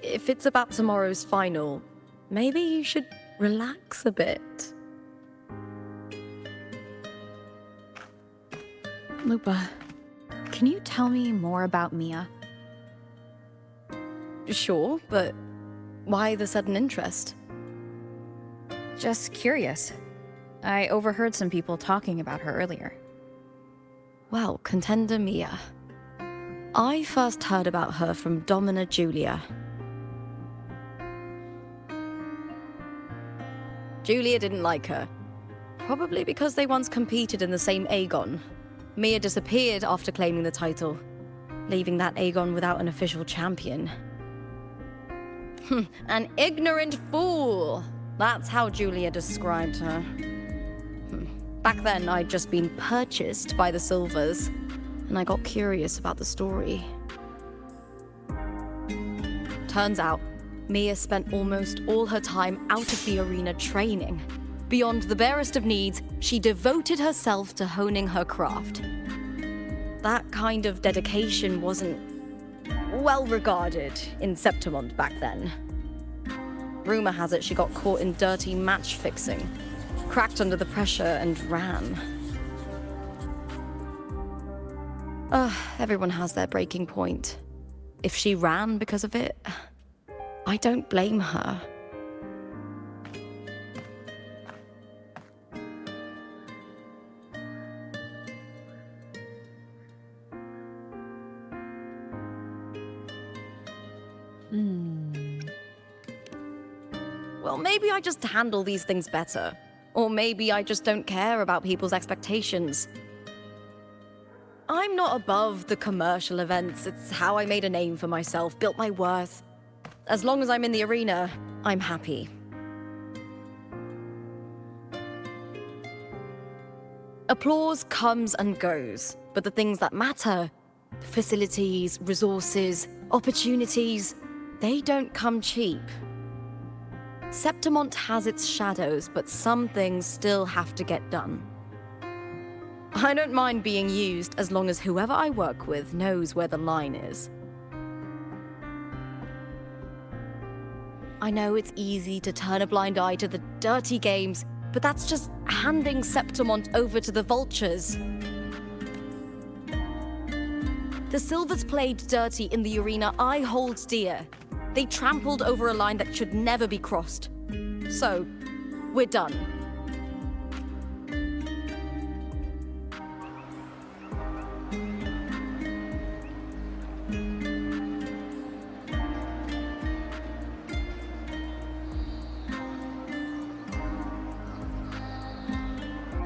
If it's about tomorrow's final, maybe you should relax a bit. Lupa, can you tell me more about Mia? Sure, but why the sudden interest? Just curious. I overheard some people talking about her earlier. Well, contender Mia. I first heard about her from Domina Julia. Julia didn't like her. Probably because they once competed in the same Aegon. Mia disappeared after claiming the title, leaving that Aegon without an official champion. An ignorant fool! That's how Julia described her. Back then, I'd just been purchased by the Silvers, and I got curious about the story. Turns out, Mia spent almost all her time out of the arena training. Beyond the barest of needs, she devoted herself to honing her craft. That kind of dedication wasn't well regarded in Septimont back then. Rumor has it she got caught in dirty match fixing, cracked under the pressure and ran. Everyone has their breaking point. If she ran because of it, I don't blame her. Well, maybe I just handle these things better. Or maybe I just don't care about people's expectations. I'm not above the commercial events. It's how I made a name for myself, built my worth. As long as I'm in the arena, I'm happy. Applause comes and goes, but the things that matter, facilities, resources, opportunities, they don't come cheap. Septimont has its shadows, but some things still have to get done. I don't mind being used as long as whoever I work with knows where the line is. I know it's easy to turn a blind eye to the dirty games, but that's just handing Septimont over to the vultures. The Silvers played dirty in the arena I hold dear. They trampled over a line that should never be crossed. So, we're done.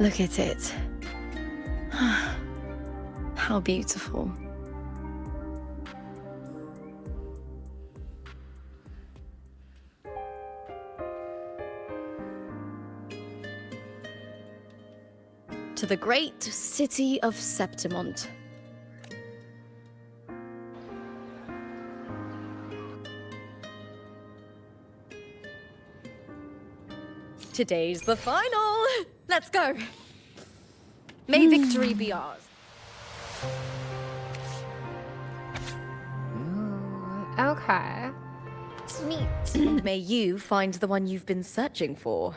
Look at it. How beautiful. To the great city of Septimont. Today's the final! Let's go! May victory be ours. Okay. Neat. And may you find the one you've been searching for.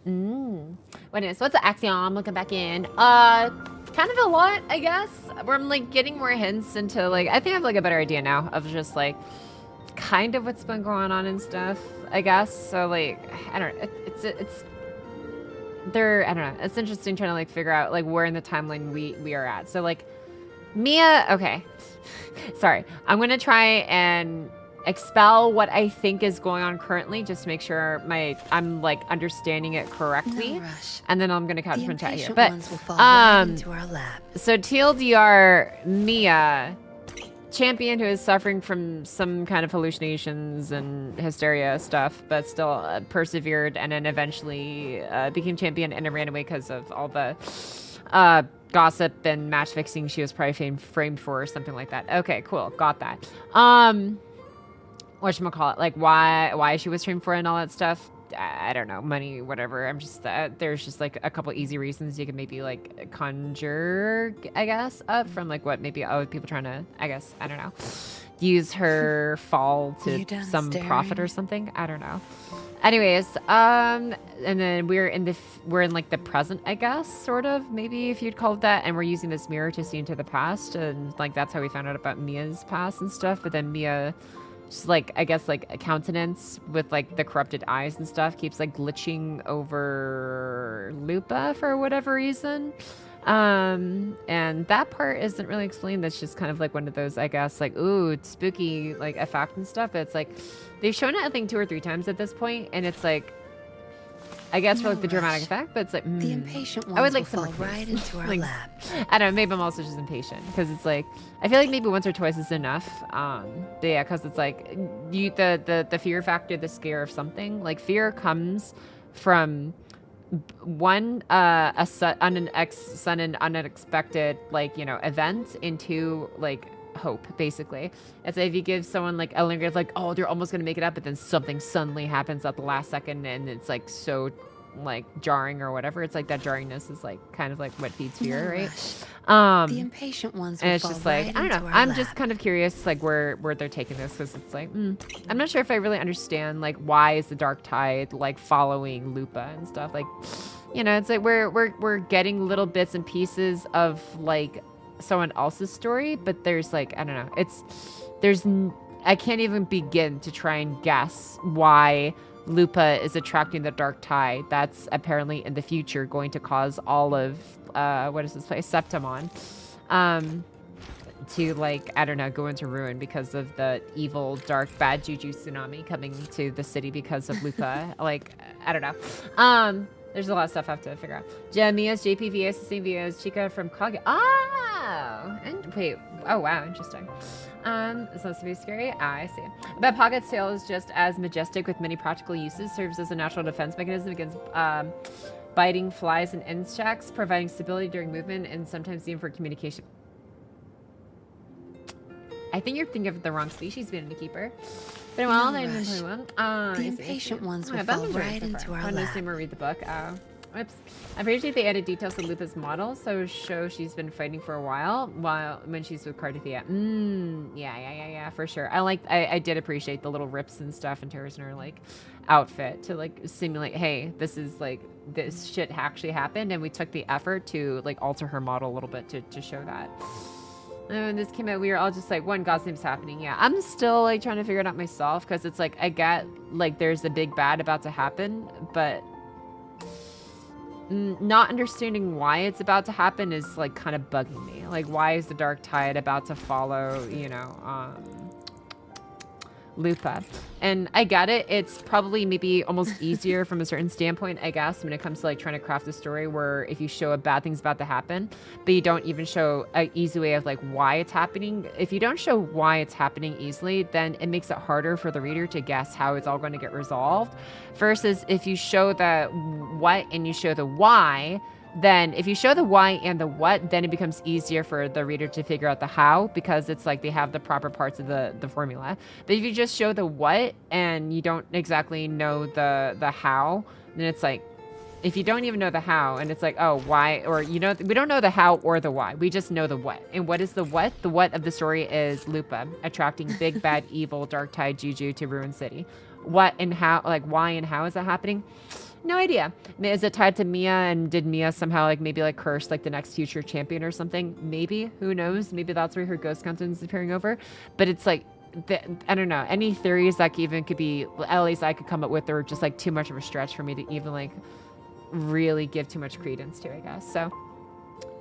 Wait a minute, so what's the axiom? Looking back in. Kind of a lot, I guess. Where I'm like getting more hints into like, I think I have like a better idea now of just like kind of what's been going on and stuff, I guess. So like, I don't know, I don't know. It's interesting trying to like figure out like where in the timeline we are at. So like Mia, okay. Sorry. I'm going to try and expel what I think is going on currently just to make sure I'm like understanding it correctly. No rush. And then I'm going to couch from chat here. impatient But ones will fall right into our lap. so TLDR Mia, champion who is suffering from some kind of hallucinations and hysteria stuff, but still persevered and then eventually became champion and then ran away because of all the gossip and match fixing she was probably framed for or something like that. Okay, cool. Got that. Whatchamacallit, like why she was framed for and all that stuff. I don't know, money, whatever. I'm just, there's just like a couple easy reasons you could maybe like conjure, I guess, up from like what maybe people trying to, I guess, I don't know, use her fall to some profit or something. I don't know. Anyways, and then we're in like the present, I guess, sort of, maybe if you'd call it that, and we're using this mirror to see into the past, and like that's how we found out about Mia's past and stuff. But then Mia, just like, I guess like a countenance with like the corrupted eyes and stuff keeps like glitching over Lupa for whatever reason. And that part isn't really explained. That's just kind of like one of those, I guess, like, ooh, it's spooky, like effect and stuff. But it's like, they've shown it, I think 2 or 3 times at this point, and it's like, I guess for like the dramatic effect, but it's like, The impatient ones I would like will some fall right into our like, lap. I don't know, maybe I'm also just impatient because it's like, I feel like maybe once or twice is enough. But yeah, because it's like the fear factor, the scare of something. Like fear comes from one a sudden unexpected like, you know, event into like hope, basically. It's like if you give someone like a linger, it's like, oh, they're almost gonna make it up, but then something suddenly happens at the last second and it's like so like jarring or whatever. It's like that jarringness is like kind of like what feeds fear, right? The impatient ones will and it's fall just like, right I don't into know, our I'm lap. just kind of curious like where they're taking this, because it's like I'm not sure if I really understand like why is the dark tide like following Lupa and stuff. Like, you know, it's like we're getting little bits and pieces of like someone else's story, but there's like, I don't know, I can't even begin to try and guess why Lupa is attracting the dark tide. That's apparently in the future going to cause all of what is this place, Septimon, to like, I don't know, go into ruin because of the evil, dark, bad juju tsunami coming to the city because of Lupa. Like, I don't know. There's a lot of stuff I have to figure out. Mia's JPV is the same via as Chica from Kage. Oh! And wait. Oh, wow. Interesting. It's supposed to be scary. I see. But Pocket's tail is just as majestic with many practical uses. Serves as a natural defense mechanism against biting flies and insects, providing stability during movement, and sometimes even for communication. I think you're thinking of the wrong species, being a keeper. But well, No there's rush. one. The impatient ones will fall right into our lap. Or read the book. Oops. I appreciate they added details to Lupa's model, so show she's been fighting for a while when she's with Cardathia. Yeah, for sure. I did appreciate the little rips and stuff and tears in her like outfit to like simulate, hey, this is like this shit actually happened, and we took the effort to like alter her model a little bit to show that. And when this came out, we were all just like, one, gossip's happening. Yeah, I'm still like trying to figure it out myself, because it's like I get like there's a big bad about to happen, but not understanding why it's about to happen is like kind of bugging me. Like, why is the dark tide about to follow, you know, Lupa? And I get it. It's probably maybe almost easier from a certain standpoint, I guess, when it comes to like trying to craft a story where if you show a bad thing's about to happen, but you don't even show an easy way of like why it's happening. If you don't show why it's happening easily, then it makes it harder for the reader to guess how it's all going to get resolved. Versus if you show the what and you show the why, then if you show the why and the what, then it becomes easier for the reader to figure out the how, because it's like they have the proper parts of the formula. But if you just show the what and you don't exactly know the how, then it's like, if you don't even know the how and it's like, oh, why, or you know, we don't know the how or the why, we just know the what. And what is the what? The what of the story is Lupa attracting big bad evil dark tide juju to Ruin City. What and how, like why and how is that happening? No idea. Is it tied to Mia, and did Mia somehow like maybe like curse like the next future champion or something? Maybe, who knows? Maybe that's where her ghost countenance is appearing over. But it's like, I don't know, any theories that even could be, at least I could come up with, are just like too much of a stretch for me to even like really give too much credence to, I guess. So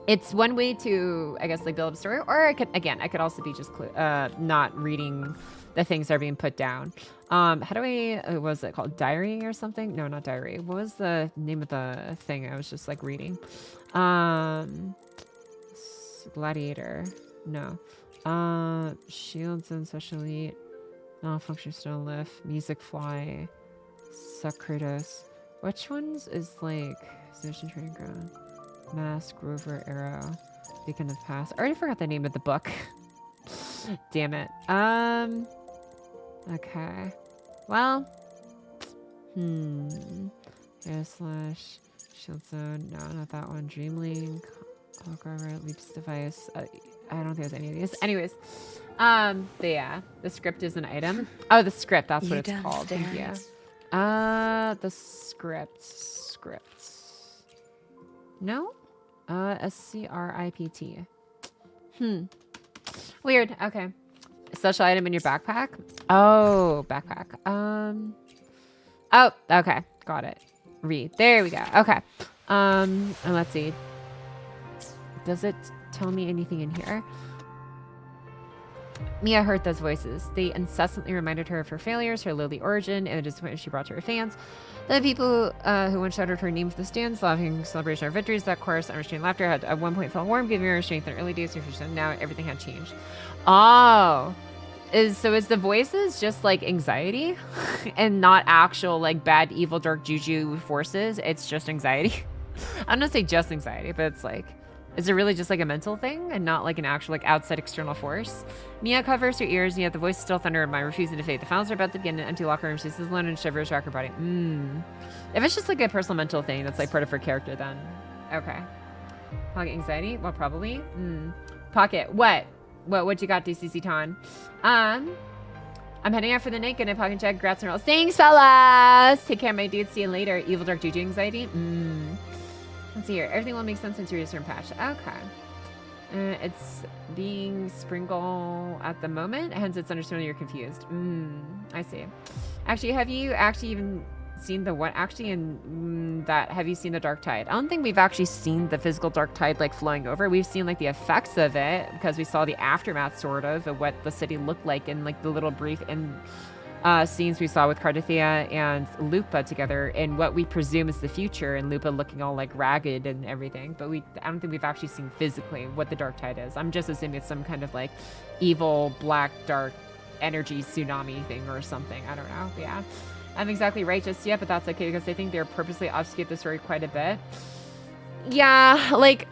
it's one way to, I guess, like build up a story, or I could also be just not reading the things that are being put down. How do I, what was it called? Diary or something? No, not diary. What was the name of the thing I was just like reading? Gladiator. No. Shields and Social Elite. Malfunction Stone Lift. Music Fly. Socrates. Which ones is like Station Training Ground? Mask, Rover, Arrow. Beacon of Past. I already forgot the name of the book. Damn it. Okay. Well. Air Slash. Shield Zone. No, not that one. Dreamlink. Hologram, Leaps Device. I don't think there's any of these. Anyways. But yeah. The script is an item. Oh, the script. That's what it's called. Thank you. The script. No? SCRIPT. Weird. Okay. Special item in your backpack? Oh, backpack. Oh, okay. Got it. Read. There we go. Okay. And let's see. Does it tell me anything in here? Mia heard those voices. They incessantly reminded her of her failures, her lowly origin, and the disappointment she brought to her fans. The people who once shouted her name from the stands, laughing celebration of her victories, that chorus, unrestrained laughter, had at one point felt warm, giving her strength in early days. Now everything had changed. Oh. Is the voices just like anxiety and not actual like bad, evil, dark juju forces? It's just anxiety. I'm not say just anxiety, but it's like, is it really just like a mental thing and not like an actual like outside external force? Mia covers her ears, and yet the voice is still thunder in my refusing to fade. The finals are about to begin in an empty locker room. She sits alone and shivers rack her body. If it's just like a personal mental thing, that's like part of her character, then okay. Pocket anxiety? Well, probably. Pocket. What you got, DCC Ton? I'm heading out for the night. Good night, Pocket check. Grats and rolls. Thanks, fellas. Take care, my dude. See you later. Evil dark juju anxiety. Let's see here. Everything will make sense once you reach a certain patch. Okay. It's being Sprinkle at the moment, hence it's understandable you're confused. I see. Actually, have you actually even seen the what? Actually, in that, have you seen the dark tide? I don't think we've actually seen the physical dark tide like flowing over. We've seen like the effects of it because we saw the aftermath sort of what the city looked like in like the little brief scenes we saw with Cardathia and Lupa together in what we presume is the future, and Lupa looking all like ragged and everything. But I don't think we've actually seen physically what the dark tide is. I'm just assuming it's some kind of like evil black dark energy tsunami thing or something. I don't know. Yeah. I'm exactly right just yet, but that's okay because I think they're purposely obfuscate the story quite a bit. Yeah, like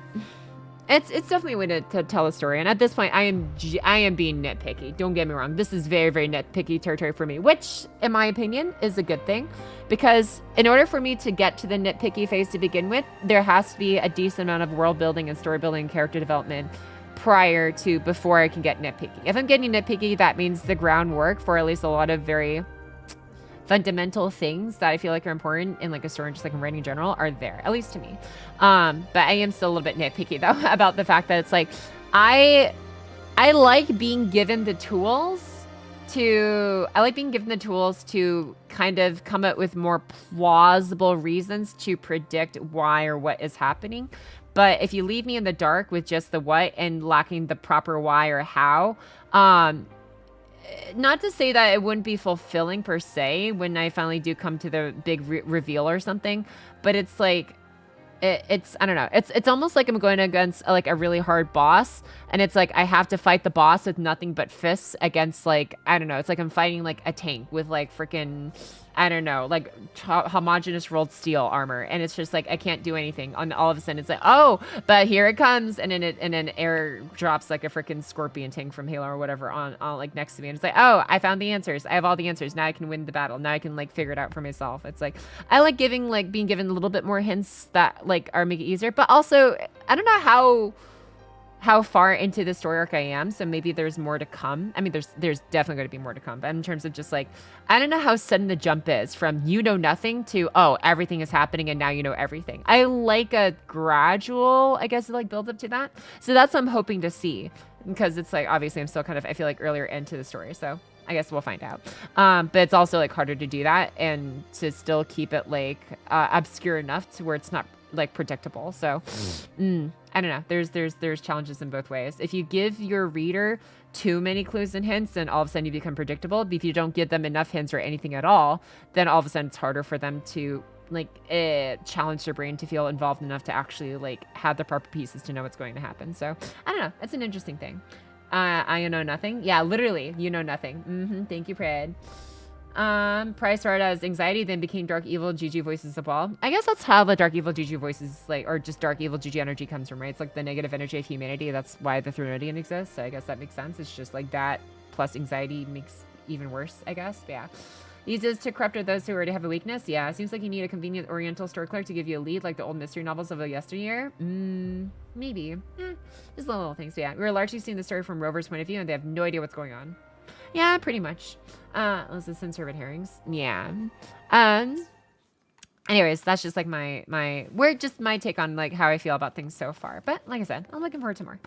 it's definitely a way to tell a story. And at this point, I am being nitpicky. Don't get me wrong. This is very, very nitpicky territory for me, which, in my opinion, is a good thing. Because in order for me to get to the nitpicky phase to begin with, there has to be a decent amount of world building and story building and character development before I can get nitpicky. If I'm getting nitpicky, that means the groundwork for at least a lot of very fundamental things that I feel like are important in like a story and just like in writing in general are there, at least to me. But I am still a little bit nitpicky though about the fact that it's like I like being given the tools to kind of come up with more plausible reasons to predict why or what is happening. But if you leave me in the dark with just the what and lacking the proper why or how, not to say that it wouldn't be fulfilling per se when I finally do come to the big reveal or something, but it's like, it's I don't know. It's almost like I'm going against like a really hard boss, and it's like I have to fight the boss with nothing but fists against like, I don't know. It's like I'm fighting like a tank with like freaking, I don't know, like homogeneous rolled steel armor, and it's just like I can't do anything. On all of a sudden, it's like, oh, but here it comes, and then air drops like a freaking scorpion tank from Halo or whatever on like next to me, and it's like, oh, I found the answers. I have all the answers. Now I can win the battle. Now I can like figure it out for myself. It's like I like being given a little bit more hints that like are make it easier, but also I don't know how far into the story arc I am, so maybe there's more to come. I mean, there's definitely going to be more to come, but in terms of just like, I don't know how sudden the jump is from you know nothing to, oh, everything is happening and now you know everything. I like a gradual, I guess, like build up to that. So that's what I'm hoping to see, because it's like, obviously I'm still kind of, I feel like earlier into the story, so I guess we'll find out. But it's also like harder to do that and to still keep it like obscure enough to where it's not like predictable. So I don't know. There's challenges in both ways. If you give your reader too many clues and hints, then all of a sudden you become predictable. But if you don't give them enough hints or anything at all, then all of a sudden it's harder for them to like challenge their brain to feel involved enough to actually like have the proper pieces to know what's going to happen. So I don't know. It's an interesting thing. I know nothing. Yeah, literally, you know nothing. Thank you, Pred. Price started as anxiety, then became dark evil GG voices of all. I guess that's how the dark evil GG voices, like, or just dark evil GG energy comes from, right? It's like the negative energy of humanity. That's why the Threnodian exists. So I guess that makes sense. It's just like that plus anxiety makes even worse, I guess. But yeah. Uses to corrupt those who already have a weakness. Yeah, it seems like you need a convenient oriental store clerk to give you a lead, like the old mystery novels of a yesteryear. Maybe. Just little things. But yeah, we're largely seeing the story from Rover's point of view, and they have no idea what's going on. Yeah, pretty much. Let's listen to red herrings. Yeah. Anyways, that's just like my take on like how I feel about things so far. But like I said, I'm looking forward to more.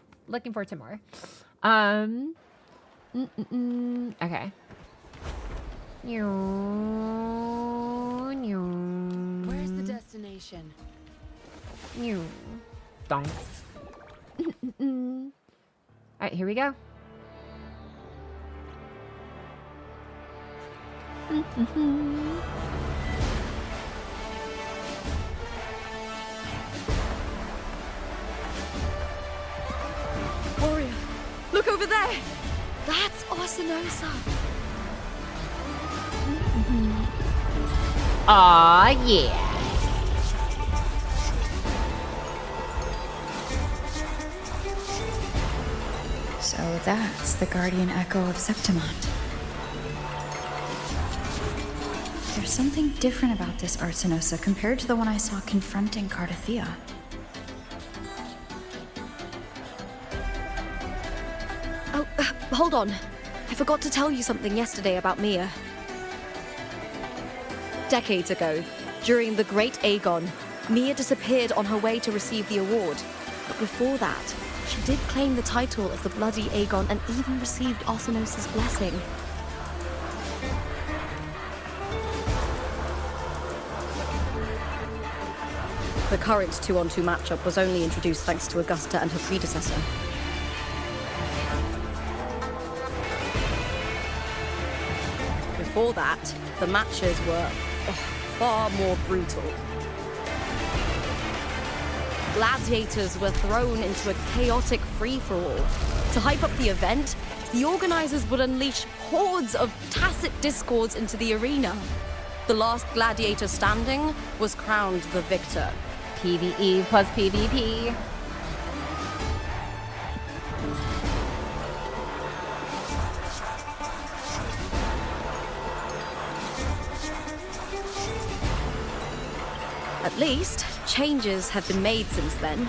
Okay. Where's the destination? Dong. Alright, here we go. Warrior, look over there! That's Arsinosa! Aw, yeah. So that's the guardian echo of Septimont. There's something different about this Arsinosa compared to the one I saw confronting Cardathia. Oh, hold on. I forgot to tell you something yesterday about Mia. Decades ago, during the Great Aegon, Mia disappeared on her way to receive the award. But before that, she did claim the title of the Bloody Aegon and even received Arsinosa's blessing. The current 2-on-2 matchup was only introduced thanks to Augusta and her predecessor. Before that, the matches were far more brutal. Gladiators were thrown into a chaotic free-for-all. To hype up the event, the organizers would unleash hordes of tacit discords into the arena. The last gladiator standing was crowned the victor. PvE plus PvP. At least, changes have been made since then.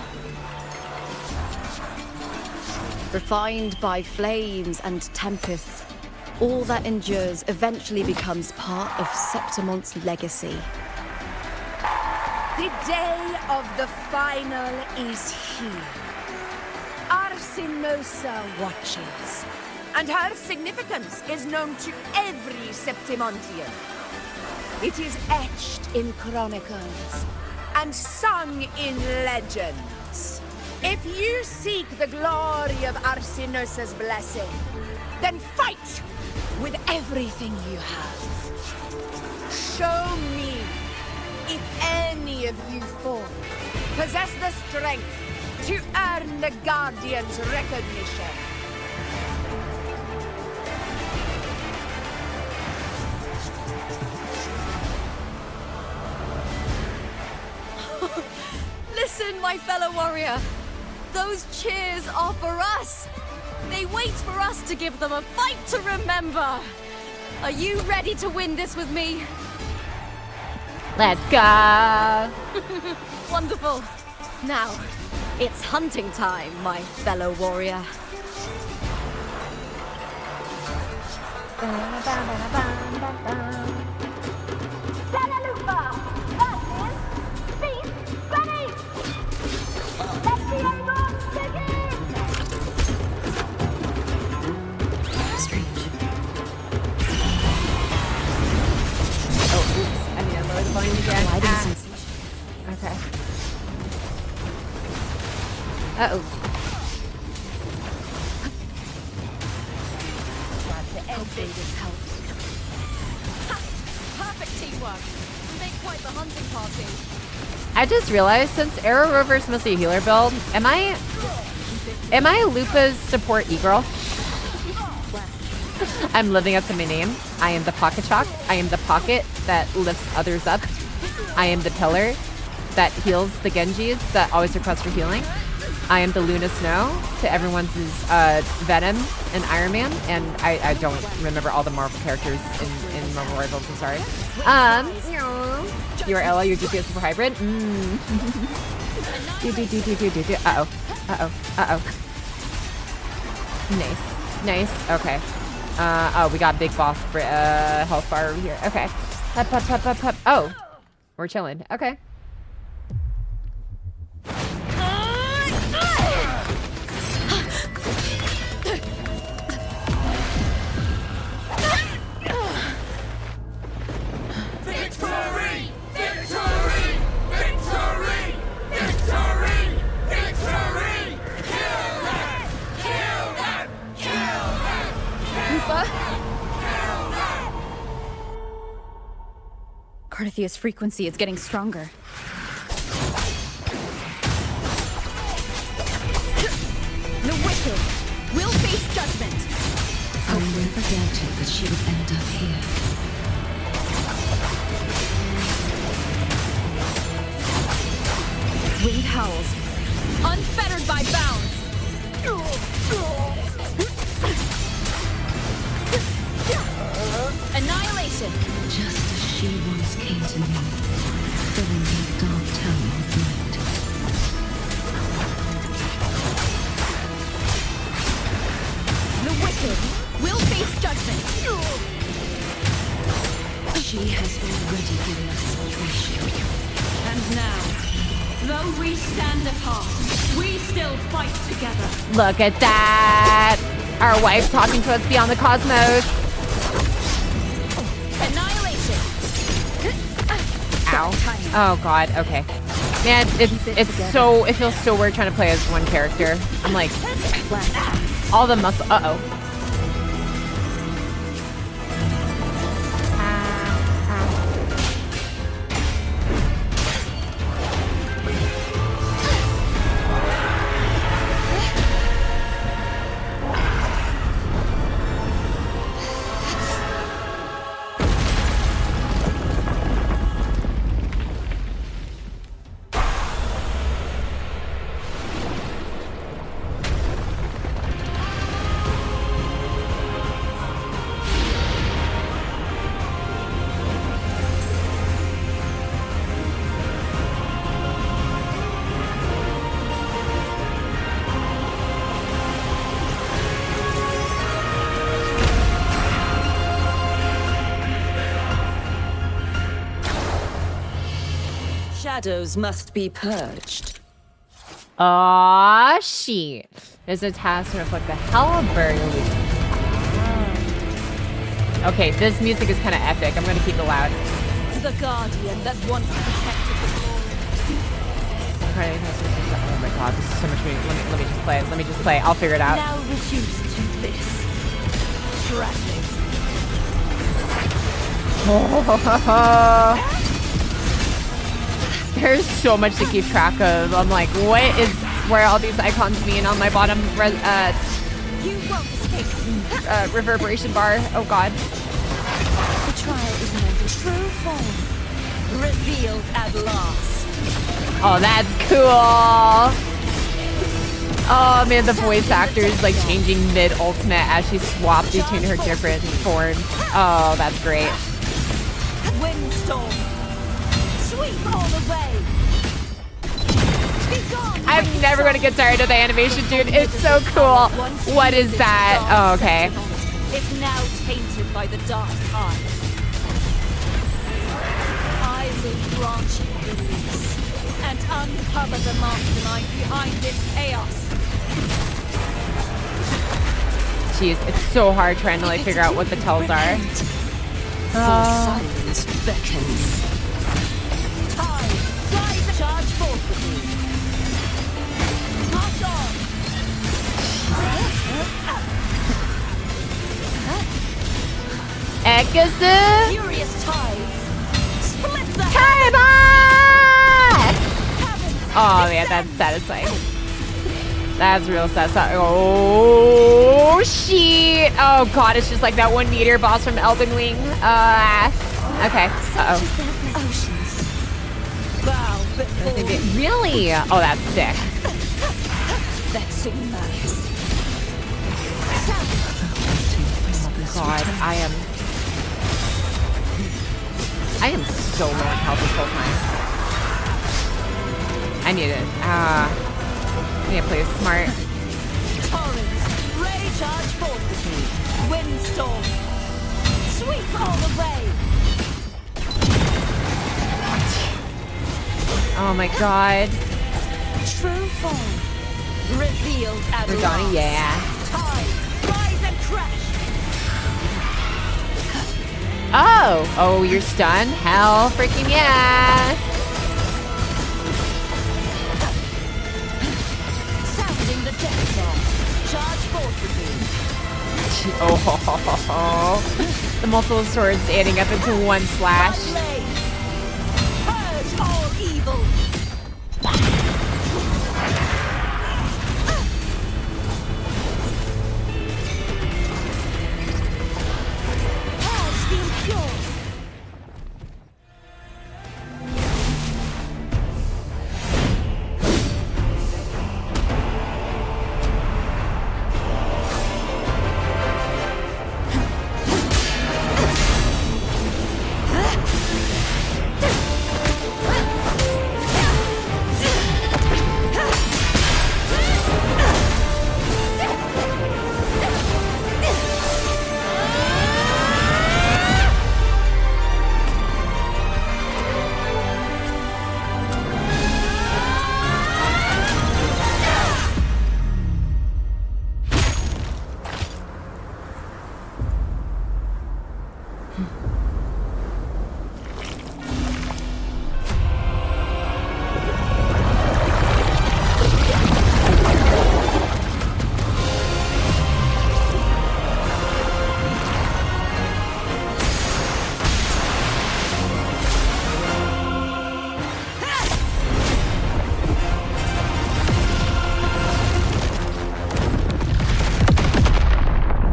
Refined by flames and tempests, all that endures eventually becomes part of Septimon's legacy. The day of the final is here. Arsinosa watches, and her significance is known to every Septimontian. It is etched in chronicles and sung in legends. If you seek the glory of Arsinosa's blessing, then fight with everything you have. Show me if any of you four possess the strength to earn the Guardian's recognition. Listen, my fellow warrior. Those cheers are for us. They wait for us to give them a fight to remember. Are you ready to win this with me? Let's go. Wonderful. Now, it's hunting time, my fellow warrior. Lupa! That is beast ready! Let's see everyone begin! Strange. Oh, oops. I mean, I lowered the volume again. Okay. Uh-oh. Hopefully this helps. Perfect teamwork. We make quite the hunting party. I just realized, since Arrow Rover's mostly a healer build, am I Lupa's support e-girl? I'm living up to my name. I am the pocket chalk. I am the pocket that lifts others up. I am the pillar that heals the Genjis that always request for healing. I am the Luna Snow to everyone's Venom and Iron Man, and I don't remember all the Marvel characters in Marvel Rivals, I'm sorry. You are Ella, your GPS super hybrid. Uh-oh. Nice. Okay. Oh, we got big boss health bar over here. Okay. Hup. Oh, we're chilling. Okay. Carthathia's frequency is getting stronger. The wicked will face judgment. I never doubted that she would end up here. Winged howls, unfettered by bounds. Annihilation. Just as she once came to me, filling that dark tower with light. The wicked will face judgment. She has already given us salvation. And now, though we stand apart, we still fight together. Look at that. Our wife talking to us beyond the cosmos. Annihilation. Ow. Oh god, okay. Man, it feels so weird trying to play as one character. I'm like, all the muscle. Uh-oh. shadows must be purged. Aw, shit. There's a task to reflect the halberd. Okay, this music is kind of epic. I'm gonna keep it loud. To the guardian that once protected the glory. Oh my god, this is so much music. Let me just play. Let me just play. I'll figure it out. Now reduced to this. Traffic. There's so much to keep track of. I'm like, what is where all these icons mean on my bottom You won't escape. reverberation bar? Oh god. The trial is now the true form. Revealed at last. Oh, that's cool. Oh man, the voice actor is like changing mid-ultimate as she swaps between her different forms. Oh, that's great. Windstorm. Sweep all the way. I'm never going to get tired of the animation, dude. It's so cool. What is that? Oh, okay. Is now tainted by the dark eye. I will grant you release and uncover the mastermind behind this chaos. Jeez, it's so hard trying to like figure out what the tells are. Silence beckons. Tide, rise and charge forth with me. March on. Ekazu! Furious tides. Split the Turbo! Oh man, that's satisfying. That's real satisfying. Oh shit! Oh god, it's just like that 1 meter boss from Elden Ring. Okay. Uh-oh. Really? Oh, that's sick. That's so nice. God, I am so low on health this whole time. I need it. I need to play smart. Torrents, ray charge forth with me. Windstorm, sweep all the way. Oh my god. True form, revealed at We're last. Donnie, yeah. Tide, rise and crash. Oh, you're stunned? Hell freaking yeah. Sounding the death bomb. Charge forth with me. Oh, the multiple swords adding up into one slash. Purge all evil. Purge the impure.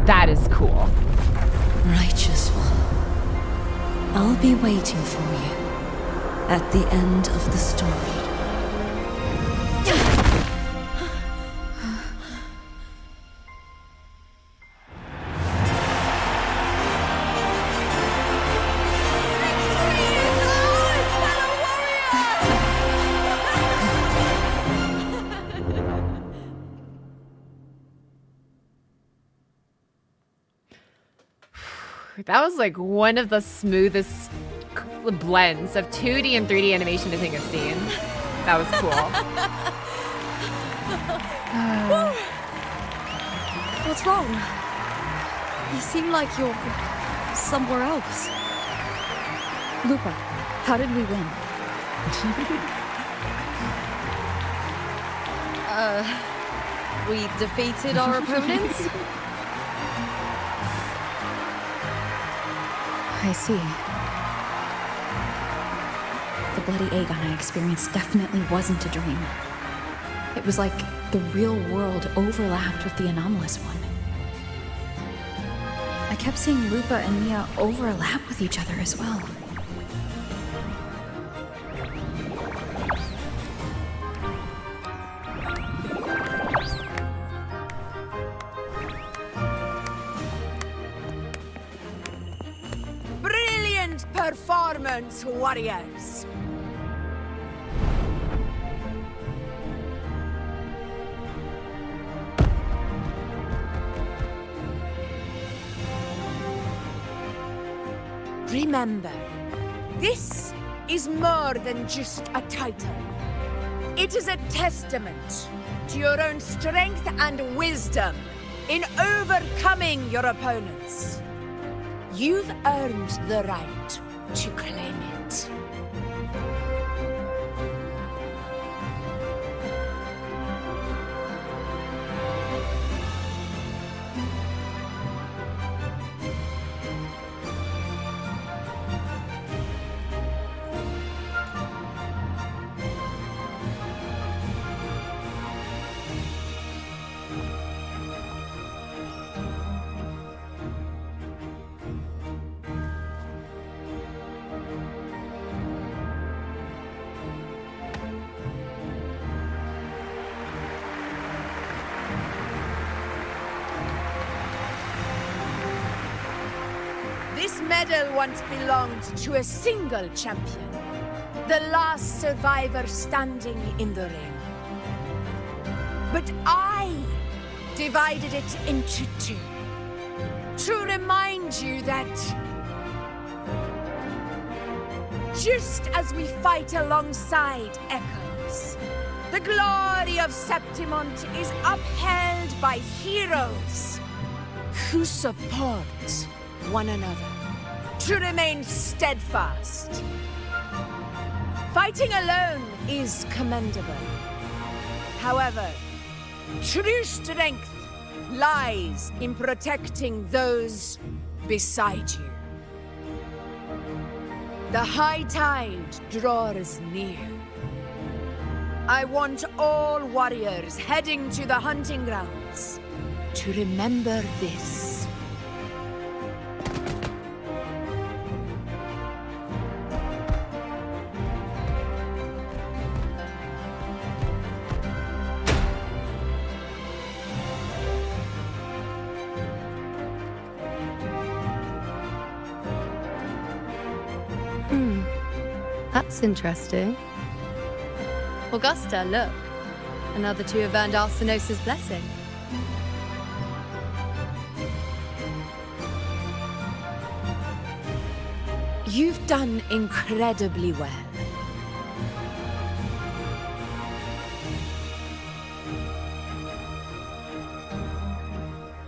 That is cool. Righteous one, I'll be waiting for you at the end of the story. That was like one of the smoothest blends of 2D and 3D animation to think of scene. That was cool. What's wrong? You seem like you're somewhere else. Lupa, how did we win? We defeated our opponents? I see. The bloody Aegon I experienced definitely wasn't a dream. It was like the real world overlapped with the anomalous one. I kept seeing Lupa and Mia overlap with each other as well. Brilliant performance, warriors! Remember, this is more than just a title. It is a testament to your own strength and wisdom in overcoming your opponents. You've earned the right to claim it. This medal once belonged to a single champion, the last survivor standing in the ring. But I divided it into two, to remind you that just as we fight alongside echoes, the glory of Septimont is upheld by heroes who support one another, to remain steadfast. Fighting alone is commendable. However, true strength lies in protecting those beside you. The high tide draws near. I want all warriors heading to the hunting grounds to remember this. That's interesting. Augusta, look. Another two have earned Arsenosa's blessing. You've done incredibly well.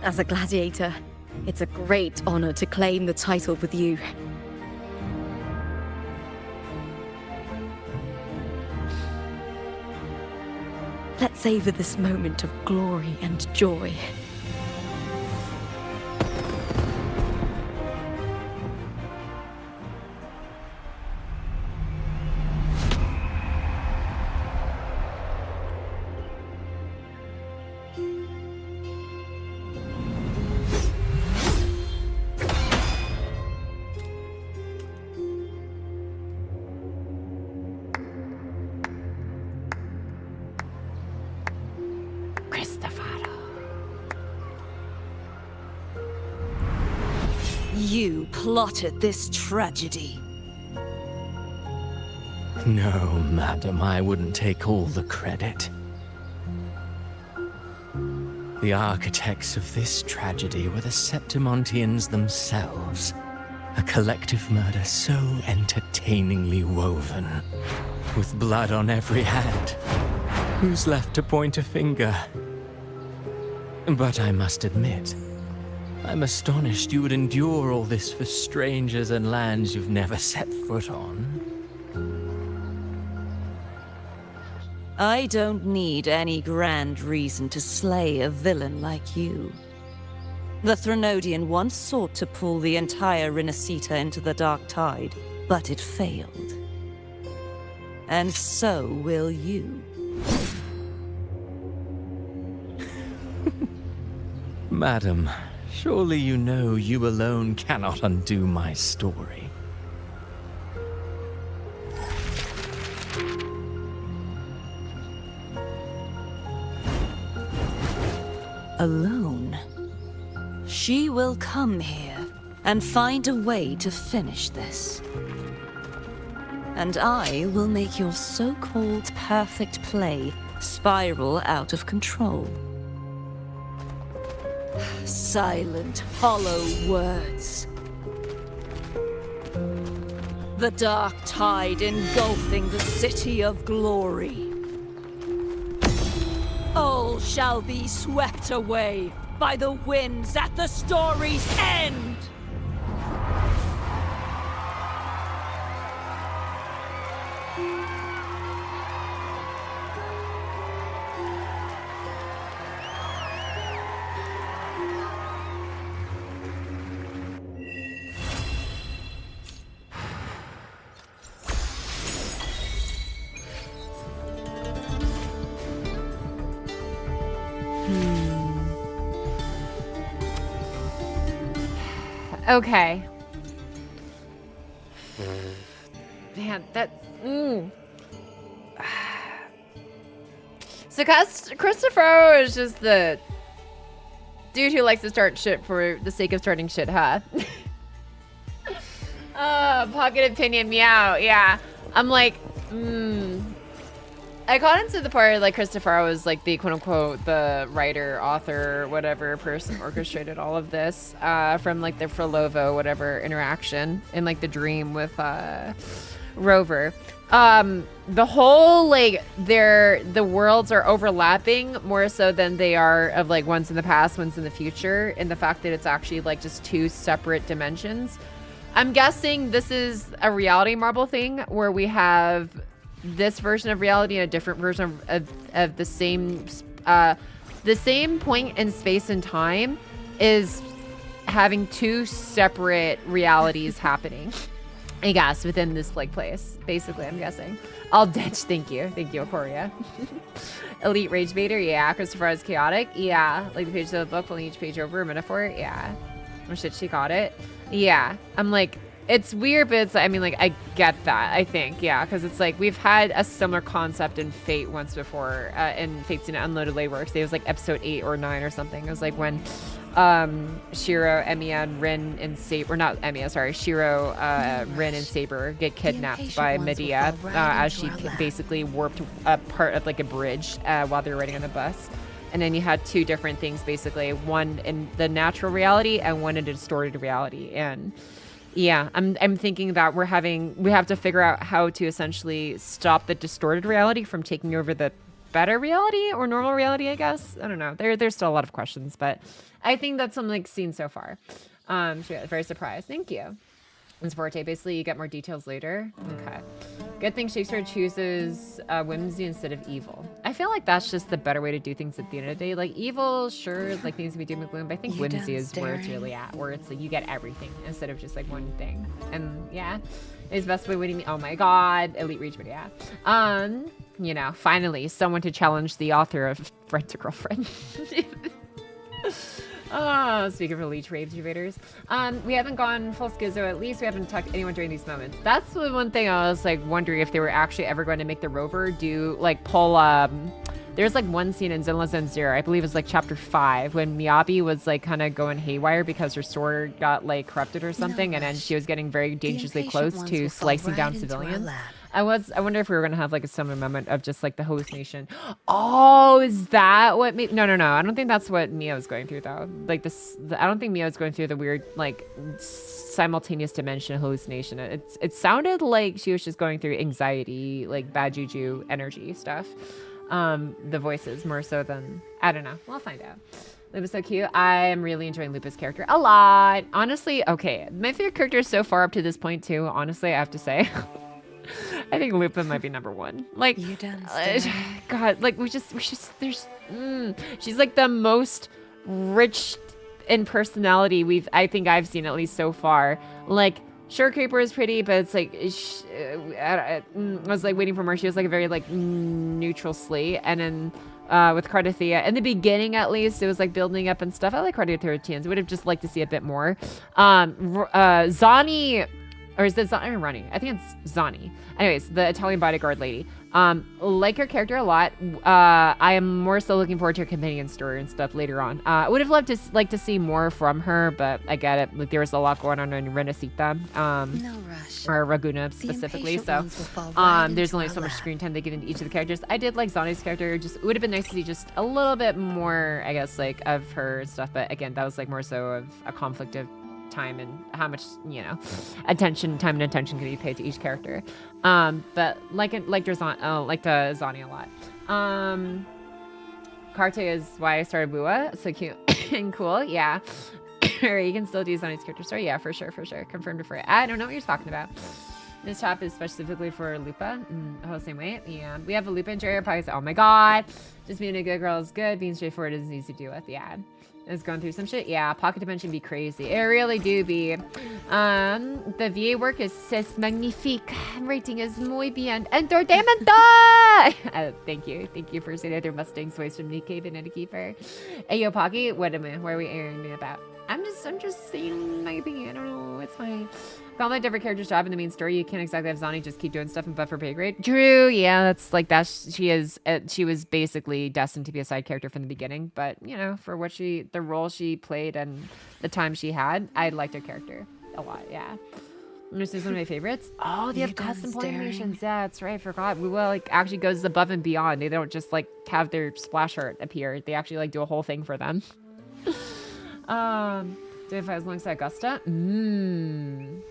As a gladiator, it's a great honor to claim the title with you. Let's savor this moment of glory and joy. You plotted this tragedy. No, madam, I wouldn't take all the credit. The architects of this tragedy were the Septimontians themselves. A collective murder so entertainingly woven, with blood on every hand. Who's left to point a finger? But I must admit, I'm astonished you would endure all this for strangers and lands you've never set foot on. I don't need any grand reason to slay a villain like you. The Threnodian once sought to pull the entire Rinascita into the Dark Tide, but it failed. And so will you. Madam, surely you know you alone cannot undo my story. Alone? She will come here and find a way to finish this. And I will make your so-called perfect play spiral out of control. Silent, hollow words. The dark tide engulfing the city of glory. All shall be swept away by the winds at the story's end! Okay. Man, that... So Christopher is just the dude who likes to start shit for the sake of starting shit, huh? Pocket opinion, meow. Yeah. I'm like, I got into the part like Christopher was like the quote-unquote the writer, author, whatever person orchestrated all of this from like the Frolovo whatever interaction in like the dream with Rover. The whole like the worlds are overlapping more so than they are of like one's in the past, one's in the future, and the fact that it's actually like just two separate dimensions. I'm guessing this is a reality marble thing where we have this version of reality and a different version of the same point in space and time is having two separate realities happening, I guess, within this like place. Basically, I'm guessing. I'll ditch. Thank you, Aquaria. Elite rage baiter. Yeah. Christopher is chaotic. Yeah. Like the pages of the book, pulling each page over a metaphor. Yeah. Oh shit, she got it. Yeah. I'm like, it's weird, but it's, I mean, like, I get that, I think, yeah, because it's like, we've had a similar concept in Fate once before, in Fate's Unloaded Labor. It was like episode 8 or 9 or something. It was like when Shiro, Emiya, and Rin and Saber, or not Emiya, sorry, Shiro, Rin and Saber get kidnapped by Medea as she basically warped a part of like a bridge while they were riding on the bus. And then you had two different things, basically, one in the natural reality and one in a distorted reality. And yeah, I'm thinking that we have to figure out how to essentially stop the distorted reality from taking over the better reality or normal reality, I guess. I don't know. There's still a lot of questions, but I think that's something like seen so far. Very surprised. Thank you. It's Forte. Basically, you get more details later. Okay. Good thing Shakespeare chooses whimsy instead of evil. I feel like that's just the better way to do things at the end of the day. Like, evil, sure, like things to be doom and gloom, but I think whimsy is where it's really at, where it's like you get everything instead of just like one thing. And yeah, it's best way. What do you mean? Oh my god, elite reach, but yeah. You know, finally, someone to challenge the author of Friend to Girlfriend. Oh, speaking of Elite Rage Invaders, we haven't gone full schizo. At least we haven't talked to anyone during these moments. That's the one thing I was like wondering if they were actually ever going to make the rover do like pull. There's like one scene in Zenless Zone Zero, I believe it's like chapter 5, when Miyabi was like kind of going haywire because her sword got like corrupted or something, and then she was getting very dangerously close to slicing down civilians. I wonder if we were gonna have like a similar moment of just like the hallucination. Oh, is that what? No. I don't think that's what Mio's going through though. Like I don't think Mio's going through the weird like simultaneous dimension hallucination. It sounded like she was just going through anxiety, like bad juju energy stuff. The voices more so than I don't know. We'll find out. Lupa's so cute. I am really enjoying Lupa's character a lot. Honestly, okay. My favorite character so far up to this point too. Honestly, I have to say. I think Lupa might be number one. Like, you done God, like we just there's she's like the most rich in personality I think I've seen at least so far. Like, sure, Creeper is pretty, but it's like I was like waiting for more. She was like a very like neutral slate, and then with Cardathea in the beginning, at least it was like building up and stuff. I like Cardathea. Would have just liked to see a bit more. Zani. Or is it Zani or Rani? I think it's Zani. Anyways, the Italian bodyguard lady. Like her character a lot. I am more so looking forward to her companion story and stuff later on. I would have loved to see more from her, but I get it. Like there was a lot going on in Renacita. No rush. Or Raguna specifically. So there's only so much screen time they give into each of the characters. I did like Zani's character. Just it would have been nice to see just a little bit more, I guess, like of her stuff. But again, that was like more so of a conflict of time and how much time and attention can be paid to each character. But like the Zani a lot. Carte is why I started Wuwa. So cute and cool. Yeah. Or you can still do Zani's character story. Yeah, for sure. Confirmed it for it. I don't know what you're talking about. This top is specifically for Lupa. Oh, same way. Yeah. We have a Lupa and Jerry Pie. Oh my god. Just being a good girl is good. Being straightforward is easy to do with. Yeah. Is going through some shit. Yeah, Pocket Dimension be crazy. It really do be. The VA work is magnifique. Rating is muy bien. Entertainment. Thank you for saying that. Their Mustang's voice from Nick Cave and Eddie Kiefer. Hey, yo, Pocky, what am I? Where are we airing me about? I'm just saying my opinion. I don't know. It's fine. Found like different characters' job in the main story. You can't exactly have Zani just keep doing stuff and buff her pay grade. True. Yeah, that's like that. She was basically destined to be a side character from the beginning. But you know, for what the role she played and the time she had, I liked her character a lot. Yeah. This is one of my favorites. Oh, they have custom play animations. Yeah, that's right. I forgot. Wuwa like actually goes above and beyond. They don't just like have their splash art appear. They actually like do a whole thing for them. Identifies alongside Augusta.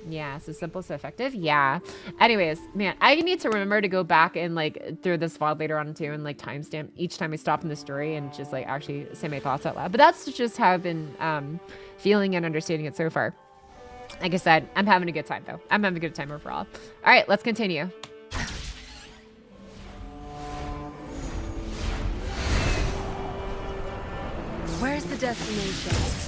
Yeah, so simple, so effective. Yeah. Anyways, man, I need to remember to go back and like through this VOD later on too and like timestamp each time I stop in the story and just like actually say my thoughts out loud. But that's just how I've been feeling and understanding it so far. Like I said, I'm having a good time though. I'm having a good time overall. All right, let's continue. Where's the destination?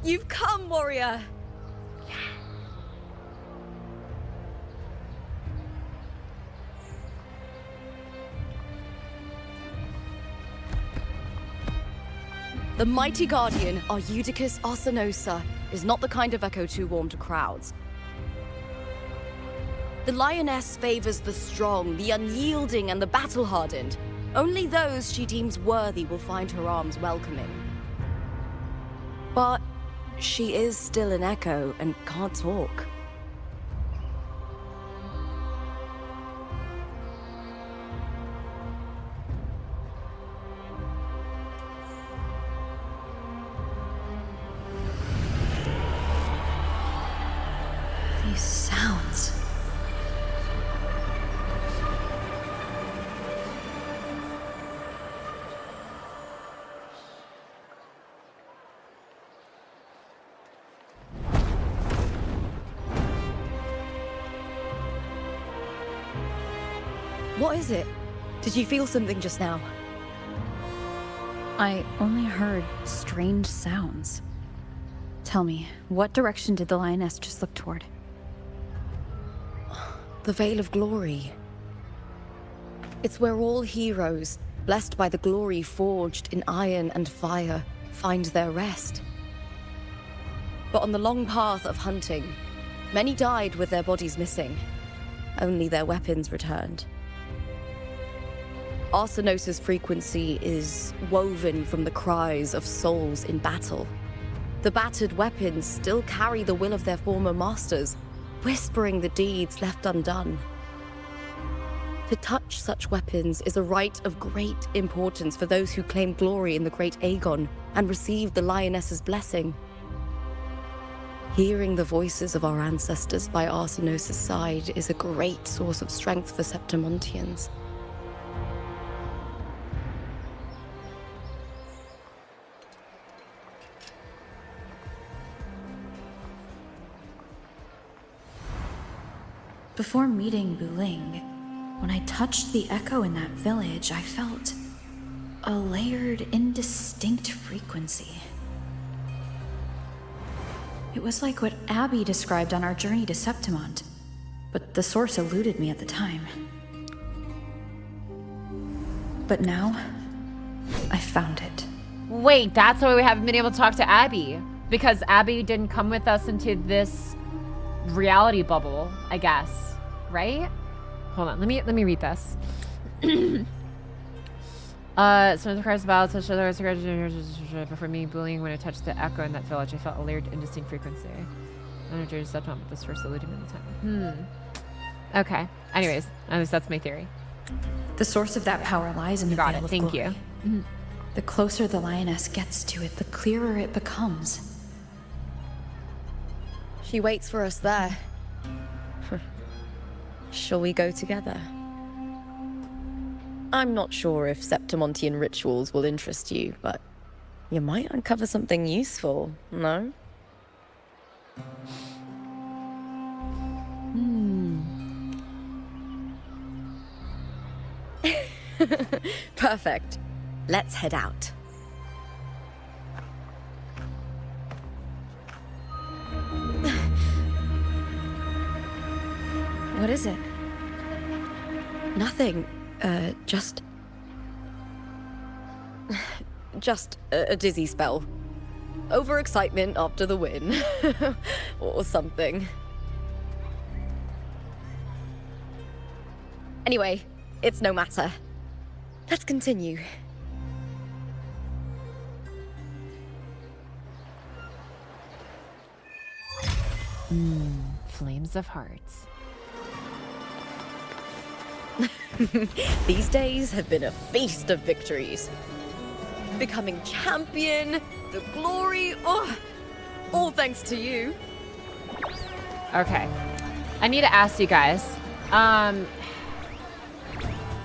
You've come, warrior! Yeah. The mighty guardian, Arudicus Arsenosa, is not the kind of echo too warm to crowds. The lioness favors the strong, the unyielding, and the battle-hardened. Only those she deems worthy will find her arms welcoming. But she is still an echo and can't talk. These sounds. What is it? Did you feel something just now? I only heard strange sounds. Tell me, what direction did the lioness just look toward? The Veil of Glory. It's where all heroes, blessed by the glory forged in iron and fire, find their rest. But on the long path of hunting, many died with their bodies missing. Only their weapons returned. Arsinosis frequency is woven from the cries of souls in battle. The battered weapons still carry the will of their former masters, whispering the deeds left undone. To touch such weapons is a rite of great importance for those who claim glory in the great Aegon and receive the Lioness's blessing. Hearing the voices of our ancestors by Arsinosis' side is a great source of strength for Septimontians. Before meeting Buling, when I touched the echo in that village, I felt a layered, indistinct frequency. It was like what Abby described on our journey to Septimont, but the source eluded me at the time. But now, I found it. Wait, that's why we haven't been able to talk to Abby. Because Abby didn't come with us into this reality bubble, I guess. Right? Hold on, let me read this. Some of the cars about touched before me bullying when I touched the echo in that village. I felt a layered, indistinct frequency. I don't know, just but this first eluded me at the time. Okay. Anyways, at least that's my theory. The source of that power lies in the veil of Thank glory. you. The closer the lioness gets to it, the clearer it becomes. She waits for us there. Shall we go together? I'm not sure if Septimontian rituals will interest you, but you might uncover something useful, no? Perfect. Let's head out. What is it? Nothing. Just a dizzy spell. Overexcitement after the win. Or something. Anyway, it's no matter. Let's continue. Flames of Hearts. These days have been a feast of victories. Becoming champion, the glory, all thanks to you. Okay. I need to ask you guys.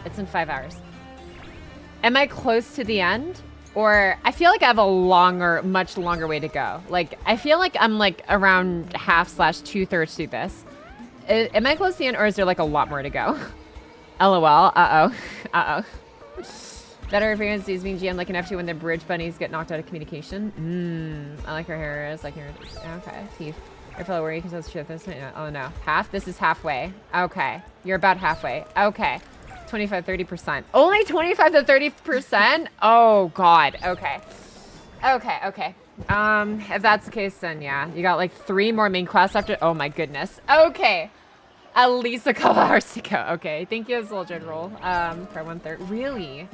It's in 5 hours. Am I close to the end? Or I feel like I have a much longer way to go. Like, I feel like I'm like around half/2/3 through this. Am I close to the end, or is there like a lot more to go? LOL. Uh-oh. Uh-oh. Better frequencies being GM like an F2 when the bridge bunnies get knocked out of communication. I like her hair. I like her. Okay. Teeth. Your fellow worry because that's true. This. Oh no. Half? This is halfway. Okay. You're about halfway. Okay. 25-30%. Only 25 to 30%? Oh god. Okay. Okay. If that's the case, then yeah. You got like 3 more main quests after. Oh my goodness. Okay. At least a couple hours to go. Okay. Thank you, Soldier Roll. For 1/3. Really?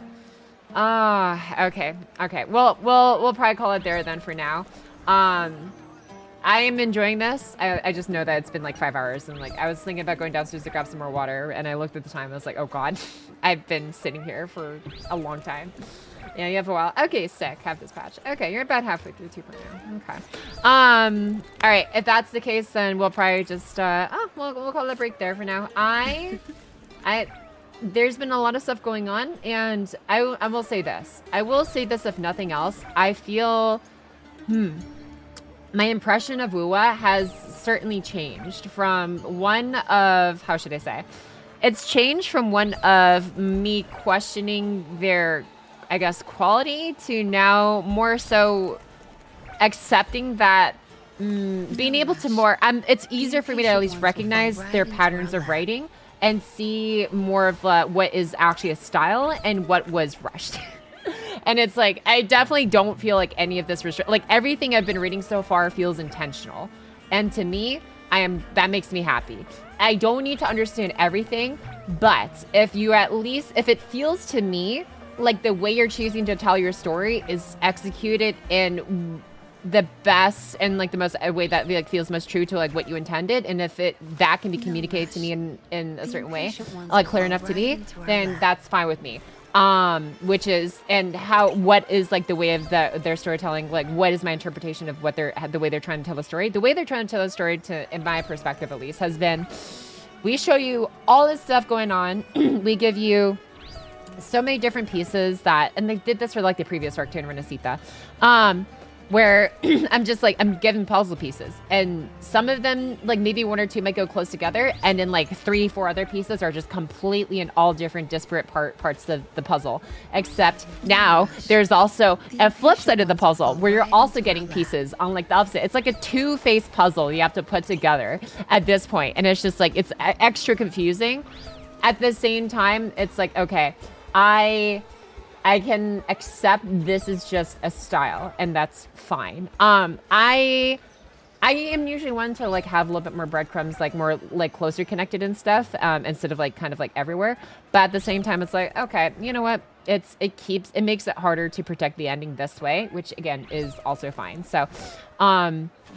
Okay. Okay. Well, we'll probably call it there then for now. I am enjoying this. I just know that it's been like 5 hours, and like I was thinking about going downstairs to grab some more water, and I looked at the time. I was like, oh god, I've been sitting here for a long time. Yeah, you have a while. Okay, sick. Have this patch. Okay, you're about halfway through 2.0. Okay. All right. If that's the case, then we'll probably just we'll call it a break there for now. There's been a lot of stuff going on, and I will say this. I will say this if nothing else. I feel, my impression of Wuwa has certainly changed from one of, how should I say? It's changed from one of me questioning their, I guess, quality to now more so accepting that being able to more, it's easier for me to at least recognize their patterns of writing and see more of what is actually a style and what was rushed. And it's like, I definitely don't feel like any of this like everything I've been reading so far feels intentional. And to me, that makes me happy. I don't need to understand everything, But if it feels to me like the way you're choosing to tell your story is executed in the best and like the most way that like feels most true to like what you intended, and if that can be communicated to me in a certain way, like clear enough to me, then that's fine with me. Which is, and what is like the way of their storytelling, like what is my interpretation of what the way they're trying to tell the story. The way they're trying to tell the story, in my perspective at least, has been, we show you all this stuff going on. We give you so many different pieces and they did this for like the previous arc too in Renacita, where I'm giving puzzle pieces, and some of them, like maybe one or two might go close together, and then like 3-4 other pieces are just completely in all different disparate parts of the puzzle. Except now there's also a flip side of the puzzle where you're also getting pieces on like the opposite. It's like a two-faced puzzle you have to put together at this point, and it's just like, it's extra confusing. At the same time, it's like, okay, I can accept this is just a style, and that's fine. I am usually one to like have a little bit more breadcrumbs, like more like closer connected and stuff, instead of like kind of like everywhere. But at the same time, it's like, okay, you know what? It makes it harder to protect the ending this way, which again is also fine. So,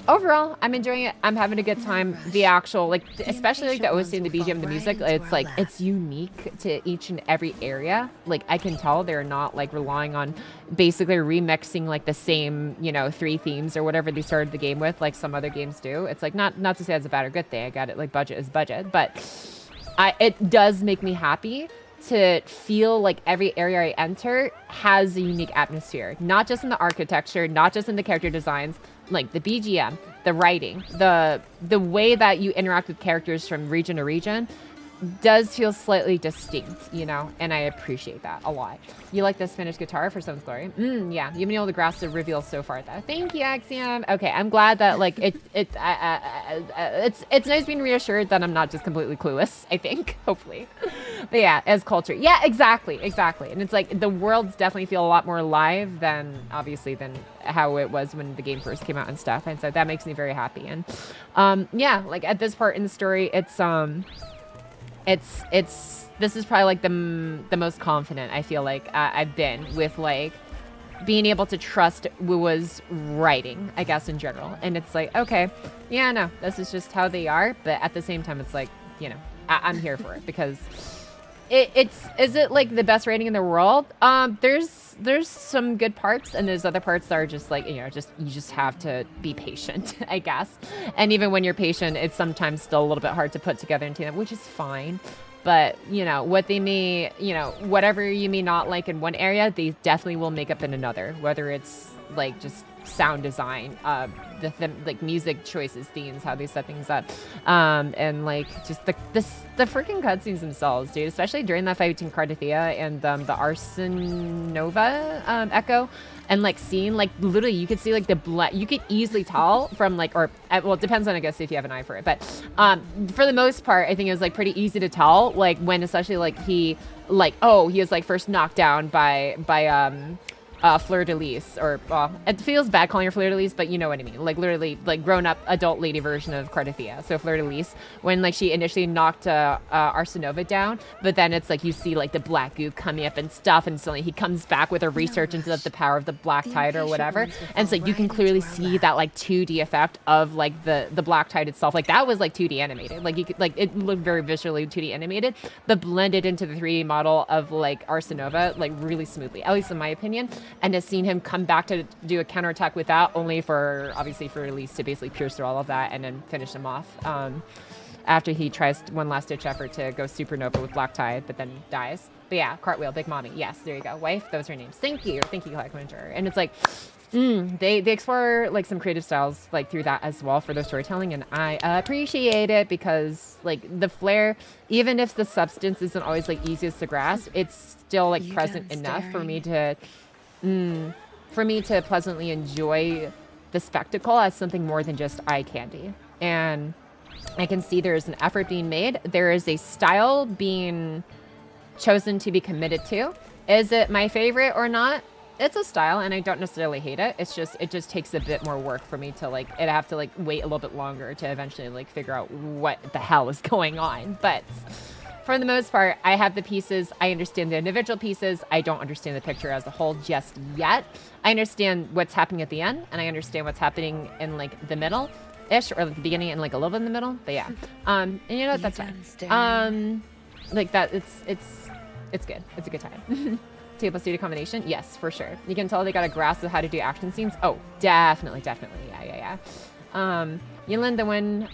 overall, I'm enjoying it. I'm having a good time. The actual, like, especially like the OST and the BGM, the music, it's like, it's unique to each and every area. Like, I can tell they're not like relying on basically remixing like the same, 3 themes or whatever they started the game with, like some other games do. It's like, not to say it's a bad or good thing. I got it. Like, budget is budget, but it does make me happy to feel like every area I enter has a unique atmosphere, not just in the architecture, not just in the character designs, like the BGM, the writing, the way that you interact with characters from region to region does feel slightly distinct, and I appreciate that a lot. You like the Spanish guitar for Sun's Glory? Yeah, you've been able to grasp the reveal so far, though. Thank you, Axiom. Okay, I'm glad that like it's nice being reassured that I'm not just completely clueless. I think, hopefully, but yeah, as culture, yeah, exactly, and it's like the worlds definitely feel a lot more alive than how it was when the game first came out and stuff, and so that makes me very happy. And yeah, like at this part in the story, this is probably like the most confident I feel like I've been with like being able to trust Wuwa's writing, I guess, in general. And it's like, okay, yeah, no, this is just how they are. But at the same time, it's like, I'm here for it because is it like the best writing in the world? There's some good parts, and there's other parts that are just like, you just have to be patient, I guess. And even when you're patient, it's sometimes still a little bit hard to put together into them, which is fine. But, what they may, whatever you may not like in one area, they definitely will make up in another, whether it's like just sound design, like music choices, themes, how they set things up, and like just the freaking cutscenes themselves, dude, especially during that fight between Cardathea and the Arsenova Echo, and like seeing like literally you could see like you could easily tell from like, well, it depends on, I guess, if you have an eye for it, but for the most part, I think it was like pretty easy to tell, like when especially like he was like first knocked down by Fleur-de-Lis, or it feels bad calling her Fleur-de-Lis, but you know what I mean, like literally like grown-up adult lady version of Cardathea. So Fleur-de-Lis, when like she initially knocked Arsenova down, but then it's like you see like the black goo coming up and stuff, and suddenly he comes back with a research into the power of the black tide or whatever, and so you can clearly see that like 2D effect of like the black tide itself. Like that was like 2D animated, like you could, like it looked very visually 2D animated, but blended into the 3D model of like Arsenova like really smoothly, at least in my opinion. And has seen him come back to do a counterattack with that, only for obviously for Elise to basically pierce through all of that and then finish him off. After he tries one last ditch effort to go supernova with Black Tide, but then dies. But yeah, Cartwheel, Big Mommy. Yes, there you go. Wife, those are her names. Thank you, Black Winter. And it's like, they explore like some creative styles like through that as well for their storytelling, and I appreciate it because like the flair, even if the substance isn't always like easiest to grasp, it's still like present enough for me to pleasantly enjoy the spectacle as something more than just eye candy. And I can see there is an effort being made. There is a style being chosen to be committed to. Is it my favorite or not? It's a style, and I don't necessarily hate it. It's just, it just takes a bit more work for me to like, I'd have to like wait a little bit longer to eventually like figure out what the hell is going on. But for the most part, I have the pieces. I understand the individual pieces. I don't understand the picture as a whole just yet. I understand what's happening at the end, and I understand what's happening in like the middle-ish, or at the beginning and like a little bit in the middle. But yeah, and you know what? That's fine. Like that, it's good. It's a good time. 2 + 2 combination, yes, for sure. You can tell they got a grasp of how to do action scenes. Oh, definitely, yeah. Yinlin, the one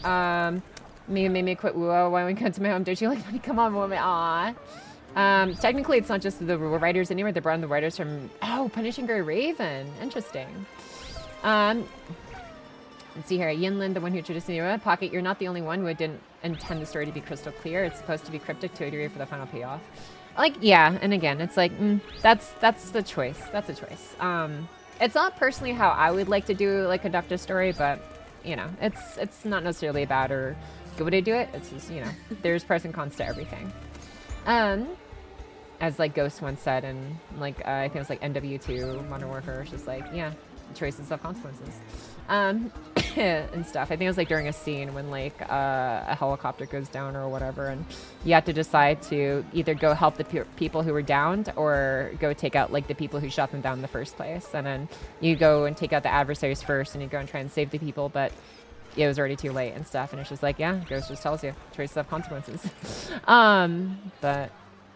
made me quit Wuwa when we got to my home. Did you like money? Come on, woman. Aw. Technically, it's not just the writers anymore. They brought in the writers from Punishing Gray Raven. Interesting. Let's see here. Yinlin, the one who introduced me to Pocket. You're not the only one who didn't intend the story to be crystal clear. It's supposed to be cryptic to a degree for the final payoff. Like, yeah, and again, it's like, that's the choice. That's a choice. It's not personally how I would like to do, like, conduct a story, but, you know, it's not necessarily bad or good way to do it. It's just, you know, there's pros and cons to everything. As, like, Ghost once said, and, like, I think it was, like, NW2, Modern Warfare, it's just like, yeah, choices have consequences. And stuff. I think it was like during a scene when like a helicopter goes down or whatever, and you have to decide to either go help the people who were downed or go take out like the people who shot them down in the first place. And then you go and take out the adversaries first, and you go and try and save the people, but it was already too late and stuff. And it's just like, yeah, Ghost just tells you choices have consequences. But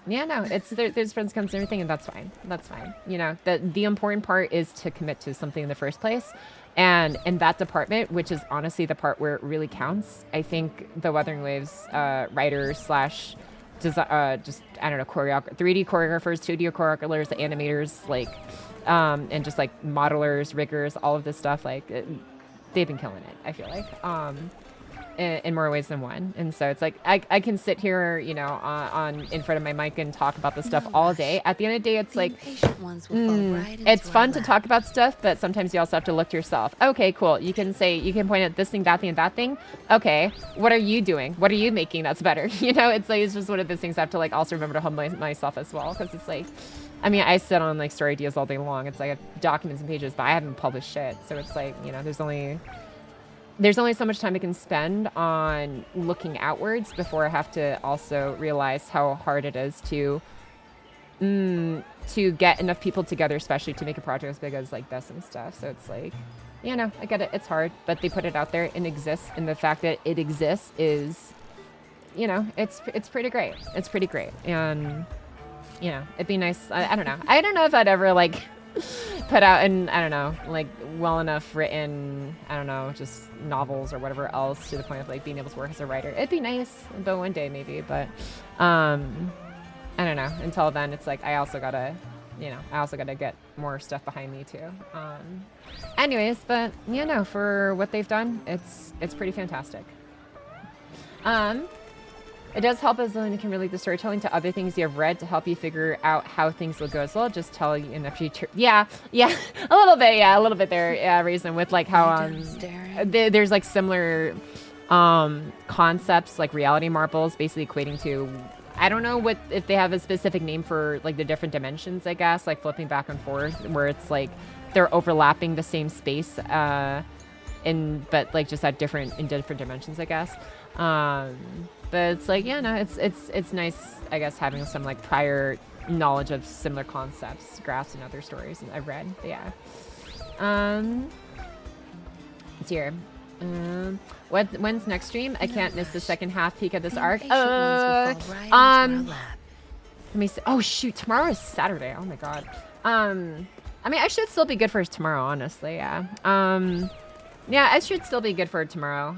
yeah, no, it's there's friends comes and everything, and that's fine. That's fine. You know, the important part is to commit to something in the first place. And in that department, which is honestly the part where it really counts, I think the Wuthering Waves writers slash just, I don't know, 3D choreographers, 2D choreographers, the animators, like, and just like modelers, riggers, all of this stuff, like, they've been killing it, I feel like. In more ways than one. And so it's like I can sit here, you know, on in front of my mic and talk about this stuff all day. At the end of the day, it's like it's fun to talk about stuff, but sometimes you also have to look to yourself. Okay, cool. You can point at this thing, that thing, and that thing. Okay, what are you doing? What are you making that's better? You know, it's like it's just one of those things I have to like also remember to humble myself as well, because it's like, I mean, I sit on like story ideas all day long. It's like documents and pages, but I haven't published shit. So it's like, you know, there's only so much time I can spend on looking outwards before I have to also realize how hard it is to get enough people together, especially to make a project as big as like this and stuff. So it's like, you know, I get it. It's hard, but they put it out there and exists. And the fact that it exists is, you know, it's pretty great. It's pretty great. And, you know, it'd be nice. I don't know. I don't know if I'd ever like put out an, I don't know, like well enough written, I don't know, just novels or whatever else to the point of like being able to work as a writer. It'd be nice, but one day maybe, but I don't know. Until then, it's like I also gotta get more stuff behind me too. Anyways, but you know, for what they've done, it's pretty fantastic. It does help as though you can relate the storytelling to other things you have read to help you figure out how things will go as well. Just tell you in the future. Yeah, a little bit there. Yeah, reason with like how there's like similar concepts like reality marbles, basically equating to, I don't know if they have a specific name for like the different dimensions, I guess, like flipping back and forth, where it's like they're overlapping the same space, but like just in different dimensions, I guess. But it's like, yeah, no, it's nice, I guess, having some like prior knowledge of similar concepts, graphs, and other stories I've read. But yeah. It's here. When's next stream? I can't miss the second half peek of this arc. Let me see. Oh shoot, tomorrow is Saturday. Oh my god. I mean, I should still be good for tomorrow, honestly. Yeah. Yeah, I should still be good for tomorrow,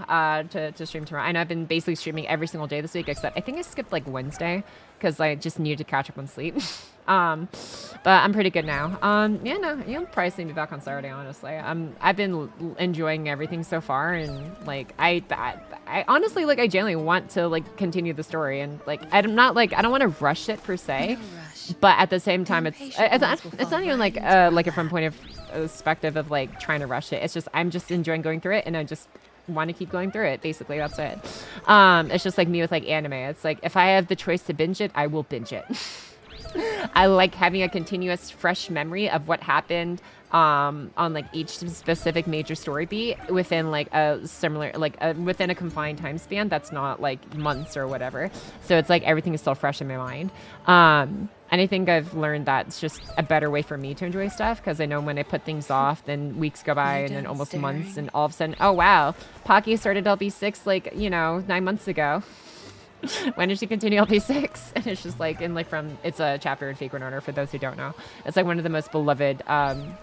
to stream tomorrow. I know I've been basically streaming every single day this week, except I think I skipped like Wednesday because I just needed to catch up on sleep. But I'm pretty good now. Yeah, no, you'll probably see me back on Saturday, honestly. I've been enjoying everything so far, and like I honestly, like, I genuinely want to like continue the story, and like I'm not like, I don't want to rush it per se, but at the same time, it's not even like a from point of perspective of like trying to rush it. It's just I'm just enjoying going through it, and I just want to keep going through it. Basically, that's it. It's just like me with like anime. It's like if I have the choice to binge it, I will binge it. I like having a continuous fresh memory of what happened on like each specific major story beat within like a similar, like within a confined time span that's not like months or whatever. So it's like everything is still fresh in my mind. And I think I've learned that it's just a better way for me to enjoy stuff, because I know when I put things off, then weeks go by and then almost months, and all of a sudden, oh wow, Pocky started LB6 like, you know, 9 months ago. When did she continue LP6? And it's just like, and like it's a chapter in Fake Run Order, for those who don't know. It's like one of the most beloved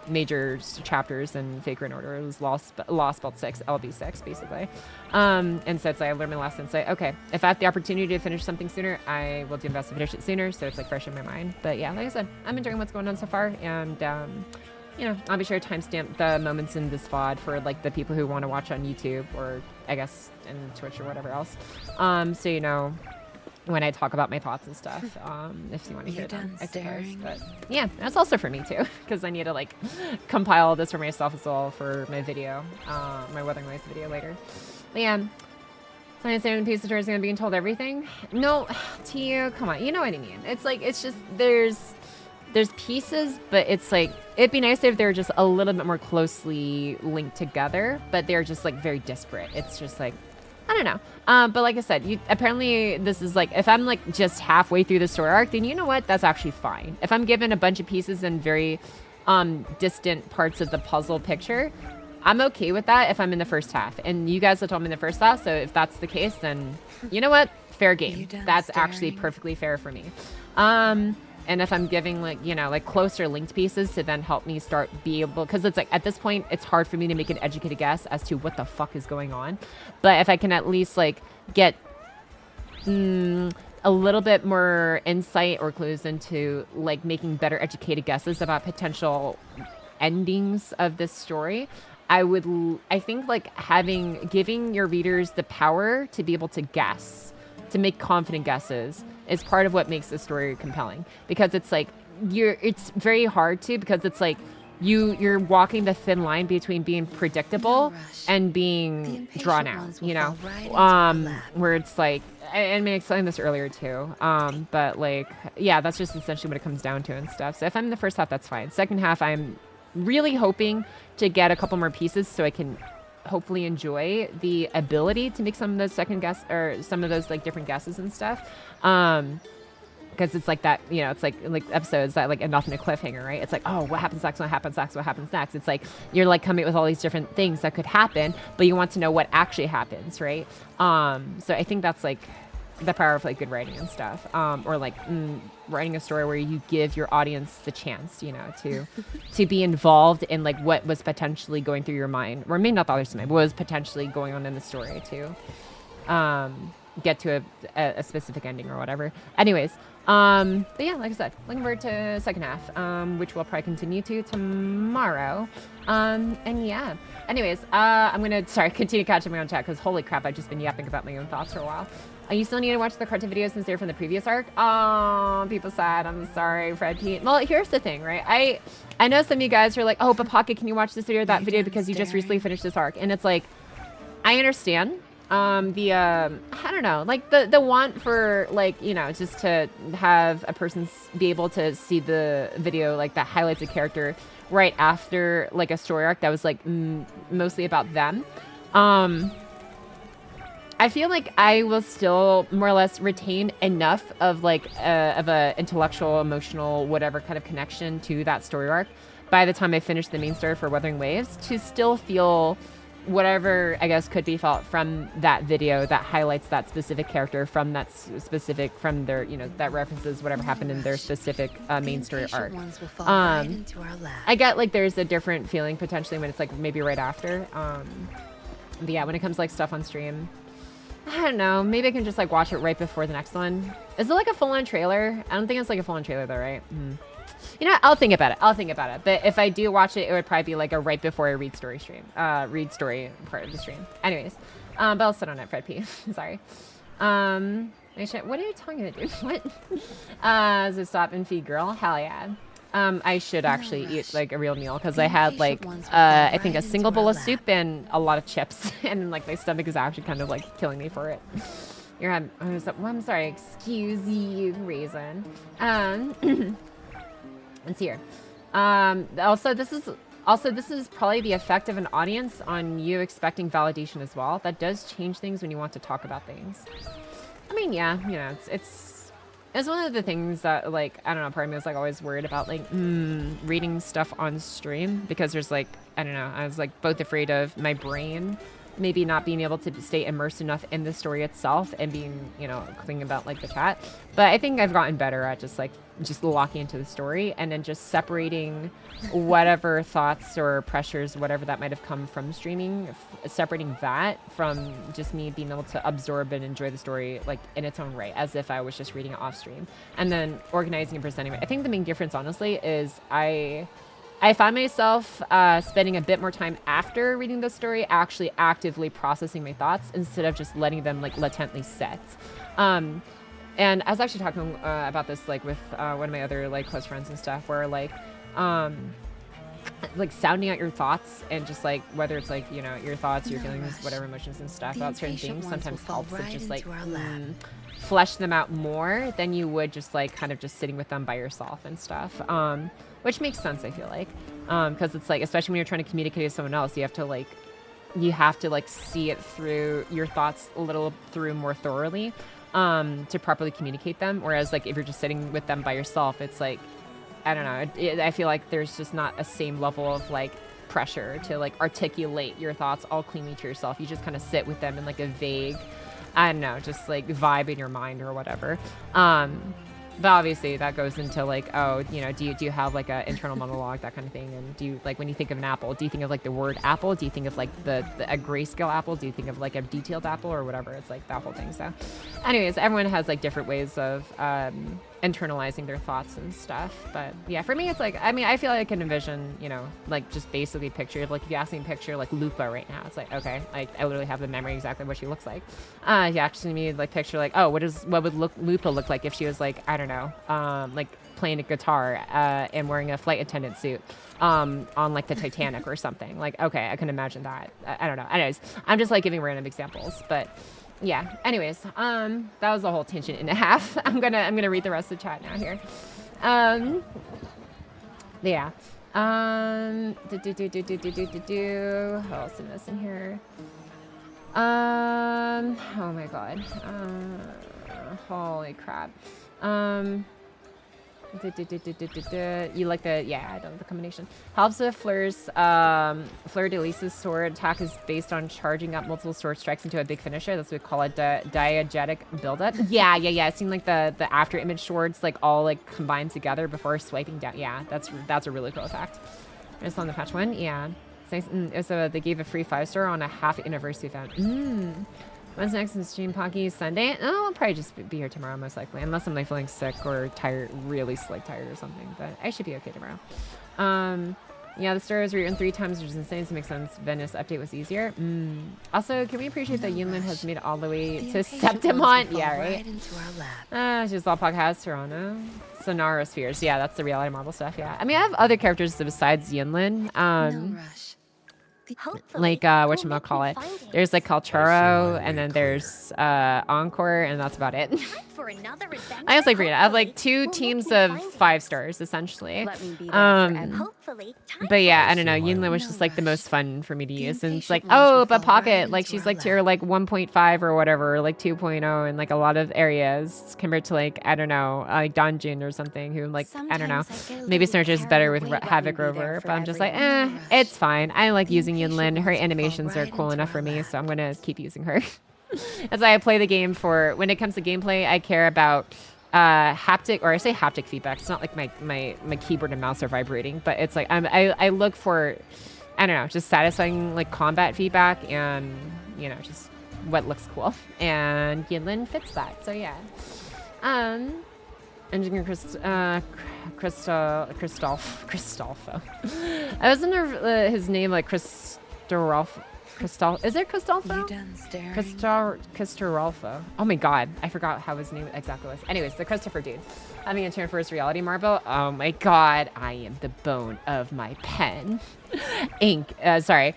major chapters in Fake Run Order. It was Lost Belt 6, LB6, basically. And so it's like, I learned my lesson. It's like, okay, if I have the opportunity to finish something sooner, I will do my best to finish it sooner, so it's like fresh in my mind. But yeah, like I said, I'm enjoying what's going on so far, and you know, I'll be sure to timestamp the moments in this VOD for like the people who want to watch on YouTube, or I guess in Twitch or whatever else. So you know, when I talk about my thoughts and stuff, if you want to hear them, I suppose. But yeah, that's also for me too, because I need to like compile this for myself as well for my video, my Wuthering Waves video later. But yeah. So I'm saying the piece of story is going to be told everything. No, to you, come on, you know what I mean. It's like, it's just, there's pieces, but it's like, it'd be nice if they're just a little bit more closely linked together, but they're just like very disparate. It's just like, I don't know. But like I said, apparently this is like, if I'm like just halfway through the story arc, then you know what? That's actually fine. If I'm given a bunch of pieces and very distant parts of the puzzle picture, I'm okay with that if I'm in the first half. And you guys have told me in the first half, so if that's the case, then you know what? Fair game. That's actually perfectly fair for me. And if I'm giving like, you know, like closer linked pieces to then help me start be able, because it's like at this point, it's hard for me to make an educated guess as to what the fuck is going on. But if I can at least like get a little bit more insight or clues into like making better educated guesses about potential endings of this story, I think like giving your readers the power to be able to guess, to make confident guesses, is part of what makes the story compelling. Because it's like it's very hard to, because it's like you're walking the thin line between being predictable and being drawn out, you know, where it's like, I mean, I explained this earlier too, but like, yeah, that's just essentially what it comes down to and stuff. So if I'm in the first half, that's fine. Second half, I'm really hoping to get a couple more pieces so I can hopefully enjoy the ability to make some of those second guess, or some of those like different guesses and stuff. Because it's like that, you know, it's like episodes that like end off in a cliffhanger, right? It's like, oh, what happens next? What happens next? What happens next? It's like you're like coming up with all these different things that could happen, but you want to know what actually happens, right? So I think that's like the power of like good writing and stuff, or like writing a story where you give your audience the chance, you know, to be involved in like what was potentially going through your mind, or maybe not the other's mind, what was potentially going on in the story to get to a specific ending or whatever. Anyways, but yeah, like I said, looking forward to second half, which we'll probably continue to tomorrow. And yeah, anyways, I'm gonna continue catching my own chat, because holy crap, I've just been yapping about my own thoughts for a while. You still need to watch the cartoon videos since they're from the previous arc. Oh, people sad. I'm sorry, Fred Pete. Well, here's the thing, right? I know some of you guys are like, oh, but Pocky, can you watch this video or that video because you just recently finished this arc? And it's like, I understand. I don't know, like the want for like, you know, just to have a person be able to see the video like that highlights a character right after like a story arc that was like mostly about them. I feel like I will still more or less retain enough of like of a intellectual, emotional, whatever kind of connection to that story arc by the time I finish the main story for Wuthering Waves, to still feel whatever I guess could be felt from that video that highlights that specific character from that specific, from their, you know, that references whatever happened in their specific main story arc. I get like there's a different feeling potentially when it's like maybe right after. But yeah, when it comes to like stuff on stream, I don't know, maybe I can just like watch it right before the next one. Is it like a full-on trailer? I don't think it's like a full-on trailer though, right? You know what? I'll think about it. But if I do watch it, it would probably be like a right before I read story stream. Read story part of the stream. Anyways, but I'll sit on it, Fred P. Sorry. What are you talking about, dude? What? So stop and feed girl? Hell yeah. I should actually eat like a real meal, because I had like I think a single bowl of soup and a lot of chips, and like my stomach is actually kind of like killing me for it. I'm sorry, excuse you, Raisin. Let's see here. Also, this is probably the effect of an audience on you expecting validation as well. That does change things when you want to talk about things. I mean, yeah, you know, it's one of the things that, like, I don't know, part of me was like always worried about like reading stuff on stream, because there's like, I don't know, I was like both afraid of my brain maybe not being able to stay immersed enough in the story itself and being, you know, clicking about like the chat. But I think I've gotten better at just locking into the story and then just separating whatever thoughts or pressures, whatever that might have come from streaming, separating that from just me being able to absorb and enjoy the story like in its own right, as if I was just reading it off stream, and then organizing and presenting it. I think the main difference, honestly, is I find myself spending a bit more time after reading the story actually actively processing my thoughts instead of just letting them like latently sit. And I was actually talking about this like with one of my other like close friends and stuff, where like sounding out your thoughts and just like whether it's like, you know, your thoughts, your feelings, whatever emotions and stuff about certain things sometimes helps to just like flesh them out more than you would just like kind of just sitting with them by yourself and stuff. Which makes sense, I feel like, because it's like, especially when you're trying to communicate with someone else, you have to like see it through your thoughts a little through more thoroughly to properly communicate them. Whereas like if you're just sitting with them by yourself, it's like, I don't know, I feel like there's just not a same level of like pressure to like articulate your thoughts all cleanly to yourself. You just kind of sit with them in like a vague, I don't know, just like vibe in your mind or whatever. But obviously that goes into like, oh, you know, do you have like an internal monologue, that kind of thing? And do you, like, when you think of an apple, do you think of like the word apple? Do you think of like a grayscale apple? Do you think of like a detailed apple or whatever? It's like that whole thing. So anyways, everyone has like different ways of internalizing their thoughts and stuff. But yeah, for me, it's like, I mean, I feel like I can envision, you know, like just basically picture, like if you ask me to picture like Lupa right now, it's like, okay, like I literally have the memory exactly what she looks like. If you actually me like picture like, oh, what would Lupa look like if she was like, I don't know, like playing a guitar and wearing a flight attendant suit on like the Titanic or something. Like, okay, I can imagine that. I don't know. Anyways, I'm just like giving random examples, but yeah, anyways, that was a whole tangent and a half. I'm gonna read the rest of the chat now here. Yeah. What else is in here? Oh my god. Holy crap. You like the, yeah, I don't know the combination. Helps with Fleur's, Fleur-de-Lis's sword attack is based on charging up multiple sword strikes into a big finisher. That's what we call it, diegetic buildup. Yeah. It seemed like the after image swords like all like combined together before swiping down. Yeah, that's a really cool effect. I just on the patch one. Yeah, it's nice. So they gave a free 5-star on a half anniversary event. When's next in stream, Pocky? Sunday? Oh, I'll probably just be here tomorrow, most likely. Unless I'm like feeling sick or tired, really like tired or something. But I should be okay tomorrow. Yeah, the story was rewritten 3 times, which is insane to make sense. Venice update was easier. Also, can we appreciate that Yunlin has made it all the way to Septimont? Yeah, right? She's all podcast, Toronto. Sonara Spheres. Yeah, that's the reality marble stuff, yeah. I mean, I have other characters besides Yunlin. Like whatchamacallit. There's like Calcharo, and then there's Encore, and that's about it. I just like read it. I have like 2 teams of 5 stars essentially. But yeah, I don't know. Yunlin was just like the most fun for me to use, and it's like, oh, but Pocket, like she's like tier like 1.5 or whatever, or like 2.0 in like a lot of areas compared to like, I don't know, like Donjin or something, who like, I don't know, maybe Synergy is better with Havoc Rover, but I'm just like, it's fine. I like using Yunlin. Her animations are cool enough for me, so I'm gonna keep using her. As I play the game, for when it comes to gameplay, I care about haptic, or I say haptic feedback. It's not like my keyboard and mouse are vibrating, but it's like I look for, I don't know, just satisfying like combat feedback, and you know, just what looks cool, and Yunlin fits that. So yeah. Engineer Cristolfo. I was under his name like Cristolfo. Is it Cristolfo? Cristolfo. Oh my god, I forgot how his name exactly was. Anyways, the Christopher dude. Having a turn for his reality marble. Oh my god, I am the bone of my pen. Ink. Sorry.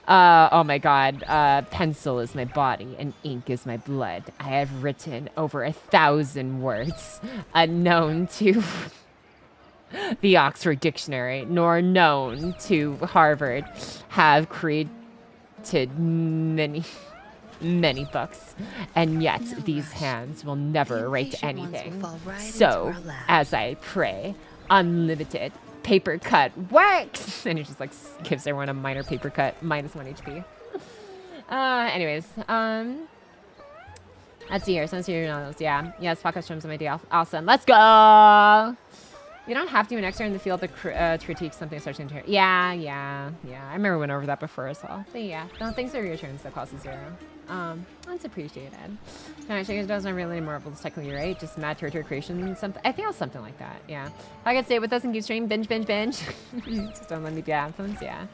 Oh my god. Pencil is my body and ink is my blood. I have written over 1,000 words unknown to the Oxford Dictionary, nor known to Harvard, have created many books, and yet these hands will never write anything. So, as I pray, unlimited paper cut works! And he just like gives everyone a minor paper cut, -1 HP. Anyways, let's see here. Some serious novels. Yeah, yes, podcast streams on my day. Awesome. Let's go! You don't have to do an extra in the field to critique something starts to Yeah. I remember we went over that before as well. But yeah, no, thanks for reassurance that costs 0. That's appreciated. No, Shakers doesn't really anymore, but it's technically right. Just mad territory creation and something. I think it was something like that. Yeah. If I could stay with us and keep streaming, binge. Just don't let me do anthems. Yeah.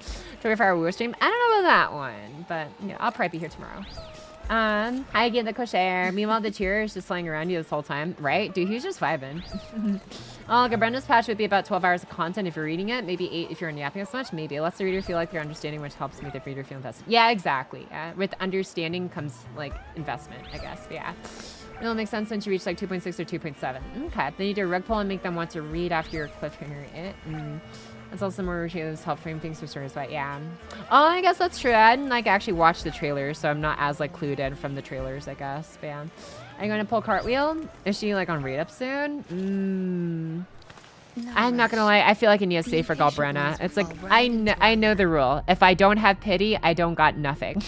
24-hour Wuwa stream. I don't know about that one, but yeah, I'll probably be here tomorrow. Hi again, the Kosher. Meanwhile, the cheer is just flying around you this whole time, right? Dude, he's just vibing. Oh, Brenda's patch would be about 12 hours of content if you're reading it. Maybe 8 if you're yapping as much. Maybe. It lets the reader feel like they're understanding, which helps make the reader feel invested. Yeah, exactly. With understanding comes, like, investment, I guess. But yeah. It'll make sense once you reach, like, 2.6 or 2.7. Okay. Then you do a rug pull and make them want to read after your cliffhanger. That's also more routines help frame things for stories, but yeah. Oh, I guess that's true. I didn't like actually watch the trailers, so I'm not as like clued in from the trailers, I guess. But yeah. Are you going to pull cartwheel? Is she like on raid up soon? I'm not gonna lie. I feel like I need to save for Galbrenna. It's like I know the rule. If I don't have pity, I don't got nothing.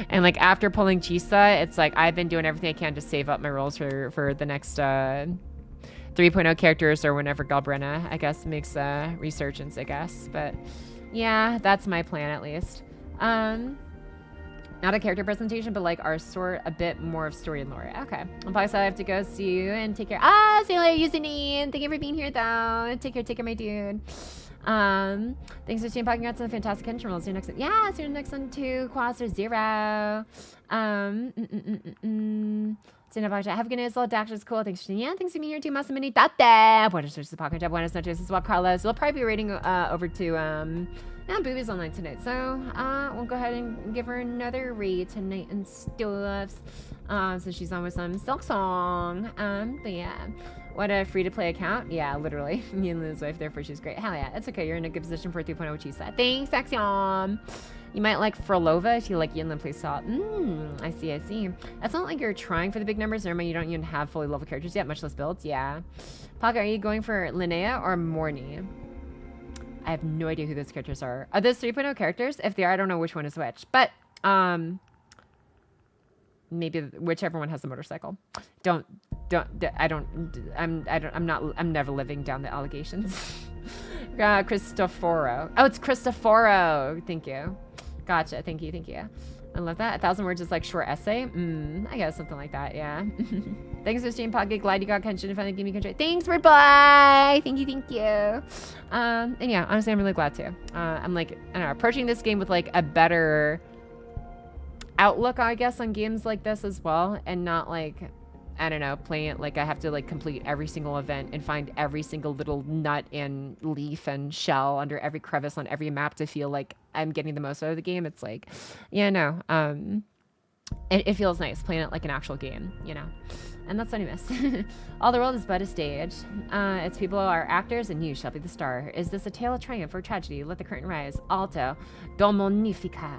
And like after pulling Chisa, it's like I've been doing everything I can to save up my rolls for the next 3.0 characters or whenever Galbrenna, I guess, makes a resurgence, I guess. But yeah, that's my plan at least. Not a character presentation, but like our sort a bit more of story and lore. Okay. Well, Pocky, I have to go. See you and take care. See you later, Username. Thank you for being here though. Take care, my dude. Thanks for seeing Pocky. Congrats on the fantastic Kenshin rolls. See you next one. Yeah, see you next one too. Quaster 0. Have a good night as well. Dash is cool. Thanks for yeah. Thanks for being here too. Masaminitate. Buenas noches, Pocket Job. Buenas noches as well, Carlos. We'll probably be raiding over to Boobies online tonight. So we'll go ahead and give her another raid tonight and stuffs. So she's on with some Silk Song. But yeah. What a free-to-play account. Yeah, literally. Me and Liz's wife, therefore she's great. Hell yeah. It's okay. You're in a good position for a 3.0, which you said. Thanks, Axiom. You might like Frolova if you like Yinlin playstyle. I see. It's not like you're trying for the big numbers. Never mind, you don't even have fully level characters yet, much less builds. Yeah. Pocket, are you going for Linnea or Morny? I have no idea who those characters are. Are those 3.0 characters? If they are, I don't know which one is which. But, maybe whichever one has the motorcycle. I'm never living down the allegations. Cristoforo. Oh, it's Cristoforo. Thank you. Gotcha. Thank you. I love that. 1,000 words is like short essay. I guess something like that. Yeah. Thanks for stream, Pocket. Glad you got Kenshin. Finally give me control. Thanks for bye. Thank you. And yeah, honestly, I'm really glad to. I'm like, I don't know, approaching this game with like a better outlook, I guess, on games like this as well, and not like, I don't know, playing it like I have to like complete every single event and find every single little nut and leaf and shell under every crevice on every map to feel like I'm getting the most out of the game. It's like, yeah, no, it feels nice playing it like an actual game, you know, and that's what I miss. All the world is but a stage. Its people are actors and you shall be the star. Is this a tale of triumph or tragedy? Let the curtain rise. Alto Domonifica.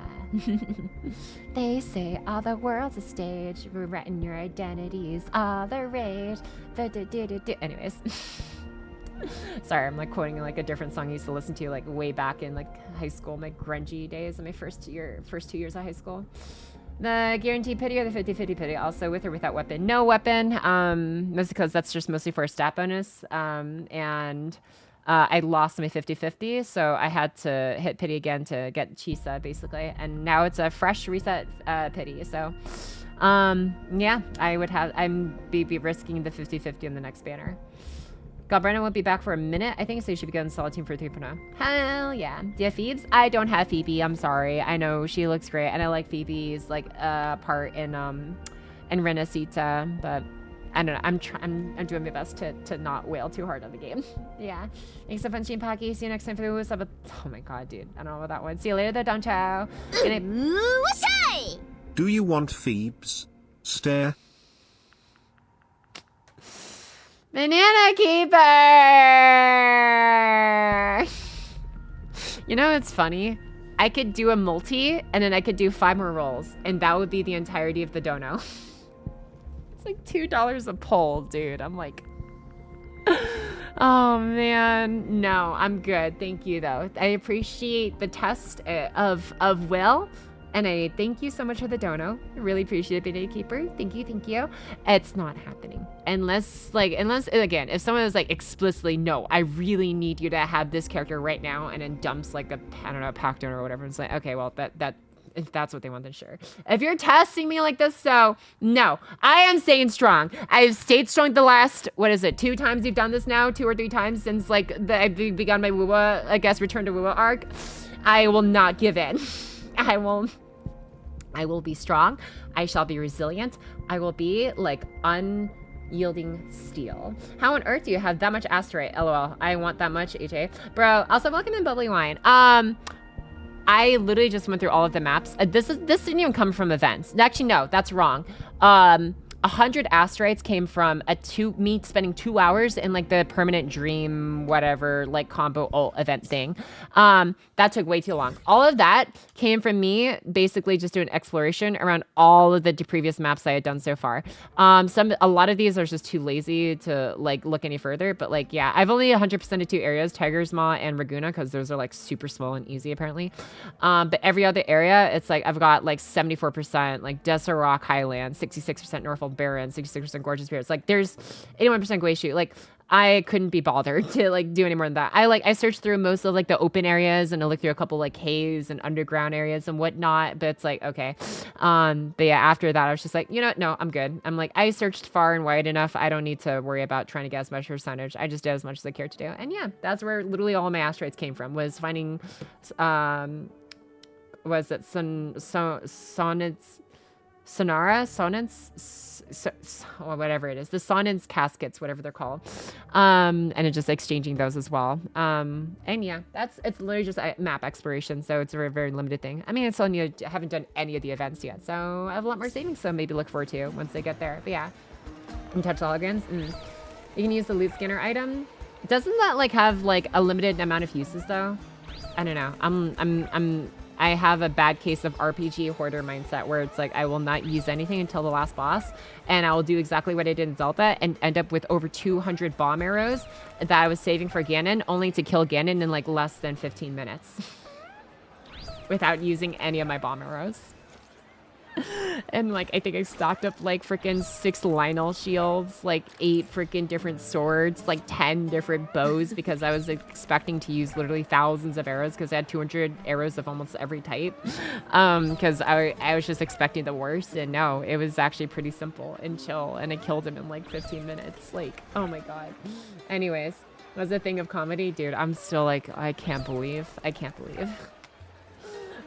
They say all the world's a stage. Rewriting your identities. All the rage. Anyways. Sorry, I'm like quoting like a different song I used to listen to like way back in like high school, my grungy days in my first 2 years of high school. The guaranteed pity or the 50-50 pity, also with or without weapon? No weapon, mostly because that's just mostly for a stat bonus. And I lost my 50-50, so I had to hit pity again to get Chisa, basically. And now it's a fresh reset pity, so yeah, I'd be risking the 50-50 in the next banner. Galbrenna won't be back for a minute. I think so. You should be going solid team for 3.0. Hell yeah. Do you have Phoebes? I don't have Phoebe. I'm sorry. I know she looks great, and I like Phoebe's like part in Renacita, but I don't know. I'm doing my best to not wail too hard on the game. Yeah. Thanks so much, Pocky. See you next time for the Wuwa sub. Oh my god, dude. I don't know about that one. See you later, though. Don Chow. Do you want Phoebes? Stare. Banana Keeper! You know, it's funny. I could do a multi, and then I could do 5 more rolls, and that would be the entirety of the dono. It's like $2 a pull, dude. I'm like, oh man, no, I'm good. Thank you, though. I appreciate the test of will. And I thank you so much for the dono. I really appreciate it, Banana Keeper. Thank you, thank you. It's not happening. Unless, again, if someone is like explicitly, no, I really need you to have this character right now, and then dumps like a, I don't know, pack donor or whatever. It's like, okay, well, if that's what they want, then sure. If you're testing me like this, so no, I am staying strong. I've stayed strong the last, 2 times you've done this now, 2 or 3 times since like I've begun my Wuwa, I guess, return to Wuwa arc. I will not give in. I will be strong. I shall be resilient. I will be like unyielding steel. How on earth do you have that much asteroid? LOL. I want that much, HA. Bro, also welcome in Bubbly Wine. I literally just went through all of the maps. This didn't even come from events. Actually, no, that's wrong. 100 asteroids came from me spending 2 hours in like the permanent dream, whatever, like combo ult event thing. That took way too long. All of that came from me basically just doing exploration around all of the previous maps I had done so far. A lot of these are just too lazy to like look any further, but like, yeah, I've only 100% of 2 areas, Tiger's Maw and Raguna, because those are like super small and easy apparently. But every other area, it's like I've got like 74%, like Desert Rock Highlands, 66% Norfolk Barren, 66% Gorgeous Spirits. Like there's 81% Glacier. Like I couldn't be bothered to like do any more than that. I searched through most of like the open areas, and I looked through a couple like caves and underground areas and whatnot, but it's like, okay. But yeah, after that I was just like, you know what? No, I'm good. I'm like, I searched far and wide enough. I don't need to worry about trying to get as much percentage. I just did as much as I cared to do. And yeah, that's where literally all my asteroids came from, was finding was it whatever it is, the Sonnets caskets, whatever they're called, and it's just exchanging those as well. And yeah, it's literally just a map exploration, so it's a very, very limited thing. I mean, it's only I haven't done any of the events yet, so I have a lot more savings, so maybe look forward to once they get there. But yeah, and touch holograms. You can use the loot scanner item. Doesn't that like have like a limited amount of uses though? I don't know. I have a bad case of RPG hoarder mindset where it's like I will not use anything until the last boss, and I will do exactly what I did in Zelda and end up with over 200 bomb arrows that I was saving for Ganon, only to kill Ganon in like less than 15 minutes without using any of my bomb arrows. And like I think I stocked up like freaking 6 Lionel shields, like 8 freaking different swords, like 10 different bows, because I was expecting to use literally thousands of arrows because I had 200 arrows of almost every type. Because I was just expecting the worst, and no, it was actually pretty simple and chill, and I killed him in like 15 minutes. Like, oh my god. Anyways, was a thing of comedy, dude. I'm still like, I can't believe.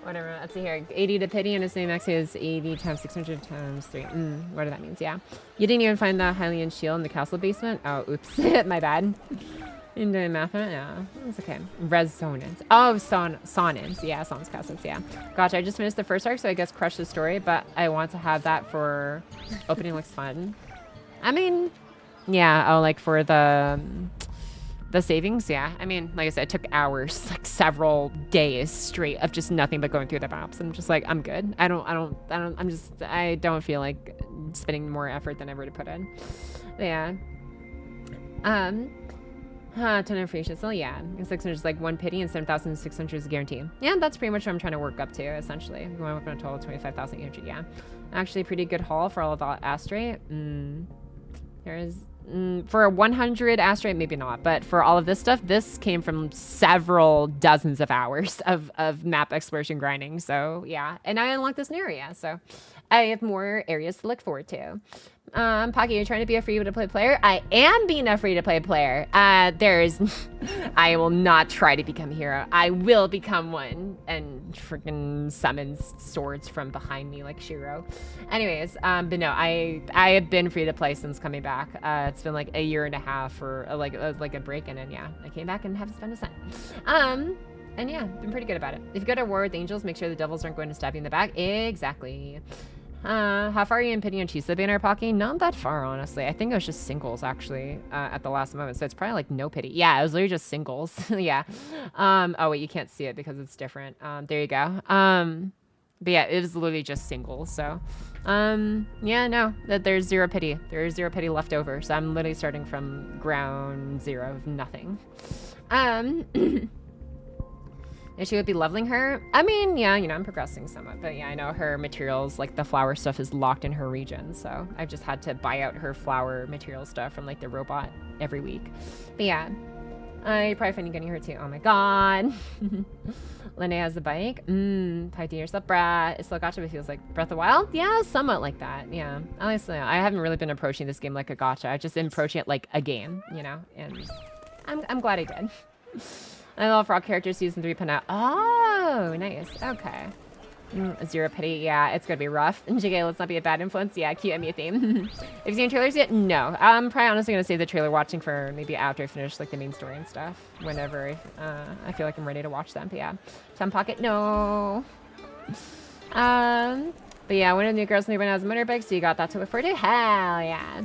Whatever, let's see here. 80 to pity, and his name actually is 80 times 600 times 3. Whatever that means, yeah. You didn't even find the Hylian shield in the castle basement? Oh, oops. My bad. You didn't do math on it? Yeah, it's okay. Resonance. Oh, Sonnets. Yeah, Sonnets Castles, yeah. Gotcha, I just finished the first arc, so I guess crush the story, but I want to have that for opening. Looks fun. I mean, yeah, like for the savings, yeah. I mean, like I said, it took hours, like several days straight of just nothing but going through the maps. I'm just like, I'm good. I don't feel like spending more effort than I've already put in. But yeah. 10 information. So yeah, 600 is like 1 pity and 7,600 is a guarantee. Yeah, that's pretty much what I'm trying to work up to, essentially. We went up on a total of 25,000 energy, yeah. Actually, pretty good haul for all of the asteroid. There's for a 100 asteroid, maybe not, but for all of this stuff, this came from several dozens of hours of map exploration grinding. So yeah, and I unlocked this new area, so I have more areas to look forward to. Pocky, you're trying to be a free-to-play player? I am being a free-to-play player. I will not try to become a hero. I will become one and freaking summon swords from behind me like Shiro. Anyways, but no, I have been free-to-play since coming back. It's been like a year and a half or like a break, and then yeah, I came back and have to spend a cent. And yeah, been pretty good about it. If you go to war with angels, make sure the devils aren't going to stab you in the back. Exactly. How far are you in Pity and Chisa banner, Pocky? Not that far, honestly. I think it was just singles, actually, at the last moment. So it's probably like no pity. Yeah, it was literally just singles. Yeah. Oh, wait, you can't see it because it's different. There you go. But yeah, it was literally just singles. So, yeah, no, there's zero pity. There's zero pity left over. So I'm literally starting from ground zero of nothing. And she would be leveling her. I mean, yeah, you know, I'm progressing somewhat, but yeah, I know her materials, like the flower stuff is locked in her region. So I've just had to buy out her flower material stuff from like the robot every week. But yeah, I probably find you getting her too. Oh my God. Lene has the bike. Pipe to yourself, brat. It's still gacha, but feels like Breath of the Wild. Yeah, somewhat like that. Yeah. Honestly, I haven't really been approaching this game like a gacha. I've just been approaching it like a game, you know, and I'm glad I did. I love Frog characters season 3 pin out. Oh, nice. Okay. Zero pity. Yeah, it's gonna be rough. JK, let's not be a bad influence. Yeah, cute me a theme. Have you seen trailers yet? No. I'm probably honestly gonna save the trailer watching for maybe after I finish like the main story and stuff. Whenever I feel like I'm ready to watch them. But yeah, Tom Pocket. No. But yeah, one of the new girls in the has a motorbike, so you got that to look forward to. Hell yeah.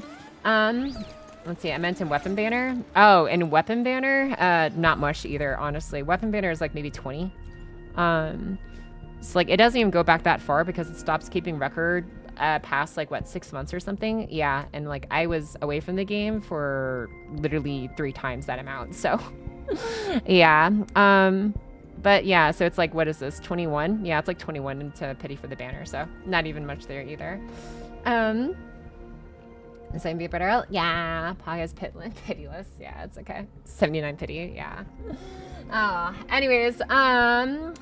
Let's see, I mentioned weapon banner. Oh, and weapon banner, not much either, honestly. Weapon banner is like maybe 20. It's like, it doesn't even go back that far because it stops keeping record past like, what, 6 months or something? Yeah, and like I was away from the game for literally 3 times that amount, so. Yeah, but yeah, so it's like, what is this, 21? Yeah, it's like 21 into pity for the banner, so not even much there either. The same be better. Yeah, Pog is pitiless. Yeah, it's okay. 79 pity. Yeah. Oh, anyways, what am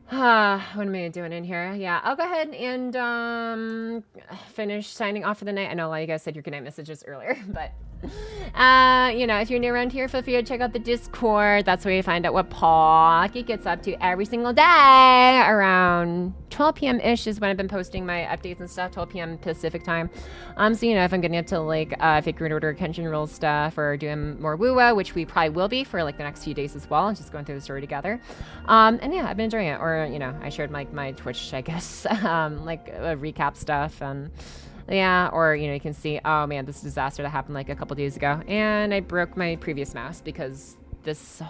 I doing in here? Yeah, I'll go ahead and finish signing off for the night. I know a lot of you guys said your goodnight messages earlier, but you know, if you're new around here, feel free to check out the Discord. That's where you find out what Pocky gets up to every single day around 12 p.m.-ish is when I've been posting my updates and stuff, 12 p.m. Pacific time. So, you know, if I'm getting up to like FGO Kenshin rules stuff or doing more Wuwa, which we probably will be for like the next few days as well, just going through the story together. And yeah, I've been enjoying it. Or, you know, I shared my Twitch, I guess, like recap stuff and yeah, or, you know, you can see, oh man, this disaster that happened like a couple days ago. And I broke my previous mouse because this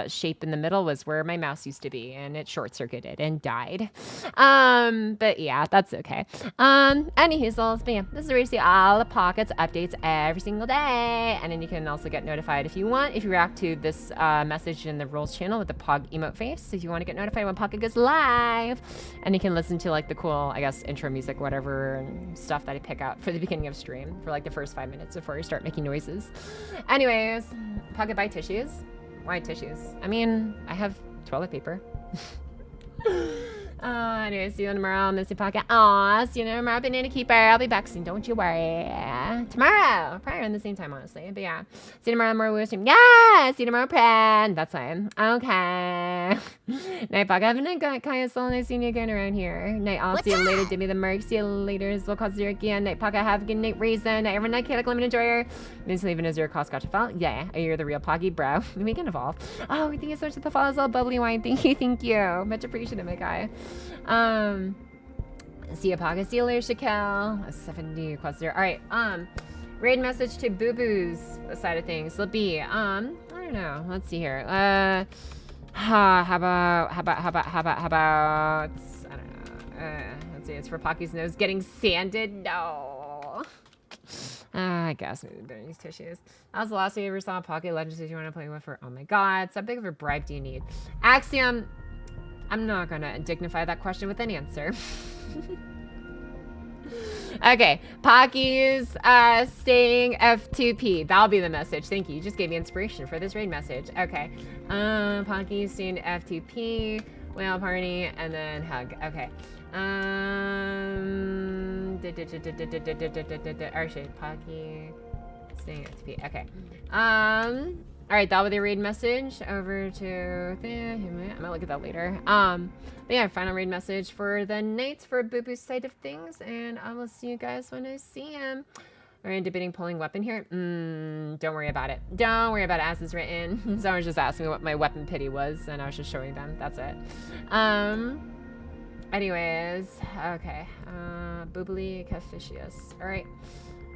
shape in the middle was where my mouse used to be and it short-circuited and died. But yeah, that's okay. Anywho, but yeah, this is where you see all the Pockets updates every single day. And then you can also get notified if you want, if you react to this message in the rules channel with the Pog emote face, if you want to get notified when Pocket goes live. And you can listen to like the cool, I guess, intro music, whatever, and stuff that I pick out for the beginning of stream for like the first 5 minutes before you start making noises. Anyways, Pocket buy tissues. Why tissues? I mean, I have toilet paper. Anyway, see you tomorrow, Missy Pocket. Aw, see you tomorrow, Banana Keeper. I'll be back soon, don't you worry. Tomorrow, probably around the same time, honestly. But yeah, see you tomorrow, more stream. Yeah, see you tomorrow, Pran. That's fine. Okay. Night, Pocket. Have a night, Kaya Soul. Nice seeing you again around here. Night, I'll see you later. Dimmy the Merc. See you later. We'll call Zero again. Night, Pocket. Have a good night, Reason. Night, everyone. Night, Chaotic Lemon Enjoyer. Means leaving a zero cost gotcha file. Yeah, you're the real Poggy, bro. We can evolve. Oh, thank you so much for the follows. All bubbly wine. Thank you. Much appreciated, my guy. See you, Pocket. See you later, Shakel. 70 quest there. All right. Raid message to Boo Boo's side of things. Lippy. I don't know. Let's see here. How about? I don't know. Let's see. It's for Pocky's nose getting sanded. No. I guess maybe better use tissues. That was the last time you ever saw a Pocket Legends if you want to play with her. Oh my god. So how big of a bribe do you need? Axiom. I'm not gonna dignify that question with an answer. Okay, Pocky's staying F2P. That'll be the message. Thank you. You just gave me inspiration for this raid message. Okay. Pocky's staying F2P, whale party, and then hug. Okay. Actually, Pocky. Staying at TP. Okay. Alright, that was a raid message over to I might look at that later. But yeah, final raid message for the night for Boo Boo's side of things, and I will see you guys when I see him. Are you debating pulling weapon here? Don't worry about it. Don't worry about it, as is written. Someone was just asking me what my weapon pity was, and I was just showing them. That's it. Anyways, okay. Boobly Caficius. Alright.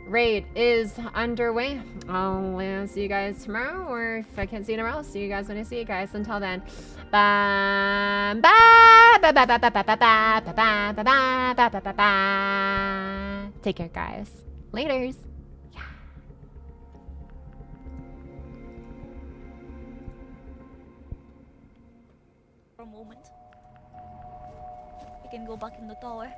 Raid is underway. I'll see you guys tomorrow, or if I can't see you tomorrow, I'll see you guys when I see you guys. Until then, bye bye bye bye bye bye bye bye bye bye bye bye bye bye bye. Take care, guys. Laters. For a moment. I can go back in the tower.